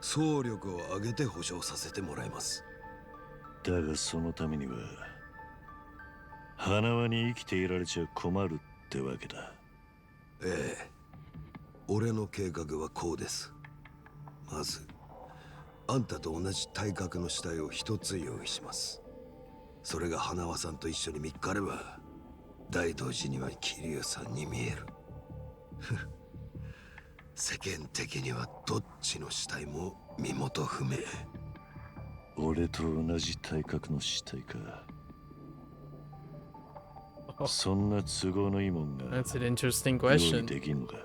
総力を挙げて保証させてもらいます。だがそのためには花輪に生きていられちゃ困るってわけだ。ええ、俺の計画はこうです。まずあんたと同じ体格の死体を一つ用意します。それが花輪さんと一緒に見っかれば大道寺には桐生さんに見える。世間的にはどっちの死体も身元不明。俺と同じ体格の死体か。そんな都合のいいもんが That's an interesting 用意 question. できんのか。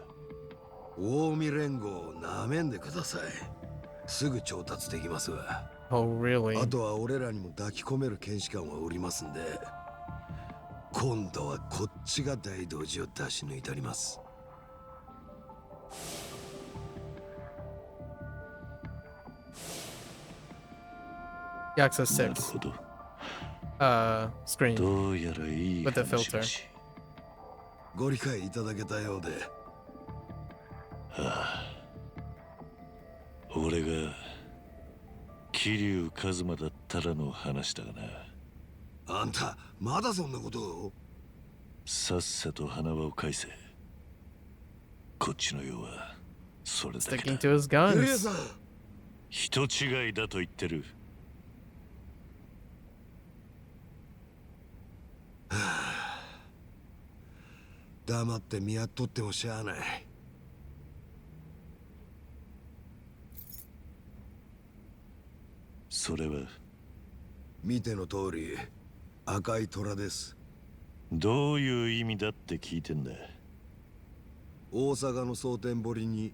近江連合をなめんでください。すぐ調達できますわ。Oh, really? あとは俺らにも抱き込める検視官はおりますんで、今度はこっちが大道寺を出し抜いたります。Access なる 6. ほど。Screen どうやらいい with the 話 filter. らしい。ご理解いただけたようで。はあ、俺が桐生一馬だったらの話だがな。あんたまだそんなことを？さっさと花輪を返せ。こっちの世はそれだけ Sticking だ。 to his クリア guns. さん。人違いだと言ってる。黙って見やっとってもしゃあない。それは見ての通り赤い虎です。どういう意味だって聞いてんだ。大阪の蒼天堀に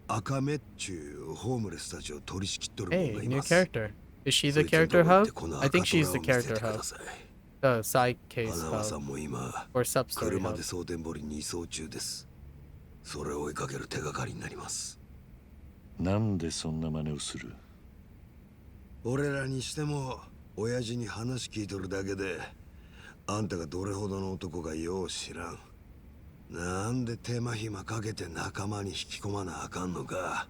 赤目っちゅうホームレスたちを取り仕切っとる者 Hey, がい new ます。 character. Is she the character hub? I think she's the character hub. The side case 花輪さ hub. んも今 Or sub-story 車 hub. で蒼天堀に移送中です。それを追いかける手がかりになります。なんでそんな真似をする？俺らにしても親父に話聞いとるだけで、あんたがどれほどの男かよう知らん。なんで手間暇かけて仲間に引き込まなあかんのか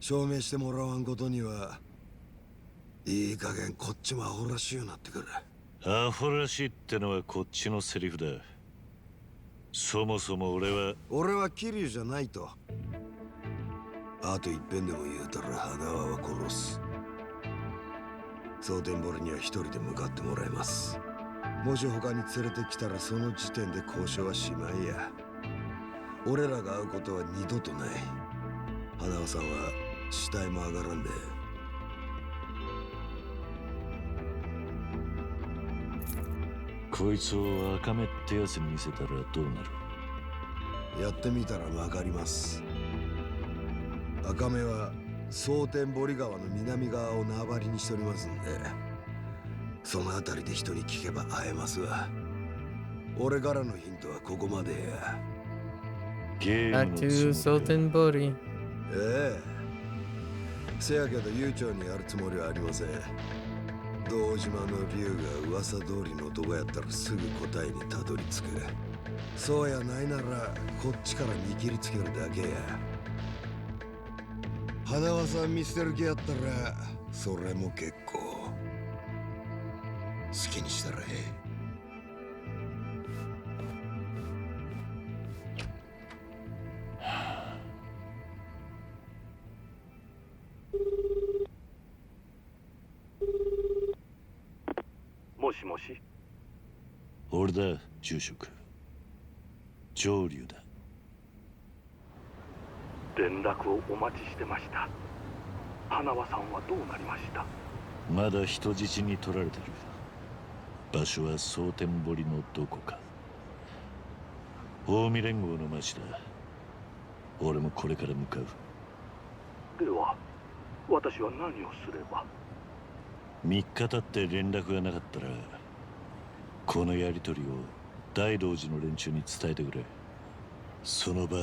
証明してもらわんことには、いい加減こっちもアホらしいようになってくる。アホらしいってのはこっちのセリフだ。そもそも俺は桐生じゃないと。あと一遍でも言うたら花輪は殺す。蒼天堀には一人で向かってもらいます。もし他に連れてきたらその時点で交渉はしまいや。俺らが会うことは二度とない。花輪さんは死体も上がらんで。こいつを赤目ってやつに見せたらどうなる？やってみたらわかります。赤目は蒼天堀川の南側を縄張りにしておりますんで、その辺りで人に聞けば会えますわ。俺からのヒントはここまでや。ゲー Back ムの to つもり Sultan Bori. ええ。せやけど悠長にやるつもりはありません。堂島の竜が噂通りの男やったらすぐ答えにたどり着く。そうやないならこっちから見切りつけるだけや。花輪さん見捨てる気やったらそれも結構。好きにしたらええ。もしもし。俺だ、住職。上流だ。連絡をお待ちしてました。花輪さんはどうなりました？まだ人質に取られてる。場所は蒼天堀のどこか。近江連合の町だ。俺もこれから向かう。では私は何をすれば3日経って連絡がなかったら、このやりとりを大道寺の連中に伝えてくれ。その場合、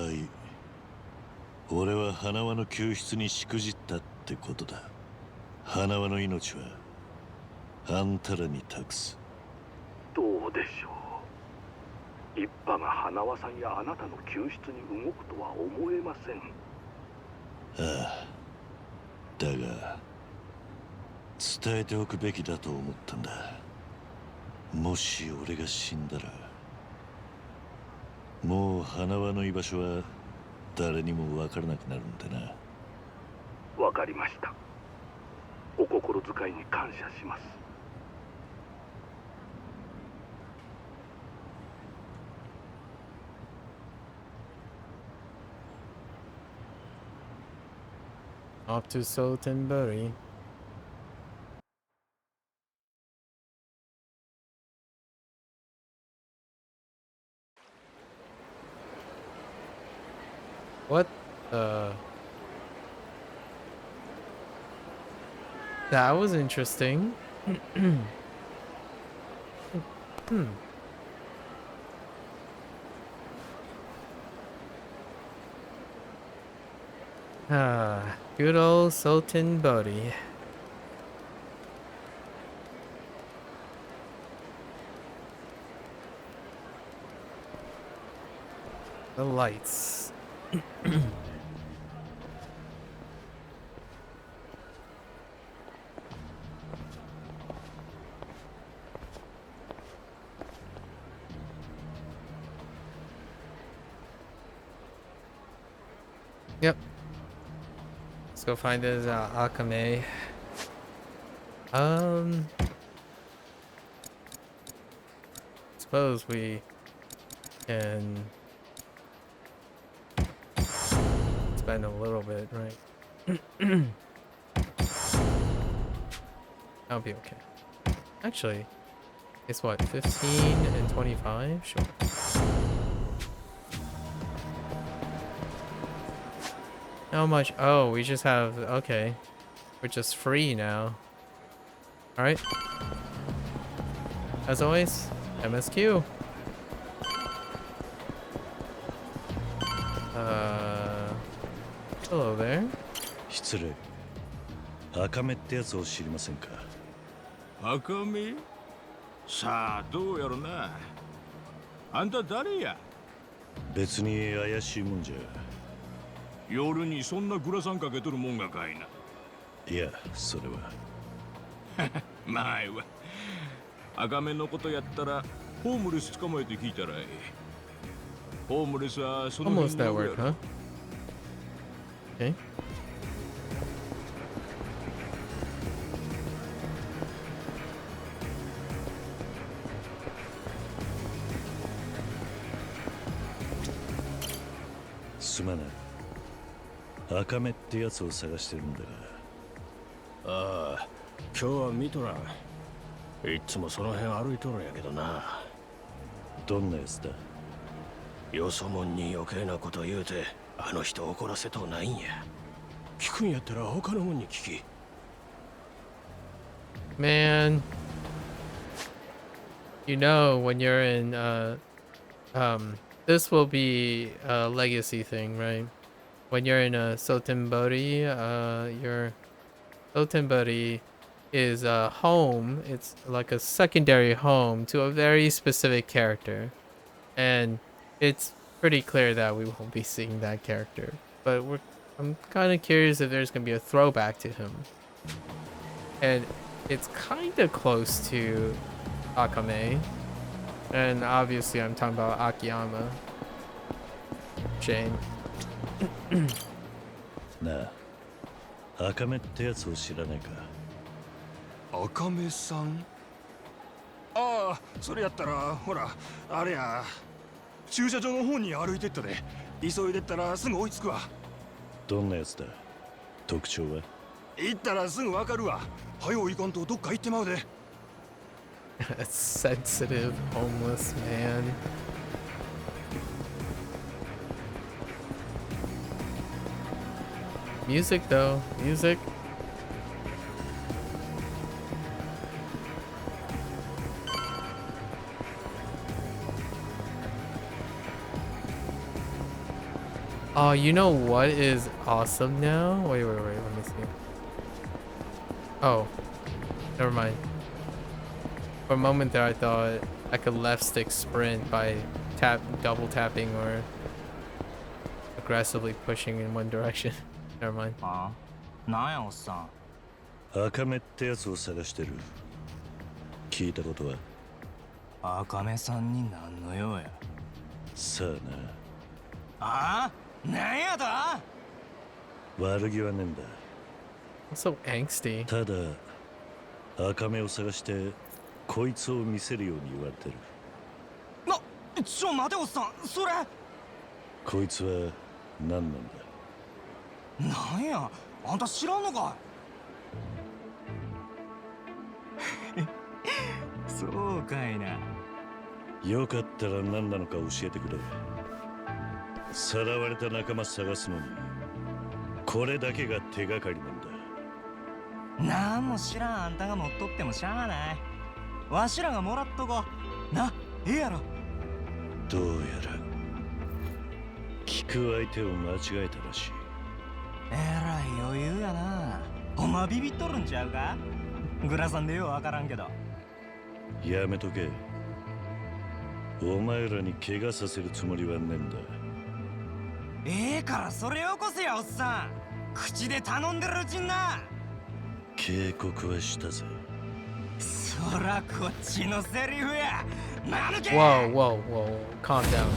俺は花輪の救出にしくじったってことだ。花輪の命はあんたらに託す。どうでしょう。一派が花輪さんやあなたの救出に動くとは思えません。ああ、だが伝えておくべきだと思ったんだ。もし俺が死んだら、もう花輪の居場所は誰にも分からなくなるんだな。わかりました。お心遣いに感謝します。Off to Sotenbury. What the? That was interesting. Good old Sotenbury. The lights. Yep. Let's go find his Akame. Suppose we can spend a little bit, right? I'll be okay. Actually, it's what, 15 and 25? Sure. How much? Oh, we just have, okay. We're just free now. Alright. As always, MSQ. Hello there. 失礼。赤目ってやつを知りませんか。赤目？さあどうやろな。あんた誰や？別に怪しいもんじゃ。夜にそんなグラサンかけとるもんがかいな。いや、それは。前は。赤目のことやったらホームレス捕まえて聞いたらいい。ホームレスはその辺 Almost that word, huh? Okay.すまない。赤目ってやつを探してるんだが。ああ、今日は見とらん。いつもその辺歩いとるんやけどな。どんなやつだ？よそもんに余計なこと言うて、あの人怒らせとうないんや。聞くんやったら他のもんに聞き。Man, you know when you're in this will be a legacy thing, right? When you're in a Sotenbori, your Sotenbori is a home. It's like a secondary home to a very specific character, and it's pretty clear that we won't be seeing that character. But I'm kind of curious if there's gonna be a throwback to him, and it's kind of close to Akame, and obviously I'm talking about Akiyama. Shame. なあ、赤目ってやつを知らないか。赤目さん？ああ、それやったらほらあれや。駐車場の方に歩いてったで。急いでったらすぐ追いつくわ。どんなやつだ？特徴は？行ったらすぐわかるわ。早う行かんとどっか行ってまうで。Sensitive homeless man. Music though, music. Oh, you know what is awesome now? Wait, let me see. Oh, never mind. For a moment there, I thought I could left stick sprint by double tapping or aggressively pushing in one direction. Never mind. なんやおっさん。赤目ってやつを探してる。聞いたことは？赤目さんに何の用や。さあな。ああ、なんやだ？悪気はねえんだ。So angsty. ただ赤目を探してこいつを見せるように言われてる。待ておっさん、それ。こいつは何なんだ？なんや、あんた知らんのかいそうかいな。よかったら何なのか教えてくれ。さらわれた仲間探すのにこれだけが手がかりなんだ。なんも知らんあんたが持っとってもしゃあない。わしらがもらっとこな。ええやろ。どうやら聞く相手を間違えたらしい。えらい余裕やな。お前ビビっとるんちゃうか。グラさんでようわからんけど。やめとけ。お前らに怪我させるつもりはねえんだ。ええからそれよこせやおっさん。口で頼んでるうちにな。警告はしたぜ。そらこっちのセリフや。なぬけ。 Whoa, whoa, whoa. Calm down.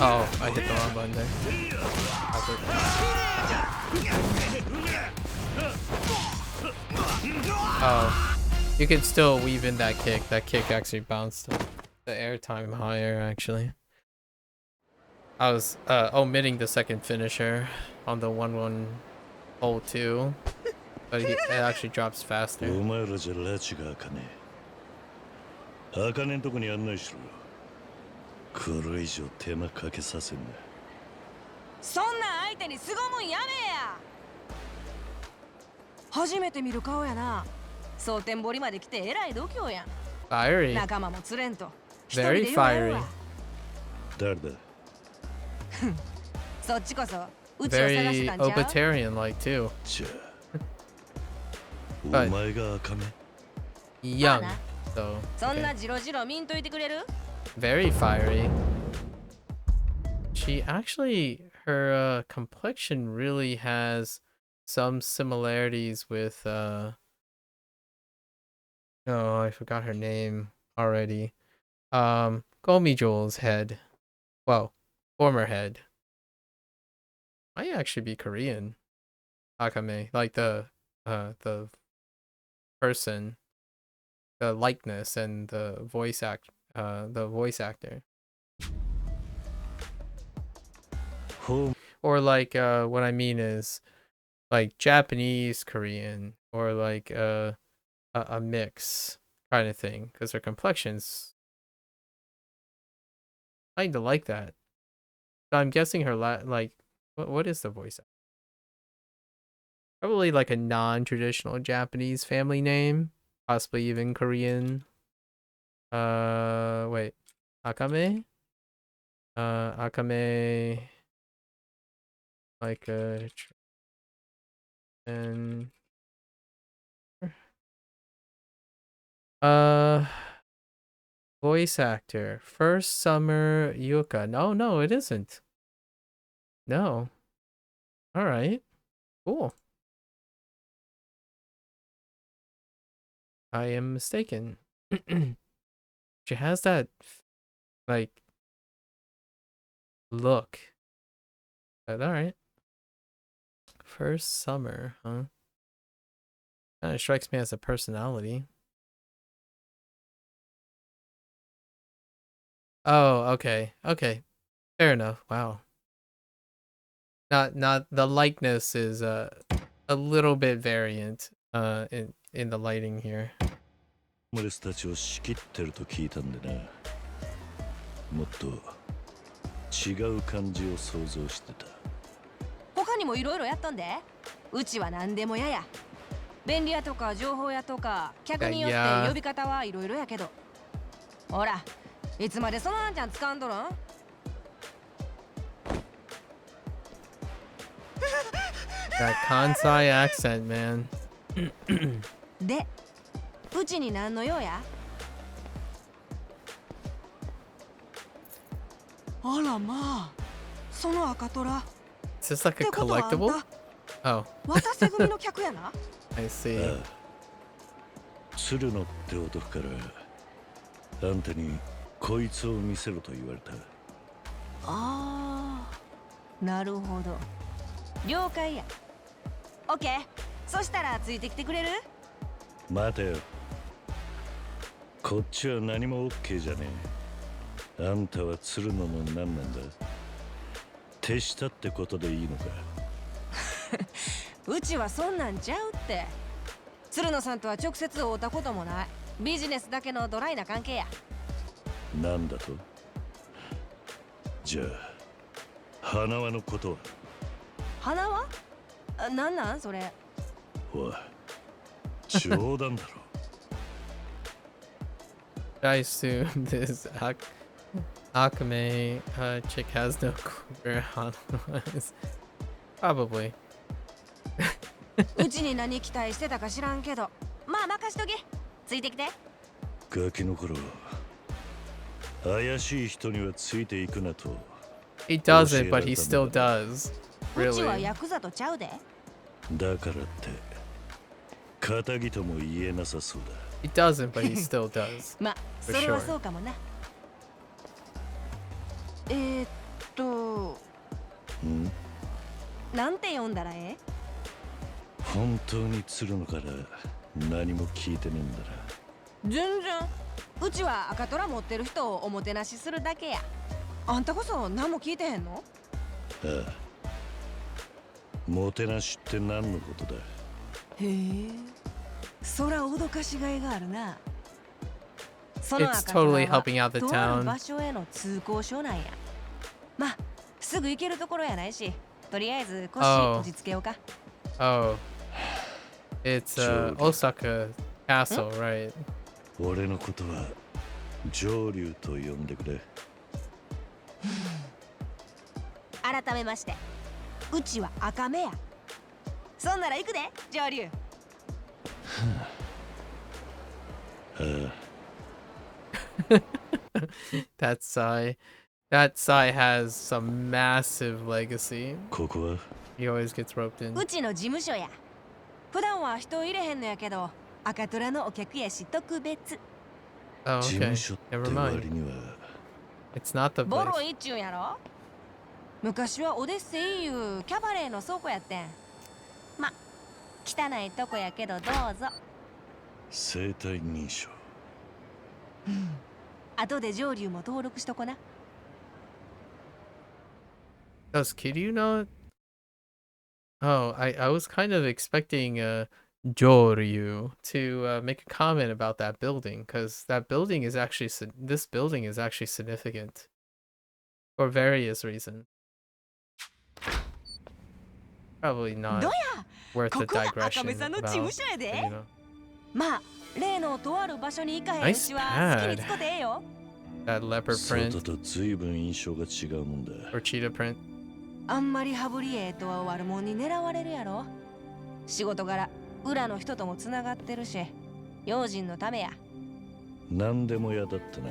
Oh, I hit the wrong button there. Oh, you can still weave in that kick. That kick actually bounced the airtime higher, actually. I was omitting the second finisher on the 1-1 hold 2, but it actually drops faster. お前らじゃ拉致が開かねえ。開かねえとこに案内しろ。これ以上手間かけさせんな。そんな相手に凄むんやめや。初めて見る顔やな。蒼天堀まで来てえらい度胸やん。 Fiery. 仲間も連れんと。 Very fiery. 誰だ。そっちこそうちを探し Very たんちゃう。 Obitarian-like too. じゃあ、お But 前が赤目。 young, so そんな okay. ジロジロ見んといてくれる。 Very fiery. She actually, her complexion really has some similarities with oh, I forgot her name already. Gomijo's head. Well, former head. Might actually be Korean. Akame, like the person, the likeness and the voice actor. Or like what I mean is like Japanese Korean or like a mix kind of thing, because her complexion's kind of like that. So I'm guessing her like what is the voice actor? Probably like a non-traditional Japanese family name, possibly even Korean. Wait, Akame? Akame, like and voice actor, First Summer Yuka. No, it isn't. No. All right, cool. I am mistaken. She has that like look. But all right. First Summer, huh? Kind of strikes me as a personality. Oh, okay. Okay. Fair enough. Wow. Not the likeness is a little bit variant in the lighting here. モレスたちを仕切ってると聞いたんでな。もっと違う感じを想像してた。他にもいろいろやったんで。うちは何でもやや。便利屋とか情報屋とか客によって呼び方はいろいろやけど。ほら、いつまでそのあんちゃん掴んどるん？That Kansai accent, man. で、うちに何の用や？あらまあ、その赤虎。Is this like a collectible? Oh. 渡瀬組の客やな。I see. 鶴野って男からあんたにこいつを見せろと言われた。ああ、なるほど。了解や。オッケー。そしたらついてきてくれる？待てよ。こっちは何も OK じゃねえ。あんたは鶴野の何なんだ？手下ってことでいいのか？うちはそんなんちゃうって。鶴野さんとは直接会うたこともない。ビジネスだけのドライな関係や。なんだと？じゃあ花輪のことは？花輪？なんなんそれ？おい、冗談だろ。I assume this Akame chick has no clue where Hanama is. Probably. うちに何期待してたか知らんけど、まあ任しとけ。ついてきて。ガキの頃、怪しい人にはついていくなと。He doesn't, but he still does. うちは Really. ヤクザとちゃうで。だからって、仇とも言えなさそうだ。He doesn't, but he still does. まあ、そ For れは sure. そうかもな。ん？なんて読んだらええ？本当に鶴野から何も聞いてねえんだな。全然。うちは赤虎持ってる人をおもてなしするだけや。あんたこそ何も聞いてへんの？ああ。もてなしって何のことだ？へえ。そら脅かしがいがあるな。その It's 赤虎 totally は helping out the とある town. 場所への通行証なんや。まあ、すぐ行けるところやないし、とりあえず腰 Oh. 落ち着けようか。Oh. It's Osaka Castle, right? 俺のことは上流と呼んでくれ。改めまして、うちは赤目や。そんなら行くで、上流。That Sai has some massive legacy. ここは He always gets roped in. うちの事務所や。普段は人を入れへんのやけど、赤虎のお客やし特別。Oh, 事 okay. 務所って Never 割 mind. には It's not the ボ place. ロいっちゅうんやろ。昔はオデッセイいうキャバレーの倉庫やってん。ま、汚いとこやけどどうぞ。生体認証。後で上流も登録しとこな。Does Kiryu know? Oh, I was kind of expecting Joryu to make a comment about that building, because that building is actually this building is actually significant for various reasons. Probably not どうや、 worth こ the こが digression 赤目さんの事 about, 務所や but, で。 you know. まあ、例のとある場所に行かへんうちは Nice 好きに使ってええよ。 That leopard 外 print と随分印象が違うもんだ。 or cheetah print. あんまり羽振りええとは悪者に狙われるやろ。仕事柄、裏の人ともつながってるし、用心のためや。何でも嫌だったな。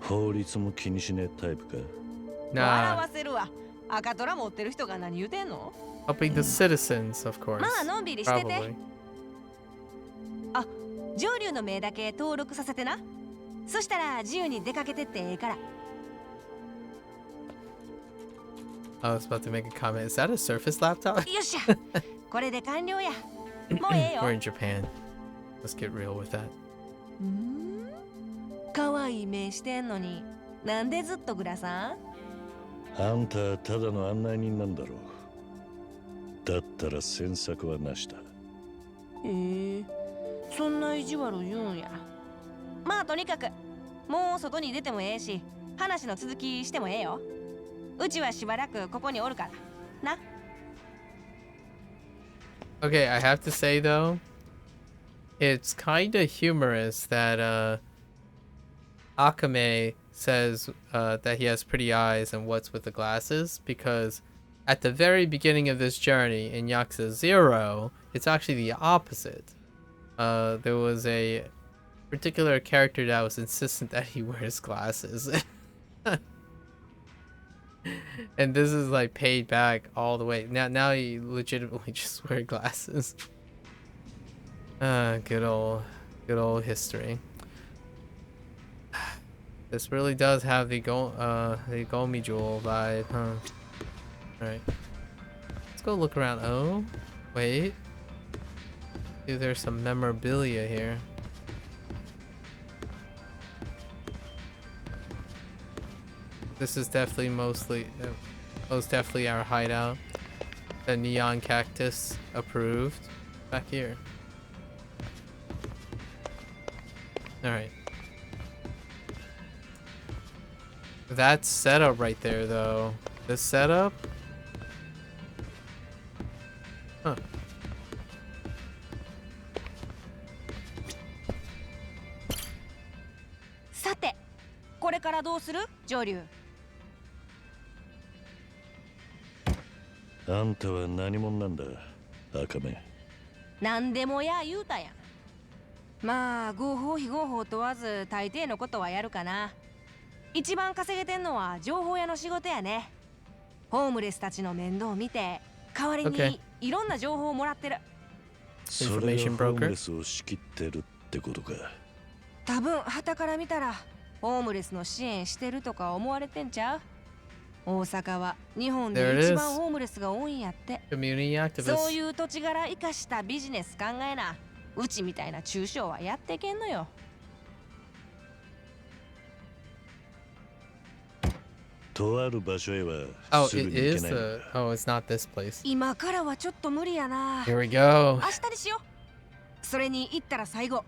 法律も気にしねえタイプか。笑わせるわ。赤虎持ってる人が何言うてんの？ Helping the citizens, of course. まあのんびりしてて。 Probably. あ、上流の名だけ登録させてな。そしたら自由に出かけてってええから。I was about to make a comment. Is that a Surface laptop? よっしゃ。これで完了や。もうええよ。 We're in Japan. Let's get real with that. 可愛い目してんのに、なんでずっとグラさん？あんたはただの案内人なんだろう。だったら詮索はなしだ。そんな意地悪言うんや。まあとにかく、もう外に出てもええし、話の続きしてもええよ。うちはしばらくここにおるから。な。Okay, I have to say though, it's kind of humorous that Akame says that he has pretty eyes and what's with the glasses, because at the very beginning of this journey in Yakuza 0, it's actually the opposite. There was a particular character that was insistent that he wears glasses. And this is like paid back all the way. Now he legitimately just wear glasses. Good old history. This really does have the Gomi Jewel vibe, huh? Alright. Let's go look around. Oh, wait. See, there's some memorabilia here. This is definitely most definitely our hideout. The neon cactus approved. Back here. Alright. That setup right there, though. This setup? Huh. Sate, これからどうする？上流。あんたは何者なんだ、赤目。なんでもや言うたやん。まあ合法非合法問わず大抵のことはやるかな。一番稼げてんのは情報屋の仕事やね。ホームレスたちの面倒を見て代わりにいろんな情報をもらってる。それがホームレスを仕切ってるってことか。多分傍から見たらホームレスの支援してるとか思われてんちゃう？大阪は日本で一番ホームレスが多いんやって。そういう土地柄生かしたビジネス考えな。うちみたいな中小はやってけんのよ。とある場所へはすぐに行けない。Oh, it's not this place. 今からはちょっと無理やな。Here we go. 明日にしよう。それに行ったら最後。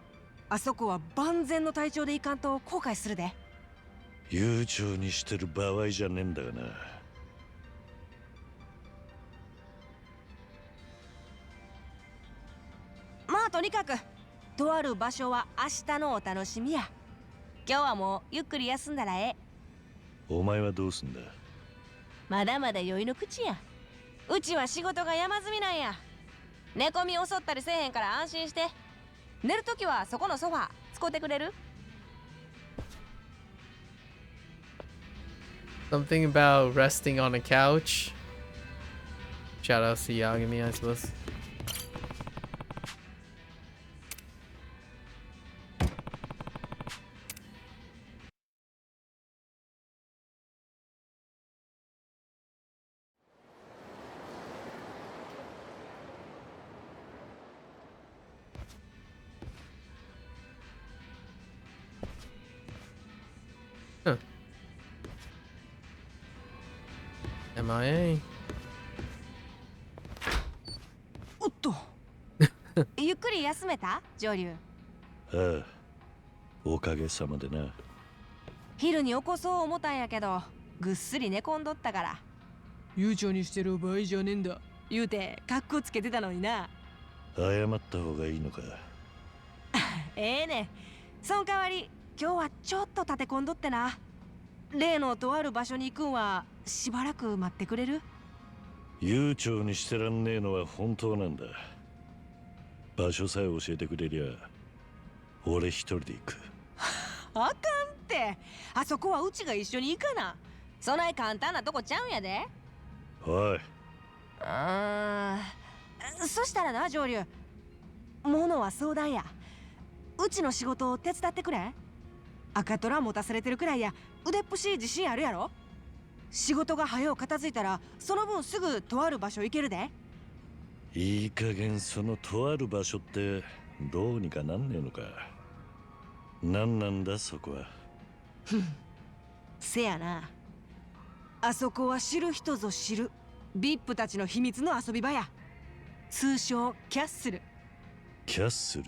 あそこは万全の体調でいかんと後悔するで。悠長にしてる場合じゃねえんだがな。まあとにかくとある場所は明日のお楽しみや。今日はもうゆっくり休んだらええ。お前はどうすんだ？まだまだ酔いの口や。うちは仕事が山積みなんや。寝込み襲ったりせえへんから安心して。寝るときはそこのソファ使ってくれる？Something about resting on a couch. Shout out to Yagami, I suppose. MIA. おっとゆっくり休めた？上流。ああ、おかげさまでな。昼に起こそう思ったんやけどぐっすり寝込んどったから。悠長にしてる場合じゃねえんだ言うてカッコつけてたのにな。謝った方がいいのか？ええね。その代わり今日はちょっと立て込んどってな。例のとある場所に行くんはしばらく待ってくれる？悠長にしてらんねえのは本当なんだ。場所さえ教えてくれりゃ俺一人で行く。あかんって。あそこはうちが一緒に行かな。そない簡単なとこちゃうんやで。おい。そしたらな上流。物は相談や。うちの仕事を手伝ってくれ。赤虎持たされてるくらいや腕っぷしい自信あるやろ。仕事が早う片付いたらその分すぐとある場所行けるで。いい加減そのとある場所ってどうにかなんねえのか。なんなんだそこは。せやな。あそこは知る人ぞ知る VIP たちの秘密の遊び場や。通称キャッスル。キャッスル？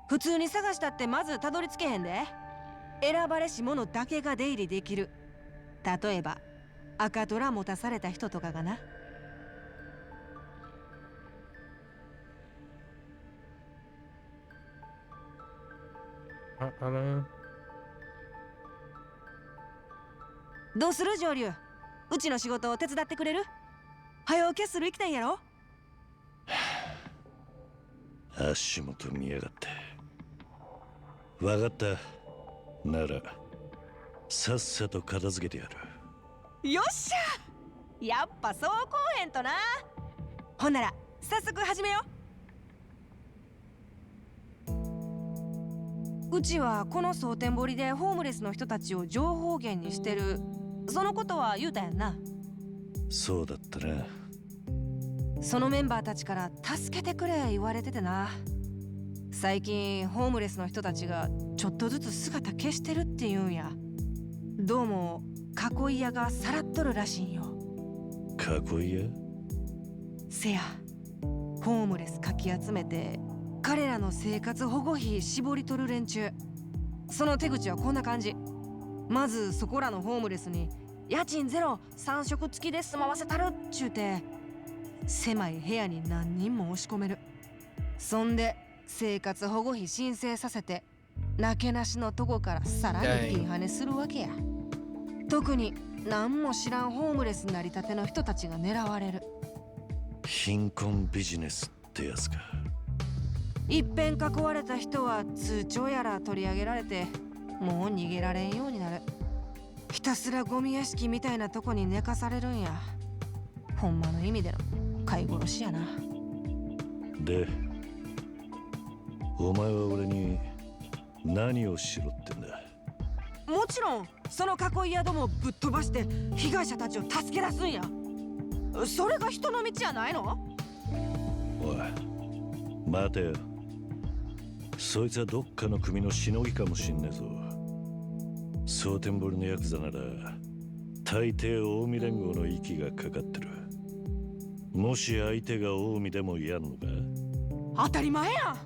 普通に探したってまずたどり着けへんで。選ばれし者だけが出入りできる。例えば赤虎持たされた人とかがな。どうする上流？うちの仕事を手伝ってくれる？早うキャッスル行きたいんやろ？足元見やがって。わかった。ならさっさと片付けてやる。よっしゃ、やっぱそうこうへんとな。ほんなら早速始めよう。うちはこの蒼天堀でホームレスの人たちを情報源にしてる。そのことは言うたやんな。そうだったな。そのメンバーたちから助けてくれ言われててな。最近ホームレスの人たちがちょっとずつ姿消してるって言うんや。どうも囲い屋がさらっとるらしいんよ。囲い屋？せや、ホームレスかき集めて彼らの生活保護費絞り取る連中。その手口はこんな感じ。まずそこらのホームレスに家賃ゼロ3食付きで住まわせたるっちゅうて、狭い部屋に何人も押し込める。そんで生活保護費申請させて、なけなしのとこからさらにピンハネするわけや。特に何も知らんホームレスなりたての人たちが狙われる。貧困ビジネスってやつか。いっぺん囲われた人は通帳やら取り上げられて、もう逃げられんようになる。ひたすらゴミ屋敷みたいなとこに寝かされるんや。ほんまの意味での飼い殺しやな。で、お前は俺に何をしろってんだ？もちろんその囲い屋どもをぶっ飛ばして被害者たちを助け出すんや。それが人の道やないの？おい、待てよ。そいつはどっかの組のしのぎかもしんねえぞ。蒼天堀のヤクザなら大抵近江連合の息がかかってる。もし相手が近江でもやんのか？当たり前やん。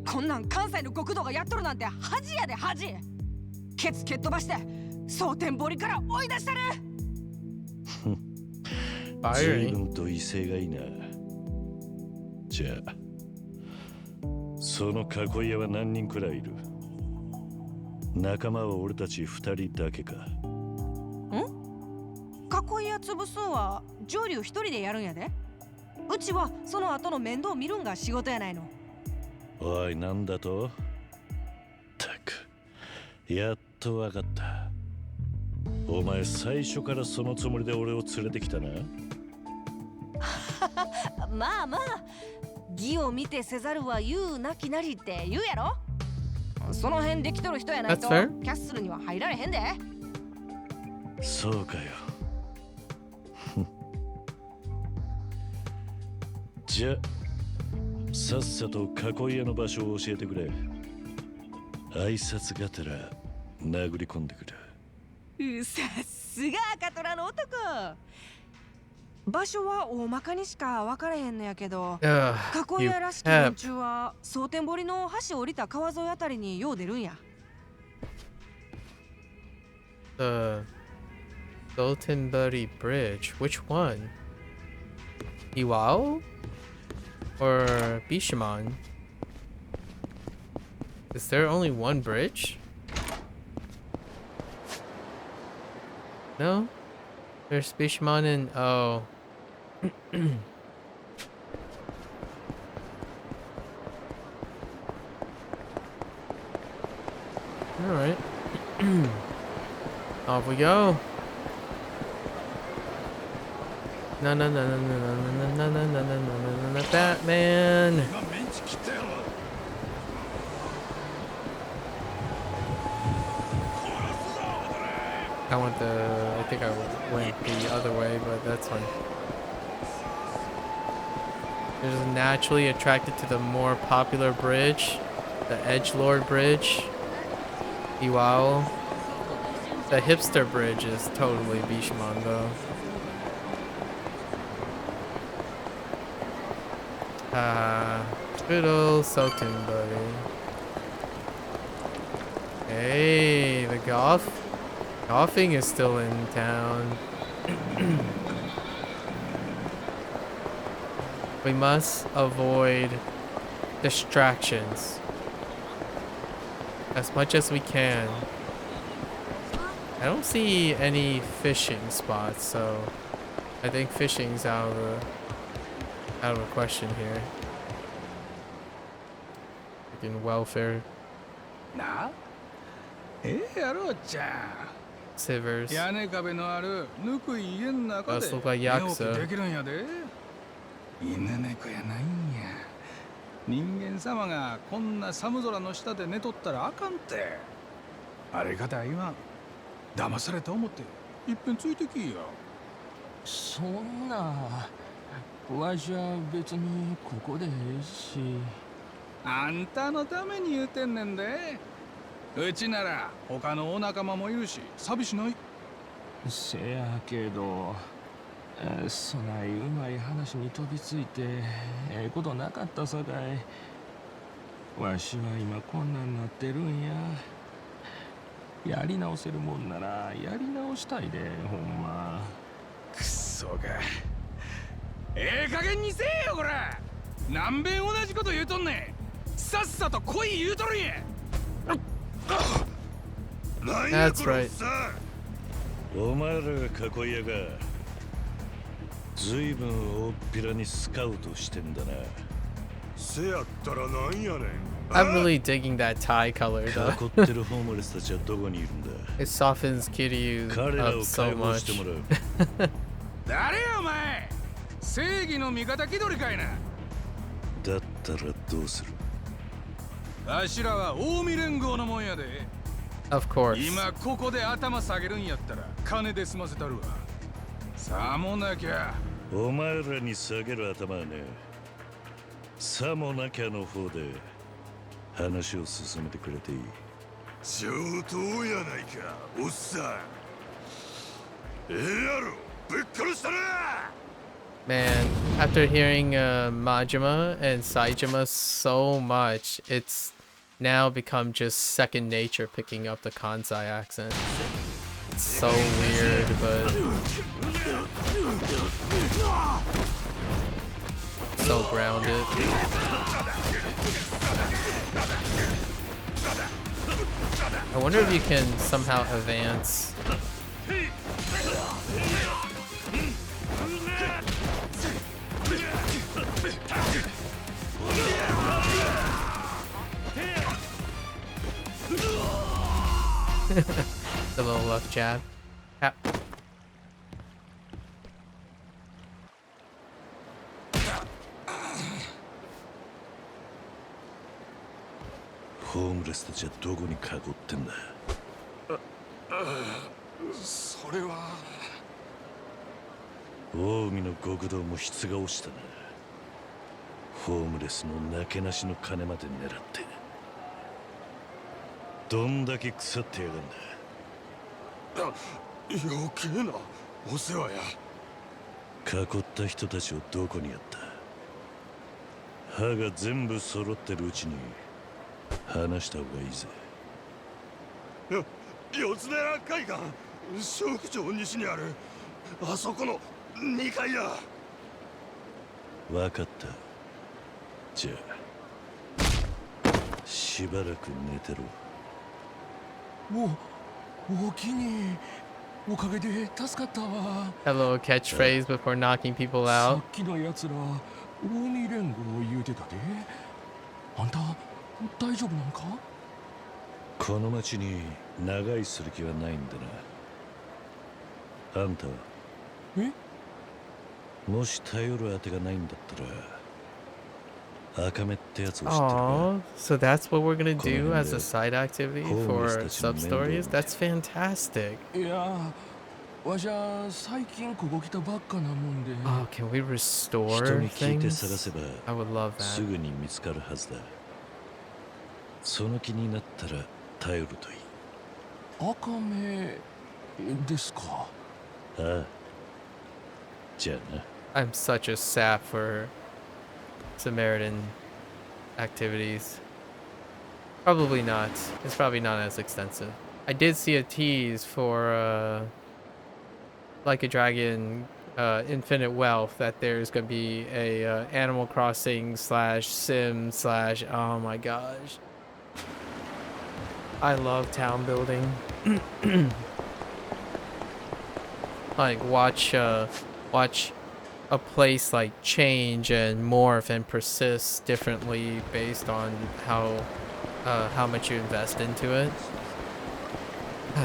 こんなん関西の極道がやっとるなんて恥やで恥。ケツ蹴っ飛ばして蒼天堀から追い出したる。随分と威勢がいいな。じゃあその囲い屋は何人くらいいる？仲間は俺たち2人だけか？ん？囲い屋潰すんは上流1人でやるんやで。うちはその後の面倒見るんが仕事やないの。おい、なんだと？たく、やっとわかった。お前最初からそのつもりで俺を連れてきたな。まあまあ、義を見てせざるは言うなきなりって言うやろ。その辺できとる人やないとキャッスルには入られへんで。そうかよ。じゃあさっさと囲い屋の場所を教えてくれ。挨拶がてら殴り込んでくる。さすが赤虎の男。場所は大まかにしか分からへんのやけど、囲い屋らしき連中は蒼天堀の橋降りた川沿いあたりによう出るんや。The Gotoku Bridge. Which one? Iwao? Or Bishamon? Is there only one bridge? No? There's Bishamon and... oh. Alright. Off we go. No, no, no, no, no, no, no, no, no, no, no, no, no, Batman. I think I went the other way, but that's fine. They're just naturally attracted to the more popular bridge, the Edgelord Bridge, Iwao. The hipster bridge is totally Bishamon though. Good old Sultan, buddy. Hey, the golfing is still in town. We must avoid distractions as much as we can. I don't see any fishing spots, so I think fishing's out of the question here. Freaking welfare. Nah. Sivers. Those look like Yakuza. 犬猫やないんや。人間様がこんな寒空の下で寝とったらあかんて。あれがだ言わん。騙された思っていっぺんついてきや。そんなわしは別にここでええし。あんたのために言うてんねんで。うちなら他のお仲間もいるし寂しない。せやけどそないうまい話に飛びついてええことなかったさかい。わしは今こんなんなってるんや。やり直せるもんならやり直したいで、ほんま。くっそが。ええ加減にせえよこら。何べん同じこと言うとんねん。さっさと来い言うとるんや。That's right. お前らが囲いやがずいぶん大っぴらにスカウトしてんだな。せやったらなんやねん。 I'm really digging that tie color though. 囲ってるホームレスたちはどこにいるんだ。 It softens Kiryu 彼ら up を so 解放して much. もらう。誰やお前。正義の味方気取りかいな。だったらどうする。わしらは近江連合のもんやで。Of course. 今ここで頭下げるんやったら金で済ませたるわ。さもなきゃ。お前らに下げる頭はね、さもなきゃの方で話を進めてくれていい。上等やないかおっさん。ええやろぶっ殺したな。 Man, after hearing Majima and Saijima so much, it's now become just second nature picking up the Kansai accent. It's so weird, but so grounded. I wonder if you can somehow advance. The little left jab. Tap. ホームレスたちはどこに囲ってんだ。それは近江の極道も質が落ちたな。ホームレスのなけなしの金まで狙ってどんだけ腐ってやがんだ。余計なお世話や。囲った人たちをどこにやった。歯が全部揃ってるうちに話した方がいいぜ。四つ寺海岸小区町西にあるあそこの2階や。わかった。じゃあしばらく寝てろ。おおきにおかげで助かったわ。 A little catchphrase before knocking people さ out. っきのやつら近江連合言うてたで。あんた大丈夫なんか。この町に長居する気はないんだな。あんたはもし頼るあてがないんだったら赤目ってやつを知ってるか。 Aww, so that's what we're gonna do as a side activity for sub stories? That's fantastic. いやわしゃ最近ここ来たばっかなもんで。 Oh, can we 人 restore に聞いて things? 探せば I would love す that. ぐに見つかるはずだ。その気になったら頼るといい。赤目ですか。ああ。じゃあな。 I'm such a sap for Samaritan activities. Probably not. It's probably not as extensive. I did see a tease for Like a Dragon Infinite Wealth that there's gonna be a Animal Crossing / Sim / oh my gosh. I love town building. Like watch a place like change and morph and persist differently based on how much you invest into it.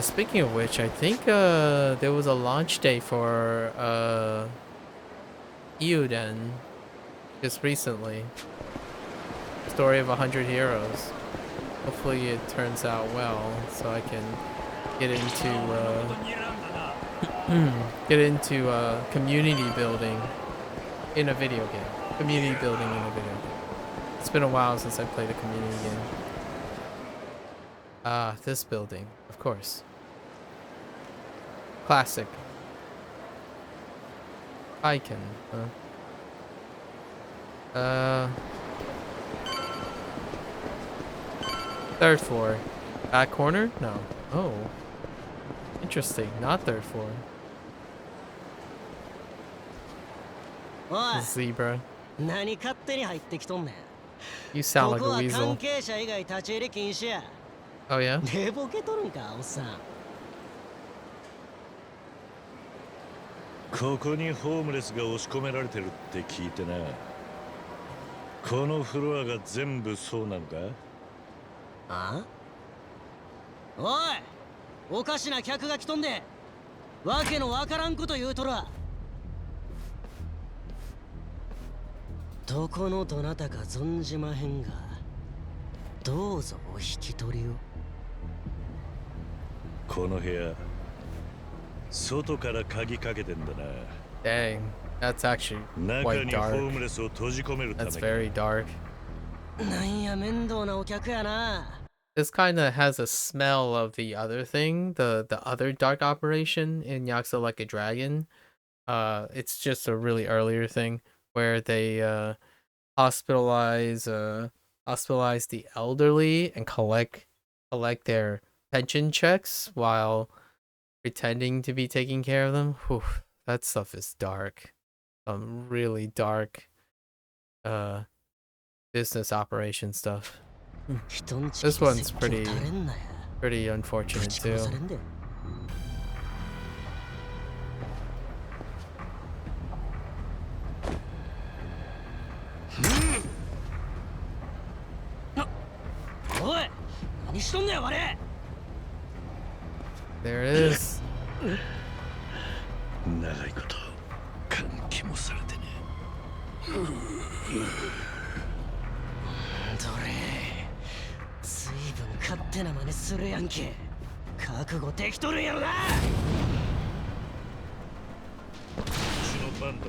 Speaking of which, I think there was a launch day for Iuden just recently. Story of 100 Heroes. Hopefully it turns out well, so I can get into Get into community building in a video game. Community building in a video game. It's been a while since I played a community game. Ah, this building, of course. Classic. Icon, huh? Third floor. Back corner? No. Oh. Interesting. Not third floor. Zebra. You sound like a weasel. Oh yeah? ここにホームレスが押し込められてるって聞いてな。このフロアが全部そうなのか？あ？おい、おかしな客が来とんで、わけのわからんこと言うとら。どこのどなたか存じまへんが、どうぞお引き取りを。この部屋、外から鍵かけてんだな。Dang, that's actually quite dark. That's very dark. なんや面倒なお客やな。This kind of has a smell of the other thing, the other dark operation in Yakuza Like a Dragon. It's just a really earlier thing where they hospitalize the elderly and collect their pension checks while pretending to be taking care of them. Whew, that stuff is dark. Really dark business operation stuff. This one's pretty unfortunate too. There it is. 長いこと換気もされてね。どれ、ずいぶん勝手な真似するやんけ。覚悟できとるんやろな。うちの番だ。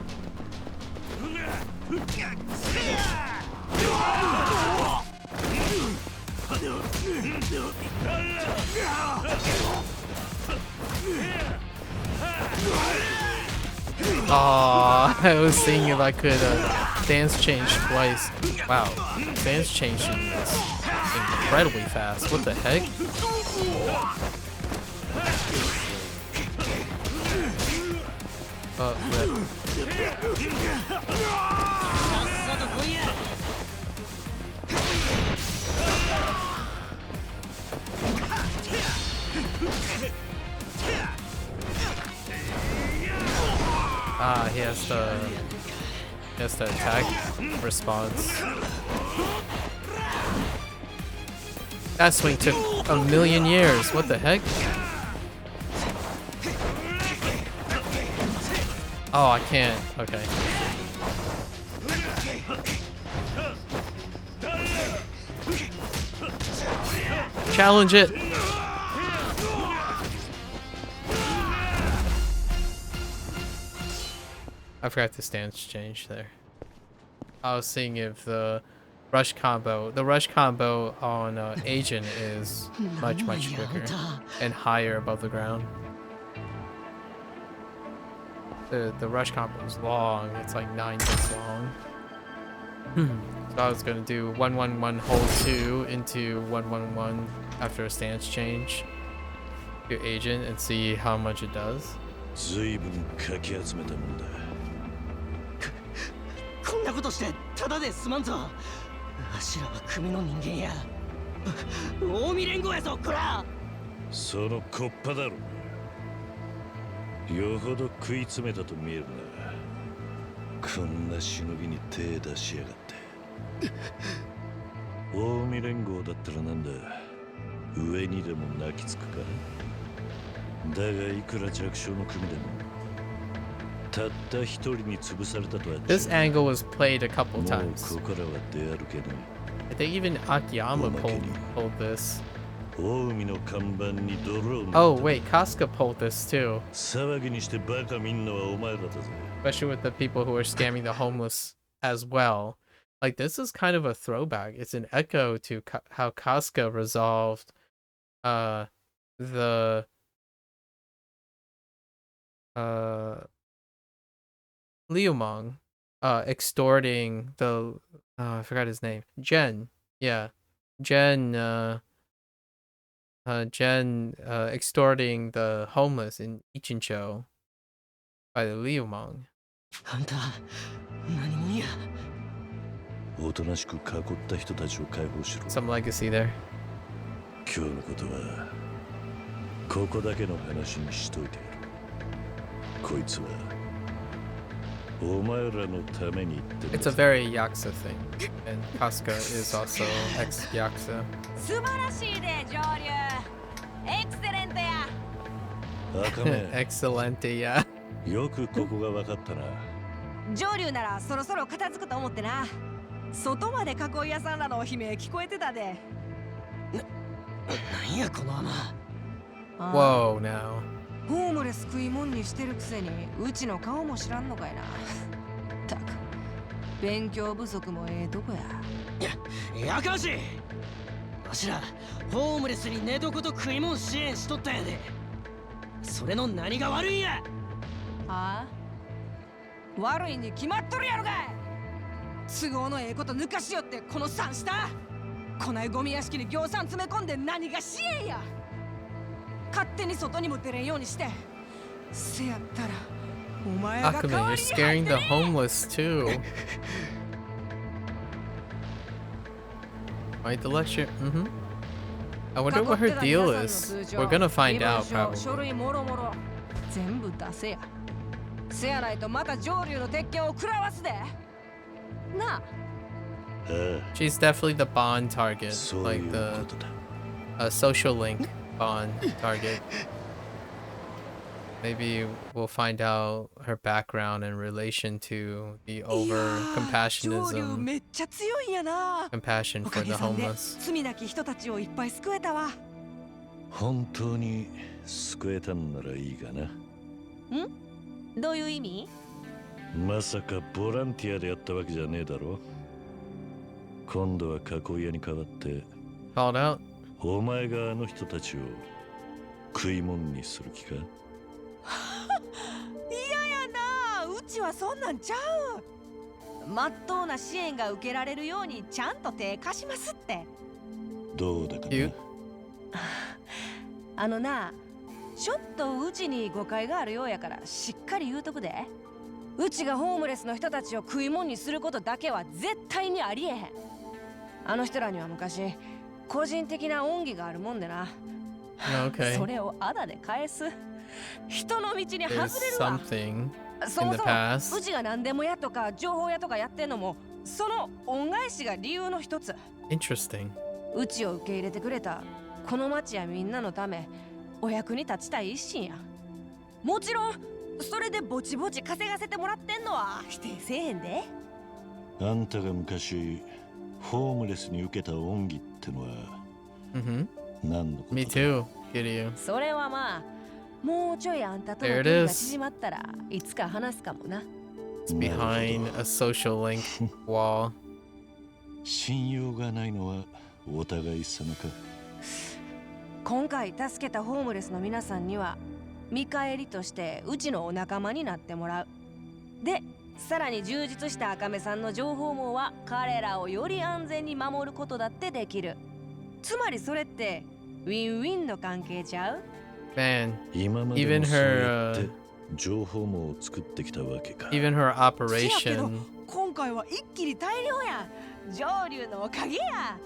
Oh, I was seeing if I could dance change twice. Wow, dance changing is incredibly fast. What the heck? Oh, Ah, he has the attack response. That swing took a million years. What the heck? Oh, I can't. Okay. Challenge it. I forgot the stance change there. I was seeing if the rush combo on Agent is much quicker and higher above the ground. The rush combo is long. It's like 9 hits long. So I was gonna do 1-1-1 hold 2 into 1-1-1 after a stance change to Agent and see how much it does. こんなことしてただですまんぞ。わしらは組の人間や。近江連合やぞ、こら。そのコッパだろ。よほど食い詰めたと見えるな。こんな忍びに手出しやがって。近江連合だったらなんだ。上にでも泣きつくか。だがいくら弱小の組でも。This angle was played a couple times. I think even Akiyama pulled this. Oh wait, Casca pulled this too. Especially with the people who are scamming the homeless as well. Like, this is kind of a throwback. It's an echo to how Casca resolved the Liumang extorting the I forgot his name. Jen. Yeah. Jen extorting the homeless in Ichincho by the Liumang. あんた何者や。おとなしく囲った人たちを解放しろ。 Some legacy there. 今日のことはここだけの話にしといてやる。こいつはお前らのために言ってる。 It's a very Yakuza thing, and Casca is also ex-Yakuza. 素晴らしいで、上流。エクセレントや。赤目。Excelente, yeah. よくここが分かったな。上流ならそろそろ片付くと思ってな。外まで囲い屋さんらの悲鳴聞こえてたで。なんやこの穴。Whoa, now. ホームレス食い物にしてるくせにうちの顔も知らんのかいな。たく勉強不足もええとこや。やかましい。わしらホームレスに寝床と食い物支援しとったんやで。それの何が悪いんや。はあ、悪いに決まっとるやろがい。都合のええこと抜かしよってこの三下。こないゴミ屋敷に行さん詰め込んで何が支援や。勝手に外にも出れんようにして。せやったらお前が代 Akuman, わ you're りに scaring the homeless too. Right, the lecture. I wonder what her deal is. We're gonna find out 書 probably. 類もろもろ全部出せや。せやないとまた上流の鉄拳を食らわすで。なあ。She's definitely the bond target, like the social link bond target. Maybe we'll find out her background in relation to the over compassionism, めっちゃ強いんやな。 compassion お for かげ the さんで homeless. 罪なき人たちをいっぱい救えたわ。本当に救えたんならいいがな。どういう意味？まさかボランティアでやったわけじゃねえだろ。今度は囲い屋に代わって Called out. お前があの人たちを食い物にする気か。嫌やな。うちはそんなんちゃう。まっとうな支援が受けられるようにちゃんと手貸しますって。どうだかな。あのな、ちょっとうちに誤解があるようやからしっかり言うとくで。うちがホームレスの人たちを食い物にすることだけは絶対にありえへん。あの人らには昔個人的な恩義があるもんでな。Okay. それをあだで返す。人の道に外れ There's るわ。 something そ in も the そも past. うちが何でも屋とか情報屋とかやってんのもその恩返しが理由の一つ。 Interesting. うちを受け入れてくれたこの町やみんなのためお役に立ちたい一心や。もちろんそれでぼちぼち稼がせてもらってんのは否定せえへんで。あんたが昔ホームレスに受けた恩義ってのは何のことだ。 Me too, Kiryu. それはまあもうちょいあんたとの There 距 it 離が is. 縮まったらいつか話すかもな。 It's behind a social link wall. 信用がないのはお互い様か。今回助けたホームレスの皆さんには見返りとしてうちのお仲間になってもらう。で、さらに充実した赤目さんの情報網は彼らをより安全に守ることだってできる。つまりそれってウィンウィンの関係ちゃう？ Man, 今まで even もそうや her って情報網を作ってきたわけか。 even her せやけど operation. 今回は一気に大量や。上流のおかげや。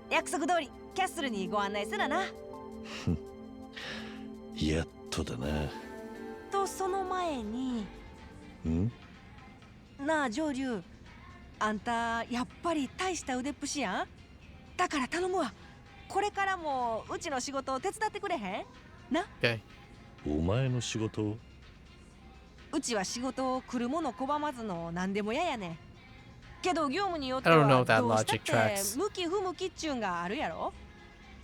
約束通りキャッスルにご案内すらな。やっとだな。とその前になあ上流、あんたやっぱり大した腕っぷしやん。だから頼むわ。これからもうちの仕事を手伝ってくれへんな。 Okay. お前の仕事を。うちは仕事を来るもの拒まずの何でもややねん。けど業務によって I は don't know that どうしたっ logic て tracks. 向き不向きっちゅうんがあるやろ。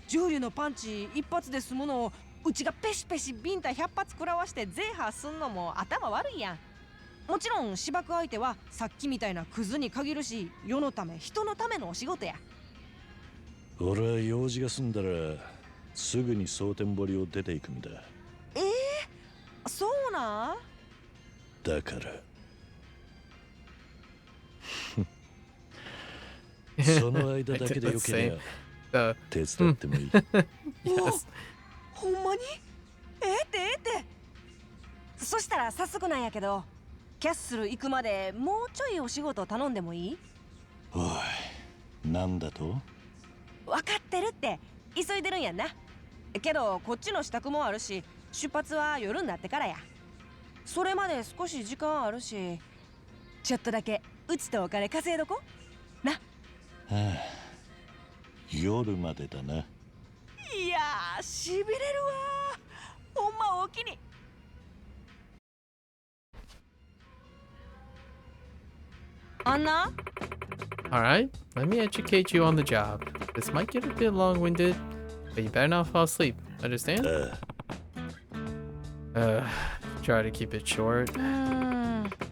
重量のパンチ一発で済むのをうちがペシペシビンタ100発食らわしてゼーハーすんのも頭悪いやん。もちろん芝生相手はさっきみたいなクズに限るし、世のため人のためのお仕事や。俺は用事が済んだらすぐに蒼天堀を出ていくんだ。そうなん？だからその間だけでよければ手伝ってもいい。ほんまに？ええって。そしたら早速なんやけど、キャッスル行くまでもうちょいお仕事頼んでもいい？おい、なんだと？分かってるって、急いでるんやんな。けどこっちの支度もあるし、出発は夜になってからや。それまで少し時間あるし、ちょっとだけうちとお金稼いどこな。はあ、夜までだな。いやー、しびれるわー。ほんまおおきに。Anna? Alright, let me educate you on the job. This might get a bit long-winded, but you better not fall asleep. Understand? Try to keep it short.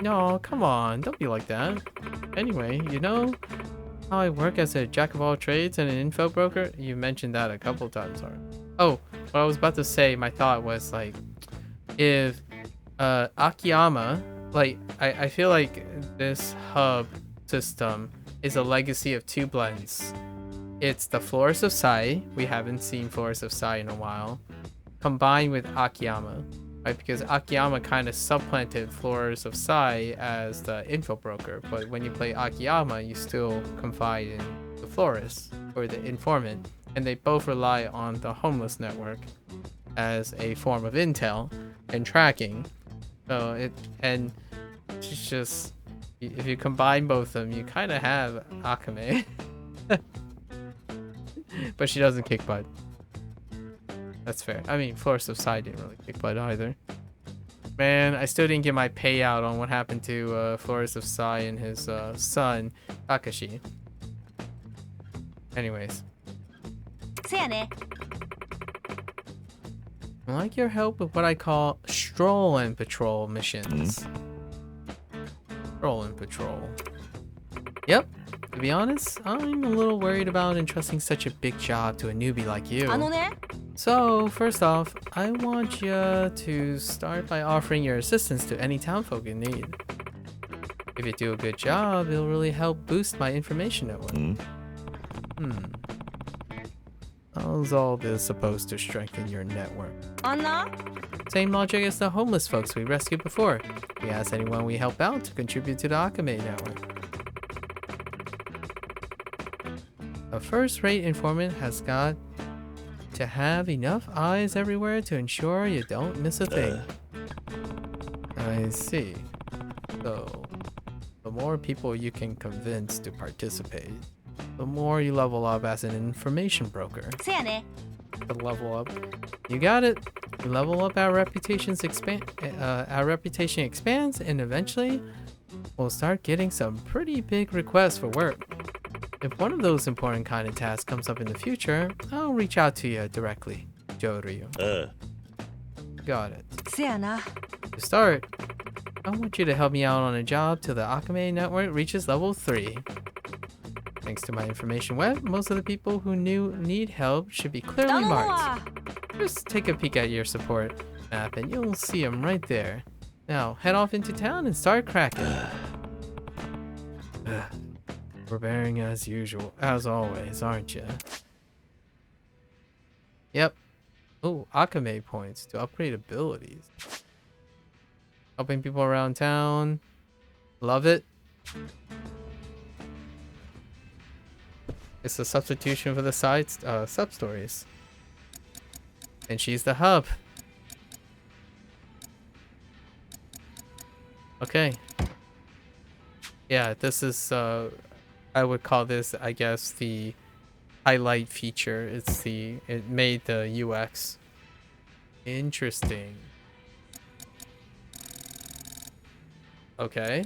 No, come on, don't be like that. Anyway, you know how I work as a jack of all trades and an info broker? You mentioned that a couple times already. Oh, what I was about to say, my thought was like, if Akiyama, like, I feel like this hub system is a legacy of two blends. It's the Flores of Sai, we haven't seen Flores of Sai in a while, combined with Akiyama, right? Because Akiyama kind of supplanted Flores of Sai as the info broker, but when you play Akiyama, you still confide in the Flores, or the informant, and they both rely on the Homeless Network as a form of intel and tracking. So it's just, if you combine both of them, you kind of have Akame. But she doesn't kick butt. That's fair. I mean, Flores of Sai didn't really kick butt either. Man, I still didn't get my payout on what happened to Flores of Sai and his son, Takashi. Anyways. I like your help with what I call stroll and patrol missions. Stroll and patrol. Yep. To be honest, I'm a little worried about entrusting such a big job to a newbie like you. So, first off, I want you to start by offering your assistance to any townfolk in need. If you do a good job, it'll really help boost my information network. How's all this supposed to strengthen your network? Anna? Same logic as the homeless folks we rescued before. We ask anyone we help out to contribute to the Akame network. A first-rate informant has got to have enough eyes everywhere to ensure you don't miss a thing. I see. So, the more people you can convince to participate, the more you level up as an information broker. To level up. You got it. You level up, our reputation expands, and eventually we'll start getting some pretty big requests for work. If one of those important kind of tasks comes up in the future, I'll reach out to you directly, Joryu. Got it. To start, I want you to help me out on a job till the Akame network reaches level 3. Thanks to my information web, most of the people who need help should be clearly marked. Just take a peek at your support map and you'll see them right there. Now, head off into town and start cracking. Preparing as usual, as always, aren't you? Yep. Oh, Akame points to upgrade abilities. Helping people around town. Love it. It's a substitution for the side sub-stories. And she's the hub. Okay. Yeah, this is I would call this, I guess, the highlight feature. It made the UX interesting. Okay.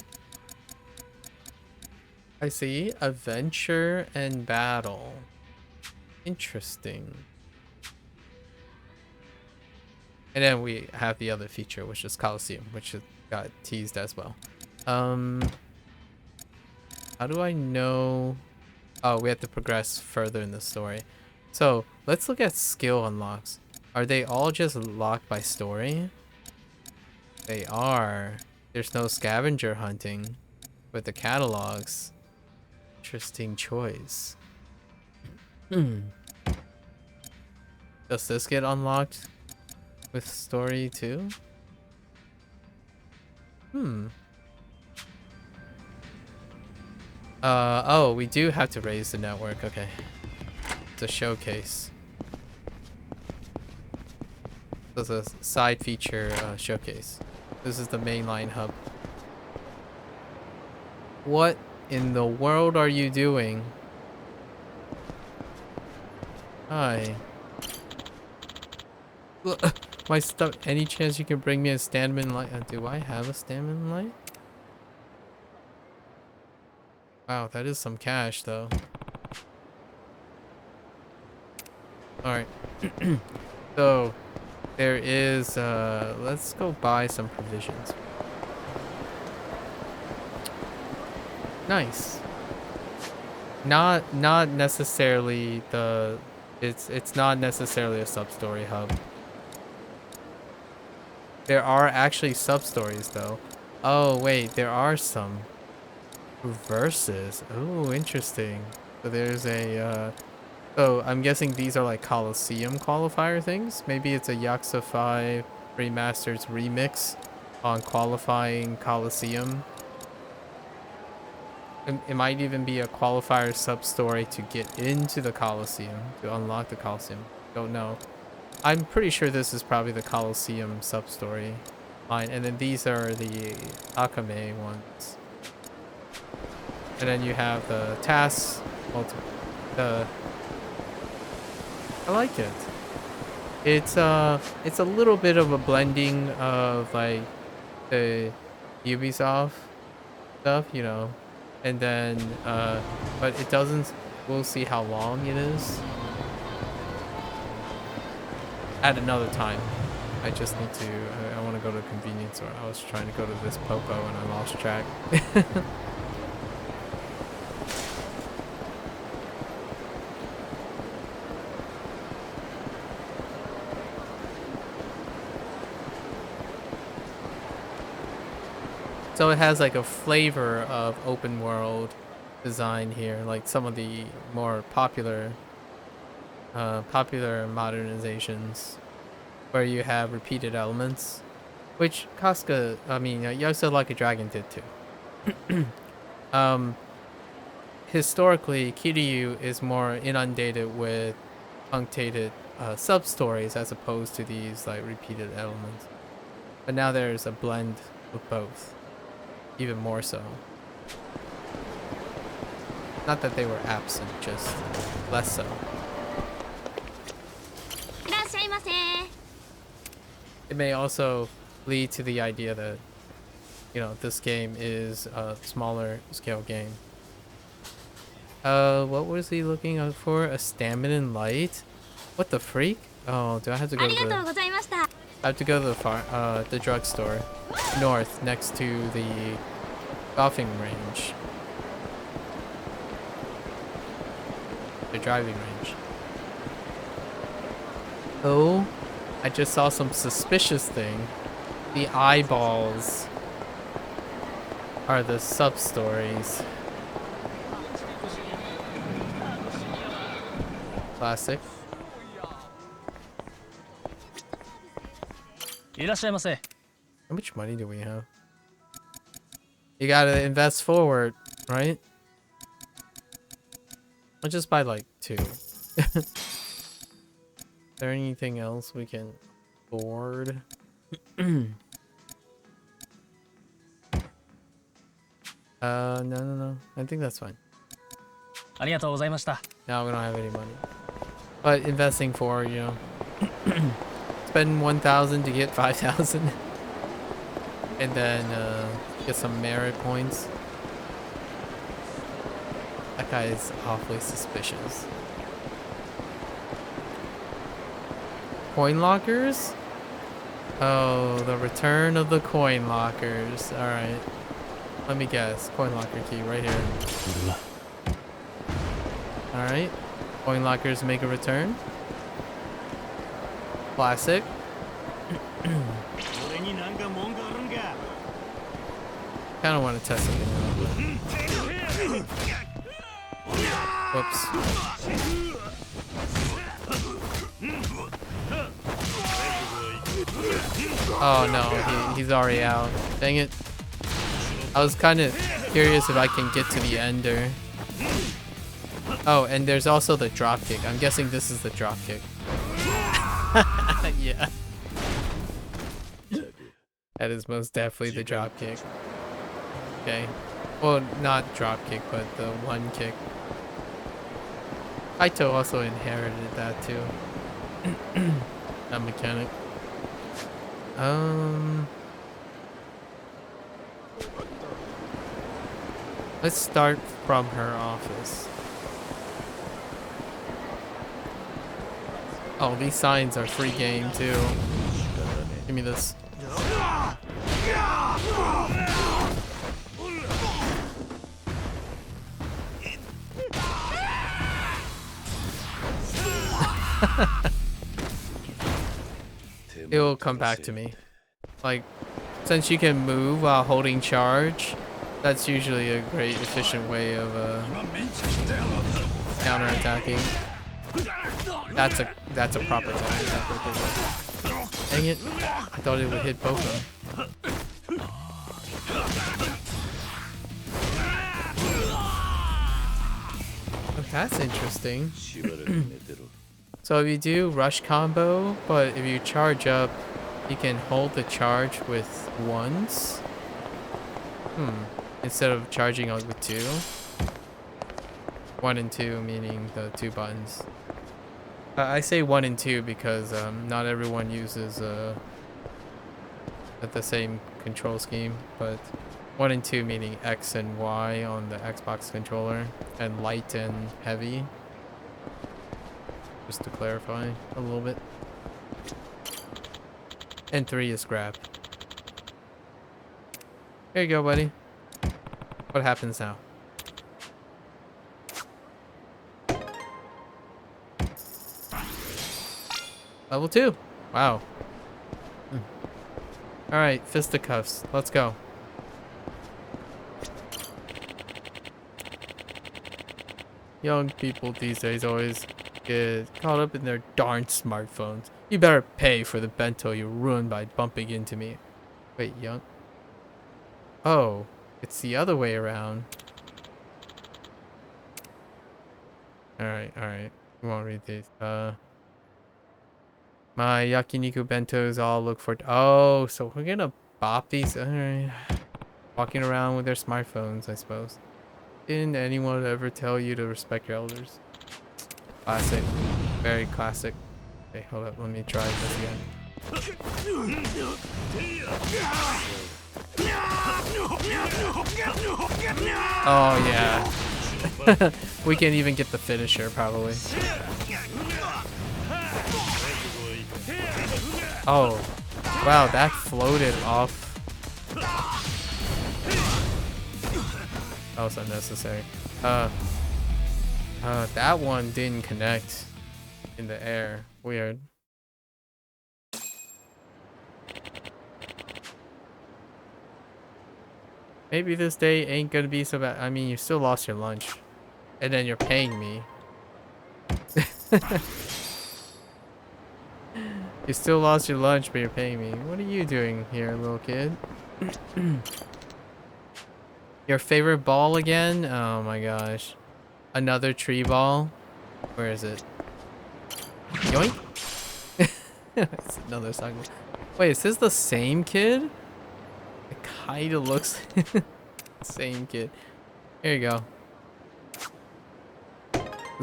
I see. Adventure and battle. Interesting. And then we have the other feature, which is Coliseum, which got teased as well. How do I know? Oh, we have to progress further in the story. So let's look at skill unlocks. Are they all just locked by story? They are. There's no scavenger hunting with the catalogs. Interesting choice. Does this get unlocked with story too? Oh, we do have to raise the network. Okay. It's a showcase. This is a side feature showcase. This is the mainline hub. What in the world are you doing? Hi. My stuff. Any chance you can bring me a stamina light? Do I have a stamina light? Wow, that is some cash though. Alright. So there is let's go buy some provisions. Nice. Not necessarily the it's not necessarily a sub-story hub. There are actually sub-stories though. Oh wait, there are some verses. Oh, interesting. So there's a so I'm guessing these are like Coliseum qualifier things. Maybe it's a Yakuza 5 Remastered's remix on qualifying Coliseum. It might even be a qualifier sub-story to get into the Coliseum, to unlock the Coliseum. Don't know. I'm pretty sure this is probably the Coliseum sub-story line. And then these are the Akame ones. And then you have the tasks. I like it. It's a little bit of a blending of like the Ubisoft stuff, you know. And then, but it doesn't, we'll see how long it is. At another time. I just need to, I want to go to the convenience store. I was trying to go to this Popo and I lost track. So it has like a flavor of open world design here, like some of the more popular modernizations where you have repeated elements, which Yakuza Like a Dragon did too. Historically, Kiryu is more inundated with punctuated sub-stories as opposed to these like repeated elements. But now there's a blend of both. Even more so. Not that they were absent, just less so. It may also lead to the idea that, you know, this game is a smaller scale game. What was he looking out for? A stamina light? What the freak? Oh, do I have to go to the... I have to go to the drugstore north next to the golfing range. The driving range. Oh, I just saw some suspicious thing. The eyeballs are the sub-stories. Classic. How much money do we have? You gotta invest forward, right? I'll just buy like 2. Is there anything else we can afford? No. I think that's fine. Now we don't have any money. But investing forward, you know. Spend 1,000 to get 5,000. And then get some merit points. That guy is awfully suspicious. Coin lockers? Oh, the return of the coin lockers. Alright. Let me guess. Coin locker key right here. Alright. Coin lockers make a return. Classic. Kinda want to test something out. Whoops. Oh no, he's already out. Dang it. I was kind of curious if I can get to the ender. Oh, and there's also the drop kick. I'm guessing this is the drop kick. Yeah. That is most definitely the drop kick. Okay. Well, not drop kick, but the one kick. Kaito also inherited that too. That mechanic. Let's start from her office. Oh, these signs are free game too. Give me this. It will come back to me. Like, since you can move while holding charge, that's usually a great efficient way of counter-attacking. That's a proper counter-attack right there. Dang it. I thought it would hit both of them. Oh, that's interesting. So if you do rush combo, but if you charge up, you can hold the charge with ones. Instead of charging out with two. 1 and 2 meaning the two buttons. I say 1 and 2 because not everyone uses the same control scheme, but 1 and 2 meaning X and Y on the Xbox controller, and light and heavy. Just to clarify a little bit. And 3 is grab. Here you go, buddy. What happens now? Level 2. Wow. Alright, fisticuffs. Let's go. Young people these days always get caught up in their darn smartphones. You better pay for the bento you ruined by bumping into me. Wait, young? Oh, it's the other way around. Alright. We won't read these. My yakiniku bentos all look for... Oh, so we're gonna bop these? Alright. Walking around with their smartphones, I suppose. Didn't anyone ever tell you to respect your elders? Classic. Very classic. Okay, hold up. Let me try this again. Oh, yeah. We can't even get the finisher, probably. Oh. Wow, that floated off. That was unnecessary. That one didn't connect in the air. Weird. Maybe this day ain't gonna be so bad. I mean, you still lost your lunch. And then you're paying me. You still lost your lunch, but you're paying me. What are you doing here, little kid? Your favorite ball again? Oh my gosh. Another tree ball? Where is it? Yoink! It's another song. Wait, is this the same kid? It kinda looks same kid. Here you go.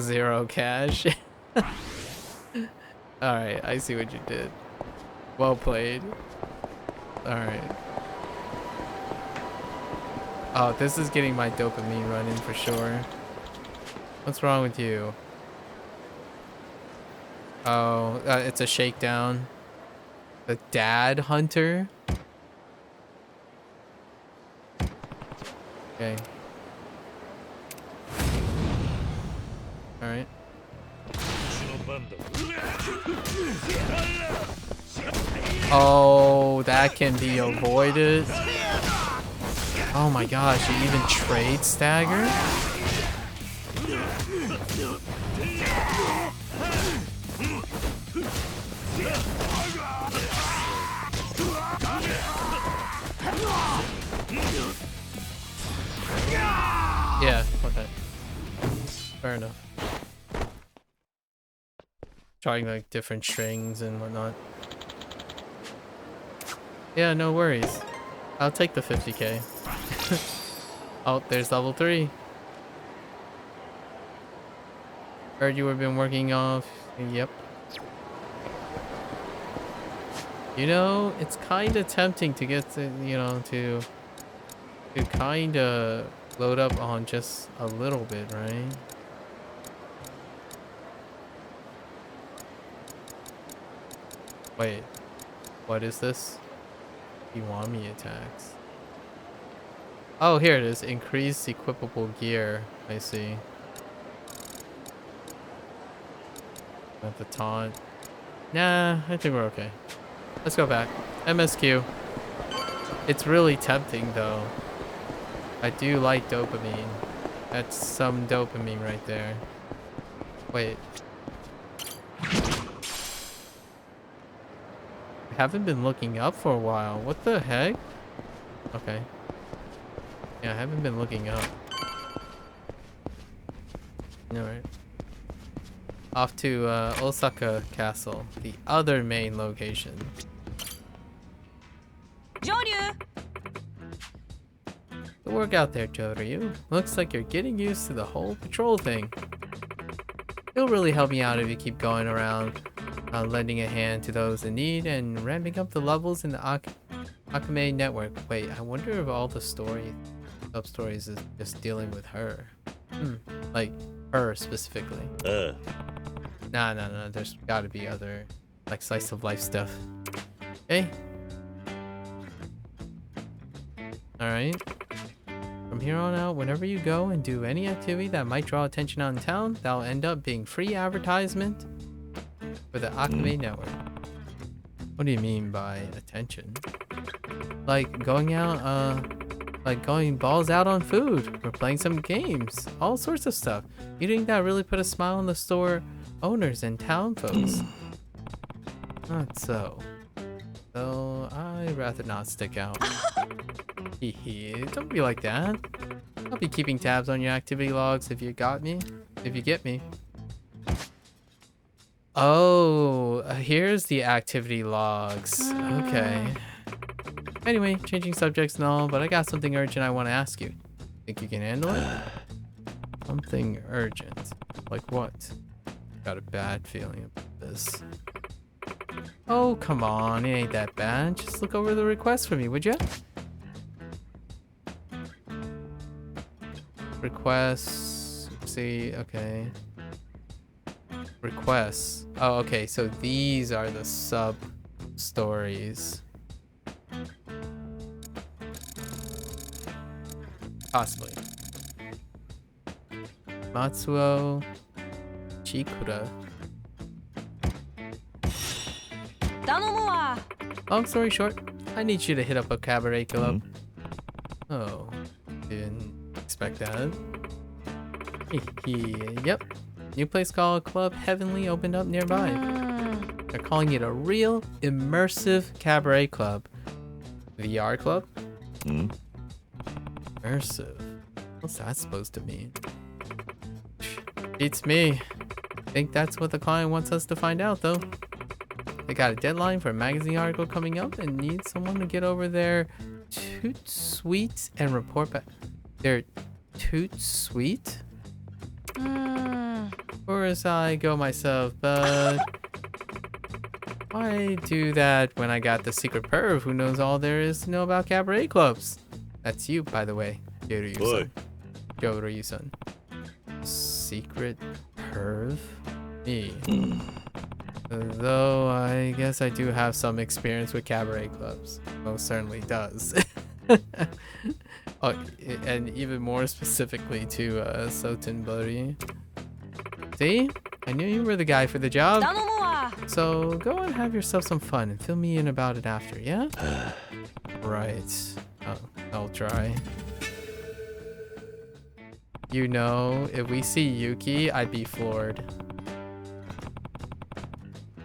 0 cash. Alright, I see what you did. Well played. Alright. Oh, this is getting my dopamine running for sure. What's wrong with you? Oh, it's a shakedown. The dad hunter. Okay. All right. Oh, that can be avoided. Oh my gosh, you even trade stagger? Yeah, okay. Fair enough. Trying like different strings and whatnot. Yeah, no worries. I'll take the 50k. Oh, there's level 3. Heard you have been working off. Yep. You know, it's kind of tempting to get to, you know, to kind of load up on just a little bit, right? Wait, what is this? Iwami attacks. Oh, here it is. Increased equipable gear. I see. At the taunt. Nah, I think we're okay. Let's go back. MSQ. It's really tempting though. I do like dopamine. That's some dopamine right there. Wait. I haven't been looking up for a while. What the heck? Okay. Yeah, I haven't been looking up. Alright. Off to Osaka Castle, the other main location. Joryu! Good work out there, Joryu. Looks like you're getting used to the whole patrol thing. It'll really help me out if you keep going around, lending a hand to those in need and ramping up the levels in the Akame network. Wait, I wonder if all the sub-stories is just dealing with her. Like, her specifically. Nah, there's gotta be other, like, slice of life stuff. Okay. Alright. From here on out, whenever you go and do any activity that might draw attention out in town, that'll end up being free advertisement for the Akame network. What do you mean by attention? Like going out, like going balls out on food, or playing some games, all sorts of stuff. You think that really put a smile on the store owners and town folks? Not so. So I'd rather not stick out. Hehe, don't be like that. I'll be keeping tabs on your activity logs if you got me. If you get me. Oh, here's the activity logs. Okay. Anyway, changing subjects and all, but I got something urgent I want to ask you. Think you can handle it? Something urgent. Like what? Got a bad feeling about this. Oh, come on. It ain't that bad. Just look over the request for me, would you? Requests. See, okay. Requests. Oh, okay. So these are the sub stories. Possibly. Matsuo Chikura. Long story short, I need you to hit up a cabaret club. Oh, didn't expect that. Yep. New place called Club Heavenly opened up nearby. They're calling it a real immersive cabaret club. VR club? Immersive. What's that supposed to mean? Beats me. I think that's what the client wants us to find out though. They got a deadline for a magazine article coming up and need someone to get over their toot suite and report back. Their toot suite? Or as I go myself, but why do that when I got the secret perv who knows all there is to know about cabaret clubs? That's you, by the way, Joryu-san. Secret perv? Me. Though I guess I do have some experience with cabaret clubs. Most certainly does. Oh, and even more specifically to Sotenbori. See? I knew you were the guy for the job. So go and have yourself some fun and fill me in about it after, yeah? Right. I'll try. You know, if we see Yuki, I'd be floored.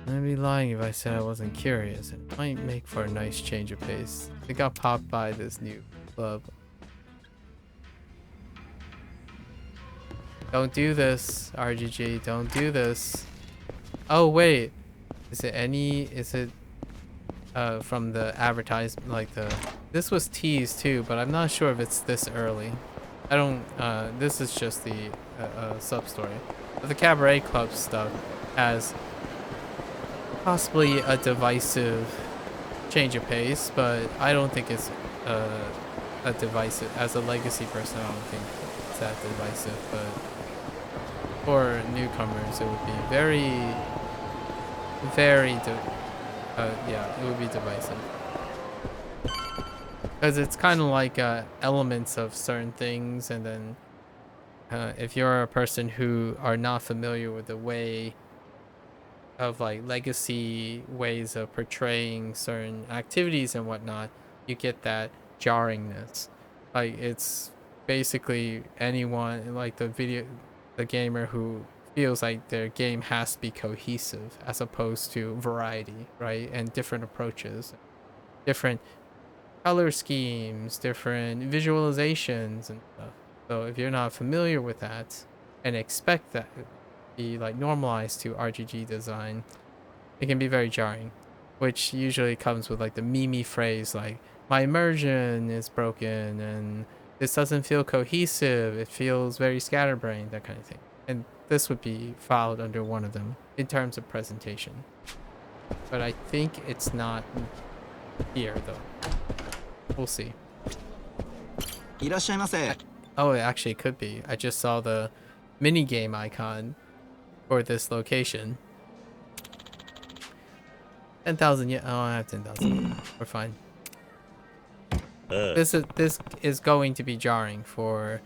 I'd be lying if I said I wasn't curious. It might make for a nice change of pace. They got popped by this new club. Don't do this, RGG. Don't do this. Oh, wait. Is it from the advertisement, like this was teased too, but I'm not sure if it's this early. I don't, this is just the sub-story. But the Cabaret Club stuff has possibly a divisive change of pace, but I don't think it's a divisive, as a legacy person, I don't think it's that divisive, but for newcomers, it would be yeah, it would be divisive. Because it's kind of like elements of certain things, and then if you're a person who are not familiar with the way of like legacy ways of portraying certain activities and whatnot, you get that jarringness. Like it's basically anyone, like the gamer who feels like their game has to be cohesive as opposed to variety, right? And different approaches, different color schemes, different visualizations and stuff. So if you're not familiar with that and expect that to be like normalized to RGG design, it can be very jarring, which usually comes with like the meme phrase like, my immersion is broken and this doesn't feel cohesive, it feels very scatterbrained, that kind of thing. And this would be filed under one of them in terms of presentation. But I think it's not here though. We'll see. Oh, it actually could be. I just saw the minigame icon for this location. 10,000, yeah. Oh, I have 10,000. We're fine. This is going to be jarring for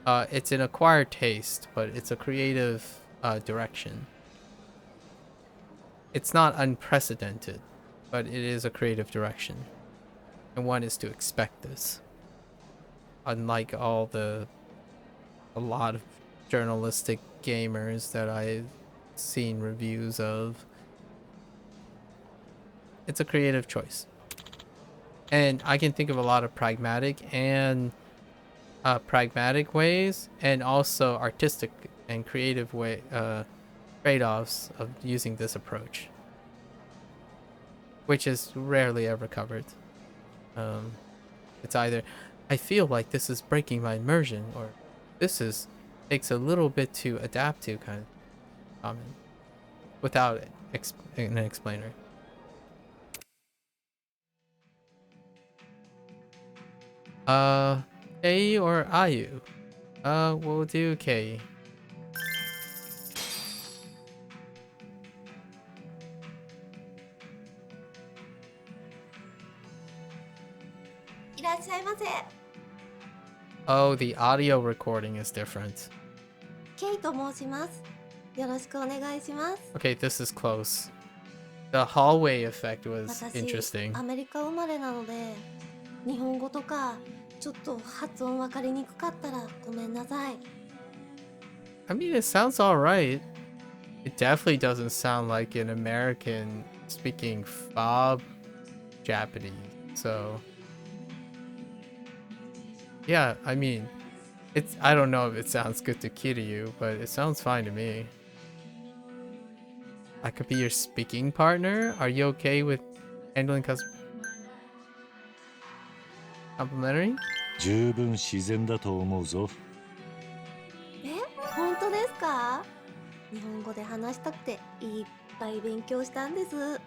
it's an acquired taste, but it's a creative direction. It's not unprecedented, but it is a creative direction. And one is to expect this. Unlike a lot of journalistic gamers that I've seen reviews of, it's a creative choice. And I can think of a lot of pragmatic ways, and also artistic and creative trade-offs of using this approach, which is rarely ever covered. It's either, I feel like this is breaking my immersion, or this takes a little bit to adapt to, kind of comment, without an explainer. Kei or Ayu? We'll do Kei. Oh, the audio recording is different. Okay, this is close. The hallway effect was interesting. I mean, it sounds alright. It definitely doesn't sound like an American speaking fob Japanese, so yeah, I mean, I don't know if it sounds good to Kiryu, but it sounds fine to me. I could be your speaking partner? Are you okay with handling complimentary? 十分自然だと思うぞ。本当ですか？日本語で話したくていっぱい勉強したんです。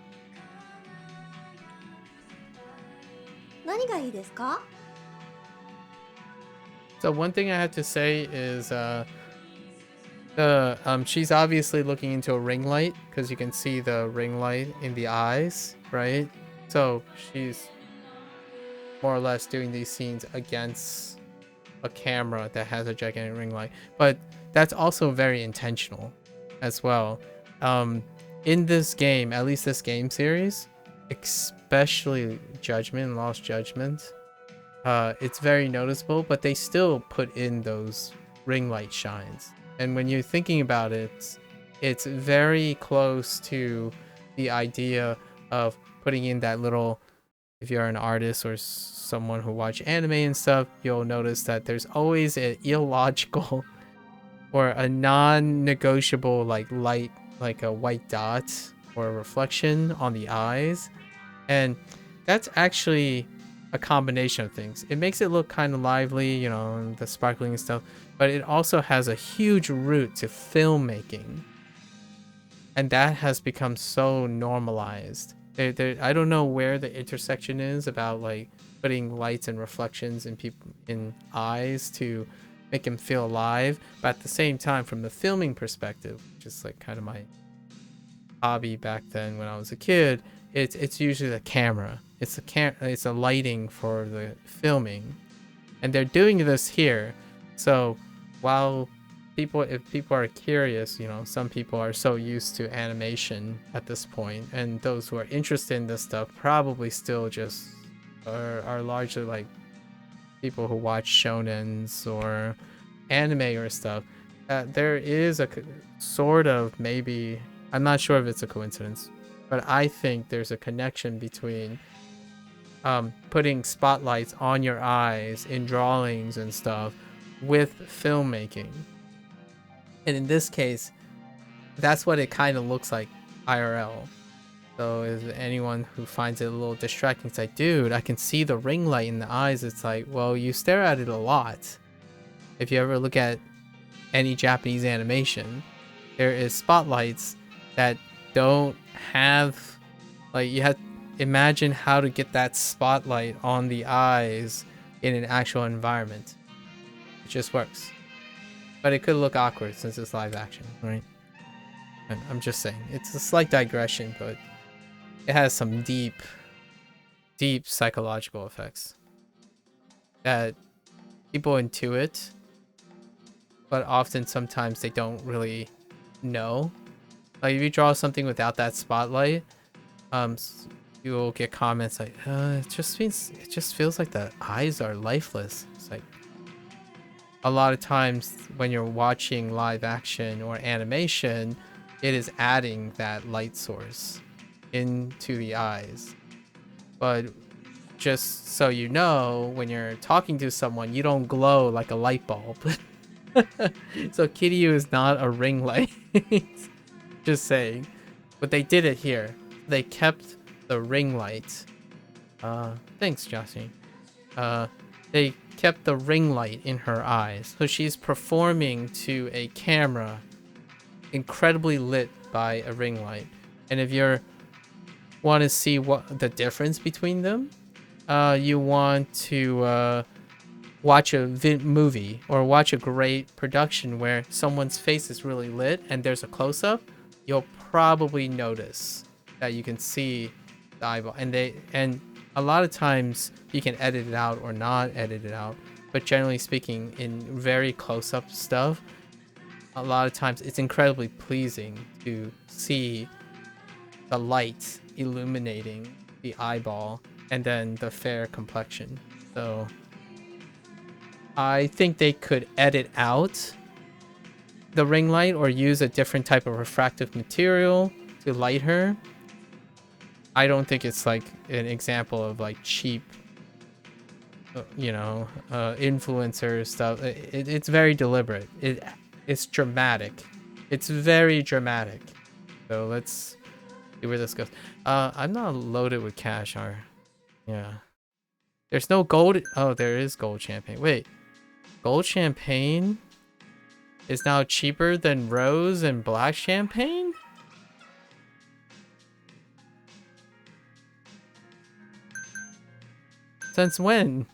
何がいいですか？ So one thing I have to say is She's obviously looking into a ring light because you can see the ring light in the eyes, right? So she's more or less doing these scenes against a camera that has a gigantic ring light, but that's also very intentional as well. In this game, at least this game series, especially Judgment, Lost Judgment, it's very noticeable, but they still put in those ring light shines. And when you're thinking about it, it's very close to the idea of putting in that little, if you're an artist or someone who watch anime and stuff, you'll notice that there's always an illogical or a non-negotiable like light, like a white dot or a reflection on the eyes. And that's actually a combination of things. It makes it look kind of lively, you know, the sparkling and stuff, but it also has a huge root to filmmaking. And that has become so normalized. I don't know where the intersection is about like putting lights and reflections in eyes to make them feel alive, but at the same time, from the filming perspective, which is like kind of my hobby back then when I was a kid, it's usually the camera. It's a lighting for the filming, and they're doing this here. So while if people are curious, you know, some people are so used to animation at this point, and those who are interested in this stuff probably still just are largely like people who watch shonens or anime or stuff. There is a sort of, maybe, I'm not sure if it's a coincidence, but I think there's a connection between putting spotlights on your eyes in drawings and stuff with filmmaking. And in this case, that's what it kind of looks like IRL. So is anyone who finds it a little distracting, it's like, dude, I can see the ring light in the eyes. It's like, well, you stare at it a lot. If you ever look at any Japanese animation, there is spotlights that don't have, like, you have imagine how to get that spotlight on the eyes in an actual environment. It just works. But it could look awkward since it's live action, right? I'm just saying. It's a slight digression, but it has some deep psychological effects that people intuit, but often sometimes they don't really know. Like if you draw something without that spotlight, you'll get comments like, it just feels like the eyes are lifeless. It's like, a lot of times when you're watching live action or animation, it is adding that light source into the eyes. But just so you know, when you're talking to someone, you don't glow like a light bulb. So Kiryu is not a ring light. Just saying. But they did it here. They kept the ring light. Thanks, Josie. They kept the ring light in her eyes. So she's performing to a camera incredibly lit by a ring light. And if you want to see what the difference between them, you want to watch a movie or watch a great production where someone's face is really lit and there's a close-up, you'll probably notice that you can see the eyeball. And a lot of times you can edit it out or not edit it out, but generally speaking, in very close-up stuff, a lot of times it's incredibly pleasing to see the light illuminating the eyeball and then the fair complexion. So I think they could edit out the ring light or use a different type of refractive material to light her. I don't think it's like an example of like cheap, influencer stuff. It's very deliberate. It's dramatic. It's very dramatic. So let's see where this goes. I'm not loaded with cash, yeah. There's no gold. Oh, there is gold champagne. Wait, gold champagne is now cheaper than rose and black champagne? Since when?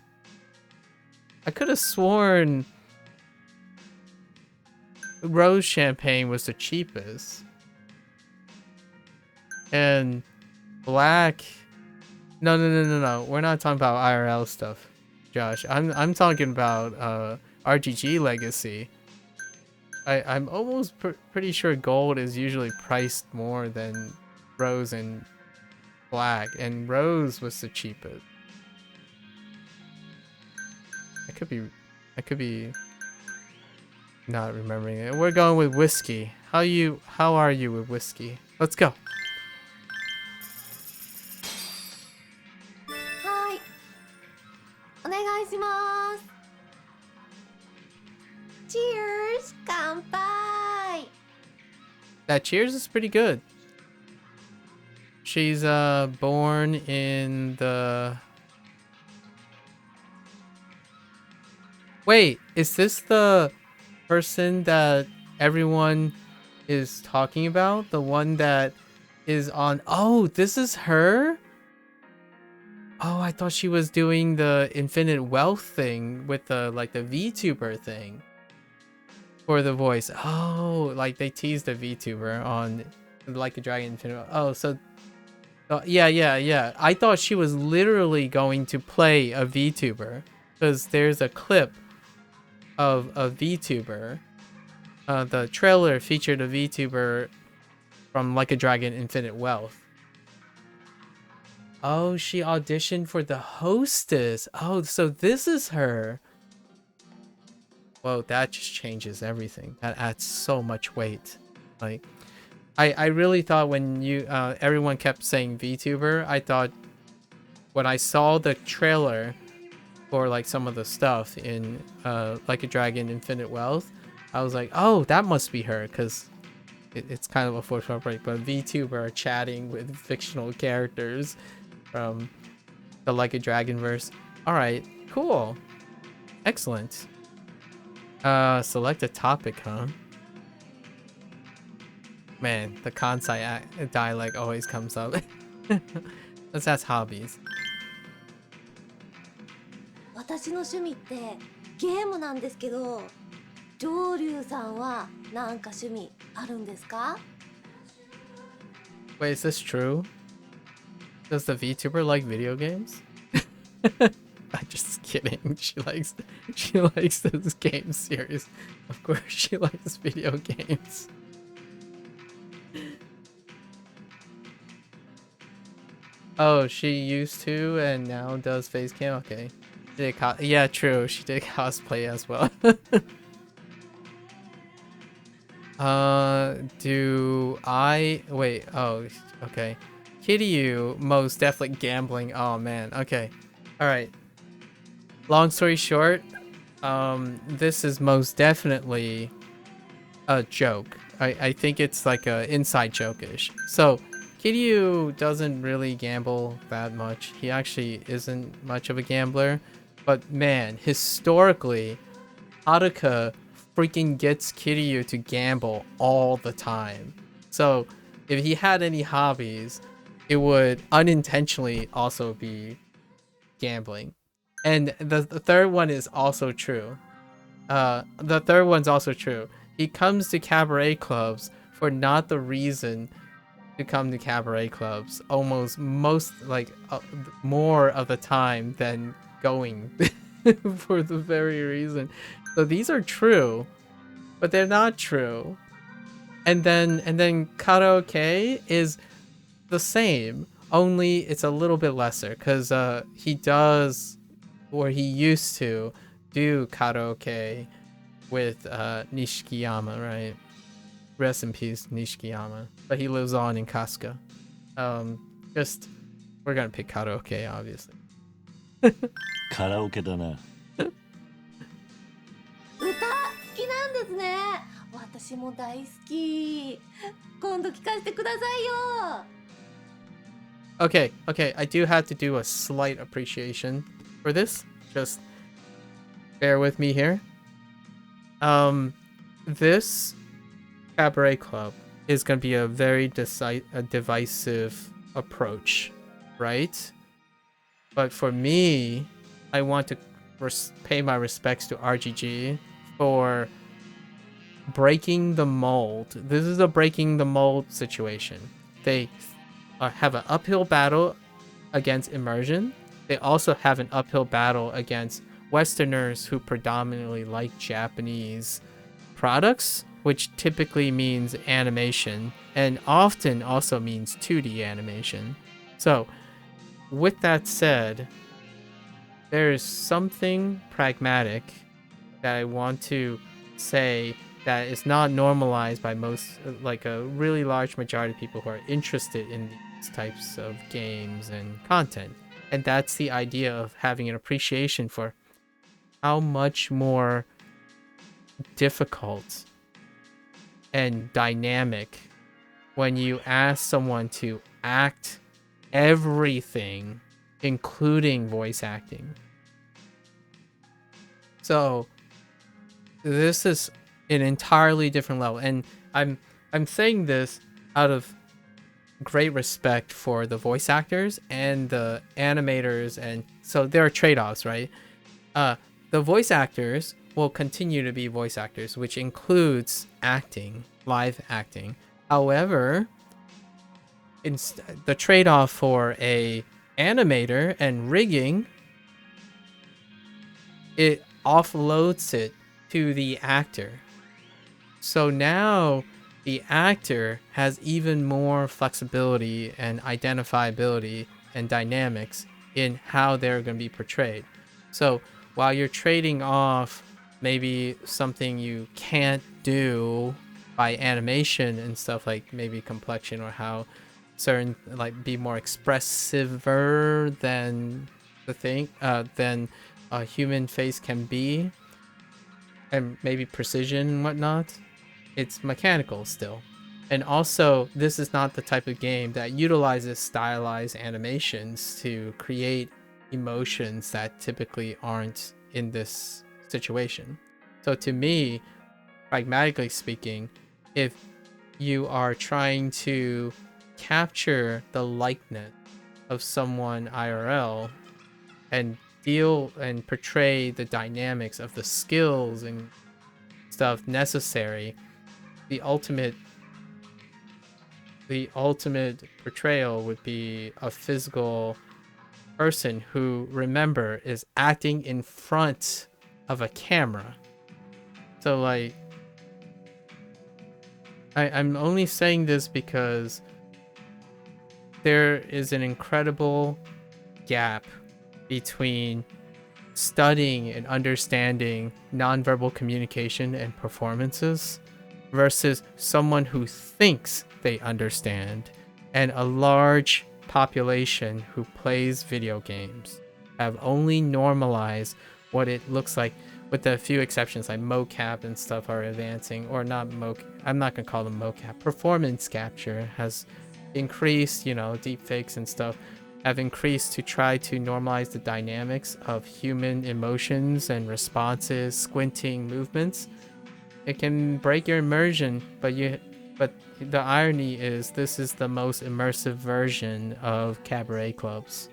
I could have sworn Rose champagne was the cheapest. And black. No. We're not talking about IRL stuff, Josh. I'm talking about RGG Legacy. I'm almost pretty sure gold is usually priced more than rose and black, and rose was the cheapest. I could be not remembering it. We're going with whiskey. How are you with whiskey? Let's go. Hi. お願いします。Cheers! 乾杯! That cheers is pretty good. She's born in the... Wait, is this the person that everyone is talking about? The one that is on... Oh, this is her? Oh, I thought she was doing the infinite wealth thing with the like the VTuber thing for the voice. Oh, like they teased a VTuber on Like a Dragon Infinite. Oh, so yeah. I thought she was literally going to play a VTuber because there's a clip of a VTuber. The trailer featured a VTuber from Like a Dragon Infinite Wealth. Oh, she auditioned for the hostess. Oh, so this is her. Whoa, that just changes everything. That adds so much weight. Like, I really thought when you everyone kept saying VTuber, I thought when I saw the trailer for like some of the stuff in Like a Dragon Infinite Wealth, I was like, oh, that must be her, because it's kind of a foreshadowing break. But VTuber chatting with fictional characters from the Like a Dragon verse. All right, cool, excellent. Select a topic, huh? Man, the Kansai dialect always comes up. Let's ask hobbies. 私の趣味ってゲームなんですけど、上流さんはなんか趣味あるんですか? Wait, is this true? Does the VTuber like video games? I'm just kidding. She likes this game series. Of course she likes video games. Oh, she used to and now does face cam? Okay. Yeah, true. She did cosplay as well. Do I... Wait, oh, okay. Kiryu, most definitely gambling. Oh, man. Okay. Alright. Long story short, this is most definitely a joke. I think it's like a inside joke-ish. So, Kiryu doesn't really gamble that much. He actually isn't much of a gambler. But man, historically, Haruka freaking gets Kiryu to gamble all the time. So if he had any hobbies, it would unintentionally also be gambling. And the third one is also true. The third one's also true. He comes to cabaret clubs for not the reason to come to cabaret clubs. Almost more of the time than going for the very reason. So these are true, but they're not true. And then karaoke is the same, only it's a little bit lesser, because he does, or he used to do karaoke with Nishikiyama, right? Rest in peace, Nishikiyama. But he lives on in Kasuga. We're gonna pick karaoke, obviously. カラオケだな。歌好きなんですね。私も大好き。今度聞かせてくださいよ。 Okay, I do have to do a slight appreciation for this. Just bear with me here. This cabaret club is going to be a very divisive approach, right? But for me, I want to pay my respects to RGG for breaking the mold. This is a breaking the mold situation. They have an uphill battle against immersion. They also have an uphill battle against Westerners who predominantly like Japanese products, which typically means animation and often also means 2D animation. So, with that said, there is something pragmatic that I want to say that is not normalized by most, like a really large majority of people who are interested in these types of games and content. And that's the idea of having an appreciation for how much more difficult and dynamic when you ask someone to act everything, including voice acting. So this is an entirely different level, and I'm saying this out of great respect for the voice actors and the animators, and so there are trade-offs, right? The voice actors will continue to be voice actors, which includes acting, live acting. However, the trade-off for a animator and rigging, it offloads it to the actor. So now the actor has even more flexibility and identifiability and dynamics in how they're going to be portrayed. So while you're trading off maybe something you can't do by animation and stuff, like maybe complexion or how certain, like, be more expressiver than the thing than a human face can be, and maybe precision and whatnot, it's mechanical still. And also, this is not the type of game that utilizes stylized animations to create emotions that typically aren't in this situation. So to me, pragmatically speaking, if you are trying to capture the likeness of someone IRL and deal and portray the dynamics of the skills and stuff necessary, the ultimate portrayal would be a physical person who, remember, is acting in front of a camera. So like, I'm only saying this because there is an incredible gap between studying and understanding nonverbal communication and performances versus someone who thinks they understand, and a large population who plays video games have only normalized what it looks like, with a few exceptions like mocap and stuff are advancing, or not mocap, I'm not gonna call them mocap, performance capture has increased, you know, deepfakes and stuff have increased to try to normalize the dynamics of human emotions and responses, squinting movements. It can break your immersion, but the irony is this is the most immersive version of cabaret clubs.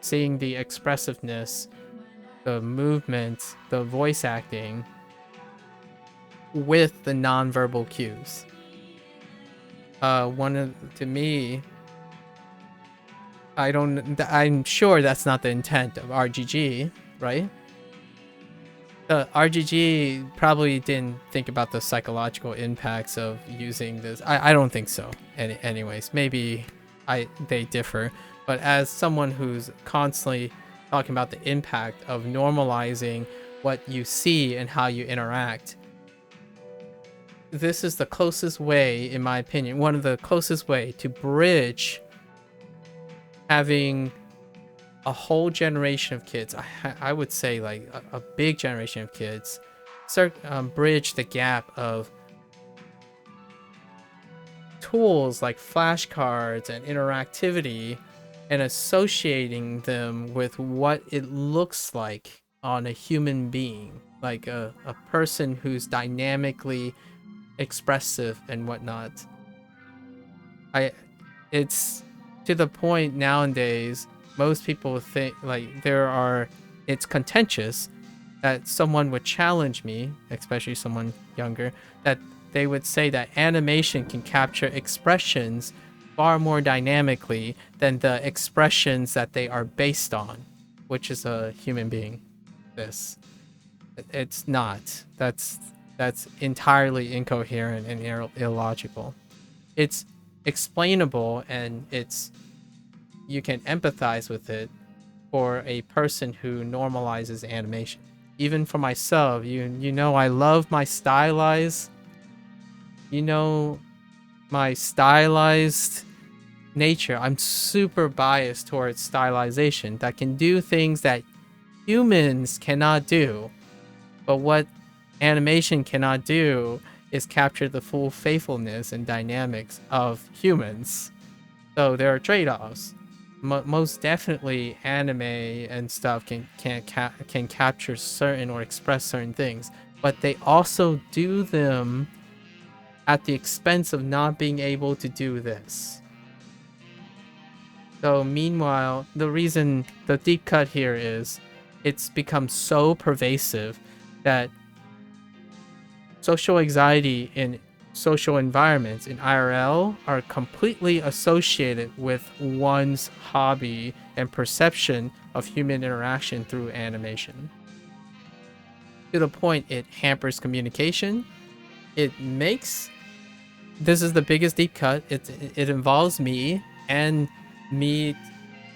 Seeing the expressiveness, the movement, the voice acting with the nonverbal cues. To me, I'm sure that's not the intent of RGG, right? RGG probably didn't think about the psychological impacts of using this. I don't think so. Anyways, maybe they differ. But as someone who's constantly talking about the impact of normalizing what you see and how you interact, this is the closest way, in my opinion, one of the closest way to bridge having a whole generation of kids, I would say like a big generation of kids, bridge the gap of tools like flashcards and interactivity and associating them with what it looks like on a human being, like a person who's dynamically expressive and whatnot. It's to the point nowadays most people think like it's contentious that someone would challenge me, especially someone younger, that they would say that animation can capture expressions far more dynamically than the expressions that they are based on, which is a human being. It's not. That's entirely incoherent and illogical. It's explainable, and you can empathize with it for a person who normalizes animation. Even for myself, you know, I love my stylized, my stylized nature. I'm super biased towards stylization that can do things that humans cannot do. But what animation cannot do is capture the full faithfulness and dynamics of humans. So there are trade-offs. Most definitely, anime and stuff can capture certain or express certain things, but they also do them at the expense of not being able to do this. So meanwhile, the reason the deep cut here is it's become so pervasive that social anxiety in social environments in IRL are completely associated with one's hobby and perception of human interaction through animation. To the point it hampers communication. This is the biggest deep cut. It involves me and me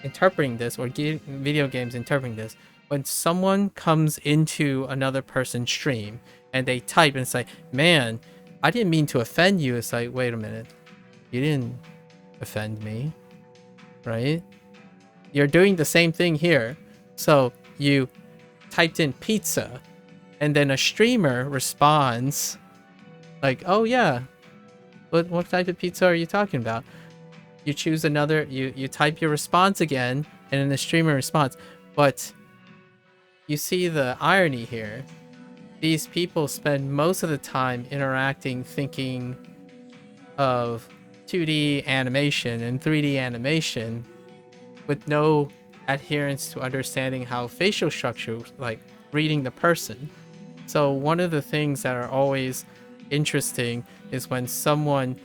interpreting this, or video games interpreting this. When someone comes into another person's stream and they type and say, "Man, I didn't mean to offend you," it's like, wait a minute, you didn't offend me, right? You're doing the same thing here. So you typed in pizza, and then a streamer responds like, "Oh yeah, what type of pizza are you talking about?" You choose another, you type your response again, and then the streamer responds. But you see the irony here. These people spend most of the time interacting, thinking of 2D animation and 3D animation with no adherence to understanding how facial structure, like reading the person. So one of the things that are always interesting is when someone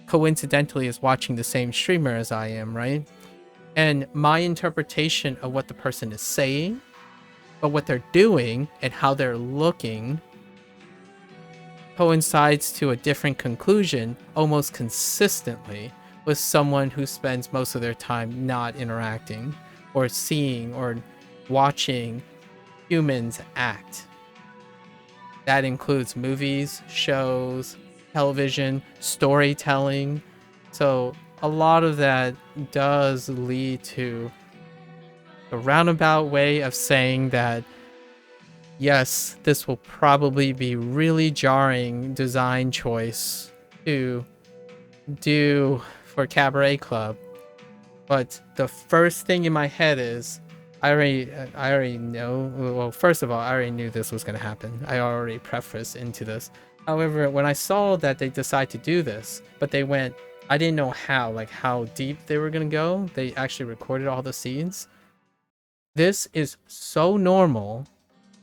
coincidentally is watching the same streamer as I am, right? And my interpretation of what the person is saying, but what they're doing and how they're looking coincides to a different conclusion almost consistently with someone who spends most of their time not interacting or seeing or watching humans act. That includes movies, shows, television, storytelling. So a lot of that does lead to a roundabout way of saying that, yes, this will probably be really jarring design choice to do for Cabaret Club. But the first thing in my head is, I already know. Well, first of all, I already knew this was going to happen. I already prefaced into this. However, when I saw that they decided to do this, but they went, I didn't know how deep they were going to go. They actually recorded all the scenes. This is so normal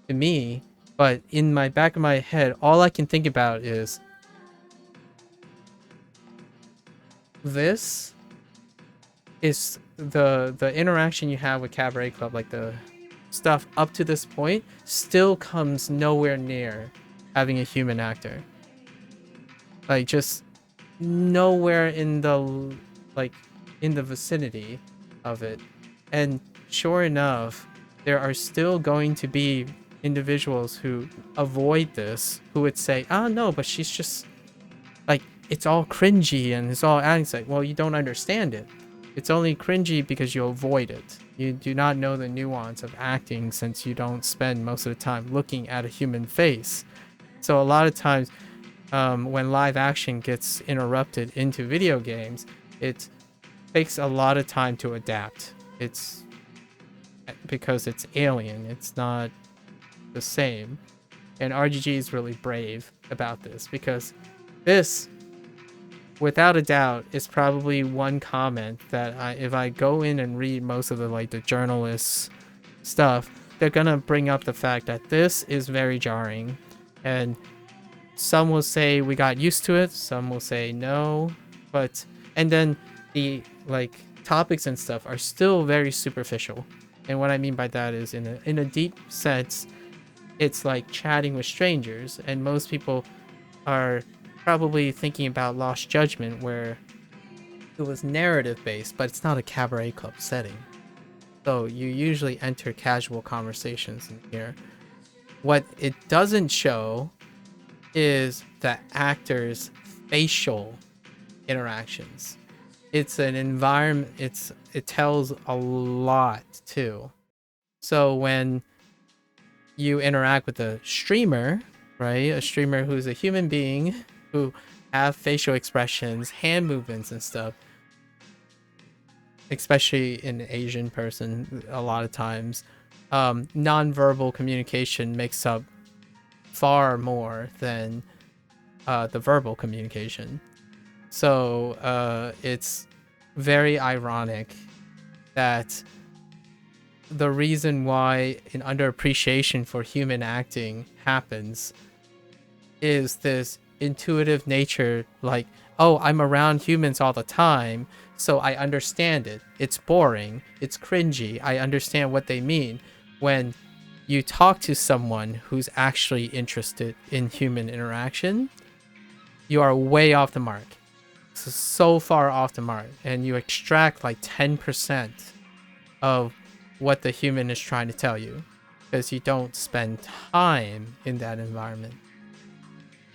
to me, but in my back of my head, all I can think about is this is the interaction you have with Cabaret Club, like the stuff up to this point still comes nowhere near having a human actor. Like, just nowhere in the vicinity of it. And sure enough, there are still going to be individuals who avoid this, who would say, "Oh no, but she's just like, it's all cringy and it's all acting." It's like, well, you don't understand it. It's only cringy because you avoid it. You do not know the nuance of acting, since you don't spend most of the time looking at a human face. So a lot of times when live action gets interrupted into video games, it takes a lot of time to adapt. It's because it's alien. It's not the same. And RGG is really brave about this, because this, without a doubt, is probably one comment that if I go in and read most of the journalists' stuff, they're gonna bring up the fact that this is very jarring, and some will say we got used to it, some will say no, and then the like topics and stuff are still very superficial. And what I mean by that is in a deep sense, it's like chatting with strangers, and most people are probably thinking about Lost Judgment, where it was narrative based, but it's not a cabaret club setting. So you usually enter casual conversations in here. What it doesn't show is the actors' facial interactions. It's an environment, it tells a lot too. So when you interact with a streamer, right? A streamer who's a human being who have facial expressions, hand movements and stuff, especially an Asian person a lot of times, non-verbal communication makes up far more than the verbal communication. So it's very ironic that the reason why an underappreciation for human acting happens is this intuitive nature, like, oh, I'm around humans all the time, so I understand it. It's boring. It's cringy. I understand what they mean. When you talk to someone who's actually interested in human interaction, you are way off the mark. So far off the mark. And you extract like 10% of what the human is trying to tell you, because you don't spend time in that environment.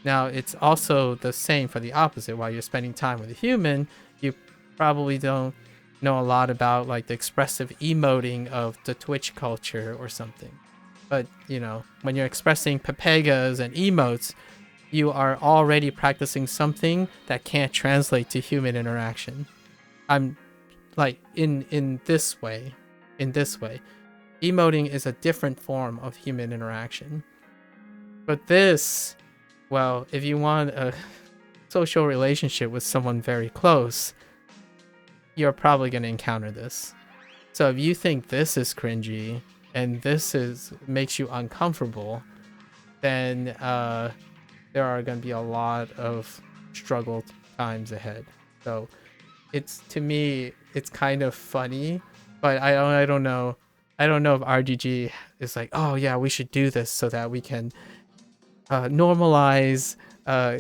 Now, it's also the same for the opposite. While you're spending time with a human, you probably don't know a lot about like the expressive emoting of the Twitch culture or something. But, you know, when you're expressing papegas and emotes, you are already practicing something that can't translate to human interaction. I'm like, in this way, emoting is a different form of human interaction. But this, well, if you want a social relationship with someone very close, you're probably going to encounter this. So if you think this is cringy and makes you uncomfortable, then there are going to be a lot of struggle times ahead. So to me, it's kind of funny, but I don't know. I don't know if RGG is like, oh yeah, we should do this so that we can normalize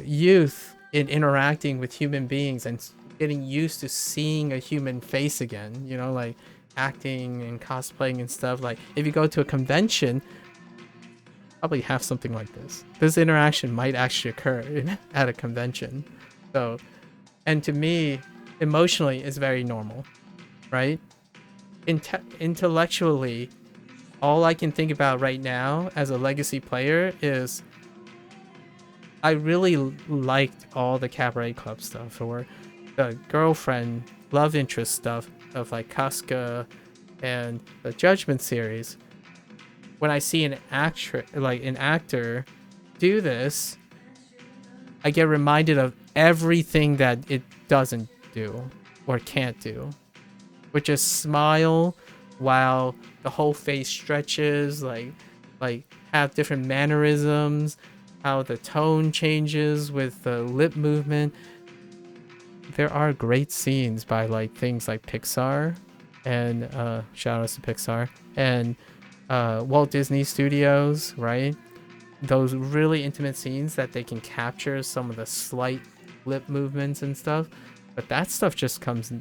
youth in interacting with human beings and getting used to seeing a human face again, you know, like acting and cosplaying and stuff. Like if you go to a convention, probably have something like this interaction might actually occur at a convention. So, and to me, emotionally, it's very normal, right? Intellectually, all I can think about right now as a legacy player is I really liked all the Cabaret Club stuff, or the girlfriend love interest stuff of like Casca and the Judgment series. When I see an actor do this, I get reminded of everything that it doesn't do or can't do, which is smile while the whole face stretches, like have different mannerisms, how the tone changes with the lip movement. There are great scenes by like things like Pixar, and shout outs to Pixar, and Walt Disney Studios, right? Those really intimate scenes that they can capture some of the slight lip movements and stuff, but that stuff just comes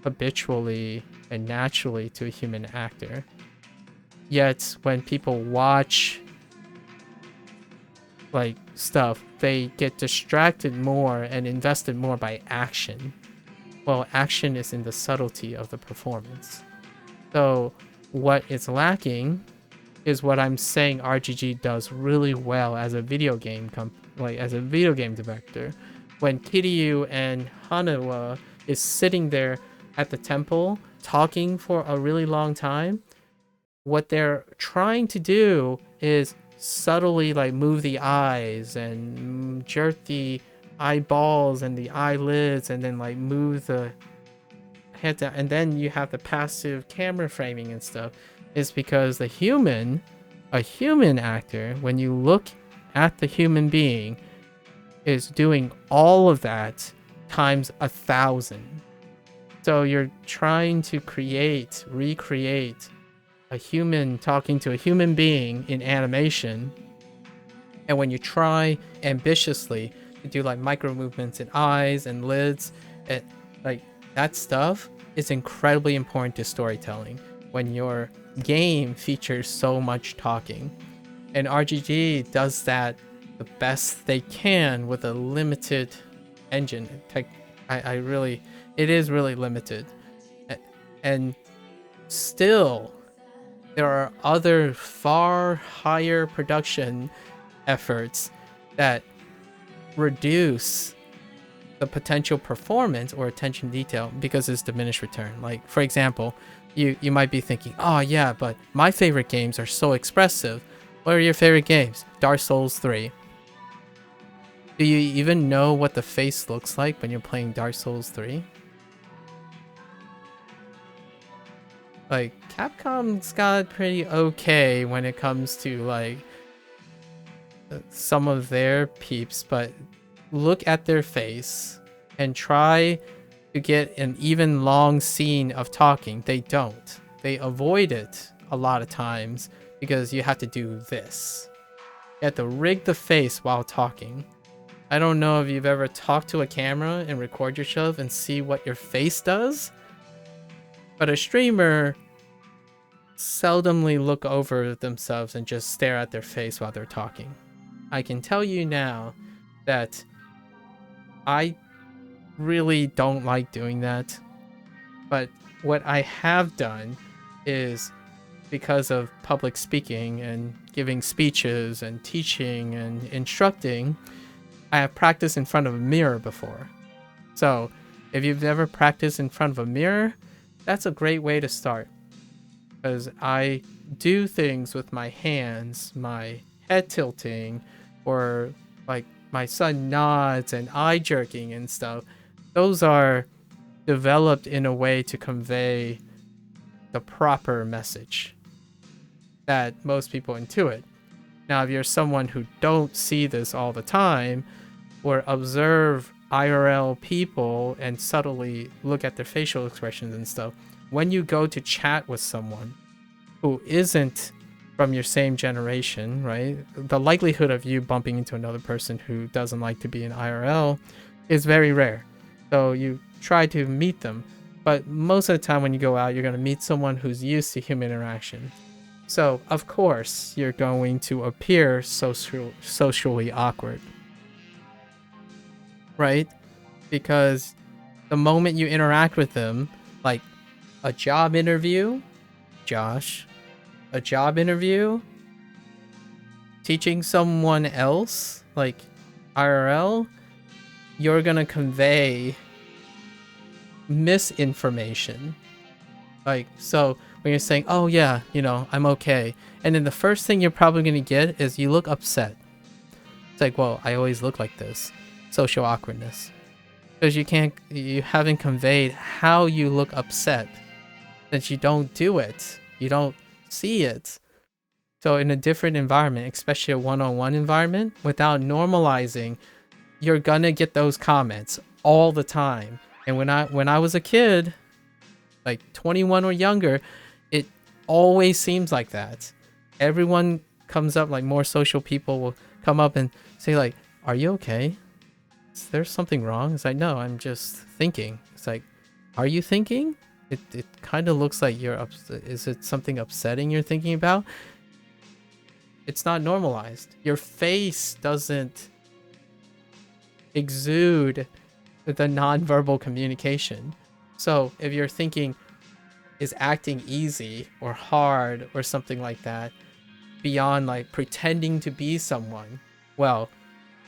habitually and naturally to a human actor. Yet when people watch like stuff, they get distracted more and invested more by action. Well, action is in the subtlety of the performance. So what is lacking is what I'm saying RGG does really well as a video game as a video game director. When Kiryu and Hanawa is sitting there at the temple talking for a really long time, what they're trying to do is subtly like move the eyes and jerk the eyeballs and the eyelids, and then like move the head down, and then you have the passive camera framing and stuff, is because a human actor, when you look at the human being, is doing all of that times 1,000. So you're trying to recreate a human talking to a human being in animation. And when you try ambitiously to do like micro movements in eyes and lids, like that stuff is incredibly important to storytelling when your game features so much talking. And RGG does that the best they can with a limited engine. It is really limited. And still, there are other far higher production efforts that reduce the potential performance or attention detail because it's diminished return. Like, for example, you might be thinking, oh yeah, but my favorite games are so expressive. What are your favorite games? Dark Souls 3. Do you even know what the face looks like when you're playing Dark Souls 3? Like, Capcom's got pretty okay when it comes to like some of their peeps, but look at their face and try to get an even long scene of talking. They don't. They avoid it a lot of times because you have to do this. You have to rig the face while talking. I don't know if you've ever talked to a camera and record yourself and see what your face does, but a streamer seldomly look over themselves and just stare at their face while they're talking. I can tell you now that I really don't like doing that, but what I have done is, because of public speaking and giving speeches and teaching and instructing, I have practiced in front of a mirror before. So if you've never practiced in front of a mirror, that's a great way to start. Because I do things with my hands, my head tilting, or like my son nods and eye jerking and stuff. Those are developed in a way to convey the proper message that most people intuit. Now, if you're someone who don't see this all the time, or observe IRL people and subtly look at their facial expressions and stuff, when you go to chat with someone who isn't from your same generation, right? The likelihood of you bumping into another person who doesn't like to be in IRL is very rare. So you try to meet them. But most of the time when you go out, you're going to meet someone who's used to human interaction. So, of course, you're going to appear socially awkward. Right? Because the moment you interact with them, like a job interview, Josh, a job interview, teaching someone else, like IRL, you're gonna convey misinformation. Like, so when you're saying, oh yeah, you know, I'm okay, and then the first thing you're probably gonna get is you look upset. It's like, well, I always look like this. Social awkwardness. Because you haven't conveyed how you look upset. That you don't do it. You don't see it. So in a different environment, especially a one-on-one environment, without normalizing, you're gonna get those comments all the time. And when I was a kid, like 21 or younger, it always seems like that. Everyone comes up, like more social people will come up and say like, are you okay? Is there something wrong? It's like, no, I'm just thinking. It's like, are you thinking? It kind of looks like you're upset. Is it something upsetting you're thinking about? It's not normalized. Your face doesn't exude the nonverbal communication. So if you're thinking, is acting easy or hard or something like that, beyond like pretending to be someone, well,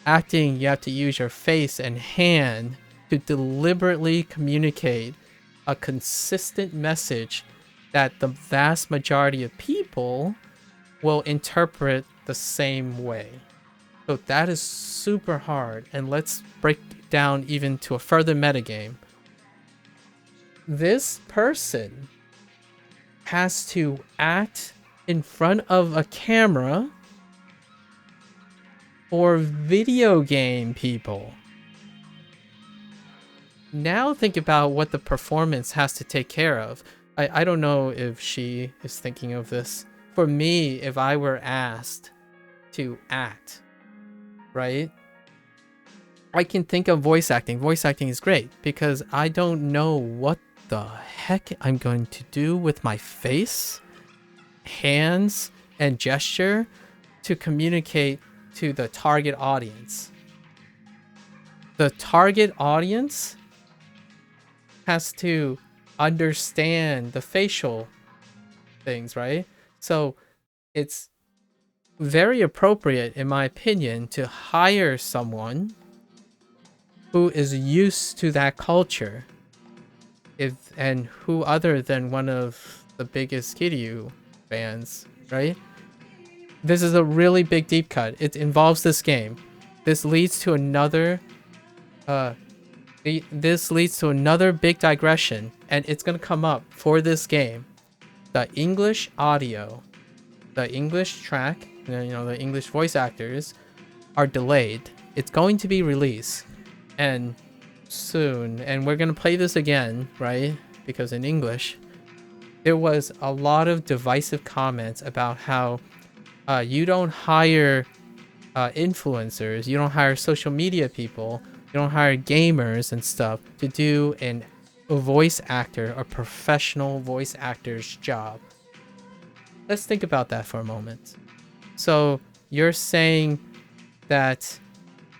acting, you have to use your face and hand to deliberately communicate a consistent message that the vast majority of people will interpret the same way. So that is super hard. And let's break down even to a further metagame. this person has to act in front of a camera for video game people. Now think about what the performance has to take care of. I don't know if she is thinking of this. For me, if I were asked to act, right? I can think of voice acting. Voice acting is great because I don't know what the heck I'm going to do with my face, hands, and gesture to communicate to the target audience. The target audience has to understand the facial things, right? So it's very appropriate, in my opinion, to hire someone who is used to that culture, and who other than one of the biggest Kiryu fans, right? This is a really big deep cut. It involves this game. This leads to another big digression, and it's gonna come up for this game. The English audio, the English track, the English voice actors are delayed. It's going to be released and soon, and we're gonna play this again, right? Because in English, there was a lot of divisive comments about how you don't hire influencers, you don't hire social media people, you don't hire gamers and stuff to do a voice actor, a professional voice actor's job. Let's think about that for a moment. So you're saying that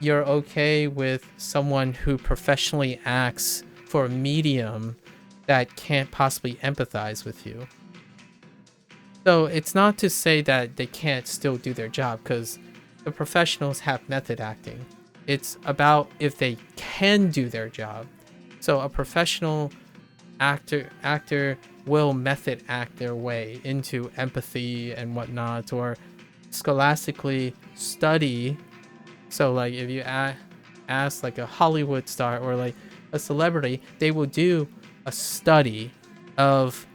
you're okay with someone who professionally acts for a medium that can't possibly empathize with you. So it's not to say that they can't still do their job, because the professionals have method acting. It's about if they can do their job. So a professional actor will method act their way into empathy and whatnot, or scholastically study. So like if you ask like a Hollywood star or like a celebrity, they will do a study of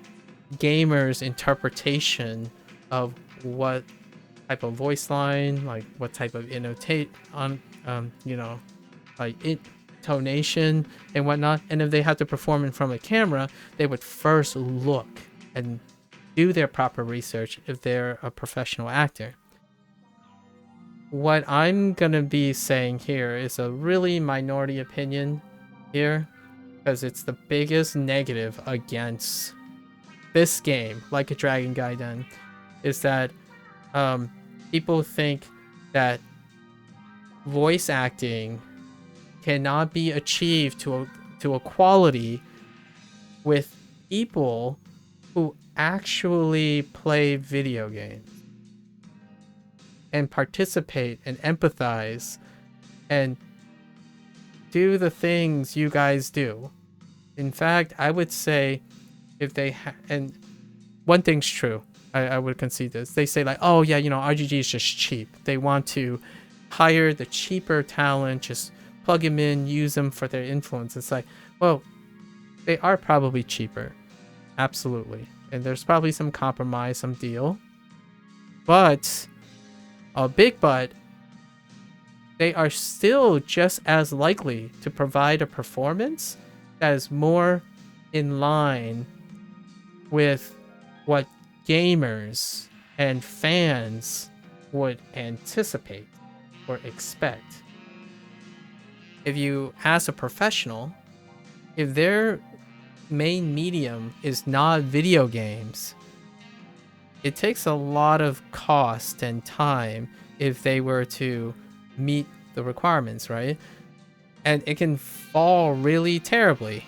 gamers' interpretation of what type of voice line, like what type of intonation and whatnot. And if they have to perform in front of a camera, they would first look and do their proper research if they're a professional actor. What I'm gonna be saying here is a really minority opinion here, because it's the biggest negative against this game, Like a Dragon Gaiden, is that people think that voice acting cannot be achieved to a quality with people who actually play video games and participate and empathize and do the things you guys do. In fact, I would say if they and one thing's true, I would concede this. They say like, oh yeah, RGG is just cheap. They want to hire the cheaper talent, just plug them in, use them for their influence. It's like, well, they are probably cheaper. Absolutely. And there's probably some compromise, some deal. But they are still just as likely to provide a performance that is more in line with what gamers and fans would anticipate or expect. If you ask a professional, if their main medium is not video games, it takes a lot of cost and time if they were to meet the requirements, right? And it can fall really terribly.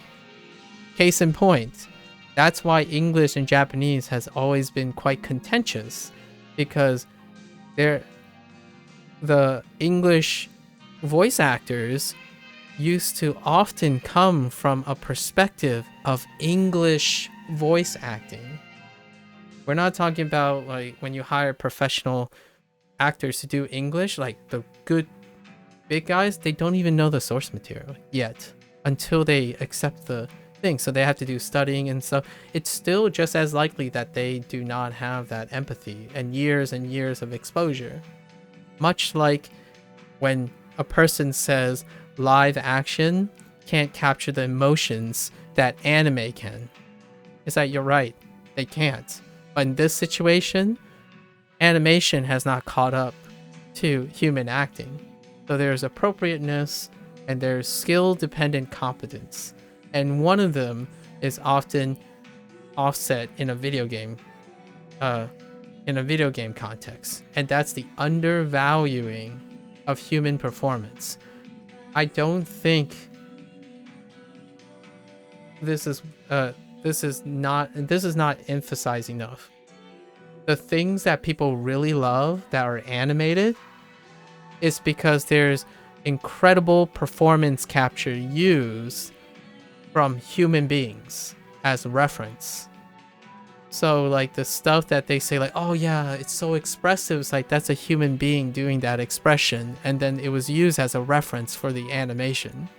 Case in point, that's why English and Japanese has always been quite contentious, because the English voice actors used to often come from a perspective of English voice acting. We're not talking about like when you hire professional actors to do English, like the good big guys, they don't even know the source material yet until they accept the thing, so they have to do studying and stuff. It's still just as likely that they do not have that empathy and years of exposure. Much like when a person says live action can't capture the emotions that anime can. Is that you're right, they can't. But in this situation, animation has not caught up to human acting. So there's appropriateness and there's skill-dependent competence. And one of them is often offset in a video game context. And that's the undervaluing of human performance. I don't think this is not emphasized enough. The things that people really love that are animated is because there's incredible performance capture used from human beings as reference. So like the stuff that they say like, oh yeah, it's so expressive, it's like that's a human being doing that expression, and then it was used as a reference for the animation.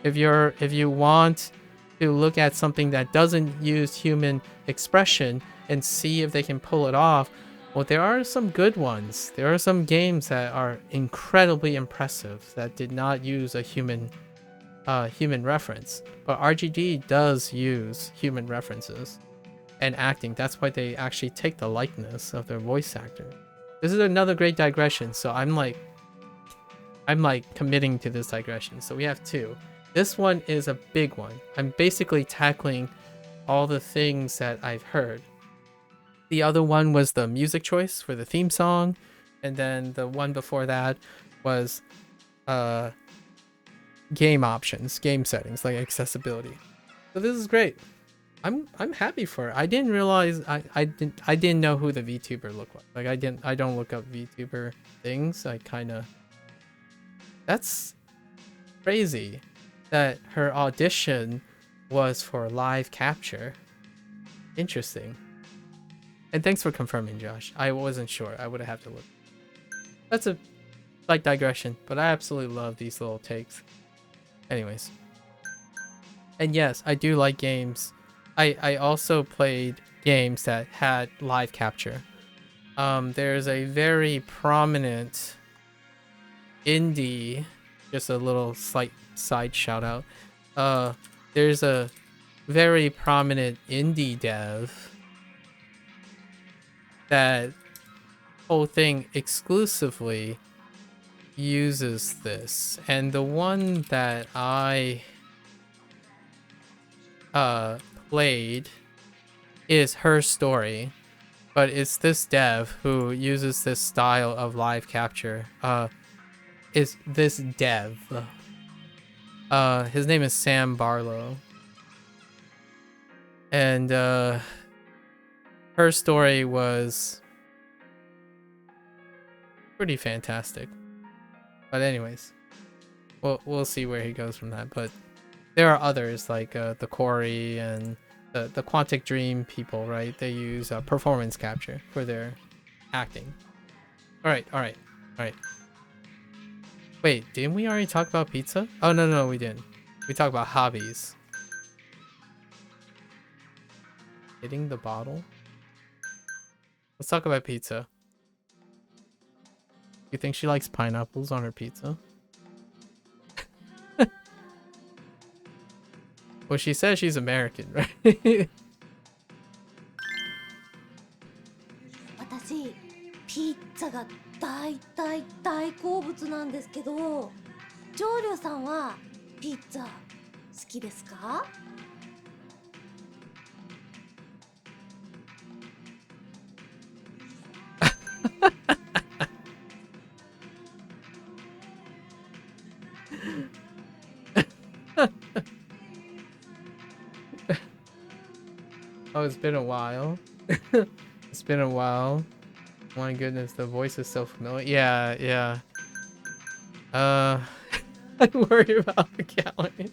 If you want to look at something that doesn't use human expression and see if they can pull it off, well, there are some good ones. There are some games that are incredibly impressive that did not use a human reference. But RGD does use human references and acting. That's why they actually take the likeness of their voice actor. This is another great digression. So I'm like committing to this digression. So we have two. This one is a big one. I'm basically tackling all the things that I've heard. The other one was the music choice for the theme song, and then the one before that was game options, game settings, like accessibility. So this is great. I'm happy for it. I didn't realize I didn't know who the VTuber looked like. Like I don't look up VTuber things. That's crazy that her audition was for live capture. Interesting. And thanks for confirming, Josh. I wasn't sure. I would have to look. That's a slight digression, but I absolutely love these little takes. Anyways. And yes, I do like games. I also played games that had live capture. There's a very prominent indie, just a little slight side shout out. There's a very prominent indie dev that whole thing exclusively uses this, and the one that I played is Her Story, but it's this dev who uses this style of live capture. Is this dev? His name is Sam Barlow, and Her Story was pretty fantastic. But anyways, we'll see where he goes from that. But there are others like the Corey and the Quantic Dream people, right? They use performance capture for their acting. All right. Wait, didn't we already talk about pizza? Oh no, we didn't. We talked about hobbies. Hitting the bottle. Let's talk about pizza. You think she likes pineapples on her pizza? Well, she says she's American, right? 私ピッツァが大好物なんですけど、上流さんはピッツァ好きですか？Oh, it's been a while. It's been a while. My goodness, the voice is so familiar. Yeah. I worry about the Callie.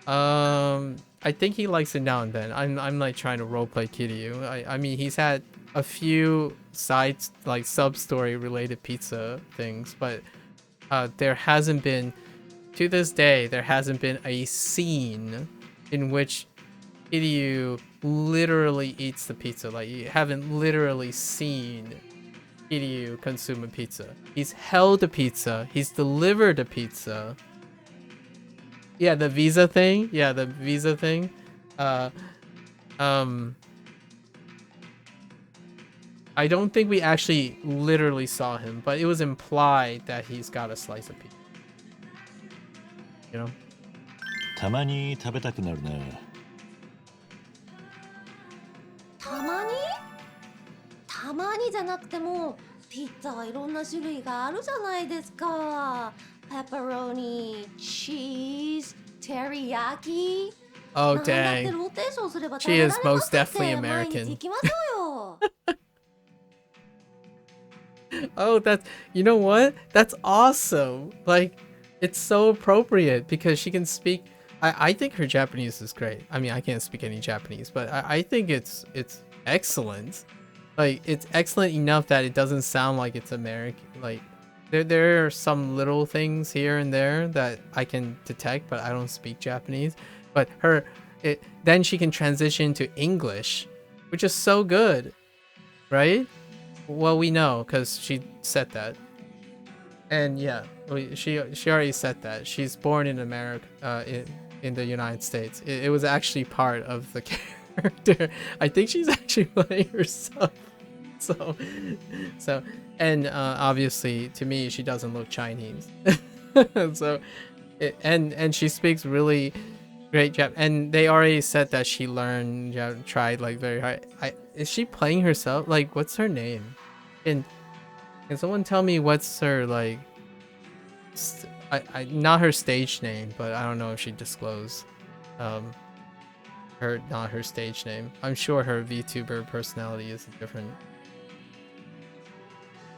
I think he likes it now and then. I'm like trying to roleplay Kiryu. I mean, he's had a few sides like sub-story related pizza things, but there hasn't been to this day, there hasn't been a scene in which Kiryu literally eats the pizza. Like, you haven't literally seen Kiryu consume a pizza. He's held a pizza. He's delivered a pizza. Yeah, the visa thing. Yeah, the visa thing. I don't think we actually literally saw him, but it was implied that he's got a slice of pizza. You know? たまに食べたくなるな。たまに？たまにじゃなくてもピッツァはいろんな種類があるじゃないですか。ペパロニ、チーズ、テリヤキ。Oh なんだって dang. ローテーションすれば She 食べられ is ます most って definitely 毎日 American. 行きましょうよ。Oh, that's, you know what? That's awesome. Like, it's so appropriate because she can speak. I think her Japanese is great. I mean, I can't speak any Japanese, but I think it's excellent. Like, it's excellent enough that it doesn't sound like it's American. Like, there are some little things here and there that I can detect, but I don't speak Japanese. But then she can transition to English, which is so good, right? Well, we know because she said that, and yeah, she already said that she's born in America, in the United States. It was actually part of the character. I think she's actually playing herself. So, and obviously to me she doesn't look Chinese. So, and she speaks really great Jap, and they already said that she tried like very hard. Is she playing herself? Like, what's her name? Can someone tell me what's her, like, not her stage name, but I don't know if she disclosed not her stage name. I'm sure her VTuber personality is different.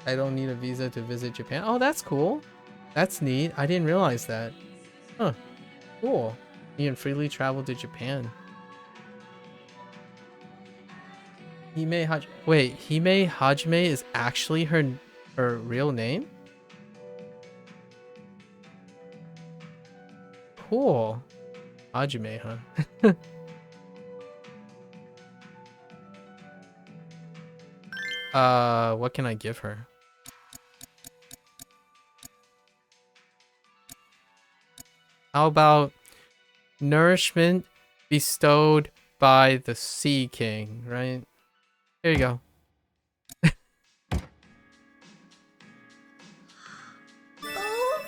I don't need a visa to visit Japan. Oh, that's cool. That's neat. I didn't realize that. Huh. Cool. You can freely travel to Japan. Hime Hajime. Wait, Hime Hajime is actually her real name? Cool. Hajime, huh? What can I give her? How about nourishment bestowed by the Sea King, right? There you go. Oh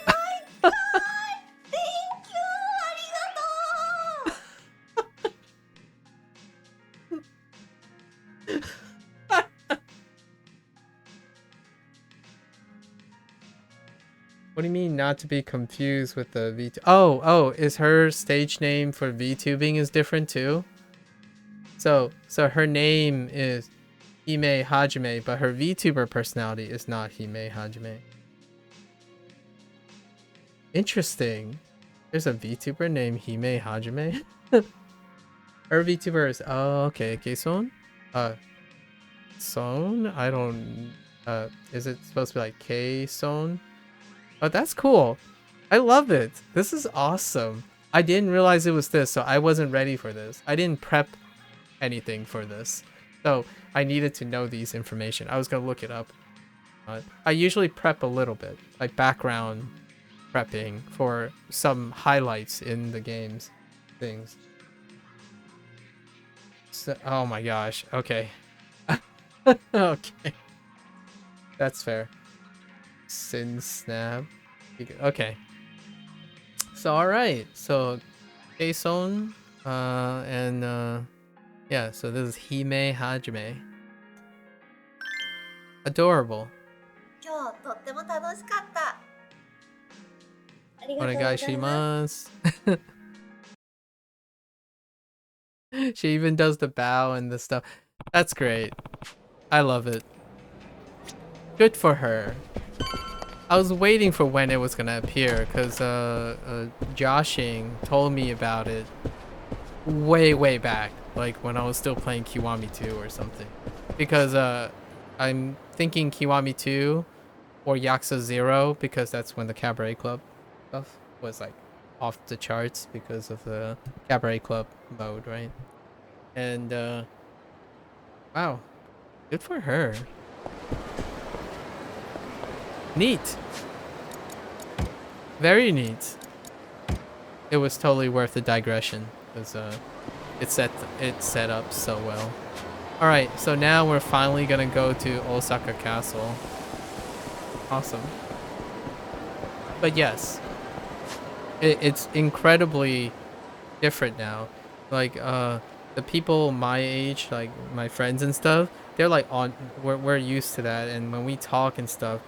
my god! Thank you! ありがとう! What do you mean not to be confused with the VTuber? Oh, is her stage name for VTubing is different too? So her name is Hime Hajime, but her VTuber personality is not Hime Hajime. Interesting. There's a VTuber named Hime Hajime? Her VTuber is, oh, okay, Keison? Son? I don't, is it supposed to be like K-Son? Oh, that's cool. I love it. This is awesome. I didn't realize it was this, so I wasn't ready for this. I didn't prep anything for this. So I needed to know these information. I was going to look it up. I usually prep a little bit, like background prepping for some highlights in the game's things. So, oh my gosh. Okay. Okay. That's fair. Sin snap. Okay. So alright. So Kason, and yeah, so this is Hime Hajime. Adorable. 今日とっても楽しかった。ありがとうございます。 Onegaishimasu. She even does the bow and the stuff. That's great. I love it. Good for her. I was waiting for when it was gonna appear because Joshing told me about it way back, like when I was still playing Kiwami 2 or something. Because I'm thinking Kiwami 2 or Yakuza 0 because that's when the Cabaret Club stuff was like off the charts because of the cabaret club mode, right? And wow, good for her. Neat. Very neat. It was totally worth the digression because it set up so well. All right, so now we're finally gonna go to Osaka Castle. Awesome. But yes, it's incredibly different now. Like the people my age, like my friends and stuff, they're like we're used to that, and when we talk and stuff,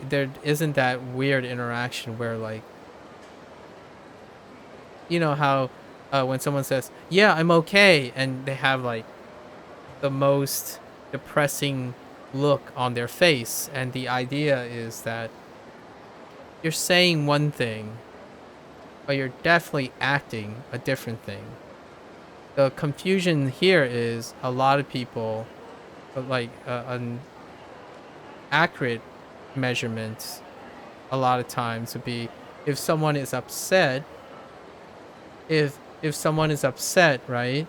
there isn't that weird interaction where, like, you know how when someone says, "Yeah, I'm okay," and they have like the most depressing look on their face, and the idea is that you're saying one thing, but you're definitely acting a different thing. The confusion here is a lot of people, like an accurate measurement a lot of times would be if someone is upset, if someone is upset, right,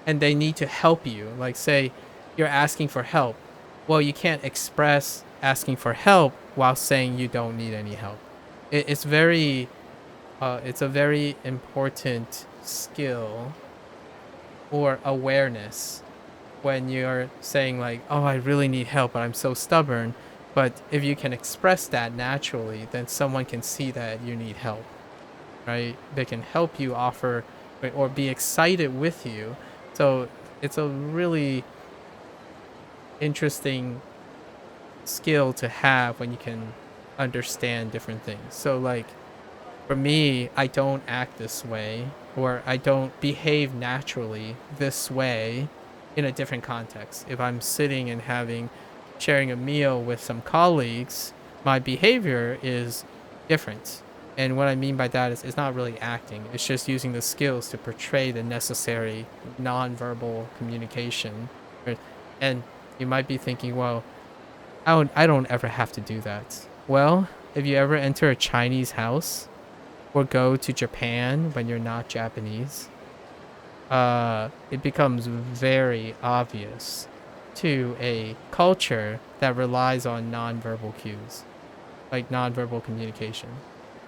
and they need to help you, like say you're asking for help, well, you can't express asking for help while saying you don't need any help. It's a very important skill or awareness when you're saying like, oh, I really need help, but I'm so stubborn. But if you can express that naturally, then someone can see that you need help, right? They can help you offer or be excited with you. So it's a really interesting skill to have when you can understand different things. So like for me, I don't act this way, or I don't behave naturally this way in a different context. If I'm sitting and sharing a meal with some colleagues, my behavior is different. And what I mean by that is it's not really acting. It's just using the skills to portray the necessary nonverbal communication. And you might be thinking, well, I don't ever have to do that. Well, if you ever enter a Chinese house or go to Japan when you're not Japanese, it becomes very obvious to a culture that relies on nonverbal cues, like nonverbal communication.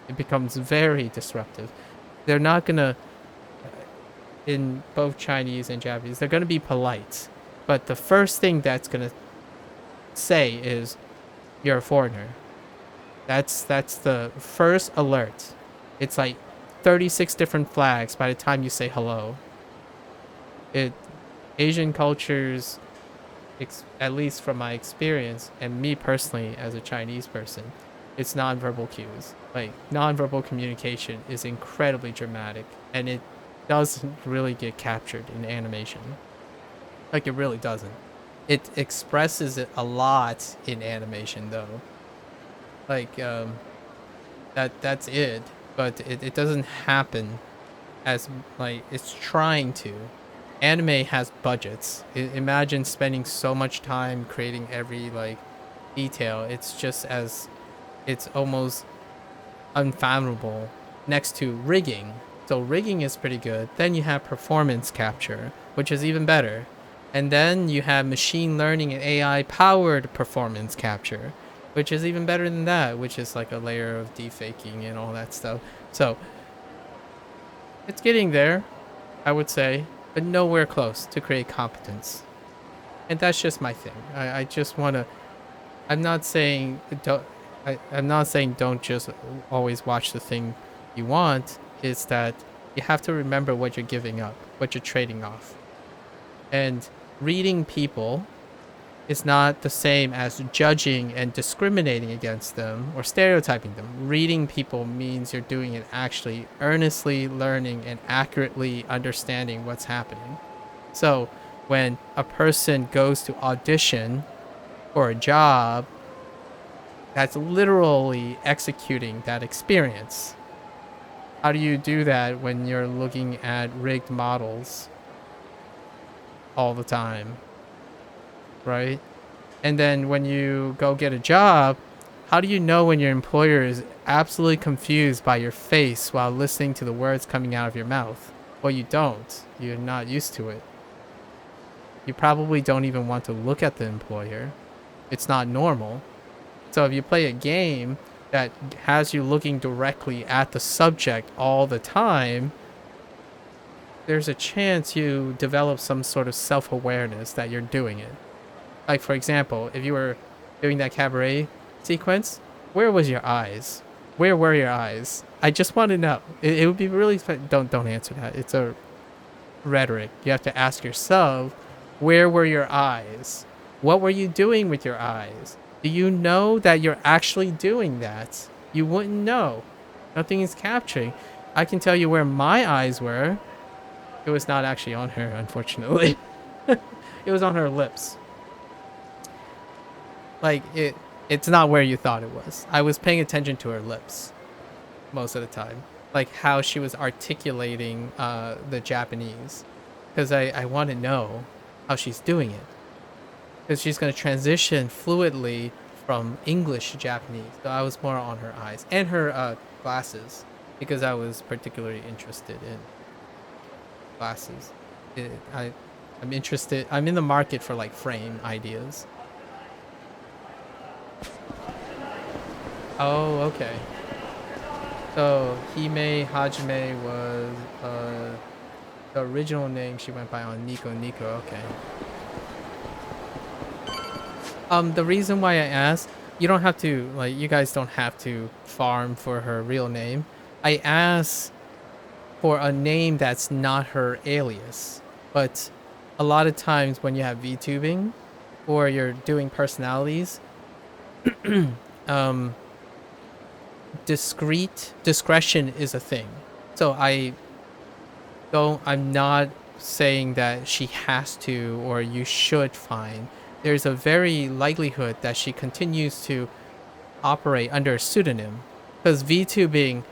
It becomes very disruptive. They're not gonna, in both Chinese and Japanese, they're gonna be polite, but the first thing that's gonna say is, "You're a foreigner." That's the first alert. It's like 36 different flags by the time you say hello. Asian cultures, at least from my experience, and me personally as a Chinese person, it's nonverbal cues. Like nonverbal communication is incredibly dramatic, and it doesn't really get captured in animation. Like it really doesn't. It expresses it a lot in animation though. Like that's it, but it doesn't happen as like it's trying to. Anime has budgets. Imagine spending so much time creating every like detail. It's almost unfathomable next to rigging. So rigging is pretty good. Then you have performance capture, which is even better. And then you have machine learning and AI powered performance capture, which is even better than that, which is like a layer of defaking and all that stuff. So it's getting there, I would say, but nowhere close to create competence. And that's just my thing. I just want to, I'm not saying don't just always watch the thing you want. It's that you have to remember what you're giving up, what you're trading off. And reading people is not the same as judging and discriminating against them or stereotyping them. Reading people means you're doing it actually earnestly learning and accurately understanding what's happening. So when a person goes to audition for a job, that's literally executing that experience. How do you do that when you're looking at rigged models all the time, right? And then when you go get a job, How do you know when your employer is absolutely confused by your face while listening to the words coming out of your mouth? Well, you don't. You're not used to it. You probably don't even want to look at the employer. It's not normal. So if you play a game that has you looking directly at the subject all the time, there's a chance you develop some sort of self-awareness that you're doing it. Like, for example, if you were doing that cabaret sequence, where was your eyes? Where were your eyes? I just want to know. It would be really fun. Don't answer that. It's a rhetoric. You have to ask yourself, where were your eyes? What were you doing with your eyes? Do you know that you're actually doing that? You wouldn't know. Nothing is capturing. I can tell you where my eyes were. It was not actually on her, unfortunately. It was on her lips. Like, it's not where you thought it was. I was paying attention to her lips most of the time. Like, how she was articulating the Japanese. Because I want to know how she's doing it. Because she's going to transition fluidly from English to Japanese. So I was more on her eyes. And her glasses. Because I was particularly interested in glasses. I'm interested. I'm in the market for, like, frame ideas. Oh, okay. So, Hime Hajime was the original name she went by on Nico. Okay. The reason why I asked, you don't have to, like, you guys don't have to farm for her real name. I asked for a name that's not her alias. But a lot of times when you have VTubing or you're doing personalities, discretion is a thing. So I'm not saying that she has to or you should find. There's a very likelihood that she continues to operate under a pseudonym because VTubing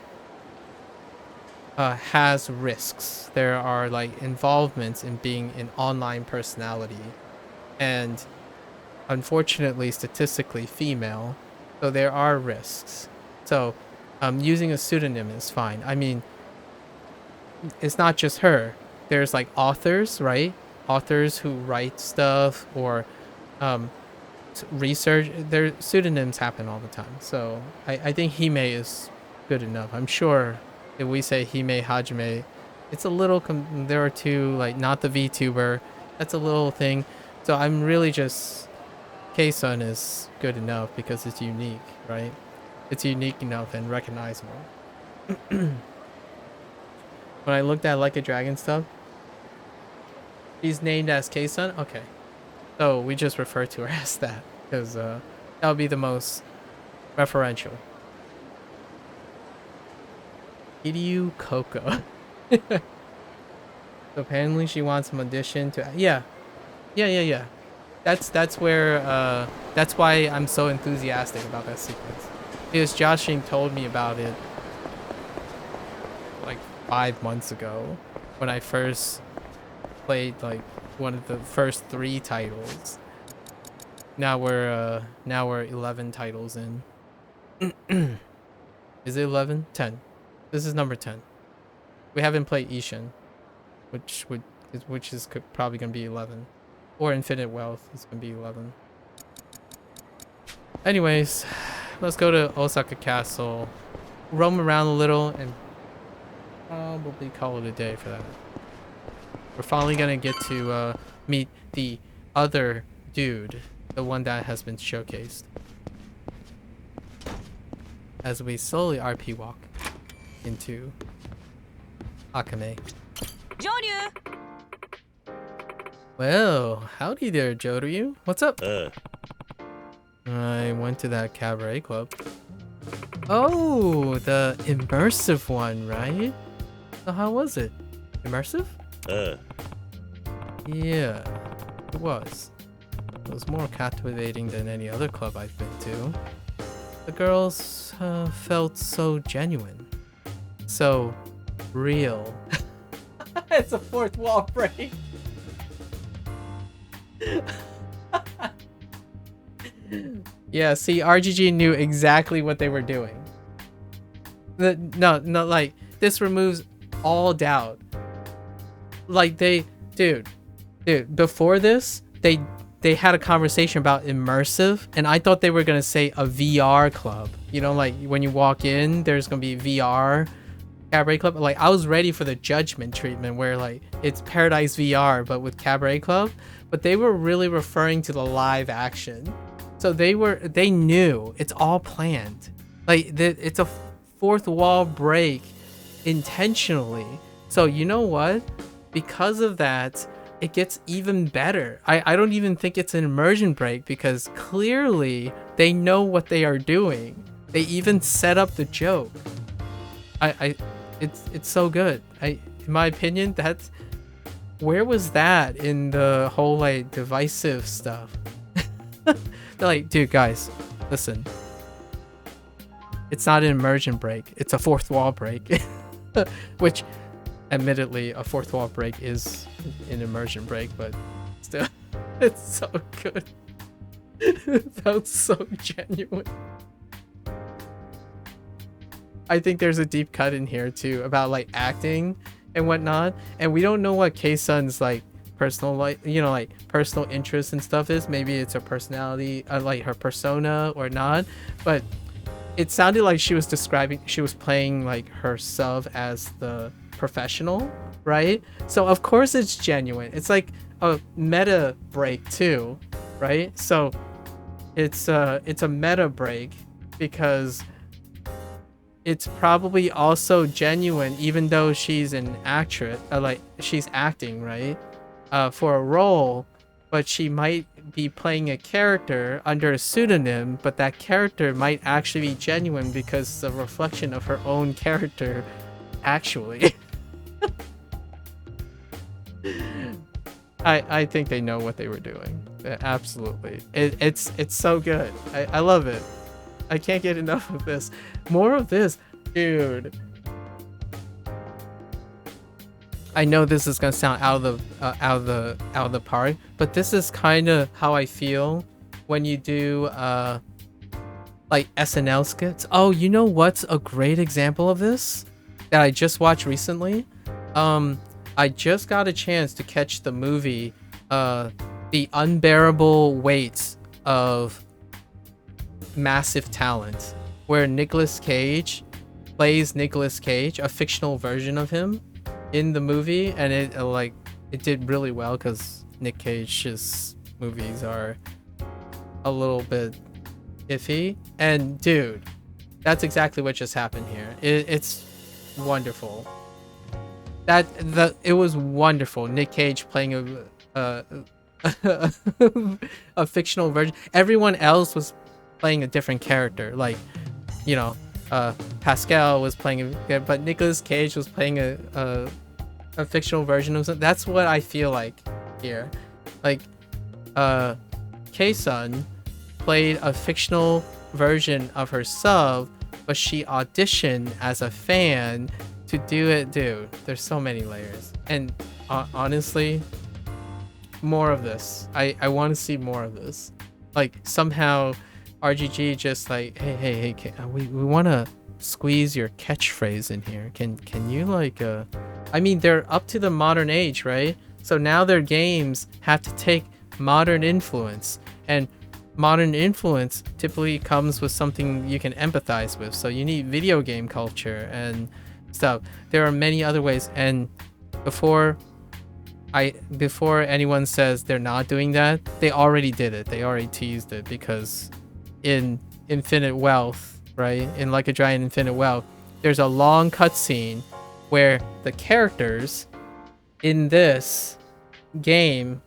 has risks. There are like involvements in being an online personality and unfortunately statistically female, so there are risks. So using a pseudonym is fine. I mean, it's not just her. There's like authors, right? Authors who write stuff or research. Their pseudonyms happen all the time. So I think Hime is good enough. I'm sure if we say Hime Hajime, it's a little, there are two, like not the VTuber. That's a little thing. So I'm really just, K-Sun is good enough because it's unique, right? It's unique enough and recognizable. When I looked at Like a Dragon stuff, she's named as K-Sun? Okay. So we just refer to her as that because that would be the most referential. Kiryu Koko. So apparently she wants some addition to... Yeah. That's where... that's why I'm so enthusiastic about that sequence. Because Joshing told me about it like 5 months ago when I first played like one of the first 3 titles. Now we're 11 titles in. Is it 11? 10. This is number 10. We haven't played Ishin, which is probably gonna be 11, or Infinite Wealth is gonna be 11. Anyways, let's go to Osaka Castle, roam around a little, and probably call it a day for that. We're finally gonna get to meet the other dude, the one that has been showcased, as we slowly RP walk into Akame. Joryu! Well, howdy there, Joryu. What's up? I went to that cabaret club. Oh, the immersive one, right? So how was it? Immersive? Yeah, it was. It was more captivating than any other club I've been to. The girls felt so genuine. So real. It's a fourth wall break. Yeah, see, RGG knew exactly what they were doing. No, like, this removes all doubt. Like, dude, before this, they had a conversation about immersive, and I thought they were gonna say a VR club. You know, like, when you walk in, there's gonna be VR Cabaret Club. Like, I was ready for the Judgment treatment, where, like, it's Paradise VR, but with Cabaret Club. But they were really referring to the live action. So they knew it's all planned. Like, it's a fourth wall break intentionally. So you know what? Because of that, it gets even better. I don't even think it's an immersion break, because clearly they know what they are doing. They even set up the joke. It's so good. In my opinion, that's, where was that in the whole, like, divisive stuff? They're like, dude, guys, listen. It's not an immersion break. It's a fourth wall break. Which, admittedly, a fourth wall break is an immersion break, but still, it's so good. It felt so genuine. I think there's a deep cut in here too about, like, acting and whatnot, and we don't know what K-Sun's, like, personal, like, you know, like, personal interest and stuff is. Maybe it's her personality, like her persona or not, but it sounded like she was playing, like, herself as the professional, right? So of course it's genuine. It's like a meta break too, right? So it's a meta break because it's probably also genuine, even though she's an actress, like, she's acting, right, for a role, but she might be playing a character under a pseudonym, but that character might actually be genuine because it's a reflection of her own character, actually. I think they know what they were doing. Absolutely. It's so good. I love it. I can't get enough of this. More of this, dude. I know this is gonna sound out of the park, but this is kind of how I feel when you do like SNL skits. Oh, you know what's a great example of this that I just watched recently? I just got a chance to catch the movie The Unbearable Weight of Massive Talent, where Nicolas Cage plays Nicolas Cage, a fictional version of him in the movie, and it did really well because Nick Cage's movies are a little bit iffy. And dude, that's exactly what just happened here. It's wonderful. It was wonderful. Nick Cage playing a fictional version. Everyone else was playing a different character, like, you know, Pascal was playing but Nicolas Cage was playing a fictional version of something. That's what I feel like here. Like, K-Sun played a fictional version of herself, but she auditioned as a fan to do it. Dude, there's so many layers, and honestly, more of this. I want to see more of this. Like, somehow RGG just like, hey, we want to squeeze your catchphrase in here. Can you, like, I mean, they're up to the modern age, right? So now their games have to take modern influence, and modern influence typically comes with something you can empathize with. So you need video game culture and stuff. There are many other ways, and before anyone says they're not doing that, they already did it. They already teased it, because in Infinite Wealth, right, in Like a Giant Infinite Wealth, there's a long cutscene where the characters in this game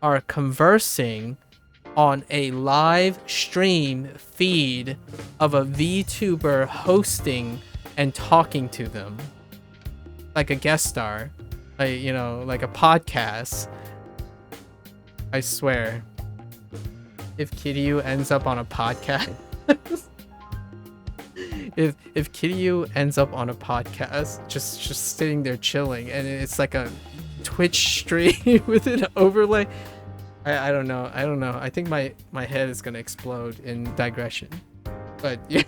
are conversing on a live stream feed of a VTuber hosting and talking to them like a guest star, like, you know, like a podcast. I swear, if Kiryu ends up on a podcast if Kiryu ends up on a podcast, just sitting there chilling, and it's like a Twitch stream with an overlay, I don't know. I don't know. I think my head is gonna explode in digression. But yeah.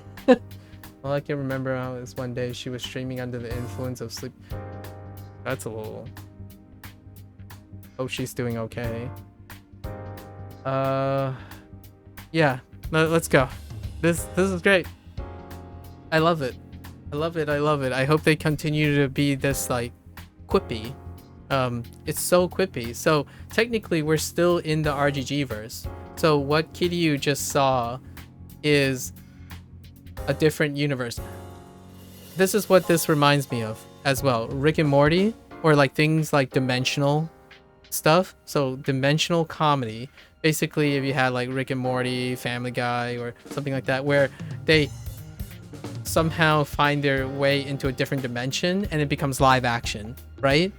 All I can remember was one day she was streaming under the influence of sleep. That's a little. Hope she's doing okay. Yeah. Let's go. This is great. I love it. I love it. I love it. I hope they continue to be this like quippy. It's so quippy. So technically we're still in the RGG verse. So what Kiryu just saw is a different universe. This is what this reminds me of as well. Rick and Morty, or like things like dimensional stuff. So dimensional comedy. Basically, if you had like Rick and Morty, Family Guy, or something like that, where they somehow find their way into a different dimension and it becomes live action, right?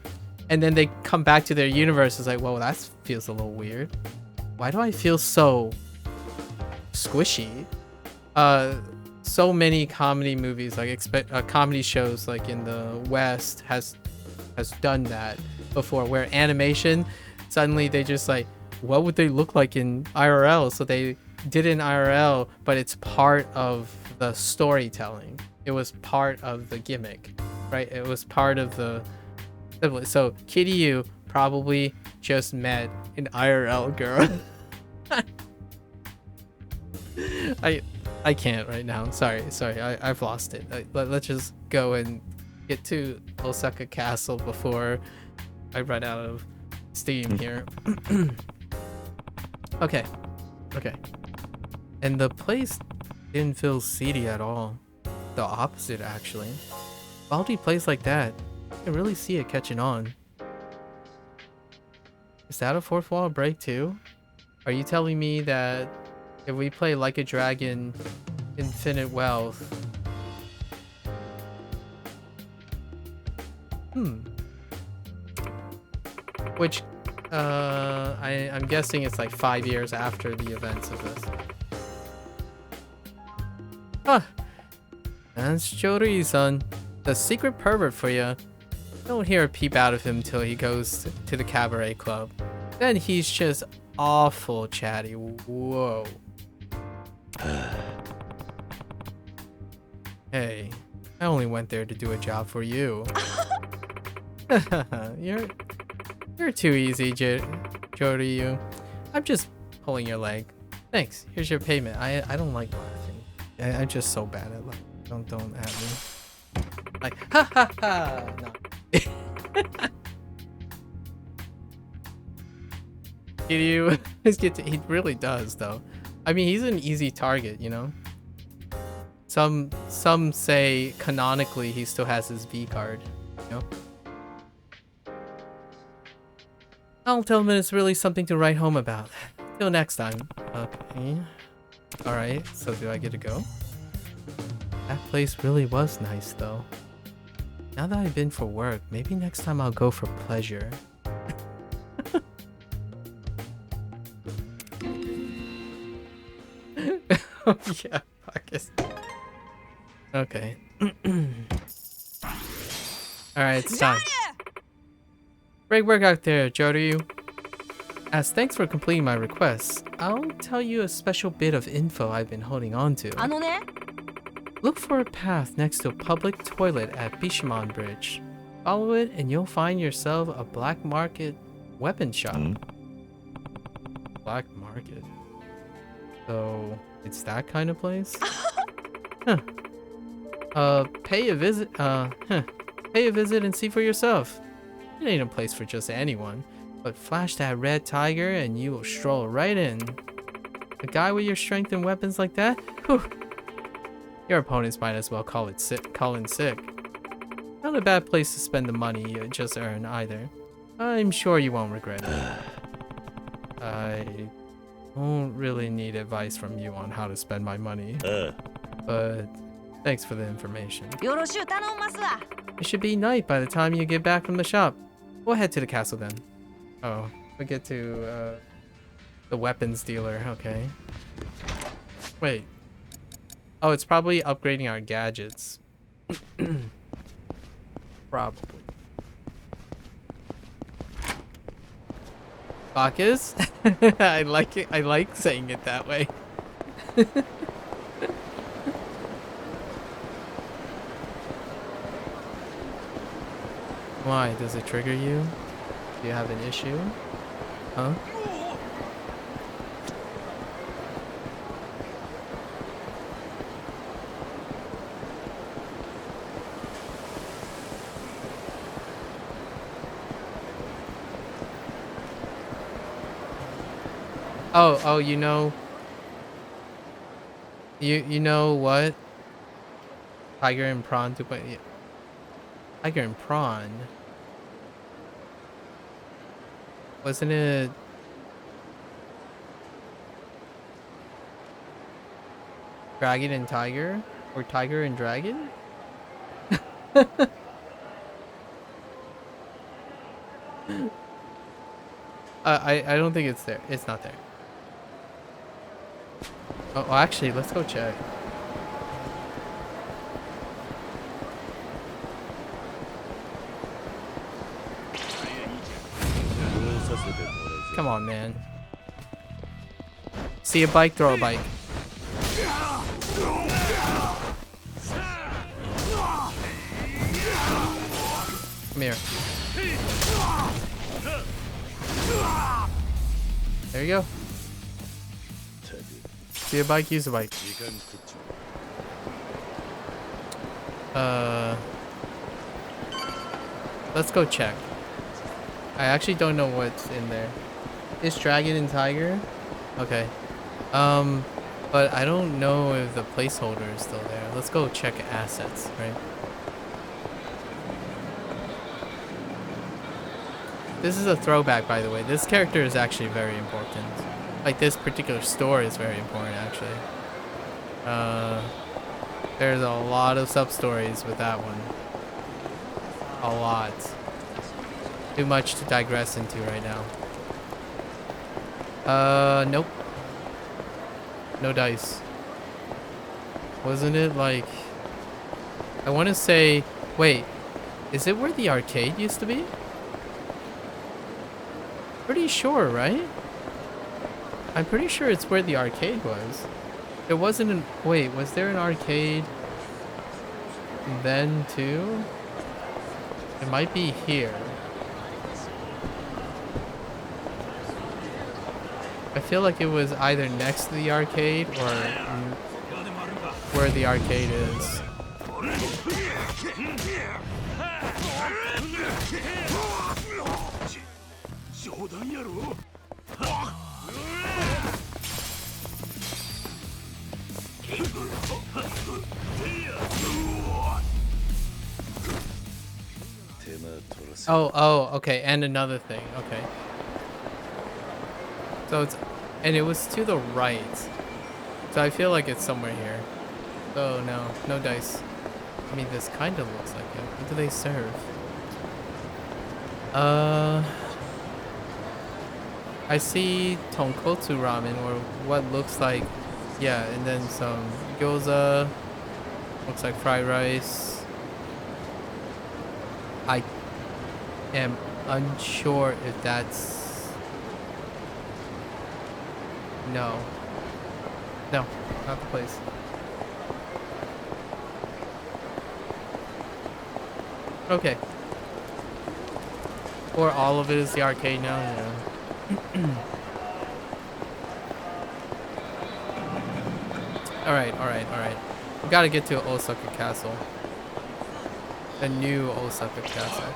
And then they come back to their universe. It's like, whoa, that feels a little weird. Why do I feel so squishy? So many comedy movies, like comedy shows, like in the West, has done that before, where animation suddenly they just like, what would they look like in IRL? So they did it in IRL, but it's part of the storytelling. It was part of the gimmick, right? It was part of the. So Kiryu probably just met an IRL girl. I can't right now. Sorry. I've lost it. Let's just go and get to Osaka Castle before I run out of steam here. Okay. And the place didn't feel seedy at all. The opposite, actually. Baldy plays like that. I can really see it catching on. Is that a fourth wall break too? Are you telling me that if we play Like a Dragon Infinite Wealth... Which, I'm guessing it's like 5 years after the events of this. Huh. That's Jori-san. The secret pervert for you. Don't hear a peep out of him till he goes to the cabaret club. Then he's just awful chatty. Whoa. Hey, I only went there to do a job for you. You're too easy, Jori. I'm just pulling your leg. Thanks. Here's your payment. I don't like laughing. I'm just so bad at laughing. Don't at me. Like ha ha ha. No. Kiryu, he really does though. I mean, he's an easy target, you know. Some say canonically he still has his V card, you know. I'll tell him it's really something to write home about. Till next time. Okay. Alright, so do I get to go? That place really was nice though. Now that I've been for work, maybe next time I'll go for pleasure. Oh yeah, Marcus. Okay. Alright, it's time. Great work out there, Joryu. As thanks for completing my request, I'll tell you a special bit of info I've been holding on to. Look for a path next to a public toilet at Bishamon Bridge. Follow it and you'll find yourself a black market weapon shop. Black market? So, it's that kind of place? Huh. Pay a visit and see for yourself. It ain't a place for just anyone, but flash that red tiger and you will stroll right in. A guy with your strength and weapons like that? Whew. Your opponents might as well call in sick. Not a bad place to spend the money you just earned either. I'm sure you won't regret it. I don't really need advice from you on how to spend my money. But thanks for the information. It should be night by the time you get back from the shop. We'll head to the castle then. Oh, we'll get to the weapons dealer. Okay. Wait. Oh, it's probably upgrading our gadgets. Probably. Bacchus? I like it. I like saying it that way. Why? Does it trigger you? Do you have an issue? Huh? Oh, you know what? Tiger and Prawn 2.0. Yeah. Tiger and Prawn. Wasn't it Dragon and Tiger? Or Tiger and Dragon? I don't think it's there. It's not there. Oh, actually, let's go check. Come on, man. See a bike, throw a bike. Come here. There you go. See a bike, use a bike. Let's go check. I actually don't know what's in there. Is Dragon and Tiger? Okay. But I don't know if the placeholder is still there. Let's go check assets, right? This is a throwback, by the way. This character is actually very important. Like, this particular store is very important, actually. There's a lot of sub-stories with that one. A lot. Too much to digress into right now. Nope. No dice. Wasn't it like... I want to say... Wait. Is it where the arcade used to be? Pretty sure, right? I'm pretty sure it's where the arcade was. It wasn't an... Wait, was there an arcade then too? It might be here. I feel like it was either next to the arcade or where the arcade is. Oh, okay, and another thing, okay. So it's, and it was to the right. So I feel like it's somewhere here. Oh no, no dice. I mean, this kind of looks like it. What do they serve? I see tonkotsu ramen, or what looks like, yeah, and then some gyoza. Looks like fried rice. I am unsure if that's... No. No, not the place. Okay. Or all of it is the arcade now, yeah. Alright. We gotta get to Osaka Castle. The new Osaka Castle.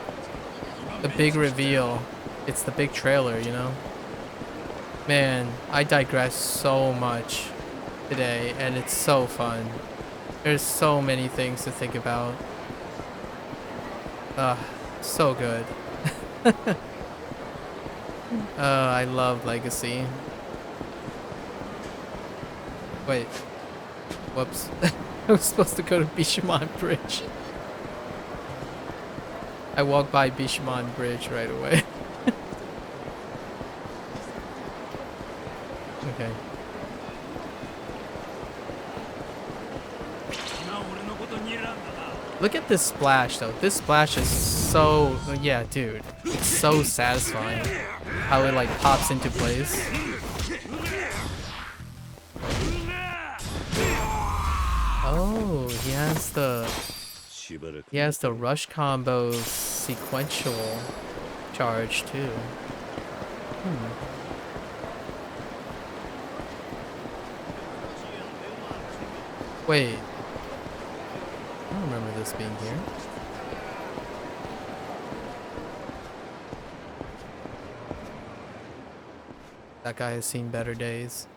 The big reveal. It's the big trailer, you know? Man, I digress so much today, and it's so fun. There's so many things to think about. So good. I love Legacy. Wait. Whoops. I was supposed to go to Bishamon Bridge. I walked by Bishamon Bridge right away. Okay. Look at this splash though. This splash is so, yeah, dude. It's so satisfying. How it like pops into place. Oh, he has the rush combo sequential charge too. Wait. I don't remember this being here. That guy has seen better days.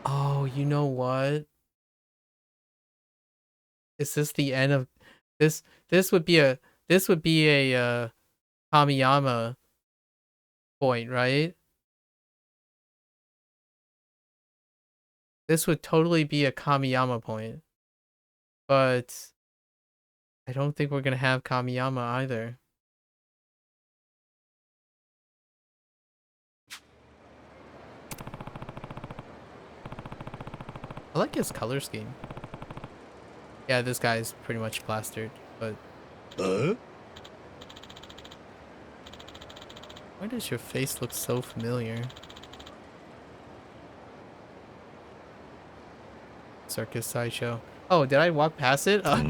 Oh, you know what? Is this the end of this? This would be a Kamiyama point, right? This would totally be a Kamiyama point. But I don't think we're gonna have Kamiyama either. I like his color scheme. Yeah, this guy's pretty much plastered, but... Why does your face look so familiar? Circus sideshow. Oh, did I walk past it? A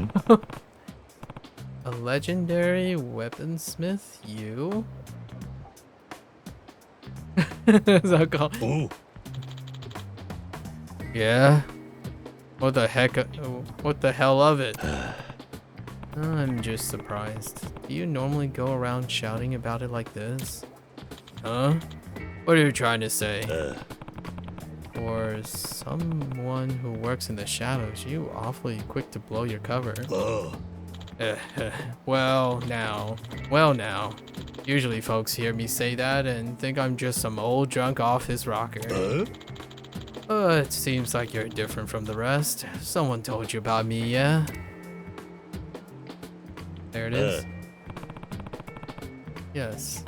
legendary weaponsmith? You? Is that called? Oh. Yeah? What the heck? What the hell of it? I'm just surprised. Do you normally go around shouting about it like this? Huh? What are you trying to say? For someone who works in the shadows, you awfully quick to blow your cover. Well now. Usually folks hear me say that and think I'm just some old drunk office rocker. It seems like you're different from the rest. Someone told you about me, yeah? There it is. Yes.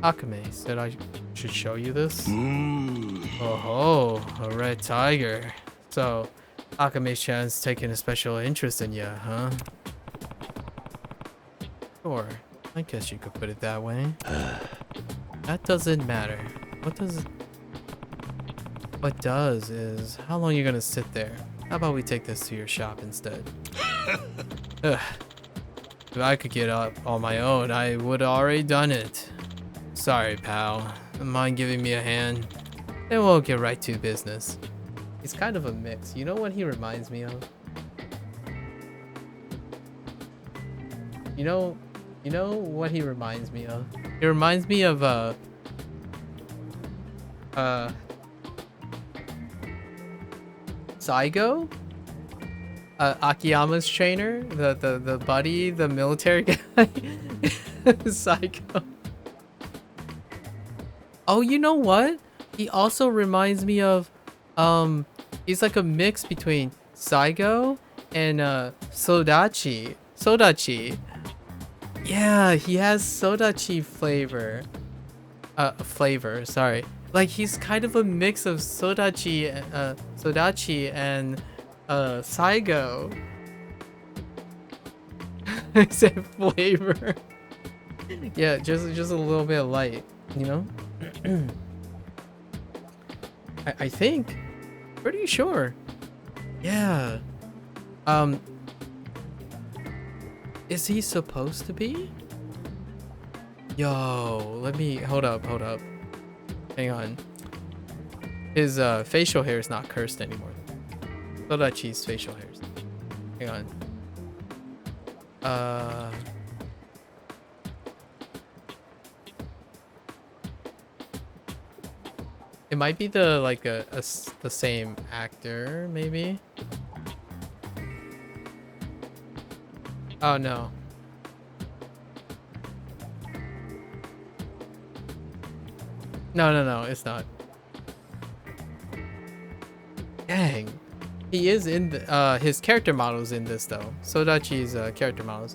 Akame said I should show you this. Oh, a red tiger. So, Akame-chan's taking a special interest in you, huh? Sure. I guess you could put it that way. That doesn't matter. What does is, how long are you gonna sit there? How about we take this to your shop instead? If I could get up on my own, I would have already done it. Sorry, pal. Mind giving me a hand? Then we'll get right to business. He's kind of a mix. You know what he reminds me of? You know what he reminds me of? He reminds me of Saigo? Akiyama's trainer? The buddy, the military guy? Saigo. Oh, you know what? He also reminds me of, he's like a mix between Saigo and Sodachi. Yeah, he has Sodachi flavor. Sorry. Like he's kind of a mix of Sodachi and Saigo. I said flavor. Yeah, just a little bit light, you know? I think. Pretty sure. Yeah. Is he supposed to be? Yo, let me hold up. Hang on. His facial hair is not cursed anymore. Sodachi's facial hairs. Hang on. It might be the same actor, maybe. Oh no. No, it's not. Dang. He is in the, his character model's in this though. Sodachi's character model's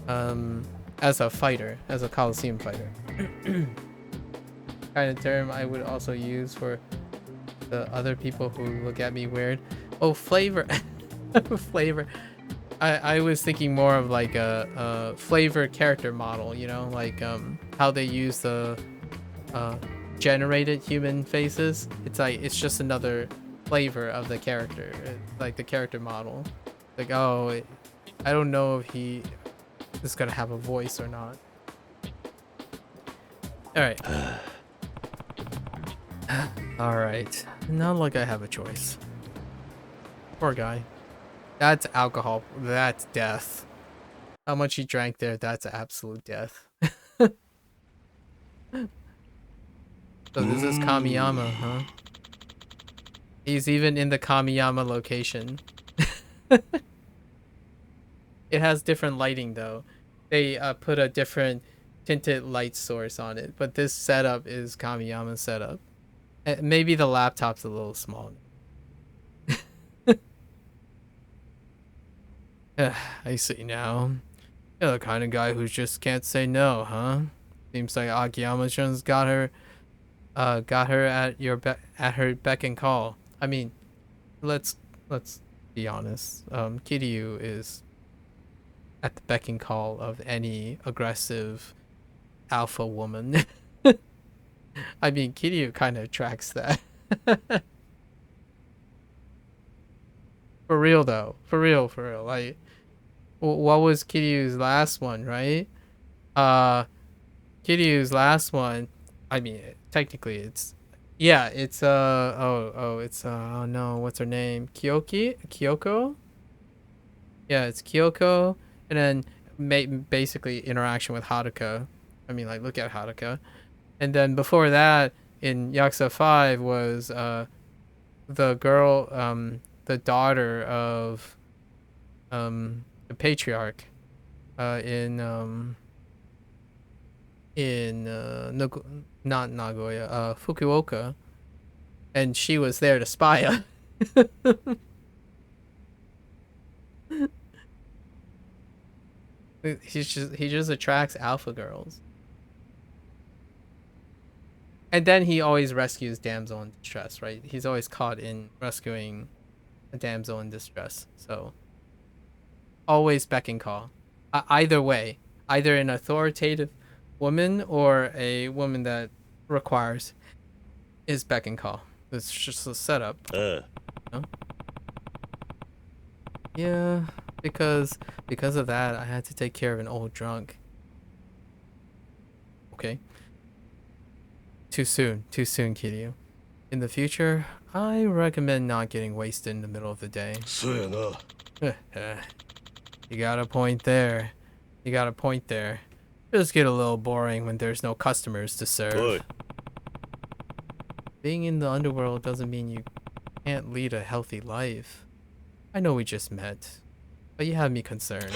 in. As a fighter, as a Coliseum fighter. Kind of term I would also use for the other people who look at me weird. Oh, flavor. Flavor. I was thinking more of like a flavor character model, you know, like how they use the generated human faces. It's like it's just another flavor of the character, like the character model. Like, oh, I don't know if he is gonna have a voice or not. All right. All right. Not like I have a choice. Poor guy. That's alcohol. That's death. How much he drank there, that's absolute death. So this is Kamiyama, huh? He's even in the Kamiyama location. It has different lighting though. They put a different tinted light source on it, but this setup is Kamiyama's setup. Maybe the laptop's a little small. I see now. You're the kind of guy who just can't say no, huh? Seems like Akiyama-chan's got her at her beck and call. I mean, let's be honest. Kiryu is at the beck and call of any aggressive alpha woman. I mean, Kiryu kind of attracts that. For real though. For real. Like, what was Kiryu's last one, right? Kiryu's last one, I mean, technically it's, yeah, it's, oh no, what's her name? Kyoko? Yeah, it's Kyoko, and then basically interaction with Haruka. I mean, like, look at Haruka. And then before that, in Yakuza 5 was, the girl, the daughter of, the patriarch, not Nagoya, Fukuoka, and she was there to spy on. He just attracts alpha girls. And then he always rescues damsel in distress, right? He's always caught in rescuing a damsel in distress. So always beck and call. Either way, either an authoritative woman or a woman that requires his beck and call. It's just a setup. You know? Yeah, because of that, I had to take care of an old drunk. Okay. Too soon, Kiryu. In the future, I recommend not getting wasted in the middle of the day. You got a point there. Just get a little boring when there's no customers to serve. Oi. Being in the underworld doesn't mean you can't lead a healthy life. I know we just met, but you have me concerned.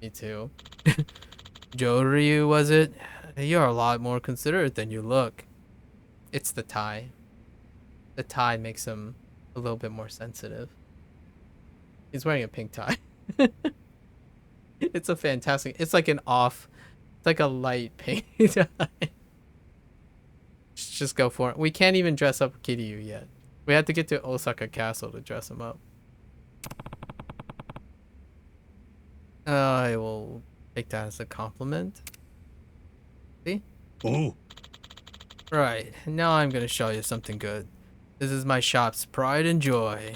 Me too. Joryu, was it? You're a lot more considerate than you look. It's the tie. The tie makes him a little bit more sensitive. He's wearing a pink tie. It's a fantastic, it's like a light pink tie. Just go for it. We can't even dress up Kiryu yet. We have to get to Osaka Castle to dress him up. I will take that as a compliment. See? Oh. Right, now I'm gonna show you something good. This is my shop's pride and joy.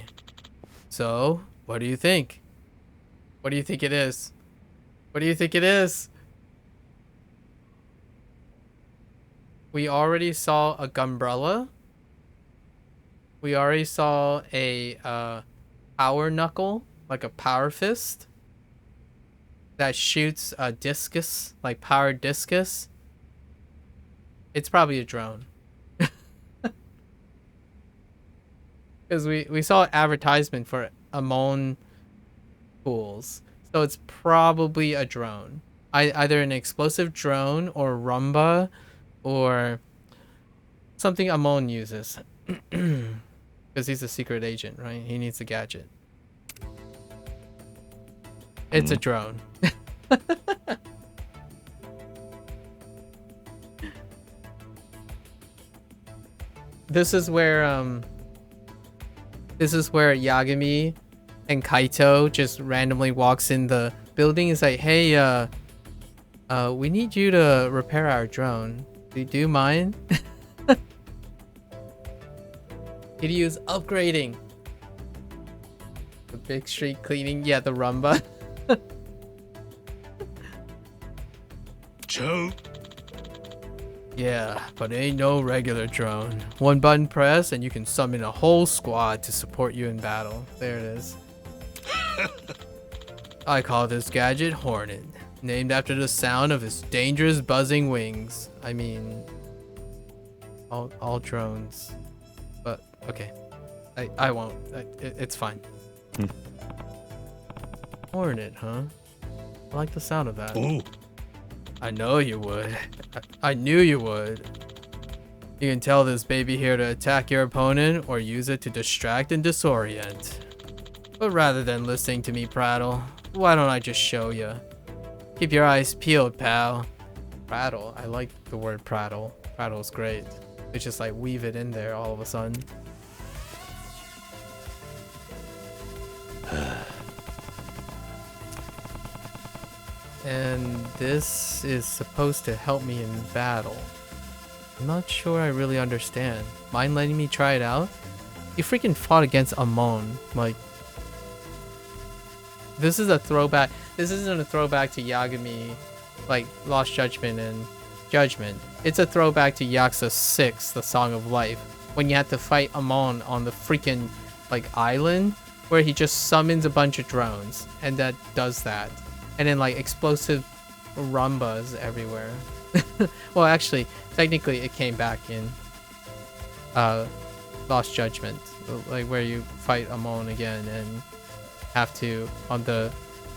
So, what do you think? What do you think it is? What do you think it is? We already saw a gumbrella. We already saw a power knuckle, like a power fist that shoots a discus, like power discus. It's probably a drone. Because we saw an advertisement for Amon pools. So it's probably a drone. Either an explosive drone or Rumba or something Amon uses. Because he's a secret agent, right? He needs a gadget. It's a drone. This is where This is where Yagami and Kaito just randomly walks in the building. It's like, hey, we need you to repair our drone. Do you mind? Kiryu's upgrading. The big street cleaning. Yeah, the rumba. Joe. Yeah, but it ain't no regular drone. One button press and you can summon a whole squad to support you in battle. There it is. I call this gadget Hornet, named after the sound of its dangerous buzzing wings. I mean, all drones. But okay, I won't. It's fine. Hornet, huh? I like the sound of that. Ooh. I know you would. I knew you would. You can tell this baby here to attack your opponent or use it to distract and disorient. But rather than listening to me prattle, why don't I just show you? Keep your eyes peeled, pal. Prattle? I like the word prattle. Prattle's great. It's just like weave it in there all of a sudden. And this is supposed to help me in battle. I'm not sure I really understand. Mind letting me try it out? You freaking fought against Amon. Like, this is a throwback. This isn't a throwback to Yagami, like Lost Judgment and Judgment. It's a throwback to Yakuza 6, the Song of Life, when you had to fight Amon on the freaking like island where he just summons a bunch of drones and that does that. And then like explosive rumbas everywhere. Well, actually, technically it came back in Lost Judgment, like where you fight Amon again and have to on the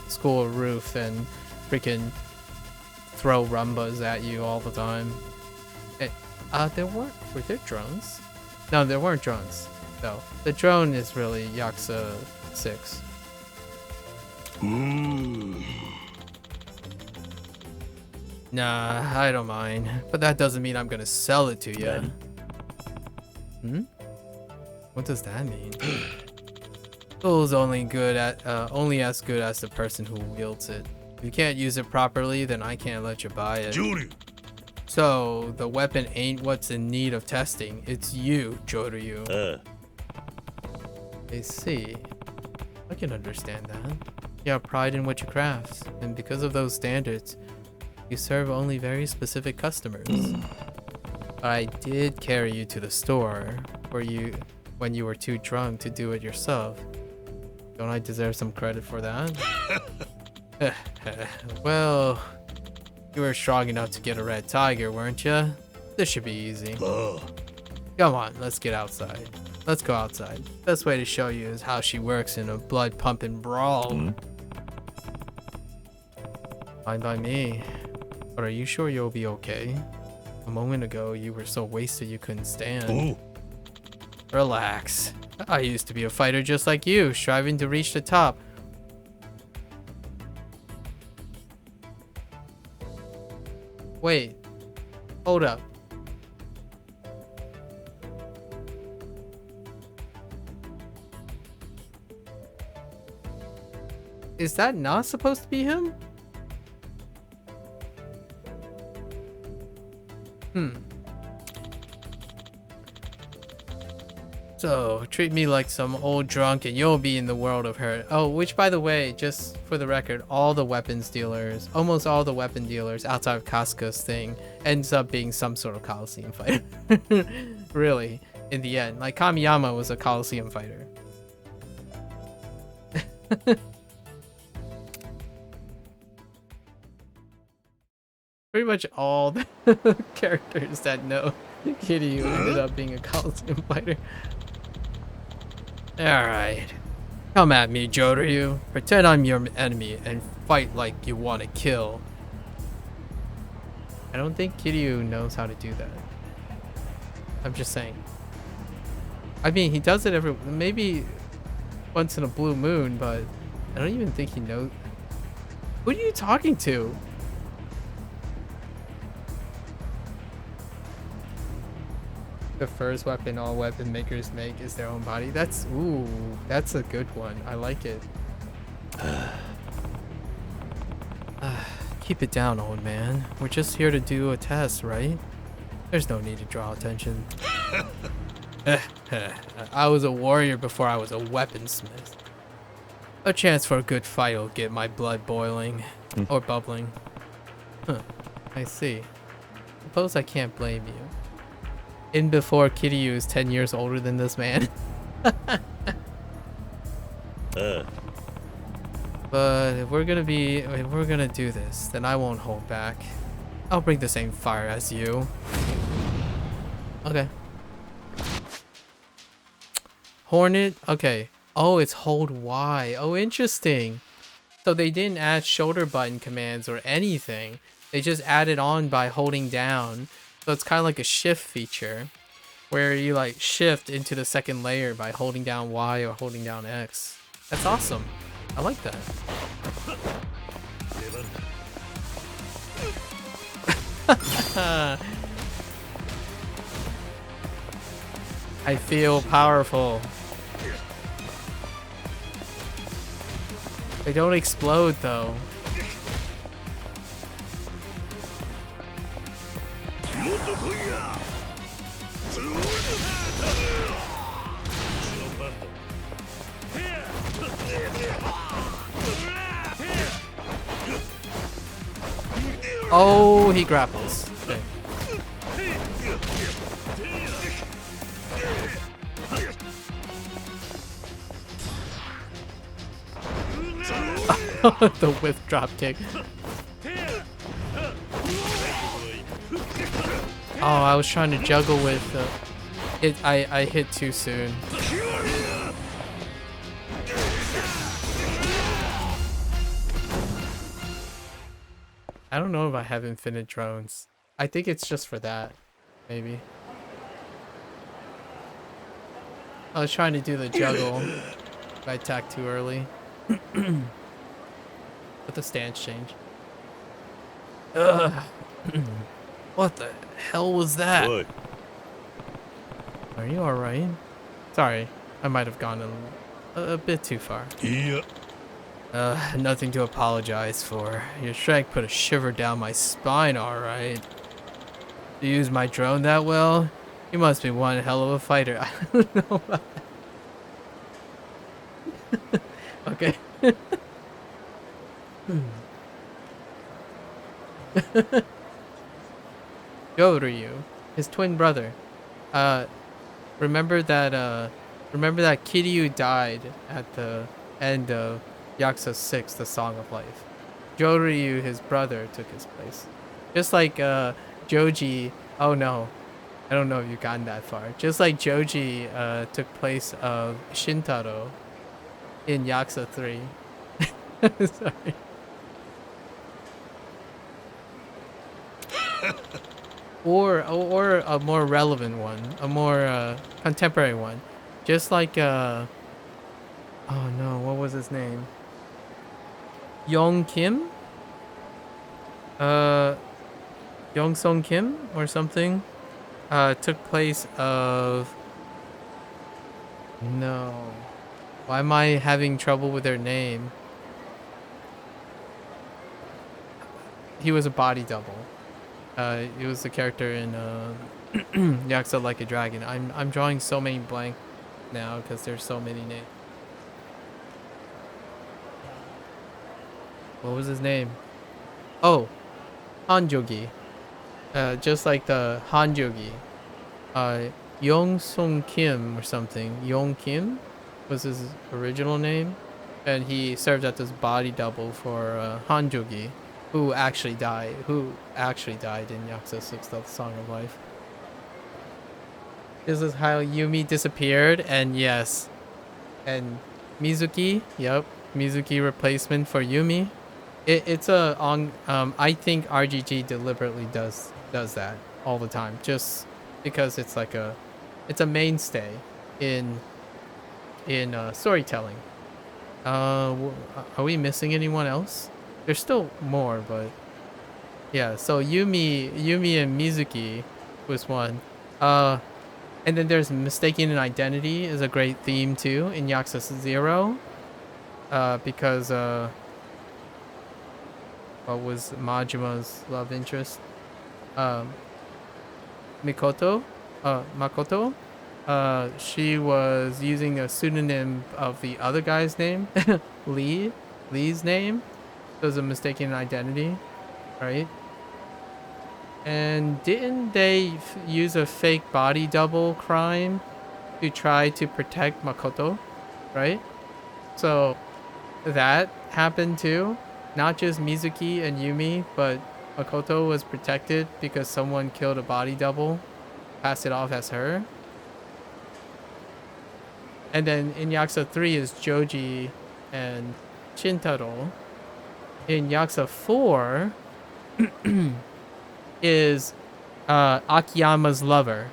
school roof and freaking throw rumbas at you all the time. Were there drones? No, there weren't drones. No, the drone is really Yakuza 6. Nah, I don't mind, but that doesn't mean I'm gonna sell it to you. What does that mean? Tool's only as good as the person who wields it. If you can't use it properly, then I can't let you buy it. So the weapon ain't what's in need of testing. It's you, Joryu. I see. I can understand that. You have pride in what you craft, and because of those standards, you serve only very specific customers. But I did carry you to the store when you were too drunk to do it yourself. Don't I deserve some credit for that? Well, you were strong enough to get a red tiger, weren't you? This should be easy. Come on, let's get outside. Let's go outside. Best way to show you is how she works in a blood-pumping brawl. Fine by me. But are you sure you'll be okay? A moment ago, you were so wasted you couldn't stand. Relax. I used to be a fighter just like you, striving to reach the top. Wait. Hold up. Is that not supposed to be him? So, treat me like some old drunk and you'll be in the world of hurt. Oh, which by the way, just for the record, all the weapons dealers, almost all the weapon dealers outside of Kasuka's thing ends up being some sort of Coliseum fighter. Really, in the end. Like Kamiyama was a Coliseum fighter. Pretty much all the characters that know Kiryu ended up being a Coliseum fighter. Alright. Come at me, Joryu. Pretend I'm your enemy and fight like you want to kill. I don't think Kiryu knows how to do that. I'm just saying. I mean, he does it maybe once in a blue moon, but I don't even think he knows. Who are you talking to? The first weapon all weapon makers make is their own body. That's a good one. I like it. Keep it down, old man. We're just here to do a test, right? There's no need to draw attention. I was a warrior before I was a weaponsmith. A chance for a good fight will get my blood boiling. Or bubbling. Huh. I see. Suppose I can't blame you. In before Kiryu is 10 years older than this man. But if we're gonna do this, then I won't hold back. I'll bring the same fire as you. Okay. Hornet? Okay. Oh, it's hold Y. Oh, interesting. So they didn't add shoulder button commands or anything. They just added on by holding down. So it's kind of like a shift feature where you like shift into the second layer by holding down Y or holding down X. That's awesome. I like that. I feel powerful. They don't explode though. Oh, he grapples. Okay. The whip drop kick. Oh, I was trying to juggle with I hit too soon. I don't know if I have infinite drones. I think it's just for that, maybe. I was trying to do the juggle, but I attacked too early. With the stance change. Ugh. What the hell was that? What? Are you alright? Sorry, I might have gone a bit too far. Yeah. Nothing to apologize for. Your strike put a shiver down my spine, alright. You use my drone that well? You must be one hell of a fighter. I don't know about that. Okay. Goryu, his twin brother. Remember that Kiryu died at the end of Yakuza 6, The Song of Life. Goryu, his brother, took his place. Just like Joji, oh no, I don't know if you've gotten that far. Just like Joji took place of Shintaro in Yakuza 3. Sorry. Or a more relevant one, a more contemporary one. Just like oh no, what was his name? Young Kim? Young Song Kim or something? Took place of... No. Why am I having trouble with their name? He was a body double. He was the character in Yakuza Like a Dragon. I'm drawing so many blank now because there's so many names. What was his name? Oh, Hanjogi. Just like the Hanjogi. Yong Song Kim or something. Yong Kim was his original name, and he served as this body double for Hanjogi, who actually died in Yakuza 6, The Song of Life. This is how Yumi disappeared, and yes, and Mizuki, yep, Mizuki replacement for Yumi. It's a I think RGG deliberately does that all the time, just because it's like it's a mainstay in storytelling. Are we missing anyone else? There's still more, but yeah. So Yumi and Mizuki was one. And then there's mistaking an identity is a great theme too in Yakuza 0. Because what was Majima's love interest? Makoto. She was using a pseudonym of the other guy's name, Lee's name. So it was a mistaken identity, right? And didn't they use a fake body double crime to try to protect Makoto, right? So that happened too. Not just Mizuki and Yumi, but Makoto was protected because someone killed a body double, passed it off as her. And then in Yakuza 3 is Joji and Shintaro. In Yakuza 4 is Akiyama's lover.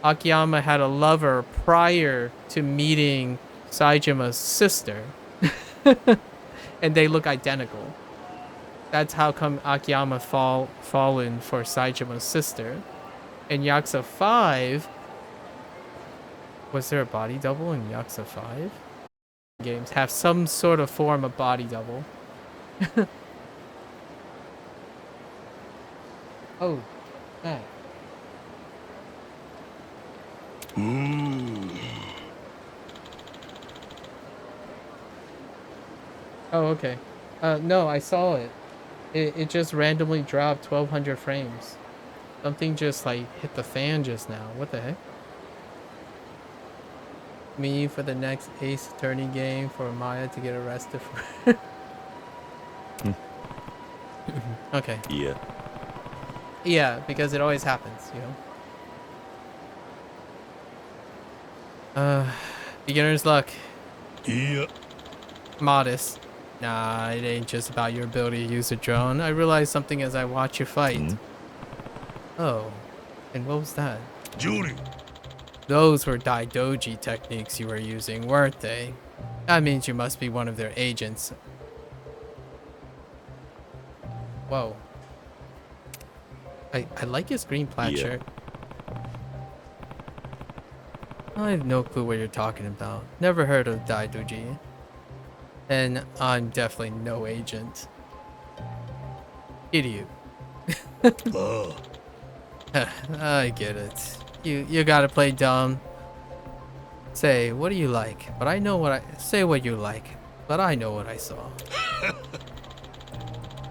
Akiyama had a lover prior to meeting Saijima's sister. And they look identical. That's how come Akiyama fallen for Saijima's sister. In Yakuza 5... Was there a body double in Yakuza 5? Games have some sort of form of body double. Oh, that. Oh, okay. No, I saw it. It just randomly dropped 1200 frames. Something just like hit the fan just now. What the heck? Me for the next Ace Attorney game for Maya to get arrested for. Okay. Yeah. Yeah, because it always happens, you know. Beginner's luck. Yeah. Modest. Nah, it ain't just about your ability to use a drone. I realized something as I watch you fight. Oh, and what was that? Julie. Those were Daidoji techniques you were using, weren't they? That means you must be one of their agents. Whoa. I like your green plaid shirt. I have no clue what you're talking about. Never heard of Daidoji. And I'm definitely no agent. Idiot. I get it. You gotta play dumb. Say, what do you like? But I know what say what you like, but I know what I saw.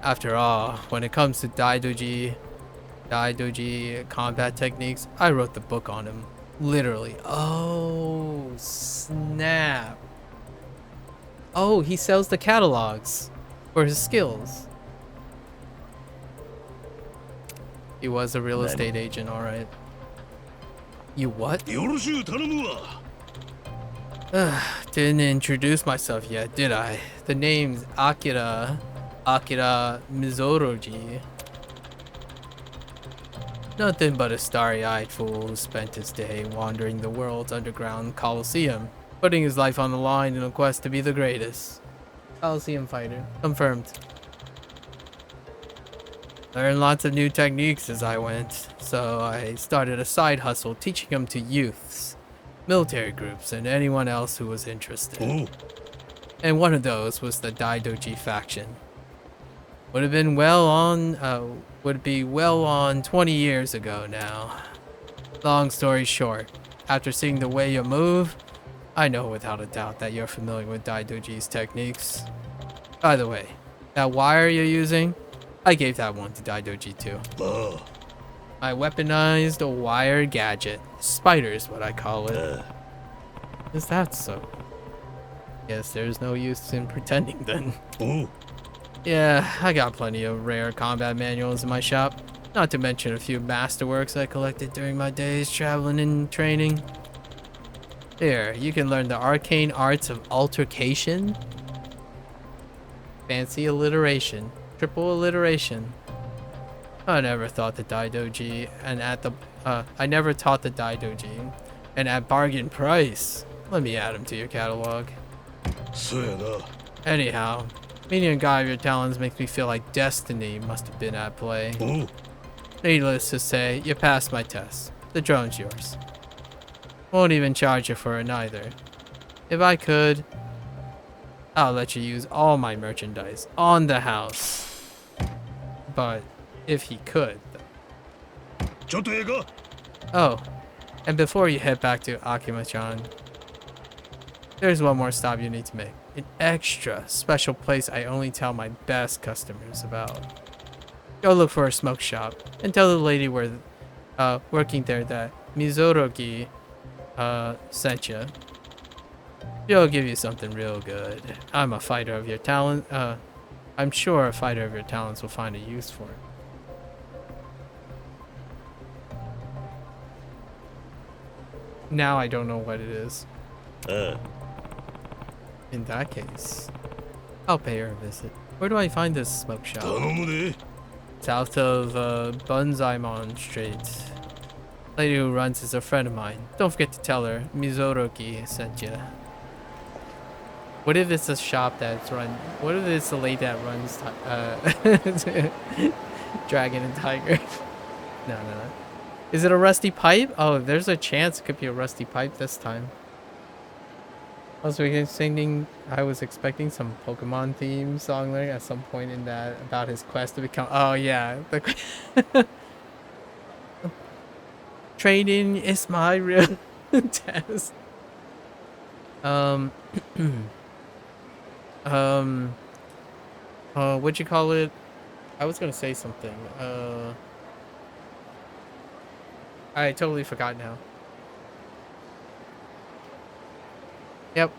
After all, when it comes to Daidoji combat techniques, I wrote the book on him. Literally. Oh, snap. Oh, he sells the catalogs for his skills. He was a real estate agent, alright. You what? Didn't introduce myself yet, did I? The name's Akira Mizoroji. Nothing but a starry-eyed fool who spent his day wandering the world's underground coliseum, putting his life on the line in a quest to be the greatest. Coliseum fighter. Confirmed. Learned lots of new techniques as I went, so I started a side hustle teaching them to youths, military groups, and anyone else who was interested. Ooh. And one of those was the Daidoji faction. Would be well on 20 years ago now. Long story short, after seeing the way you move, I know without a doubt that you're familiar with Daidoji's techniques. By the way, that wire you're using, I gave that one to Daidoji too. I weaponized a wire gadget. Spider is what I call it. Is that so? Yes, there's no use in pretending then. Ooh. Yeah, I got plenty of rare combat manuals in my shop. Not to mention a few masterworks I collected during my days traveling and training. Here, you can learn the arcane arts of altercation. Fancy alliteration. Triple alliteration. I never thought the Daidoji and I never taught the Daidoji. And at bargain price. Let me add him to your catalog. Anyhow, meeting a guy of your talents makes me feel like destiny must have been at play. Ooh. Needless to say, you passed my test. The drone's yours. Won't even charge you for it neither. If I could, I'll let you use all my merchandise on the house. But if he could. Oh, and before you head back to Akima-chan, there's one more stop you need to make. An extra special place I only tell my best customers about. Go look for a smoke shop and tell the lady working there that Mizorogi sent you. She'll give you something real good. I'm a fighter of your talent. I'm sure a fighter of your talents will find a use for it. Now I don't know what it is. In that case, I'll pay her a visit. Where do I find this smoke shop? South of Bunzaimon Street. Lady who runs is a friend of mine. Don't forget to tell her Mizoroki sent you. What if it's a shop that's run? What if it's the lady that runs Dragon and Tiger? No. Is it a rusty pipe? Oh, there's a chance it could be a rusty pipe this time. I was expecting some Pokemon theme song there at some point in that about his quest to become. Oh yeah, training is my real test. What'd you call it? I was gonna say something. I totally forgot now. Yep.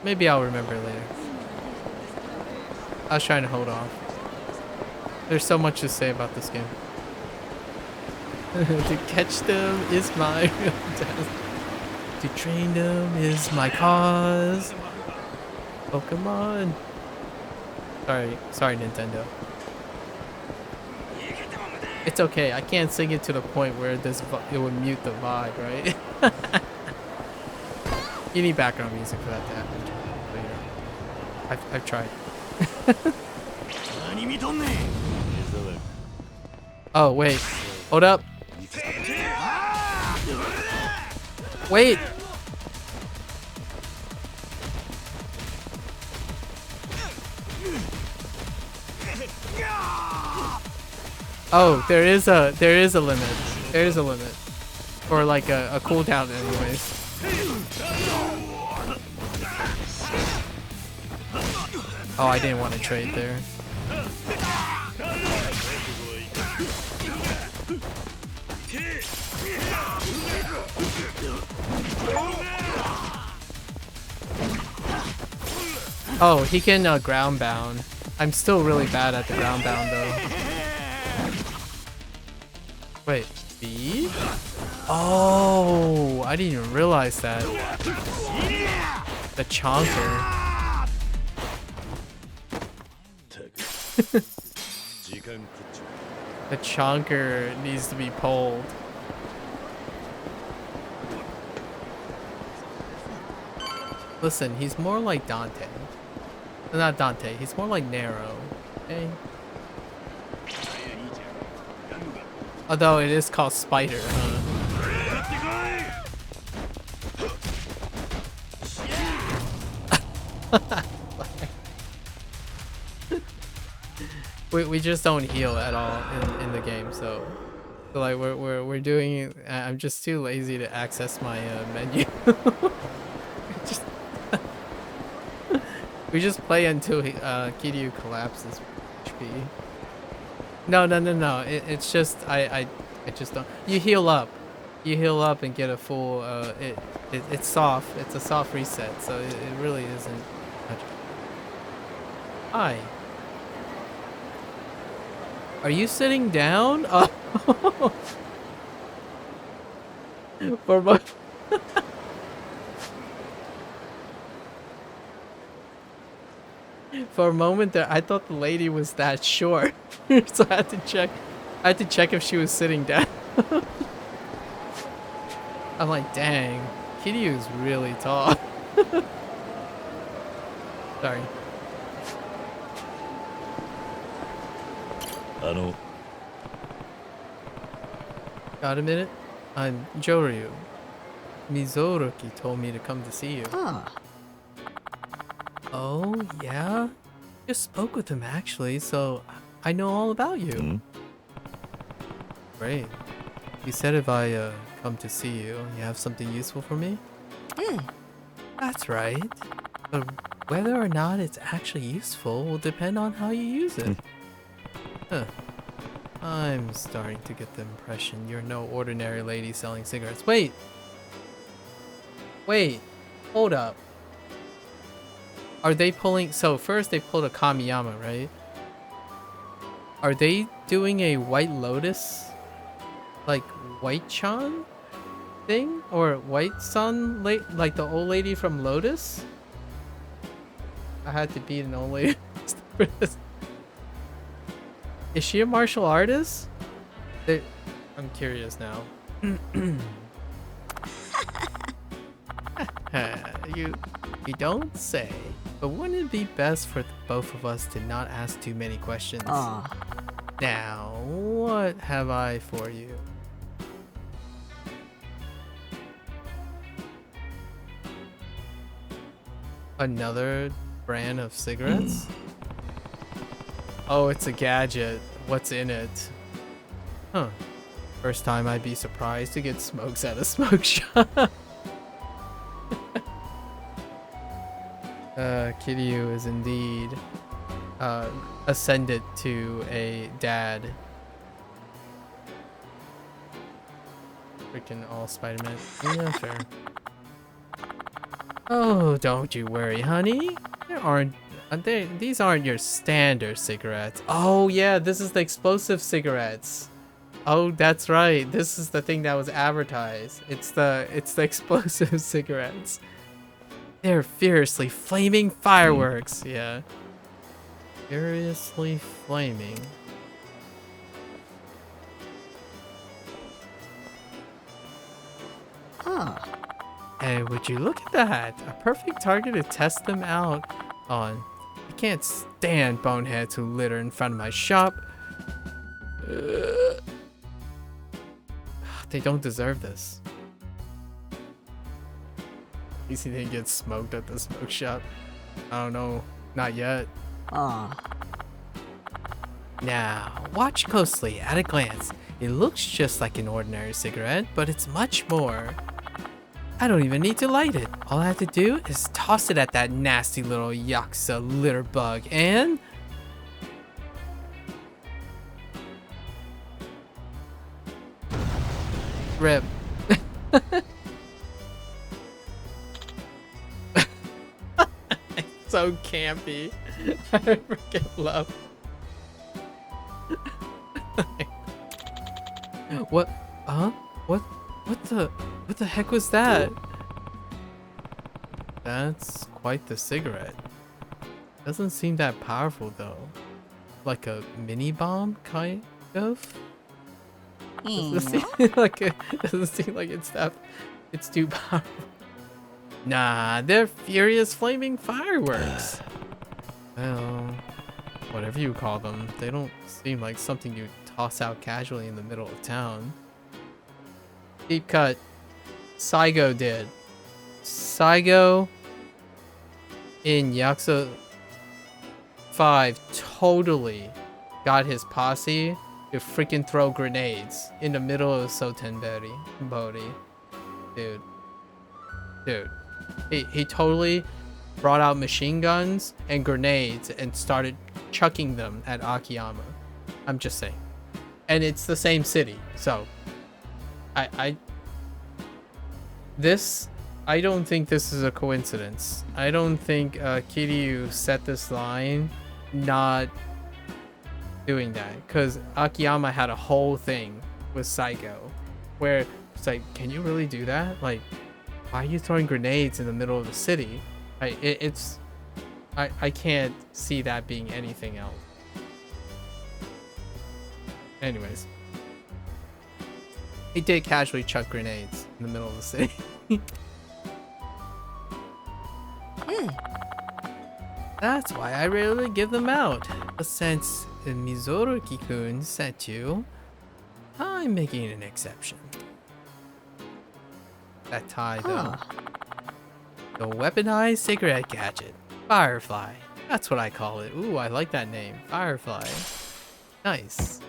Maybe I'll remember later. I was trying to hold off. There's so much to say about this game. To catch them is my real test. To train them is my cause. Pokemon. Sorry, Nintendo. It's okay. I can't sing it to the point where it would mute the vibe, right? You need background music for that to happen. But, you know, I've tried. Oh wait, hold up. Wait. Oh, there is a limit. There is a limit. Or like a cooldown anyways. Oh, I didn't want to trade there. Oh, he can ground bound. I'm still really bad at the ground bound though. Wait, B? Oh, I didn't even realize that. The chonker. The chonker needs to be pulled. Listen, he's more like Dante. Not Dante, he's more like Nero. Okay? Although it is called Spider, huh? we just don't heal at all in the game, so like we're doing. I'm just too lazy to access my menu. We just play until Kiryu collapses HP. No. It's just I just don't. You heal up. You heal up and get a full. It's soft. It's a soft reset, so it really isn't much. Hi. Are you sitting down? Oh. For a moment there, I thought the lady was that short, so I had to check. I had to check if she was sitting down. I'm like, dang, Kiryu is really tall. Sorry. Got a minute? I'm Joryu. Mizoruki told me to come to see you. Ah. Oh, yeah? Just spoke with him actually, so I know all about you. Great. He said if I come to see you, you have something useful for me? That's right. But whether or not it's actually useful will depend on how you use it. Huh. I'm starting to get the impression you're no ordinary lady selling cigarettes. Wait! Wait! Hold up. Are they pulling... So first they pulled a Kamiyama, right? Are they doing a White Lotus? Like White Chan thing? Or White Sun? Like the old lady from Lotus? I had to beat an old lady for this. Is she a martial artist? I'm curious now. You don't say. But wouldn't it be best for both of us to not ask too many questions? Now, what have I for you? Another brand of cigarettes? Oh, it's a gadget. What's in it? Huh. First time I'd be surprised to get smokes at a smoke shop. Kiryu is indeed ascended to a dad. Freaking all Spider-Man. Yeah, fair. Oh, don't you worry, honey. These aren't your standard cigarettes. Oh yeah, this is the explosive cigarettes. Oh, that's right. This is the thing that was advertised. It's the explosive cigarettes. They're furiously flaming fireworks. Yeah. Furiously flaming. Hey, would you look at that? A perfect target to test them out on. I can't stand boneheads who litter in front of my shop. They don't deserve this. At least he didn't get smoked at the smoke shop. I don't know. Not yet. Now, watch closely at a glance. It looks just like an ordinary cigarette, but it's much more. I don't even need to light it. All I have to do is toss it at that nasty little Yakuza litter bug and... Rip. So campy. I freaking love. What? Huh? What the heck was that? That's quite the cigarette. Doesn't seem that powerful though. Like a mini bomb, kind of. Doesn't seem like it's too powerful. Nah, they're furious flaming fireworks. Well, whatever you call them, they don't seem like something you toss out casually in the middle of town. Deep cut. Saigo did. Saigo in Yakuza 5 totally got his posse to freaking throw grenades in the middle of Sotenbori. Dude. He totally brought out machine guns and grenades and started chucking them at Akiyama. I'm just saying. And it's the same city, so I don't think this is a coincidence. I don't think Kiryu set this line not doing that, because Akiyama had a whole thing with Saigo where it's like, can you really do that? Like, why are you throwing grenades in the middle of the city? I can't see that being anything else. Anyways, he did casually chuck grenades in the middle of the city. That's why I rarely give them out. But since Mizoruki-kun sent you, I'm making an exception. That tie, though. The weaponized cigarette gadget. Firefly. That's what I call it. Ooh, I like that name. Firefly. Nice.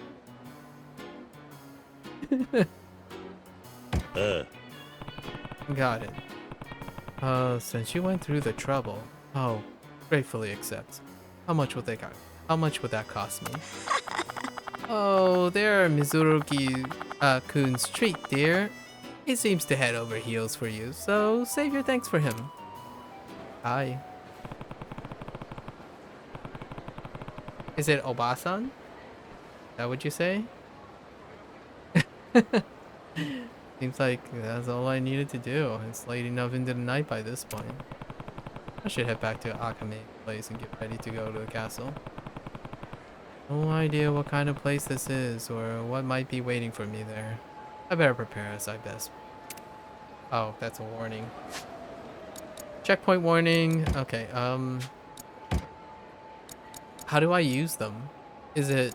Got it. Since you went through the trouble, gratefully accept. How much would that cost me? Oh, there, Mizuruki Kun's treat, dear. He seems to head over heels for you, so save your thanks for him. Hi. Is it Obasan? Is that what you say? Seems like that's all I needed to do. It's late enough into the night by this point. I should head back to Akame's place and get ready to go to the castle. No idea what kind of place this is or what might be waiting for me there. I better prepare as I best. Oh, that's a warning. Checkpoint warning. Okay, how do I use them? Is it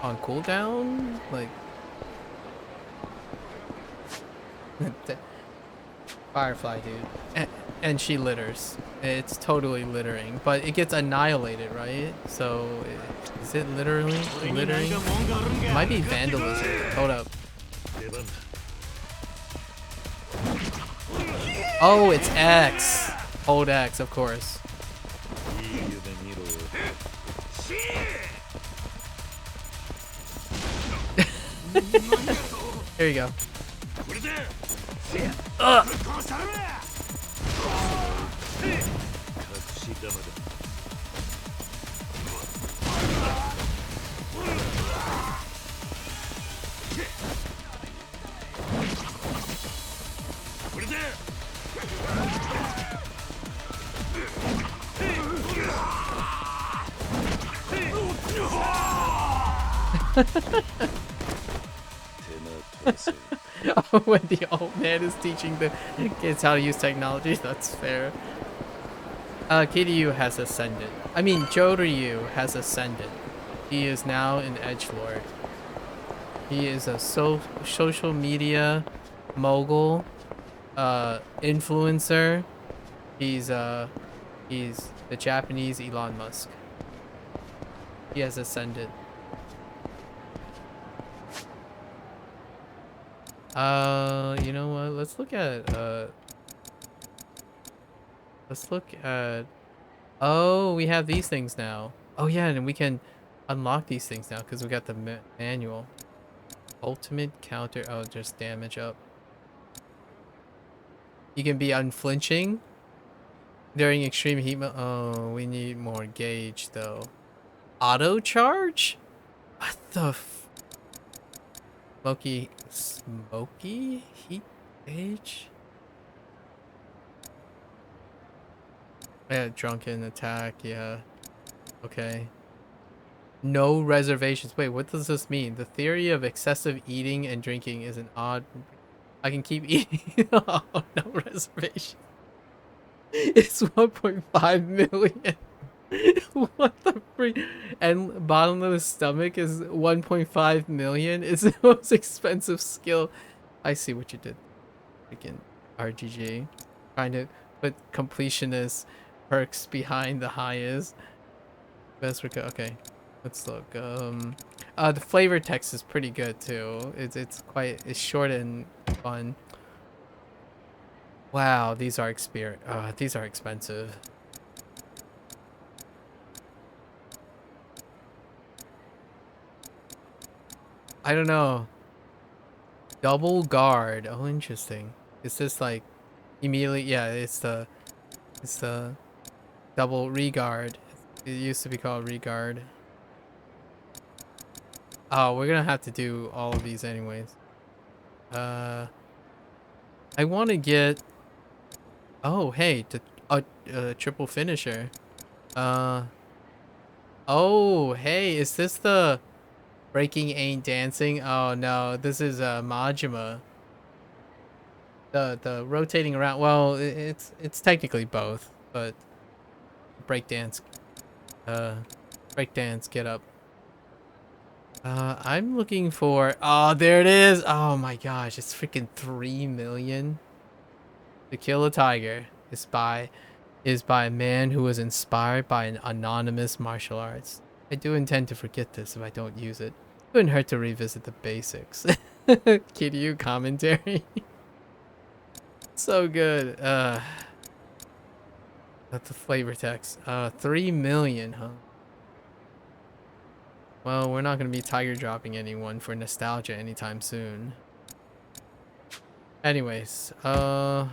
on cooldown? Like Firefly, dude. And she litters. It's totally littering, but it gets annihilated, right? So is it literally littering? It might be vandalism. Hold up. Oh, it's X. Hold X, of course. Here you go. When the old man is teaching the kids how to use technology, that's fair. Kiryu has ascended. I mean, Joryu has ascended. He is now an edgelord. He is a social media mogul, influencer. He's the Japanese Elon Musk. He has ascended. You know what? Let's look at oh, we have these things now. Oh yeah, and we can unlock these things now because we got the manual. Ultimate counter. Oh, just damage up. You can be unflinching during extreme heat. Oh, we need more gauge though. Auto charge? What the smoky heat gauge? Yeah, drunken attack, yeah. Okay. No reservations. Wait, what does this mean? The theory of excessive eating and drinking is an odd... I can keep eating. Oh, no reservation. It's 1.5 million. What the freak? And bottomless stomach is 1.5 million. It's the most expensive skill. I see what you did. Freaking RGG. Trying to put completionist perks behind the highest. Best okay. Let's look. The flavor text is pretty good too. It's short and fun. Wow, these are expensive. I don't know. Double guard. Oh, interesting. Is this like immediately? Yeah, it's the double regard. It used to be called regard. Oh, we're gonna have to do all of these anyways. I want to get. Oh, hey, triple finisher. Oh, hey, is this the breaking ain't dancing? Oh no, this is Majima. The rotating around. Well, it's technically both, but breakdance. Breakdance, get up. I'm looking for. Oh, there it is. Oh my gosh, it's freaking 3 million. To Kill a Tiger is by a man who was inspired by an anonymous martial arts. I do intend to forget this if I don't use it. Couldn't hurt to revisit the basics. Kiryu commentary. So good. That's the flavor text. 3 million, huh? Well, we're not gonna be tiger dropping anyone for nostalgia anytime soon. Anyways, I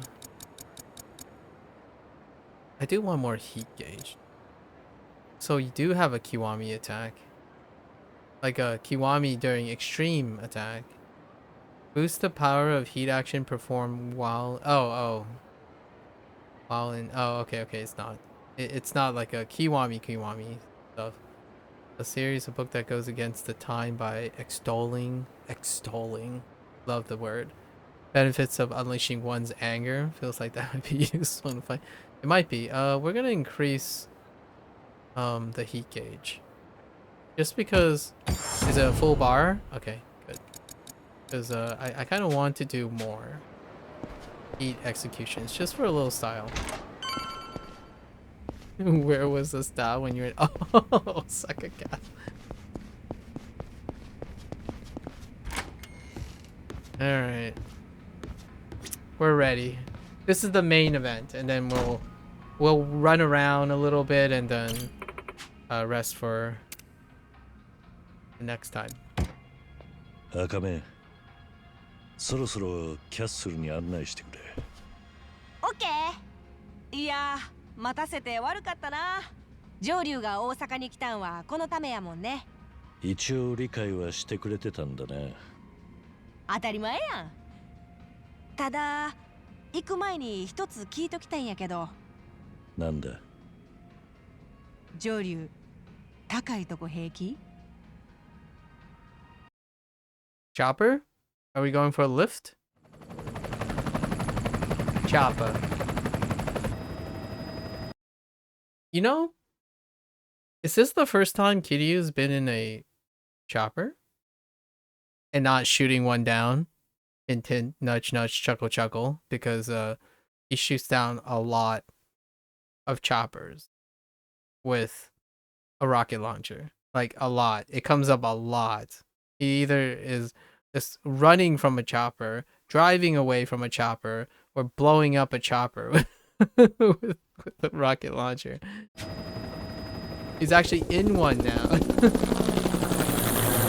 do want more heat gauge. So you do have a Kiwami attack. Like a Kiwami during extreme attack. Boost the power of heat action performed while... Oh. While in... Oh, okay, it's not. It's not like a Kiwami stuff. A series, a book that goes against the time by extolling. Love the word. Benefits of unleashing one's anger. Feels like that would be useful in a fight. It might be. We're gonna increase the heat gauge. Just because... Is it a full bar? Okay, good. Because I kind of want to do more heat executions just for a little style. Where was the style when you were in... Oh, Osaka Castle. Alright. We're ready. This is the main event, and then we'll run around a little bit and then rest for the next time. 赤目、そろそろキャッスルに案内してくれ。オッケー。いや、待たせて悪かったな。上流が大阪に来たんはこのためやもんね。一応理解はしてくれてたんだな。当たり前やん。ただ、行く前に一つ聞いときたいんやけど。なんだ。上流、高いとこ平気？ Chopper? Are we going for a lift? Chopper. You know, is this the first time Kiryu's been in a chopper? And not shooting one down? Hint, nudge, nudge, chuckle, chuckle. Because he shoots down a lot of choppers with a rocket launcher. Like, a lot. It comes up a lot. He either is just running from a chopper, driving away from a chopper, or blowing up a chopper with the rocket launcher. He's actually in one now.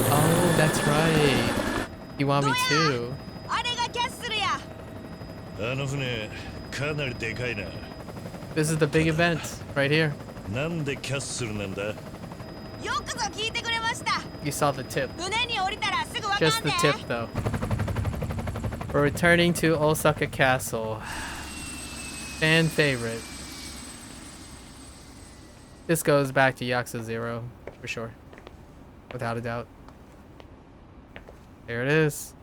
Oh, that's right. You want me too? This is the big event right here. You saw the tip. Just the tip though. We're returning to Osaka Castle. Fan favorite. This goes back to Yakuza 0 for sure. Without a doubt. There it is.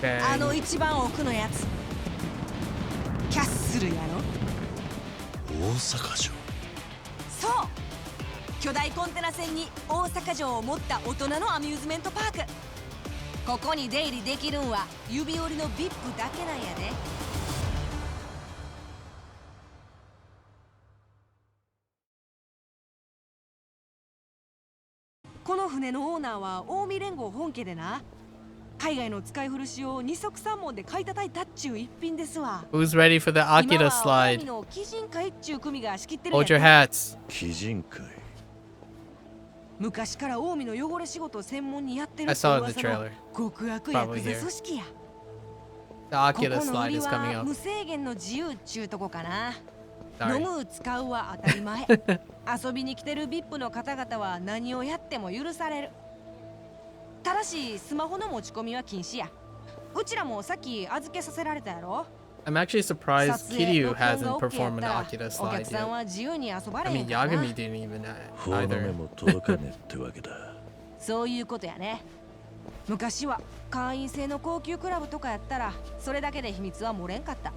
Okay. あの一番奥のやつ。キャッスルやろ。大阪城。そう。巨大コンテナ船に大阪城を持った大人のアミューズメントパーク。ここに出入りできるんは指折りの VIP だけなんやで。この船のオーナーは近江連合本家でな。海外の使い古しを二足三門で買い叩いたっちゅう一品ですわ。 Who's ready for the Akira slide? Hold your hats. 鬼人会。昔から近江の汚れ仕事を専門にやってる I saw it in the trailer. 極悪ヤクザ組織や。The Akira slide is coming up. 無制限の自由っちゅうとこかな。飲む使うは当たり前。遊びに来てる VIP の方々は何をやっても許される。ただしスマホの持ち込みは禁止や。うちらもさっき預けさせられたやろ。I'm actually surprised Kiryu hasn't performed an Akira slide yet. I mean, Yagami didn't even either. そういうことやね。昔は会員制の高級クラブとかやったらそれだけで秘密は漏れんかった。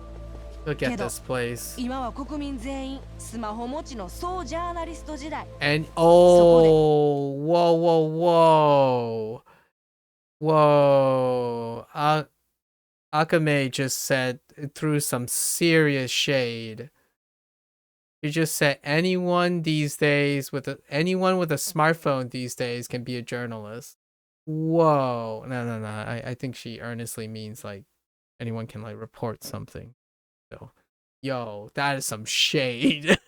Look at this place. 今は国民全員スマホ持ちの総ジャーナリスト時代。And oh, whoa. Akame just said threw some serious shade. He just said anyone these days anyone with a smartphone these days can be a journalist. Whoa. No. I think she earnestly means like anyone can like report something. So, yo, that is some shade.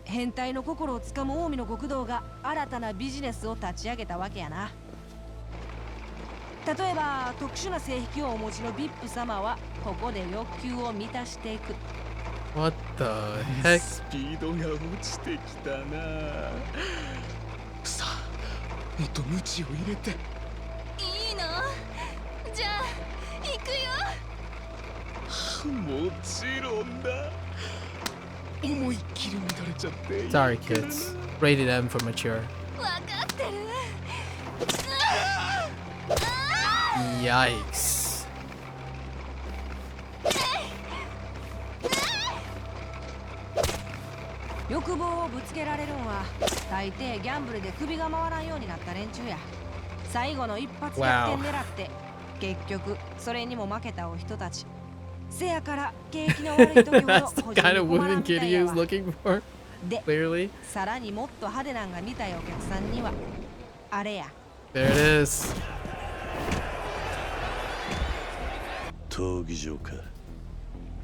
変態の心をつかむ近江の極道が新たなビジネスを立ち上げたわけやな。例えば特殊な性癖をお持ちの VIP 様はここで欲求を満たしていく。 What the heck? スピードが落ちてきたな。さあ、もっとムチを入れて。いいの？じゃあ行くよ。もちろんだ。思いっきり乱れちゃって。 Sorry, kids. Rated M for mature. わかってる。Yikes. 欲望をぶつけられるんは大抵ギャンブルで首が回らんようになった連中や。最後の一発逆転狙って結局それにも負けたお人たち。せやから景気の悪い時ほど That's the kind of women Kitty is looking for. で、 Clearly. さらにもっと派手なんが見たいお客さんにはあれや。 There it is. 闘技場か。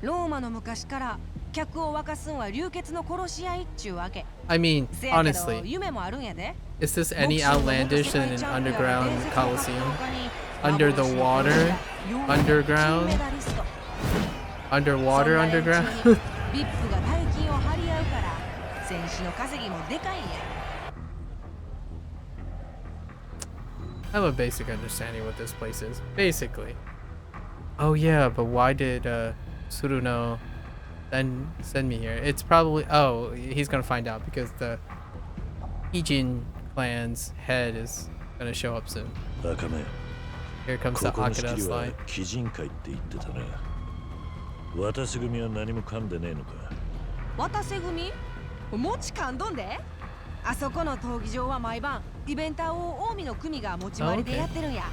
ローマの昔から客を沸かすんは流血の殺し合いっちゅうわけ。 I mean, せやけど honestly, 夢もあるんやで。 is this any outlandish than an underground coliseum? Under the water? Underground? Underwater underground? ビップが大金を張り合うから選手の稼ぎもでかいんや。 I have a basic understanding what this place is. Basically. Oh yeah, but why did Tsuruno send me here? It's probably... Oh, he's gonna find out because the Ijin clan's head is gonna show up soon. Here comes the Akira slide. 鬼人会って言ってたな。渡瀬組は何も噛んでねえのか。渡瀬組？持ち噛んどんで？あそこの闘技場は毎晩イベンターを近江の組が持ち回りでやってるんや。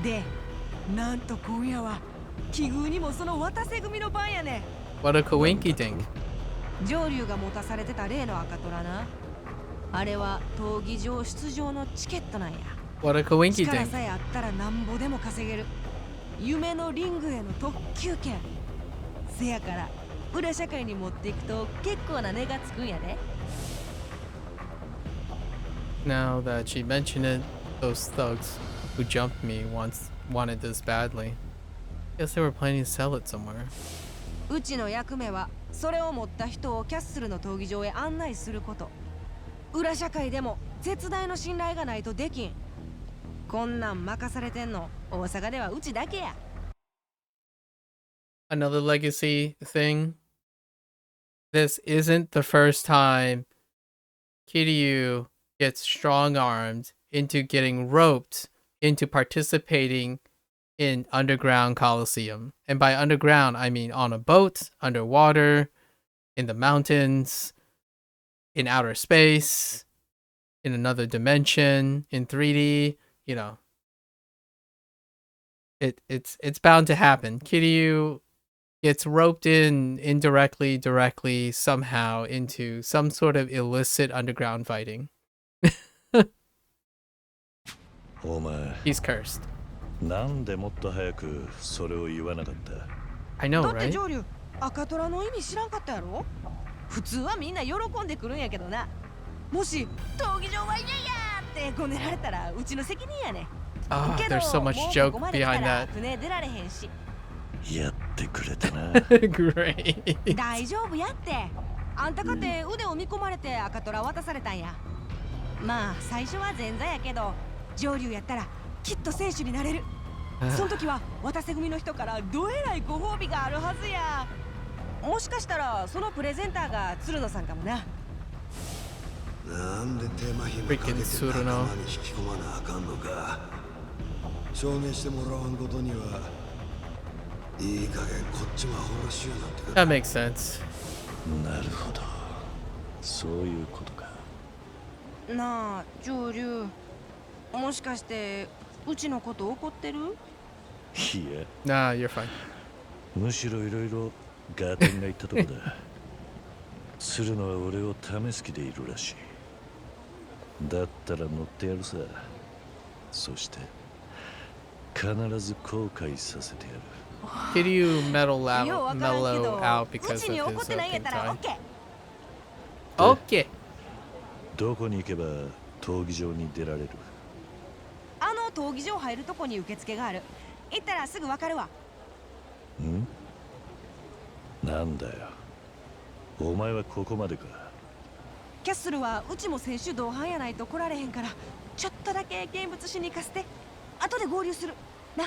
で、なんと今夜は奇遇にもその渡瀬組の番やね。 What a coinky thing. 上流が持たされてた例の赤虎な。あれは闘技場出場のチケットなんや。 What a coinky 力 thing. さえあったらなんぼでも稼げる。夢のリングへの特急券。せやから裏社会に持っていくと結構な値がつくんやで。 Now that she mentioned it, those thugs who jumped me once wanted this badly. Guess they were planning to sell it somewhere. うちの役目はそれを持った人をキャッスルの闘技場へ案内すること。裏社会でも絶大の信頼がないとできん。こんなん任されてんの大阪ではうちだけや。 Another legacy thing. This isn't the first time Kiryu gets strong-armed into getting roped into participating in underground coliseum. And by underground, I mean on a boat, underwater, in the mountains, in outer space, in another dimension, in 3D, you know. It's bound to happen. Kiryu gets roped in indirectly, directly, somehow into some sort of illicit underground fighting. He's cursed. I know, だって right? 上流赤虎の意味知らんかったやろ。普通はみんな喜んでくるんやけどな。もし闘技場はいやいやってこねられたらうちの責任やね。 Ah, けど there's so much もう joke ここまで来た behind ら that. 船出られへんし。やってくれたな。Great. 大丈夫やって。あんたかて腕を見込まれて赤虎渡されたんや。まあ最初は前座やけど上流やったらきっと選手になれる。その時は渡瀬組の人からどえらいご褒美があるはずや。もしかしたらそのプレゼンターが鶴野さんかもな。なんで手間暇かけて仲間に引き込まなあかんのか。証明してもらわんことにはいい加減こっちもアホらしゅうなってくる。 That makes sense. なるほど、そういうことか。なあ上流、もしかしてうちのこと怒ってる？いや、Nah, you're fine. むしろいろいろガーテンが言ったとこだ。鶴野は俺を試す気でいるらしい。だったら乗ってやるさ。そして必ず後悔させてやる。Could you mellow ようわからんけど、 out う because ちに of 怒っ his てないんや pink ったら tie? OK。 Okay. どこに行けば闘技場に出られる？あの闘技場入るとこに受付がある。行ったらすぐわかるわ。ん？なんだよ。お前はここまでか。キャッスルはうちも選手同伴やないと来られへんから、ちょっとだけ見物しに行かせて。後で合流する。な、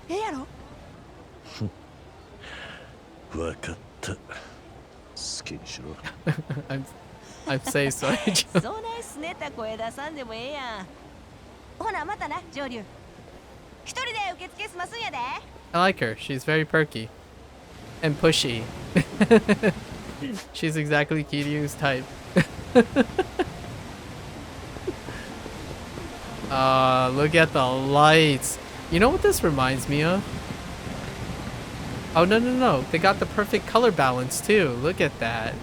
ええやろ？わかった。好きにしろ。I'm saying sorry. そうないすねた声出さんでもええやん。ほなまたな上流。一人で受付済ますんやで。I like her. She's very perky and pushy. She's exactly Kiryu's type. Look at the lights. You know what this reminds me of? Oh, no. They got the perfect color balance too. Look at that.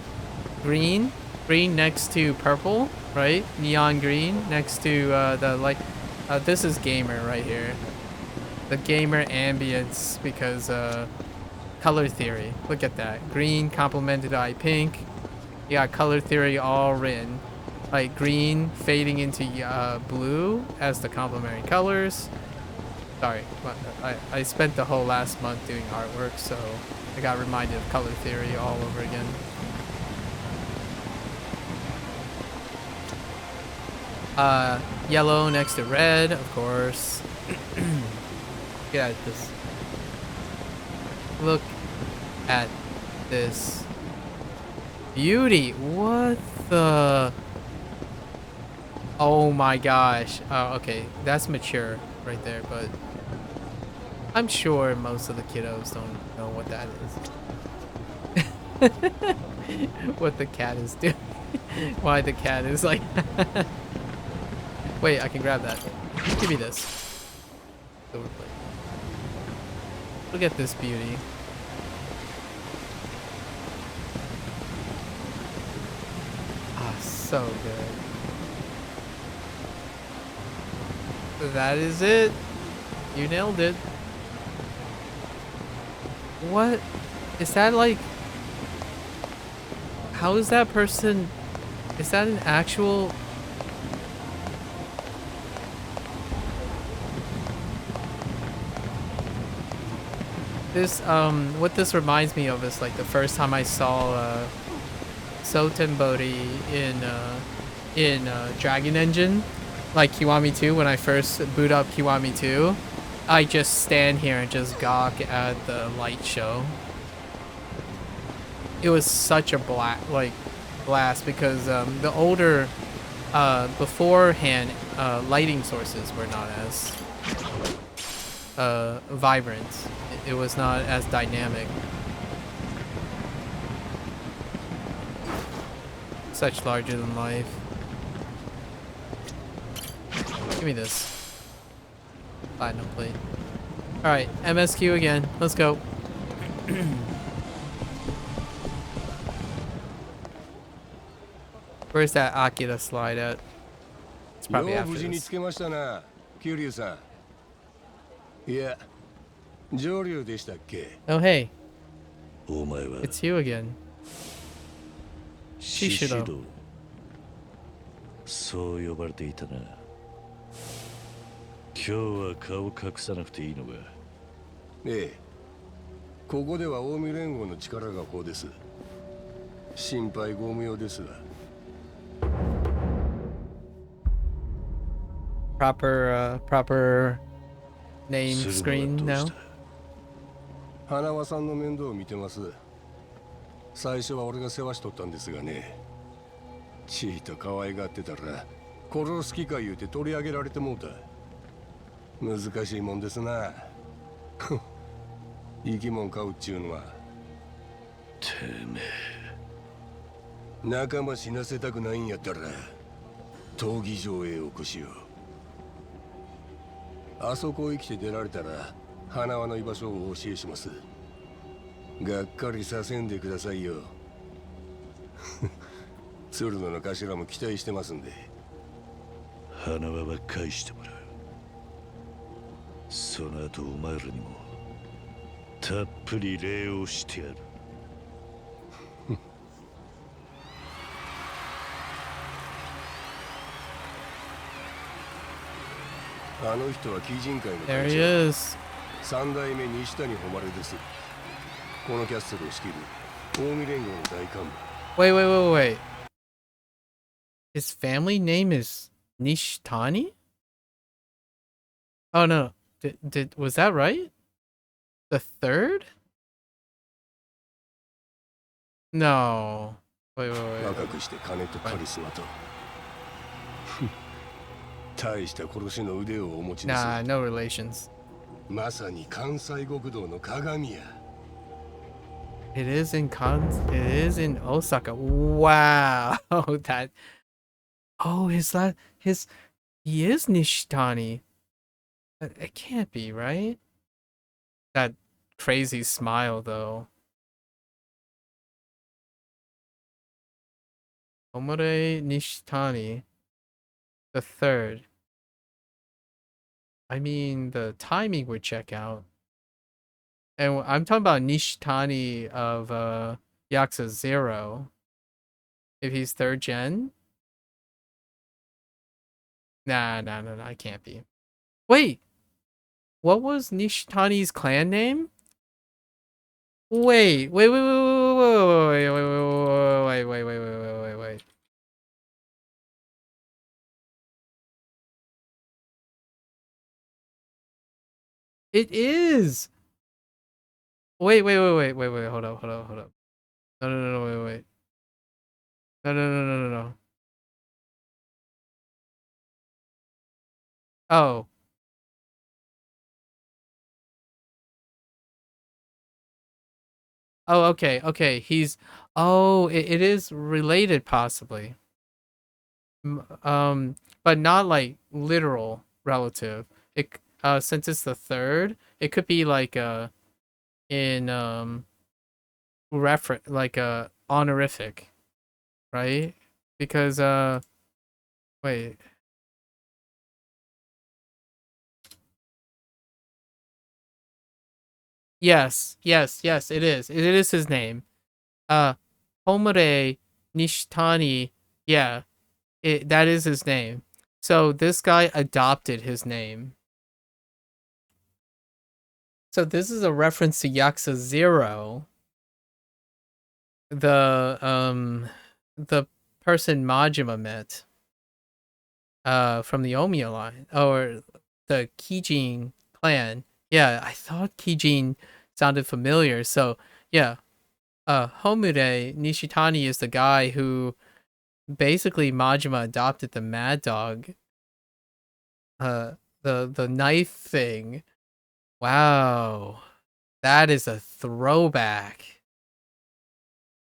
Green next to purple, right? Neon green next to the light. This is gamer right here. The gamer ambience because color theory. Look at that. Green complemented by pink. You got color theory all written. Like green fading into blue as the complementary colors. Sorry, I spent the whole last month doing artwork, so I got reminded of color theory all over again. Yellow next to red, of course. Look at this. Look at this beauty. What the? Oh my gosh. Okay, that's mature right there, but I'm sure most of the kiddos don't know what that is. What the cat is doing. Why the cat is like... Wait, I can grab that. Give me this. Silver plate. Look at this beauty. Ah, so good. That is it. You nailed it. What? Is that like... How is that person... Is that an actual... This, what this reminds me of is like the first time I saw, Sotenbori in Dragon Engine, like Kiwami 2, when I first boot up Kiwami 2, I just stand here and just gawk at the light show. It was such a blast because, the older, beforehand, lighting sources were not as, vibrant. It was not as dynamic. Such larger than life. Give me this. Platinum plate. Alright, MSQ again. Let's go. Where's that Akira slide at? It's probably after this. Oh hey. It's you again. Shishido. そう呼ばれていたな。今日は顔隠さなくていいのか。ええ。ここでは近江連合の力がこうです。心配ご無用ですが。Proper name screen now. 花輪さんの面倒を見てます。最初は俺が世話しとったんですがね。ちーと可愛がってたら殺す気か言うて取り上げられてもうた。難しいもんですな。生き物飼うっちゅうのは。てめえ。仲間死なせたくないんやったら闘技場へ起こしよう。あそこへ来て出られたら花輪の居場所をお教えします。がっかりさせんでくださいよ。鶴野の頭も期待してますんで。花輪は返してもらう。その後お前らにもたっぷり礼をしてやる。あの人は鬼人会のThere 会 he 長。is. 三代目西谷誉です。このキャッスルを仕切る近江連合の大幹部。Wait. His family name is Nishtani? Oh no. Was that right? The third? No. Wait. 若くして金とカリスマと。大した殺しの腕をお持ちです。Nah, no relations. まさに関西極道の鏡や。It is in Osaka. Wow. That. Oh, he is Nishtani. It can't be, right? That crazy smile, though. Omore Nishtani, the third. I mean, the timing would check out. And I'm talking about Nishtani of Yakuza 0. If he's third gen? Nah, I can't be. Wait! What was Nishtani's clan name? Wait. It is! Wait, hold up. No, wait. No. Oh. Oh, okay. It is related possibly. But not like literal relative. It since it's the third, it could be like in like honorific, right? Because wait. Yes, it is. It is his name. Homure Nishtani. Yeah, that is his name. So this guy adopted his name. So this is a reference to Yakuza 0. The person Majima met from the Omiya line, or the Kijin clan. Yeah, I thought Kijin sounded familiar. So yeah, Homure Nishitani is the guy who basically Majima adopted the Mad Dog. The knife thing. Wow, that is a throwback.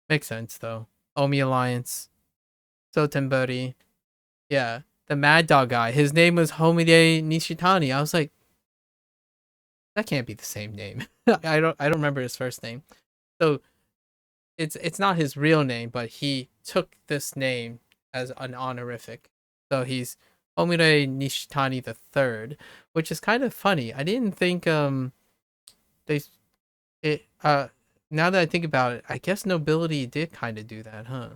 Makes sense though. Omi Alliance, Sotenbori. Yeah, the Mad Dog guy. His name was Homide Nishitani. I was like, that can't be the same name. I don't remember his first name. So it's not his real name, but he took this name as an honorific. So he's Homide Nishitani the third, which is kind of funny. I didn't think now that I think about it, I guess nobility did kind of do that, huh?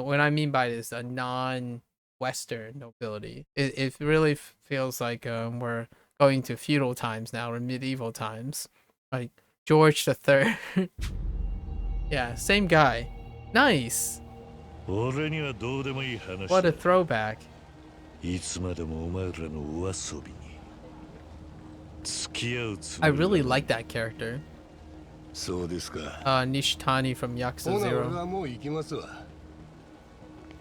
What I mean by this, a non-Western nobility. It really feels like we're going to feudal times now, or medieval times. Like George the Third. Yeah, same guy. Nice. What a throwback. いつまでもお前らのお遊びに。I really like that character. そうですか。Nishitani from Yakuza 俺 Zero. はもう行きますわ。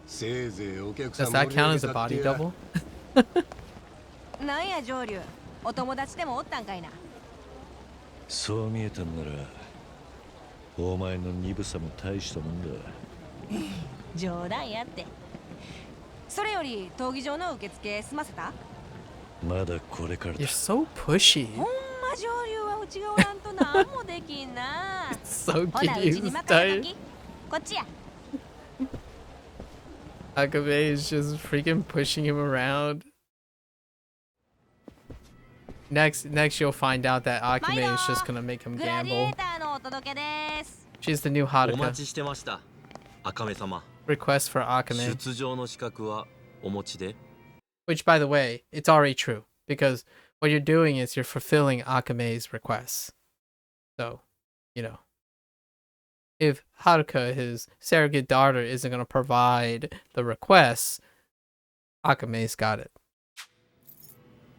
せいぜいお客さ Does ん that 盛り count 上 as げ a たって body や。 double? なんや上流、お友達でもおったんかいな。そう見えたんならお前の鈍さも大したもんだ。冗談やって。それより闘技場の受付済ませた？まだこれからだ。 You're so pushy. ほんま上流はうちがおらんとなんもできんな。So ほなうちに confused. 任せとき。こっちや。Akabe is just freaking pushing him around. Next you'll find out that Akame is just gonna make him グラディエ gamble. ーターのお届けです。 She's the new お待 Haruka. ちしてました。茜様。 Request for Akame. 出場の資格はお持ちで。 Which, by the way, it's already true. Because what you're doing is you're fulfilling Akame's requests. So, you know. If Haruka, his surrogate daughter, isn't going to provide the requests, Akame's got it.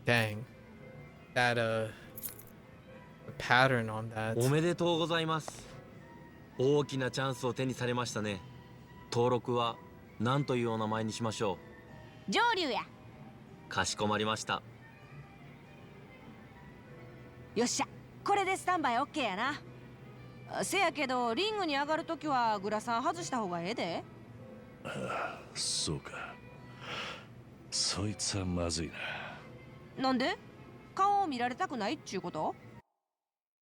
Dang. That, the pattern on that. おめでとうございます。大きなチャンスを手にされましたね。登録は何というお名前にしましょ上流や。う。かしこまりました。よっしゃ、これでスタンバイオッケーやな。せやけどリングに上がるときはグラサン外した方がええで。そうか。そいつはまずいな。なんで？顔を見られたくないっちゅうこと？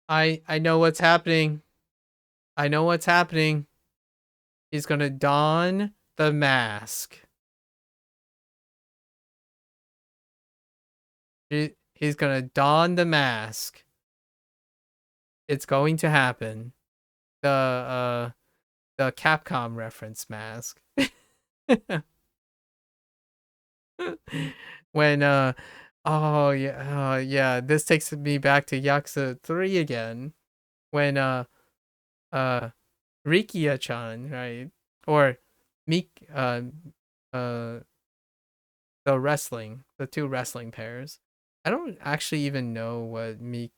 I know what's happening. I know what's happening. He's gonna don the mask. He's gonna don the mask. It's going to happen. The Capcom reference mask. When oh yeah, this takes me back to Yakuza 3 again. When Rikia-chan, right? Or the two wrestling pairs. I don't actually even know what Miku?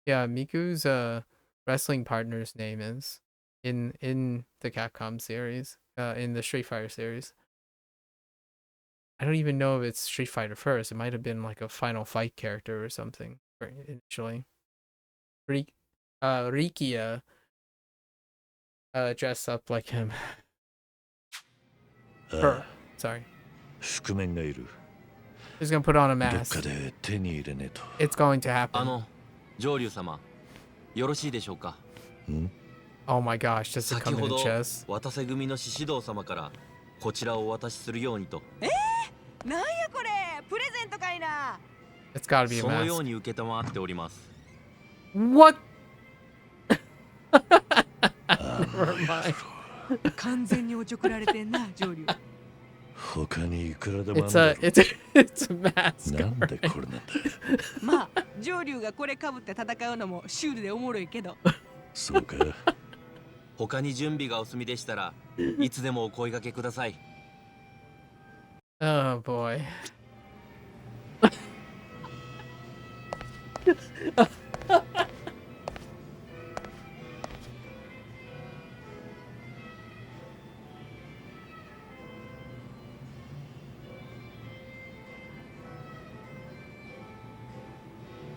Yeah, Miku's wrestling partner's name is in the Capcom series, in the Street Fighter series. I don't even know if it's Street Fighter first. It might have been like a Final Fight character or something initially. Rikia dressed up like him. Her, sorry. 覆面がいる。 He's gonna put on a どっ mask. かで手に入れねえと。 It's going to happen. 上流様、よろしいでしょうか。Oh my gosh, does it 先 come ほ in ど a chest? 渡瀬組の獅子堂様からこちらをお渡しするようにと。なんやこれ、プレゼントかいな。 It's gotta be a そのよう mask. に受けたまわっております。 What? Never mind. 完全におちょくられてんな、上流。他にいくらでもある It's a mask. なんでこれなんだ。まあ、上流がこれかぶって戦うのもシュールでおもろいけど。そうか。他に準備がお済みでしたらいつでもお声掛けください。 Oh boy.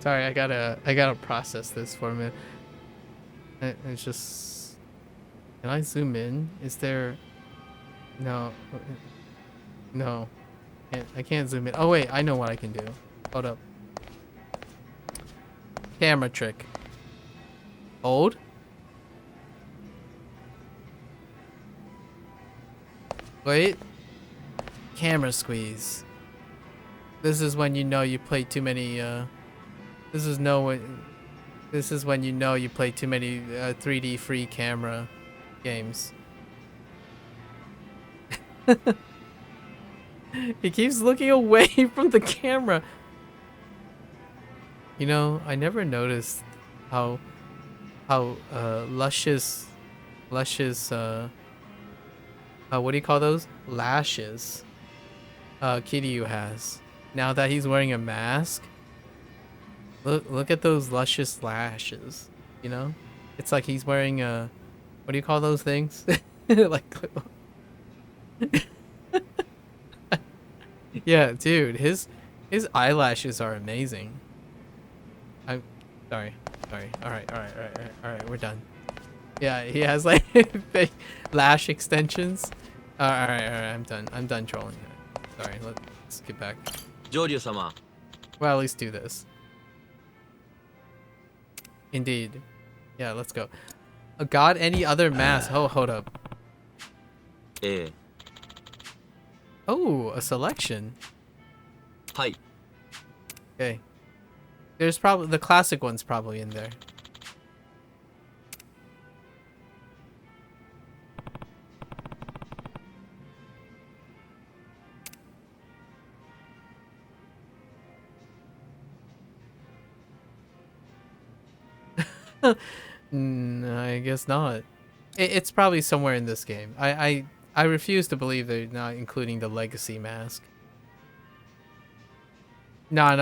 Sorry, I gotta process this for a minute. It's just, can I zoom in? Is there? No, no, I can't zoom in. Oh wait, I know what I can do. Hold up. Camera trick. Hold. Wait. Camera squeeze. This is when you know you play too many. This is when you know you play too many 3D free camera games. He keeps looking away from the camera. You know, I never noticed how luscious what do you call those? Lashes Kiryu has. now that he's wearing a mask. Look at those luscious lashes, you know? It's like he's wearing a, what do you call those things? Like, yeah, dude, his eyelashes are amazing. I'm sorry. All right, we're done. Yeah, he has like fake lash extensions. All right, I'm done trolling. Sorry, let's get back. Jojo-sama. Well, at least do this. Indeed. Yeah, let's go. God, any other mask? Oh, hold up. Oh, a selection. Hi. Okay. There's probably the classic one's probably in there. I guess not. It's probably somewhere in this game. I refuse to believe they're not including the legacy mask. No.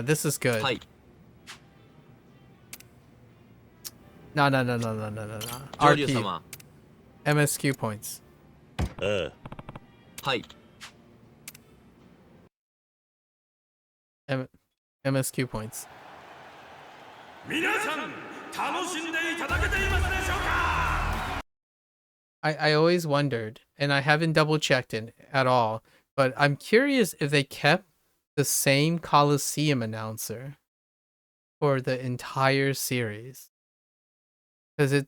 This is good. Hi. No. Jojo-sama. MSQ points. Hi. MSQ points. I always wondered, and I haven't double checked it at all, but I'm curious if they kept the same Coliseum announcer for the entire series. Because it,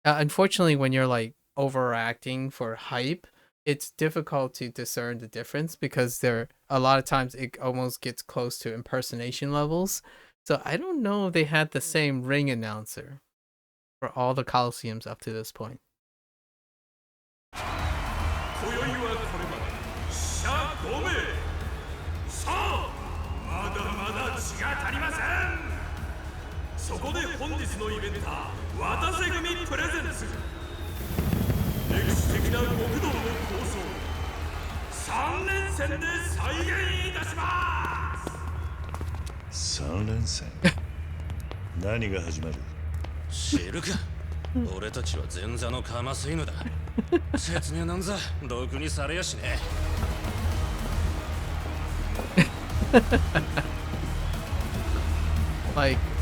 unfortunately, when you're like overacting for hype, it's difficult to discern the difference because a lot of times it almost gets close to impersonation levels. So I don't know if they had the same ring announcer for all the Coliseums up to this point.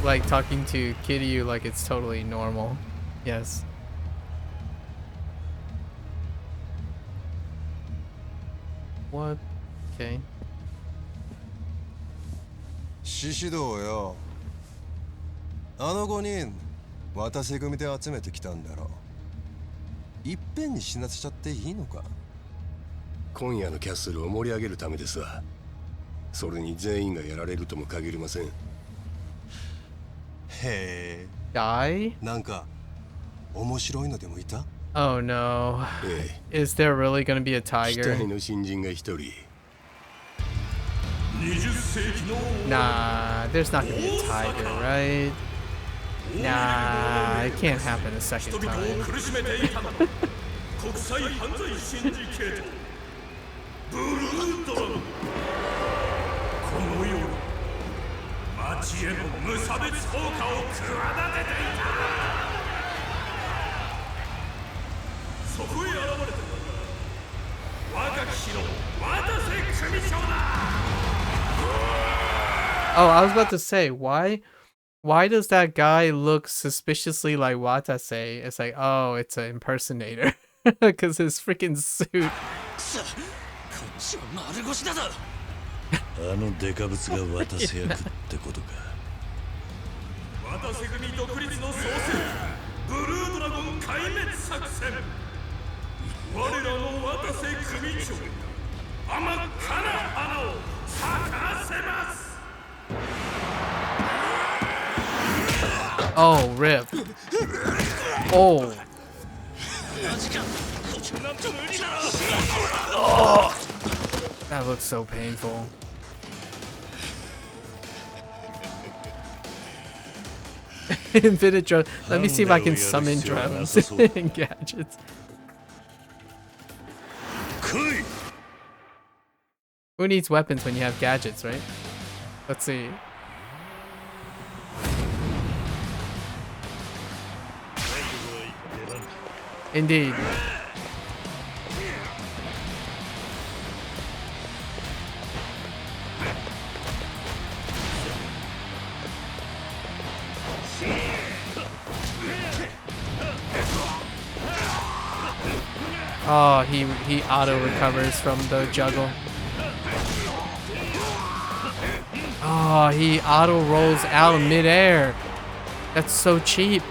Like talking to Kiryu like it's totally normal. Yes. What? Okay. 獅子堂よ。あの5人渡瀬組で集めてきたんだろう。いっぺんに死なせちゃっていいのか。今夜のキャッスルを盛り上げるためですわ。それに全員がやられるとも限りません。へえ。Die? なんか面白いのでもいた？ Oh no. Is there really gonna be a tiger? 期待の新人が一人。Nah, there's not gonna be a tiger, right? Nah, it can't happen a second time. Oh, I was about to say, why does that guy look suspiciously like Watase? It's like, oh, it's an impersonator. Because his freaking suit. あのデカブツが渡せ役ってことか。渡瀬組独立の創世ブルードラゴン壊滅作戦。我らの渡瀬組長が甘っかな花を咲かせます。 Oh, rip. Oh. Oh. That looks so painful. Infinite drone. Let me see if I can summon drones and gadgets. Who needs weapons when you have gadgets, right? Let's see. Indeed. Oh, he auto recovers from the juggle. Oh, he auto rolls out of midair. That's so cheap.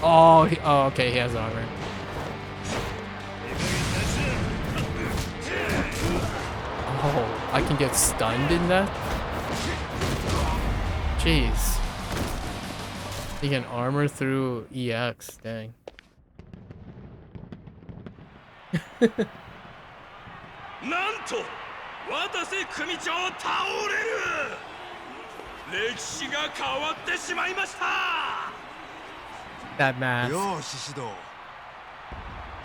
Oh, oh, okay, he has armor. Oh, I can get stunned in that? Jeez. He can armor through EX, dang. なんと渡瀬組長倒れる。歴史が変わってしまいました。 That mask. よう、獅子堂。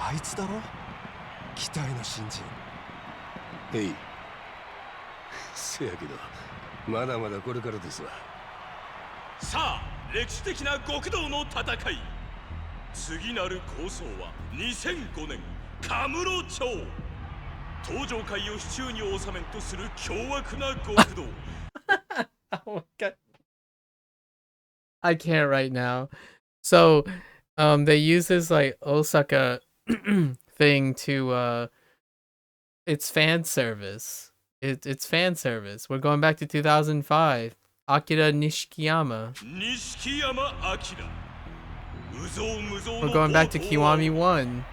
あいつだろ？期待の新人。えい。せやけど、まだまだこれからですわ。さあ、歴史的な極道の戦い。次なる構想は2005年カムロ町。登場回を手中に収めんとする凶悪な極道。Oh my god. I can't right now. So, they use this like Osaka thing to it's fan service. It's fan service. We're going back to 2005. Akira Nishikiyama. We're going back to Kiwami 1.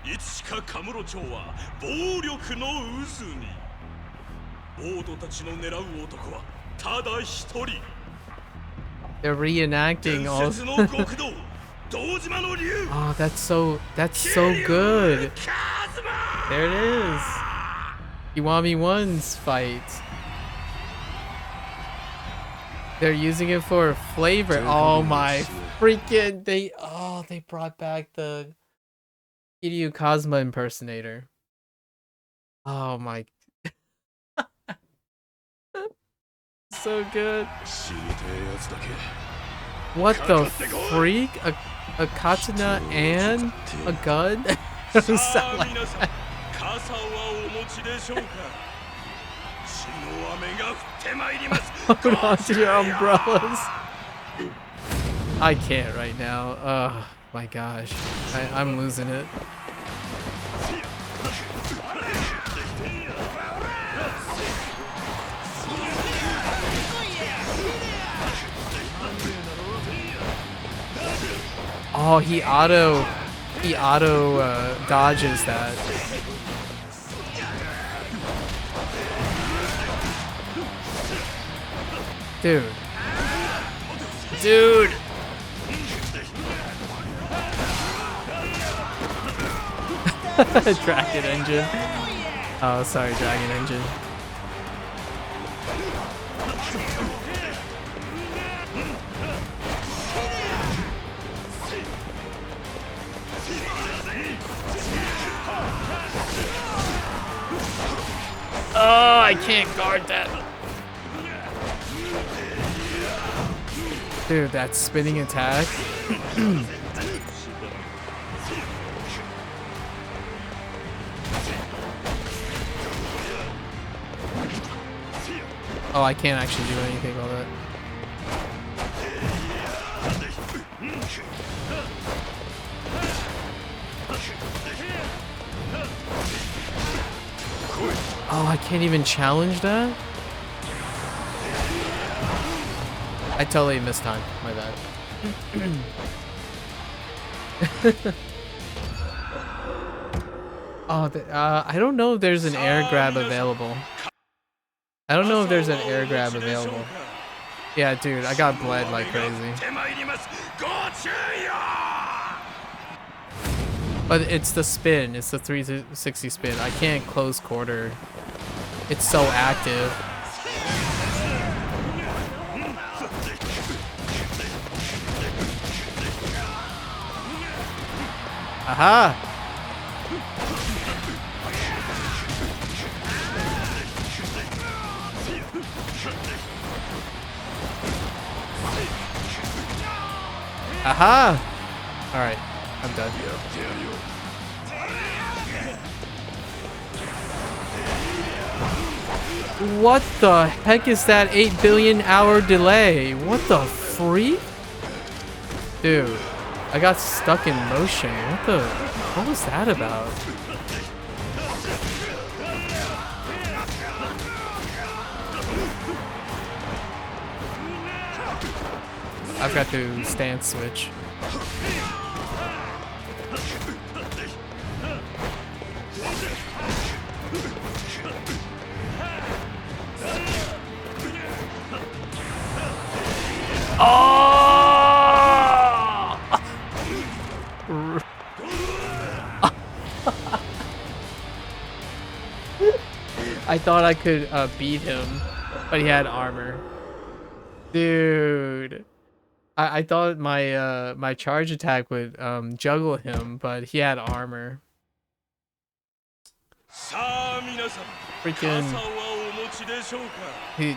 They're reenacting all. Oh, that's so good. There it is. Kiwami 1's fight. They're using it for flavor. Oh my freaking they brought back the Kiryu Kazuma impersonator. Oh my. So good. What the freak? A katana and a gun? Sound like that. Hold on to your umbrellas. I can't right now. Oh my gosh. I'm losing it. Oh, he auto dodges that. Dude. Dragon Engine. Oh, sorry, Dragon Engine. Oh, I can't guard that. Dude, that spinning attack. Oh, I can't actually do anything about that. Oh, I can't even challenge that? I totally missed time. My bad. Oh, I don't know if there's an air grab available. I don't know if there's an air grab available. Yeah, dude, I got bled like crazy. But it's the spin. It's the 360 spin. I can't close quarter. It's so active. Aha! Aha! Alright, I'm done. What the heck is that 8 billion hour delay? What the freak? Dude, I got stuck in motion. What was that about? I've got to stance switch. Oh! I thought I could beat him, but he had armor. Dude. I thought my my charge attack would juggle him, but he had armor. Freaking he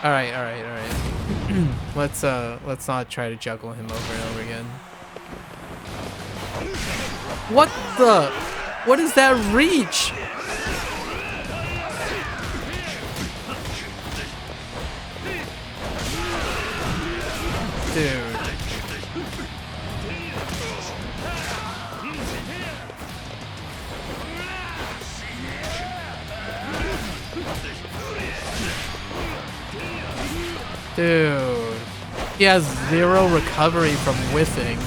Alright. Let's not try to juggle him over and over again. What is that reach? Dude. Dude. He has 0 recovery from whiffing.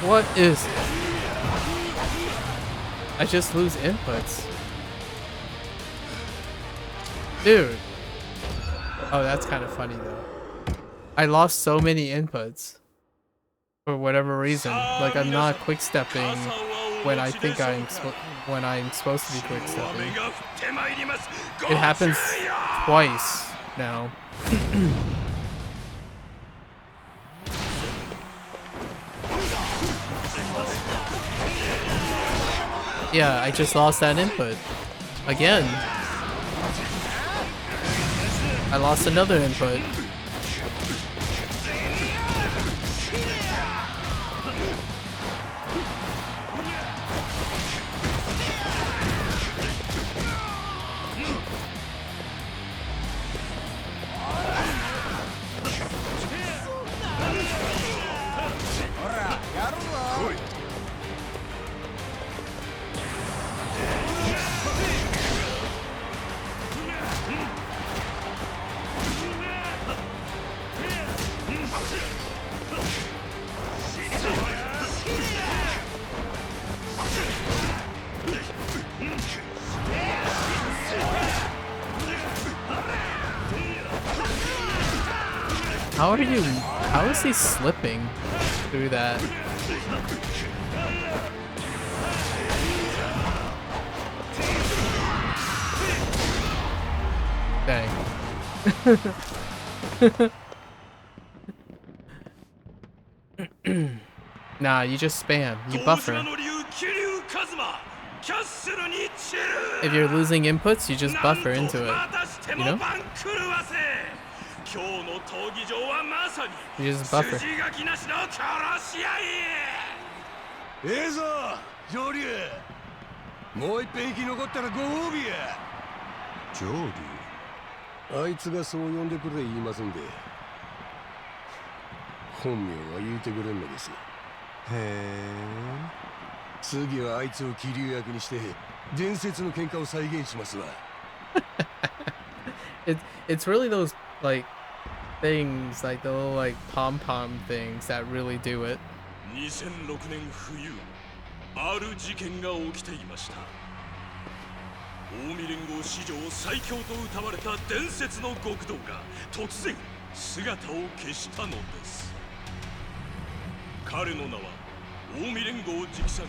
What is it? I just lose inputs. Dude. Oh, that's kind of funny though. I lost so many inputs. For whatever reason. Like I'm not quick stepping when I think I'm supposed to be quick stepping. It happens twice now. Yeah, I just lost that input. Again. I lost another input. How is he slipping through that? Dang. Nah, you just spam. You buffer. If you're losing inputs, you just buffer into it. You know? You just buffer. ええぞ上流もう一遍生き残ったらご褒美や上流あいつがそう呼んでくれ言いませんで本名は言うてくれんのですへえ次はあいつを桐生役にして伝説の喧嘩を再現しますわIt's really those like things like the little like pom-pom things that really do it. 2006年冬ある事件が起きていました近江連合史上最強と謳われた伝説の極道が突然姿を消したのです彼の名は近江連合直参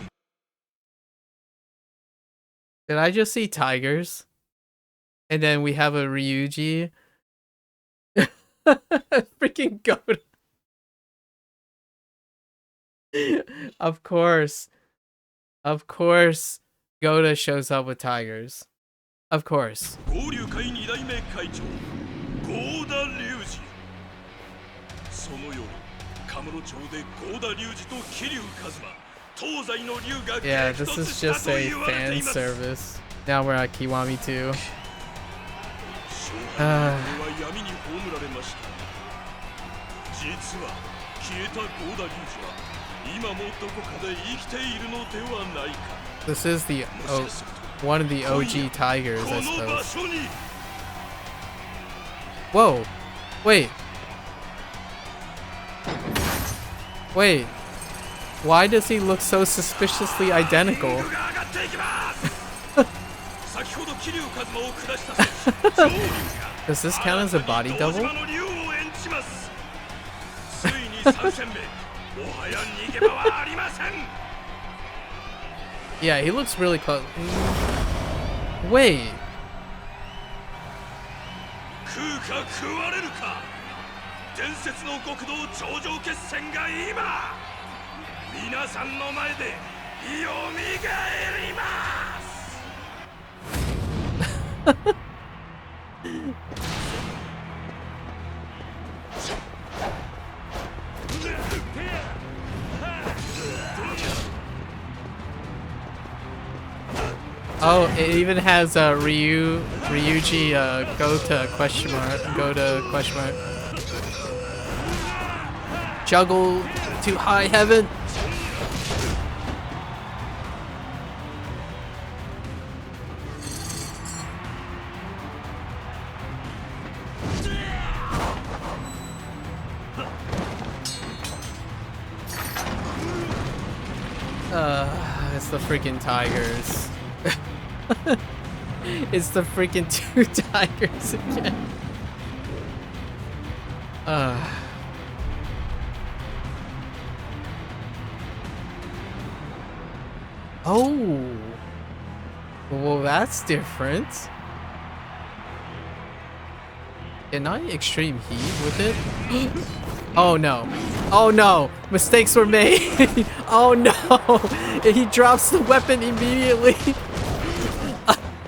Did I just see tigers? And then we have a Ryuji? Freaking goat. Of course. Of course, Gota shows up with tigers. Of course. 合流会2代目会長合田隆二その夜カムロ町で合田隆二と桐生一馬東西の竜が Yeah, this is just a fan service. Now we're at Kiwami 2. 勝敗は闇に葬られました実は消えた合田隆二は今もどこかで生きているのではないか This is the one of the OG tigers, I suppose. Whoa! Wait. Wait. Why does he look so suspiciously identical? Does this count as a body double? Yeah, he looks really close. Wait. Oh, it even has Ryuji Gota question mark. Gota question mark. Juggle to high heaven. It's the freaking tigers. It's the freaking two tigers again. Oh. Well, that's different. Can I extreme heat with it? Oh no. Oh no. Mistakes were made. Oh no. He drops the weapon immediately.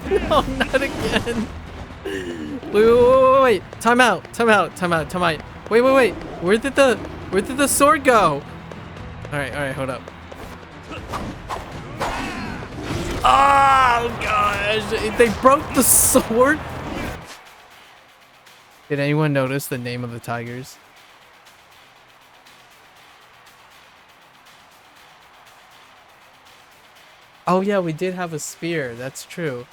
No, not again. Wait. Time out. Wait. Where did the sword go? Alright, hold up. Oh gosh, they broke the sword. Did anyone notice the name of the tigers? Oh yeah, we did have a spear, that's true.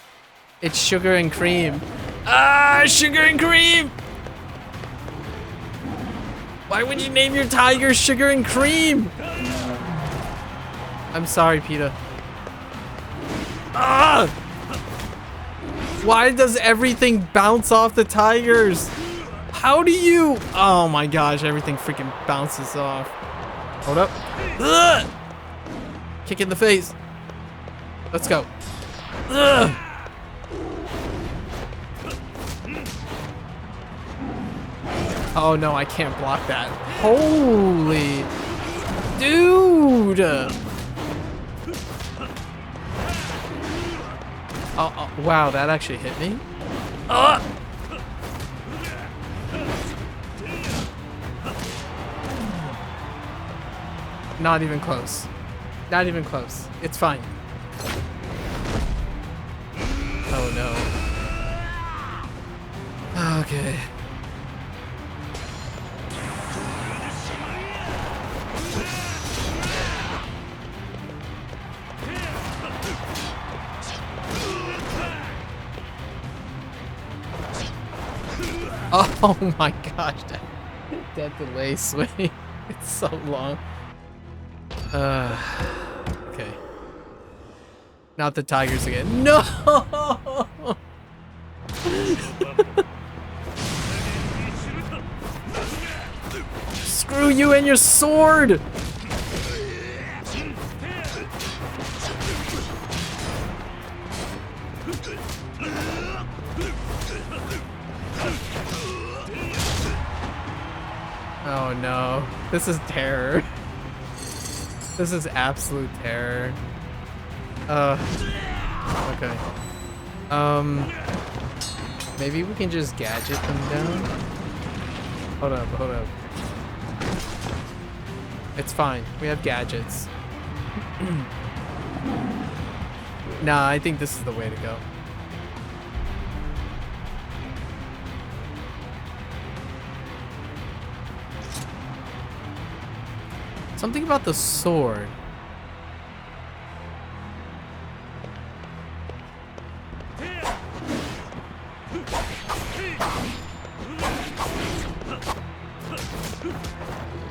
It's sugar and cream. Ah, sugar and cream! Why would you name your tiger sugar and cream? I'm sorry, PETA. Ah! Why does everything bounce off the tigers? How do you? Oh my gosh, everything freaking bounces off. Hold up. Ugh! Kick in the face. Let's go. Ugh! Oh no, I can't block that. Holy dude! Oh, wow, that actually hit me. Not even close. Not even close. It's fine. Oh no. Okay. Oh my gosh, that delay swing. It's so long. Okay. Not the tigers again. No! Screw you and your sword! Oh no. This is terror. This is absolute terror. Okay. Maybe we can just gadget them down? Hold up, hold up. It's fine. We have gadgets. Nah, I think this is the way to go. Something about the sword.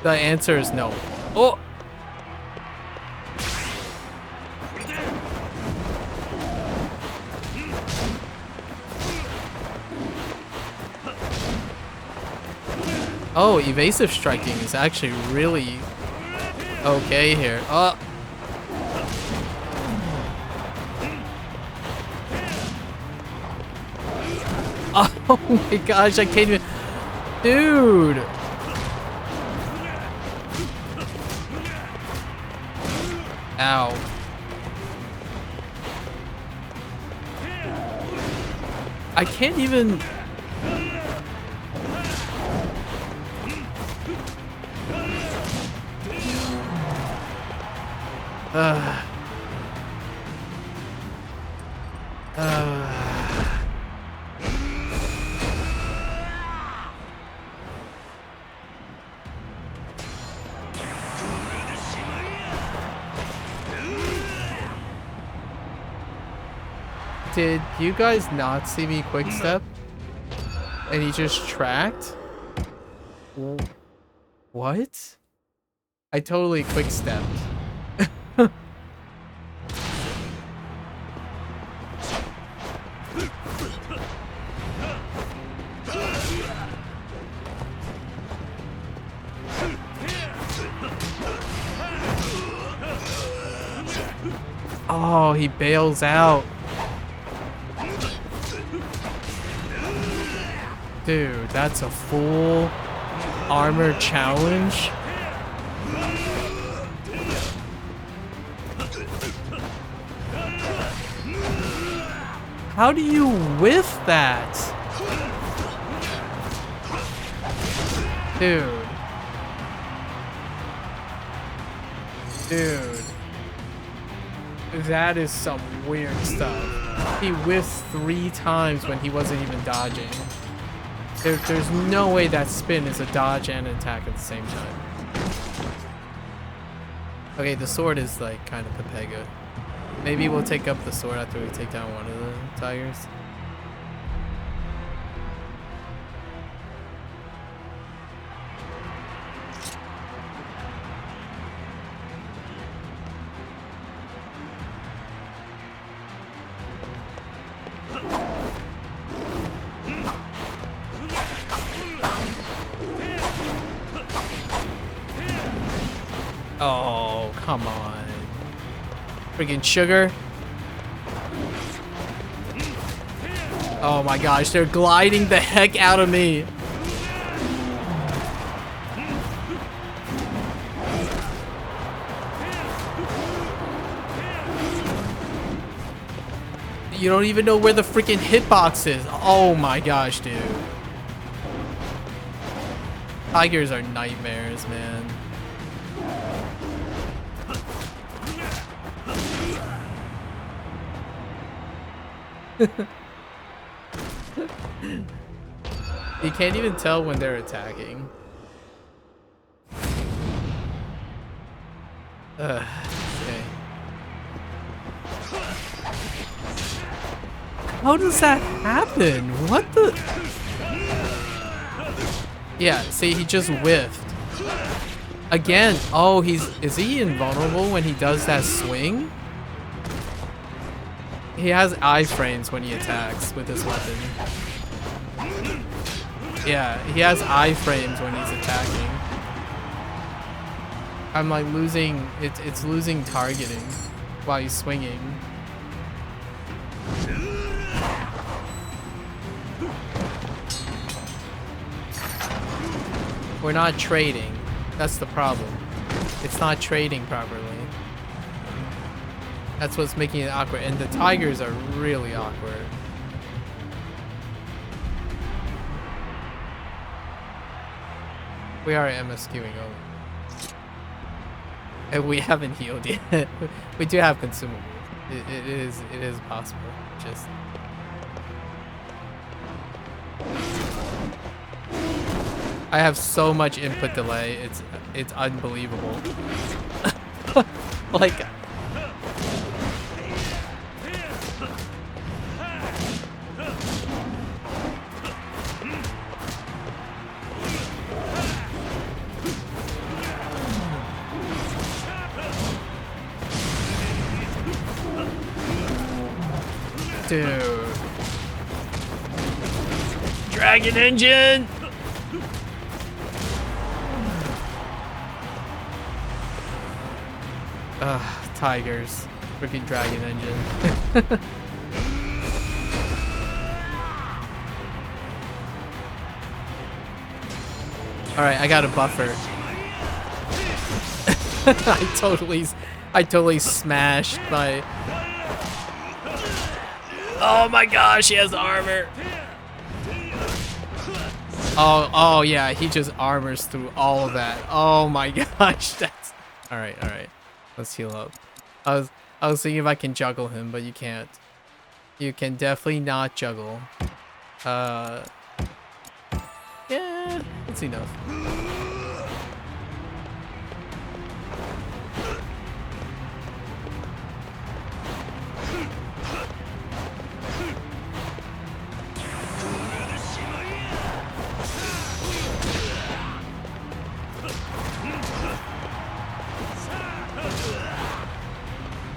The answer is no. Oh! Oh, evasive striking is actually really okay here. Oh! Oh my gosh, I can't even... Dude! Ow. I can't even... Did you guys not see me quick step? And he just tracked? What? I totally quick stepped. Oh, he bails out. Dude, that's a full armor challenge. How do you whiff that? Dude. Dude. That is some weird stuff. He whiffed 3 times when he wasn't even dodging. There's no way that spin is a dodge and an attack at the same time. Okay, the sword is like kind of Pepega. Maybe we'll take up the sword after we take down one of the tigers. Oh, come on. Freaking sugar. Oh my gosh, they're gliding the heck out of me. You don't even know where the freaking hitbox is. Oh my gosh, dude. Tigers are nightmares, man. You can't even tell when they're attacking. Okay. How does that happen? What the? Yeah, see, he just whiffed. Again. Oh, is he invulnerable when he does that swing? He has iframes when he attacks with his weapon. Yeah, he has iframes when he's attacking. I'm like losing, it's losing targeting while he's swinging. We're not trading. That's the problem. It's not trading properly. That's what's making it awkward. And the tigers are really awkward. We are MSQing over. And we haven't healed yet. We do have consumables. It is possible. Just I have so much input delay. It's unbelievable. Like dude. Dragon engine. Tigers. Freaking dragon engine. Alright, I got a buffer. I totally smashed my... Oh my gosh, he has armor. Oh yeah, he just armors through all of that. Oh my gosh, that's... Alright. Let's heal up. I was thinking if I can juggle him, but you can't. You can definitely not juggle. Yeah, it's enough.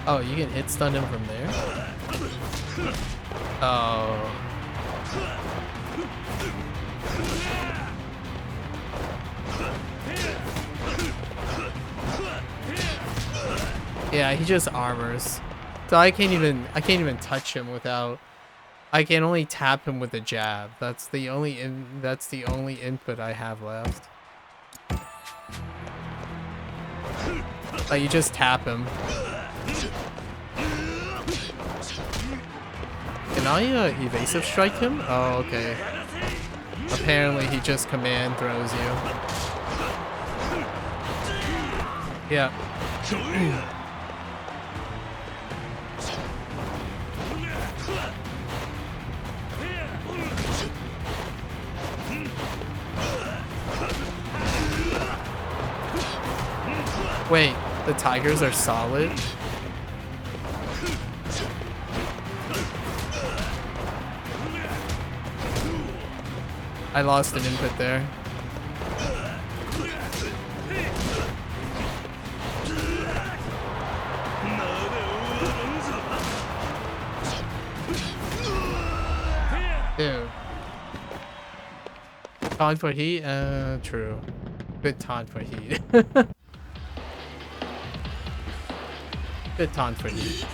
Oh, you can hit stun him from there? Oh. Yeah, he just armors. So I can't even touch him without... I can only tap him with a jab. That's the only input I have left. Like, you just tap him. Can I evasive strike him? Oh, okay. Apparently he just command throws you. Yeah. Wait, the tigers are solid? I lost an input there. Dude. Taunt for heat? True. Good taunt for heat. Good taunt for heat.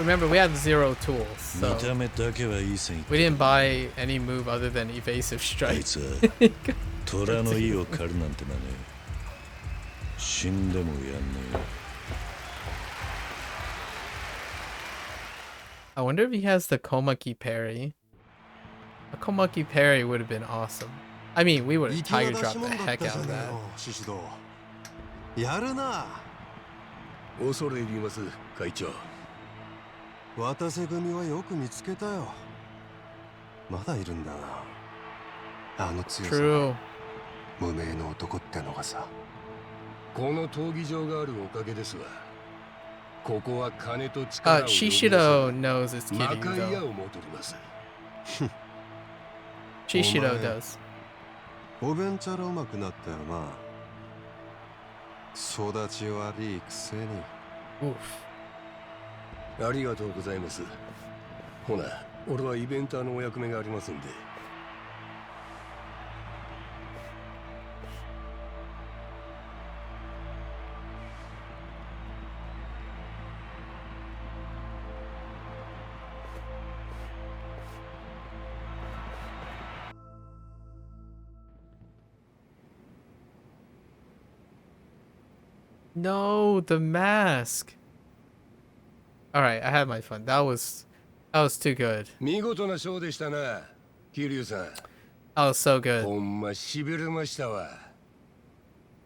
remember we had 0 tools, so we didn't buy any move other than evasive strike. I wonder if he has the Komaki parry. A Komaki parry would have been awesome. I mean, we would have tiger dropped the heck out of that. やるな。恐れ入ります、会長。渡瀬組はよく見つけたよ。まだいるんだな。あの強さ。無名の男ってのがさ。この闘技場があるおかげですわ。ここは金と力を。Shishido knows it's Kiryu, 魔界屋を戻ります。Shishido does. おべんちゃらうまくなったよな。育ち悪いくせに。ありがとうございます。ほな、俺はイベンターのお役目がありますんで。No, the mask. All right, I had my fun. That was too good. 見事なショーでしたな、桐生さん。That was so good. ほんま痺れましたわ。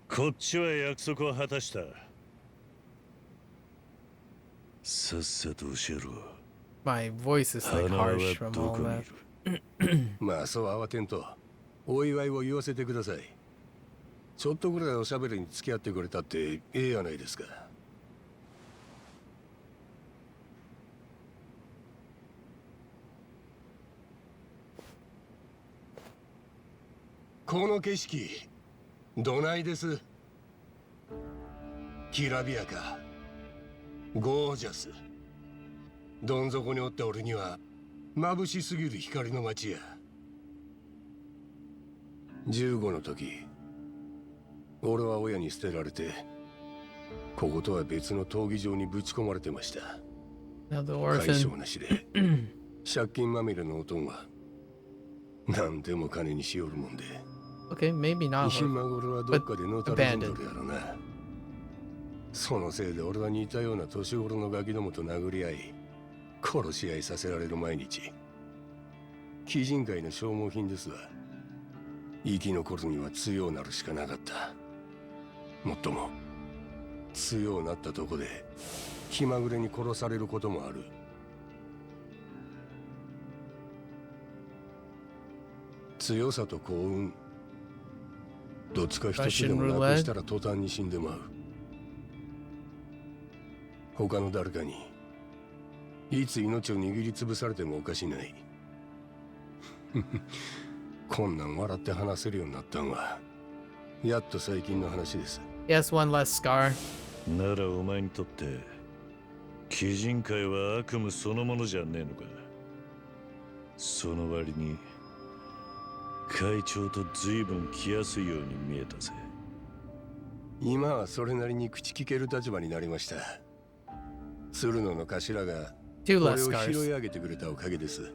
こっちは約束を果たした。さっさと教えろ。My voice is like harsh from all that. まあそう慌てんと、お祝いを言わせてください。ちょっとぐらいおしゃべりに付き合ってくれたってええやないですか。この景色、どないです。きらびやか、ゴージャス。どん底におった俺には眩しすぎる光の街や。15の時。俺は親に捨てられて、こことは別の闘技場にぶち込まれてました。解消なしで、借金まみれの男は何でも金にしよるもんで。Okay, maybe not. 今頃はどっかでのたれんどるやろな。そのせいで俺は似たような年頃のガキどもと殴り合い、殺し合いさせられる毎日。鬼人界の消耗品ですわ。生き残るには強うなるしかなかった。もっとも強うなったとこで気まぐれに殺されることもある。強さと幸運、どっちか一つでもなくしたら途端に死んでまう。他の誰かにいつ命を握りつぶされてもおかしない。こんなん笑って話せるようになったんはやっと最近の話です。Yes, one less scar. ならお前にとって鬼人界は悪夢そのものじゃねえのか。その割に会長と随分来やすいように見えたぜ。今はそれなりに口聞ける立場になりました。鶴野の頭が俺を拾い上げてくれたおかげです。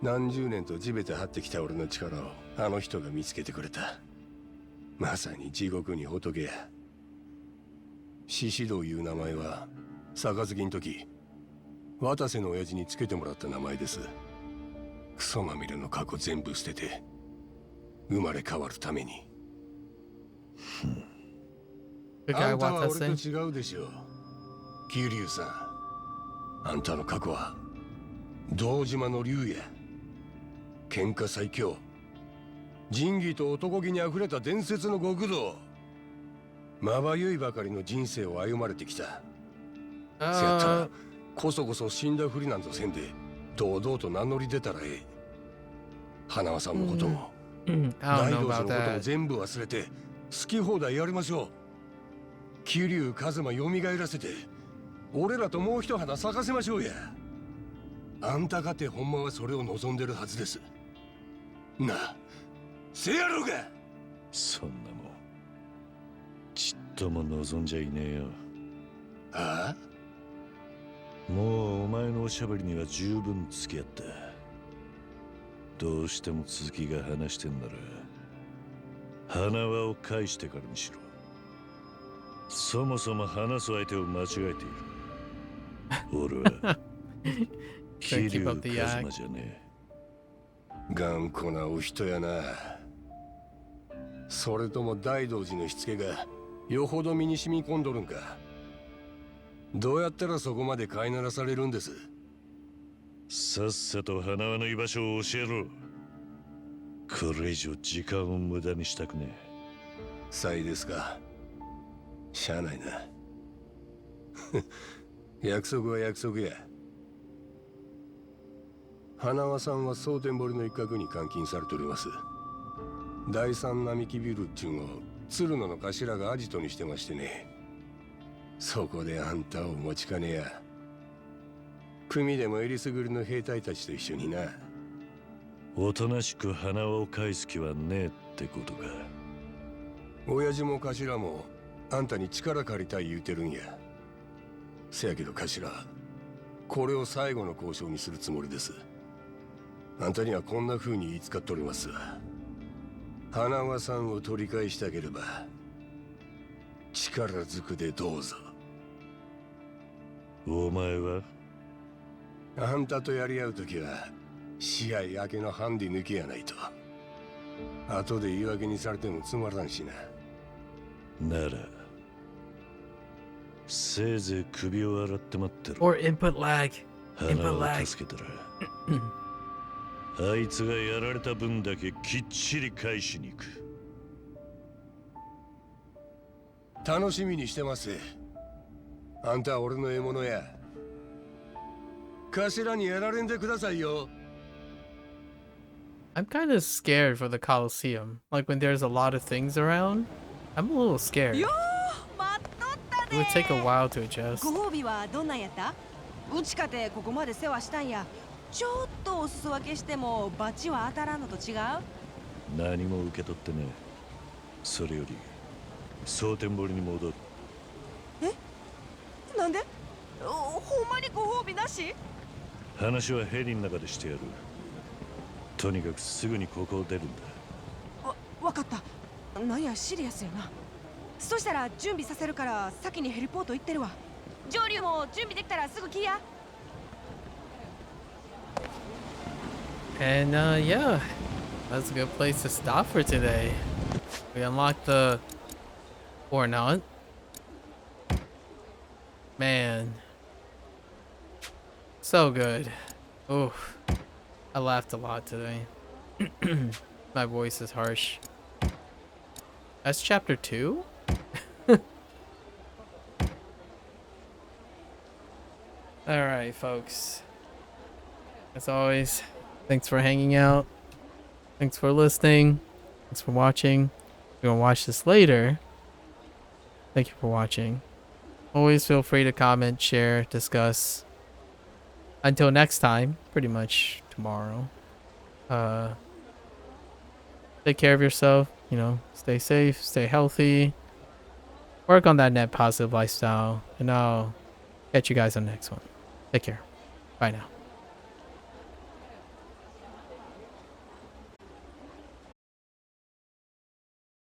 何十年と地べた張ってきた俺の力をあの人が見つけてくれた。まさに地獄に仏や。獅子道いう名前は杯の時渡瀬の親父につけてもらった名前です。クソまみれの過去全部捨てて生まれ変わるために。あんたは俺と違うでしょう、桐生さん。あんたの過去は堂島の竜や。喧嘩最強、仁義と男気にあふれた伝説の極道。まばゆいばかりの人生を歩まれてきた。せやったらこそこそ死んだふりなんぞせんで堂々と名乗り出たらええ。花輪さんのことも、大道寺のことも全部忘れて好き放題やりましょう。桐生一馬よみがえらせて俺らともう一花咲かせましょうや。あんたかてほんまはそれを望んでるはずです。なあ、せやろうが。そんなもんちっとも望んじゃいねえよ。ああ、もうお前のおしゃべりには十分付き合った。どうしても続きが話してんなら花輪を返してからにしろ。そもそも話す相手を間違えている。俺は桐生一馬じゃねえ。頑固なお人やな。それとも大道寺のしつけがよほど身に染み込んどるんか。どうやったらそこまで飼いならされるんです？さっさと花輪の居場所を教えろ。これ以上時間を無駄にしたくねえ。さいですか。しゃあないな。約束は約束や。花輪さんは蒼天堀の一角に監禁されております。第三並木ビルっちゅうのを鶴野の頭がアジトにしてましてね。そこであんたを持ちかねや。組でもえりすぐりの兵隊たちと一緒にな。おとなしく花輪を返す気はねえってことか。親父も頭もあんたに力借りたい言うてるんや。せやけど頭、これを最後の交渉にするつもりです。あんたにはこんな風に言いつかっております。花輪さんを取り返したければ力ずくでどうぞ。お前は？あんたとやり合うときは試合明けのハンディ抜きやないと。後で言い訳にされてもつまらんしな。ならせいぜい首を洗って待ってろ。 Or input lag. 花を助けたらあいつがやられた分だけきっちり返しに行く。楽しみにしてます。あんたは俺の獲物や。頭にやられんでくださいよ。I'm kind of scared for the Coliseum. Like when there's a lot of things around, I'm a little scared. It would take a while to adjust. ご褒美はどんなんやった？うちかてここまで世話したんや。ちょっとお裾分けしてもバチは当たらんのと違う？何も受け取ってねえ。それより蒼天堀に戻る。え？なんで？ほんまにご褒美なし？話はヘリの中でしてやる。とにかくすぐにここを出るんだ。わかった。なんやシリアスやな。そしたら準備させるから先にヘリポート行ってるわ。上流も準備できたらすぐ来や。And yeah, that's a good place to stop for today. We unlocked the or not. Man, so good. Oof, I laughed a lot today. My voice is harsh. That's chapter 2? Alright, folks. As always, thanks for hanging out. Thanks for listening. Thanks for watching. If you're gonna watch this later, thank you for watching. Always feel free to comment, share, discuss. Until next time, pretty much tomorrow. Take care of yourself, you know, stay safe, stay healthy. Work on that net positive lifestyle. And I'll catch you guys on the next one. Take care. Bye now.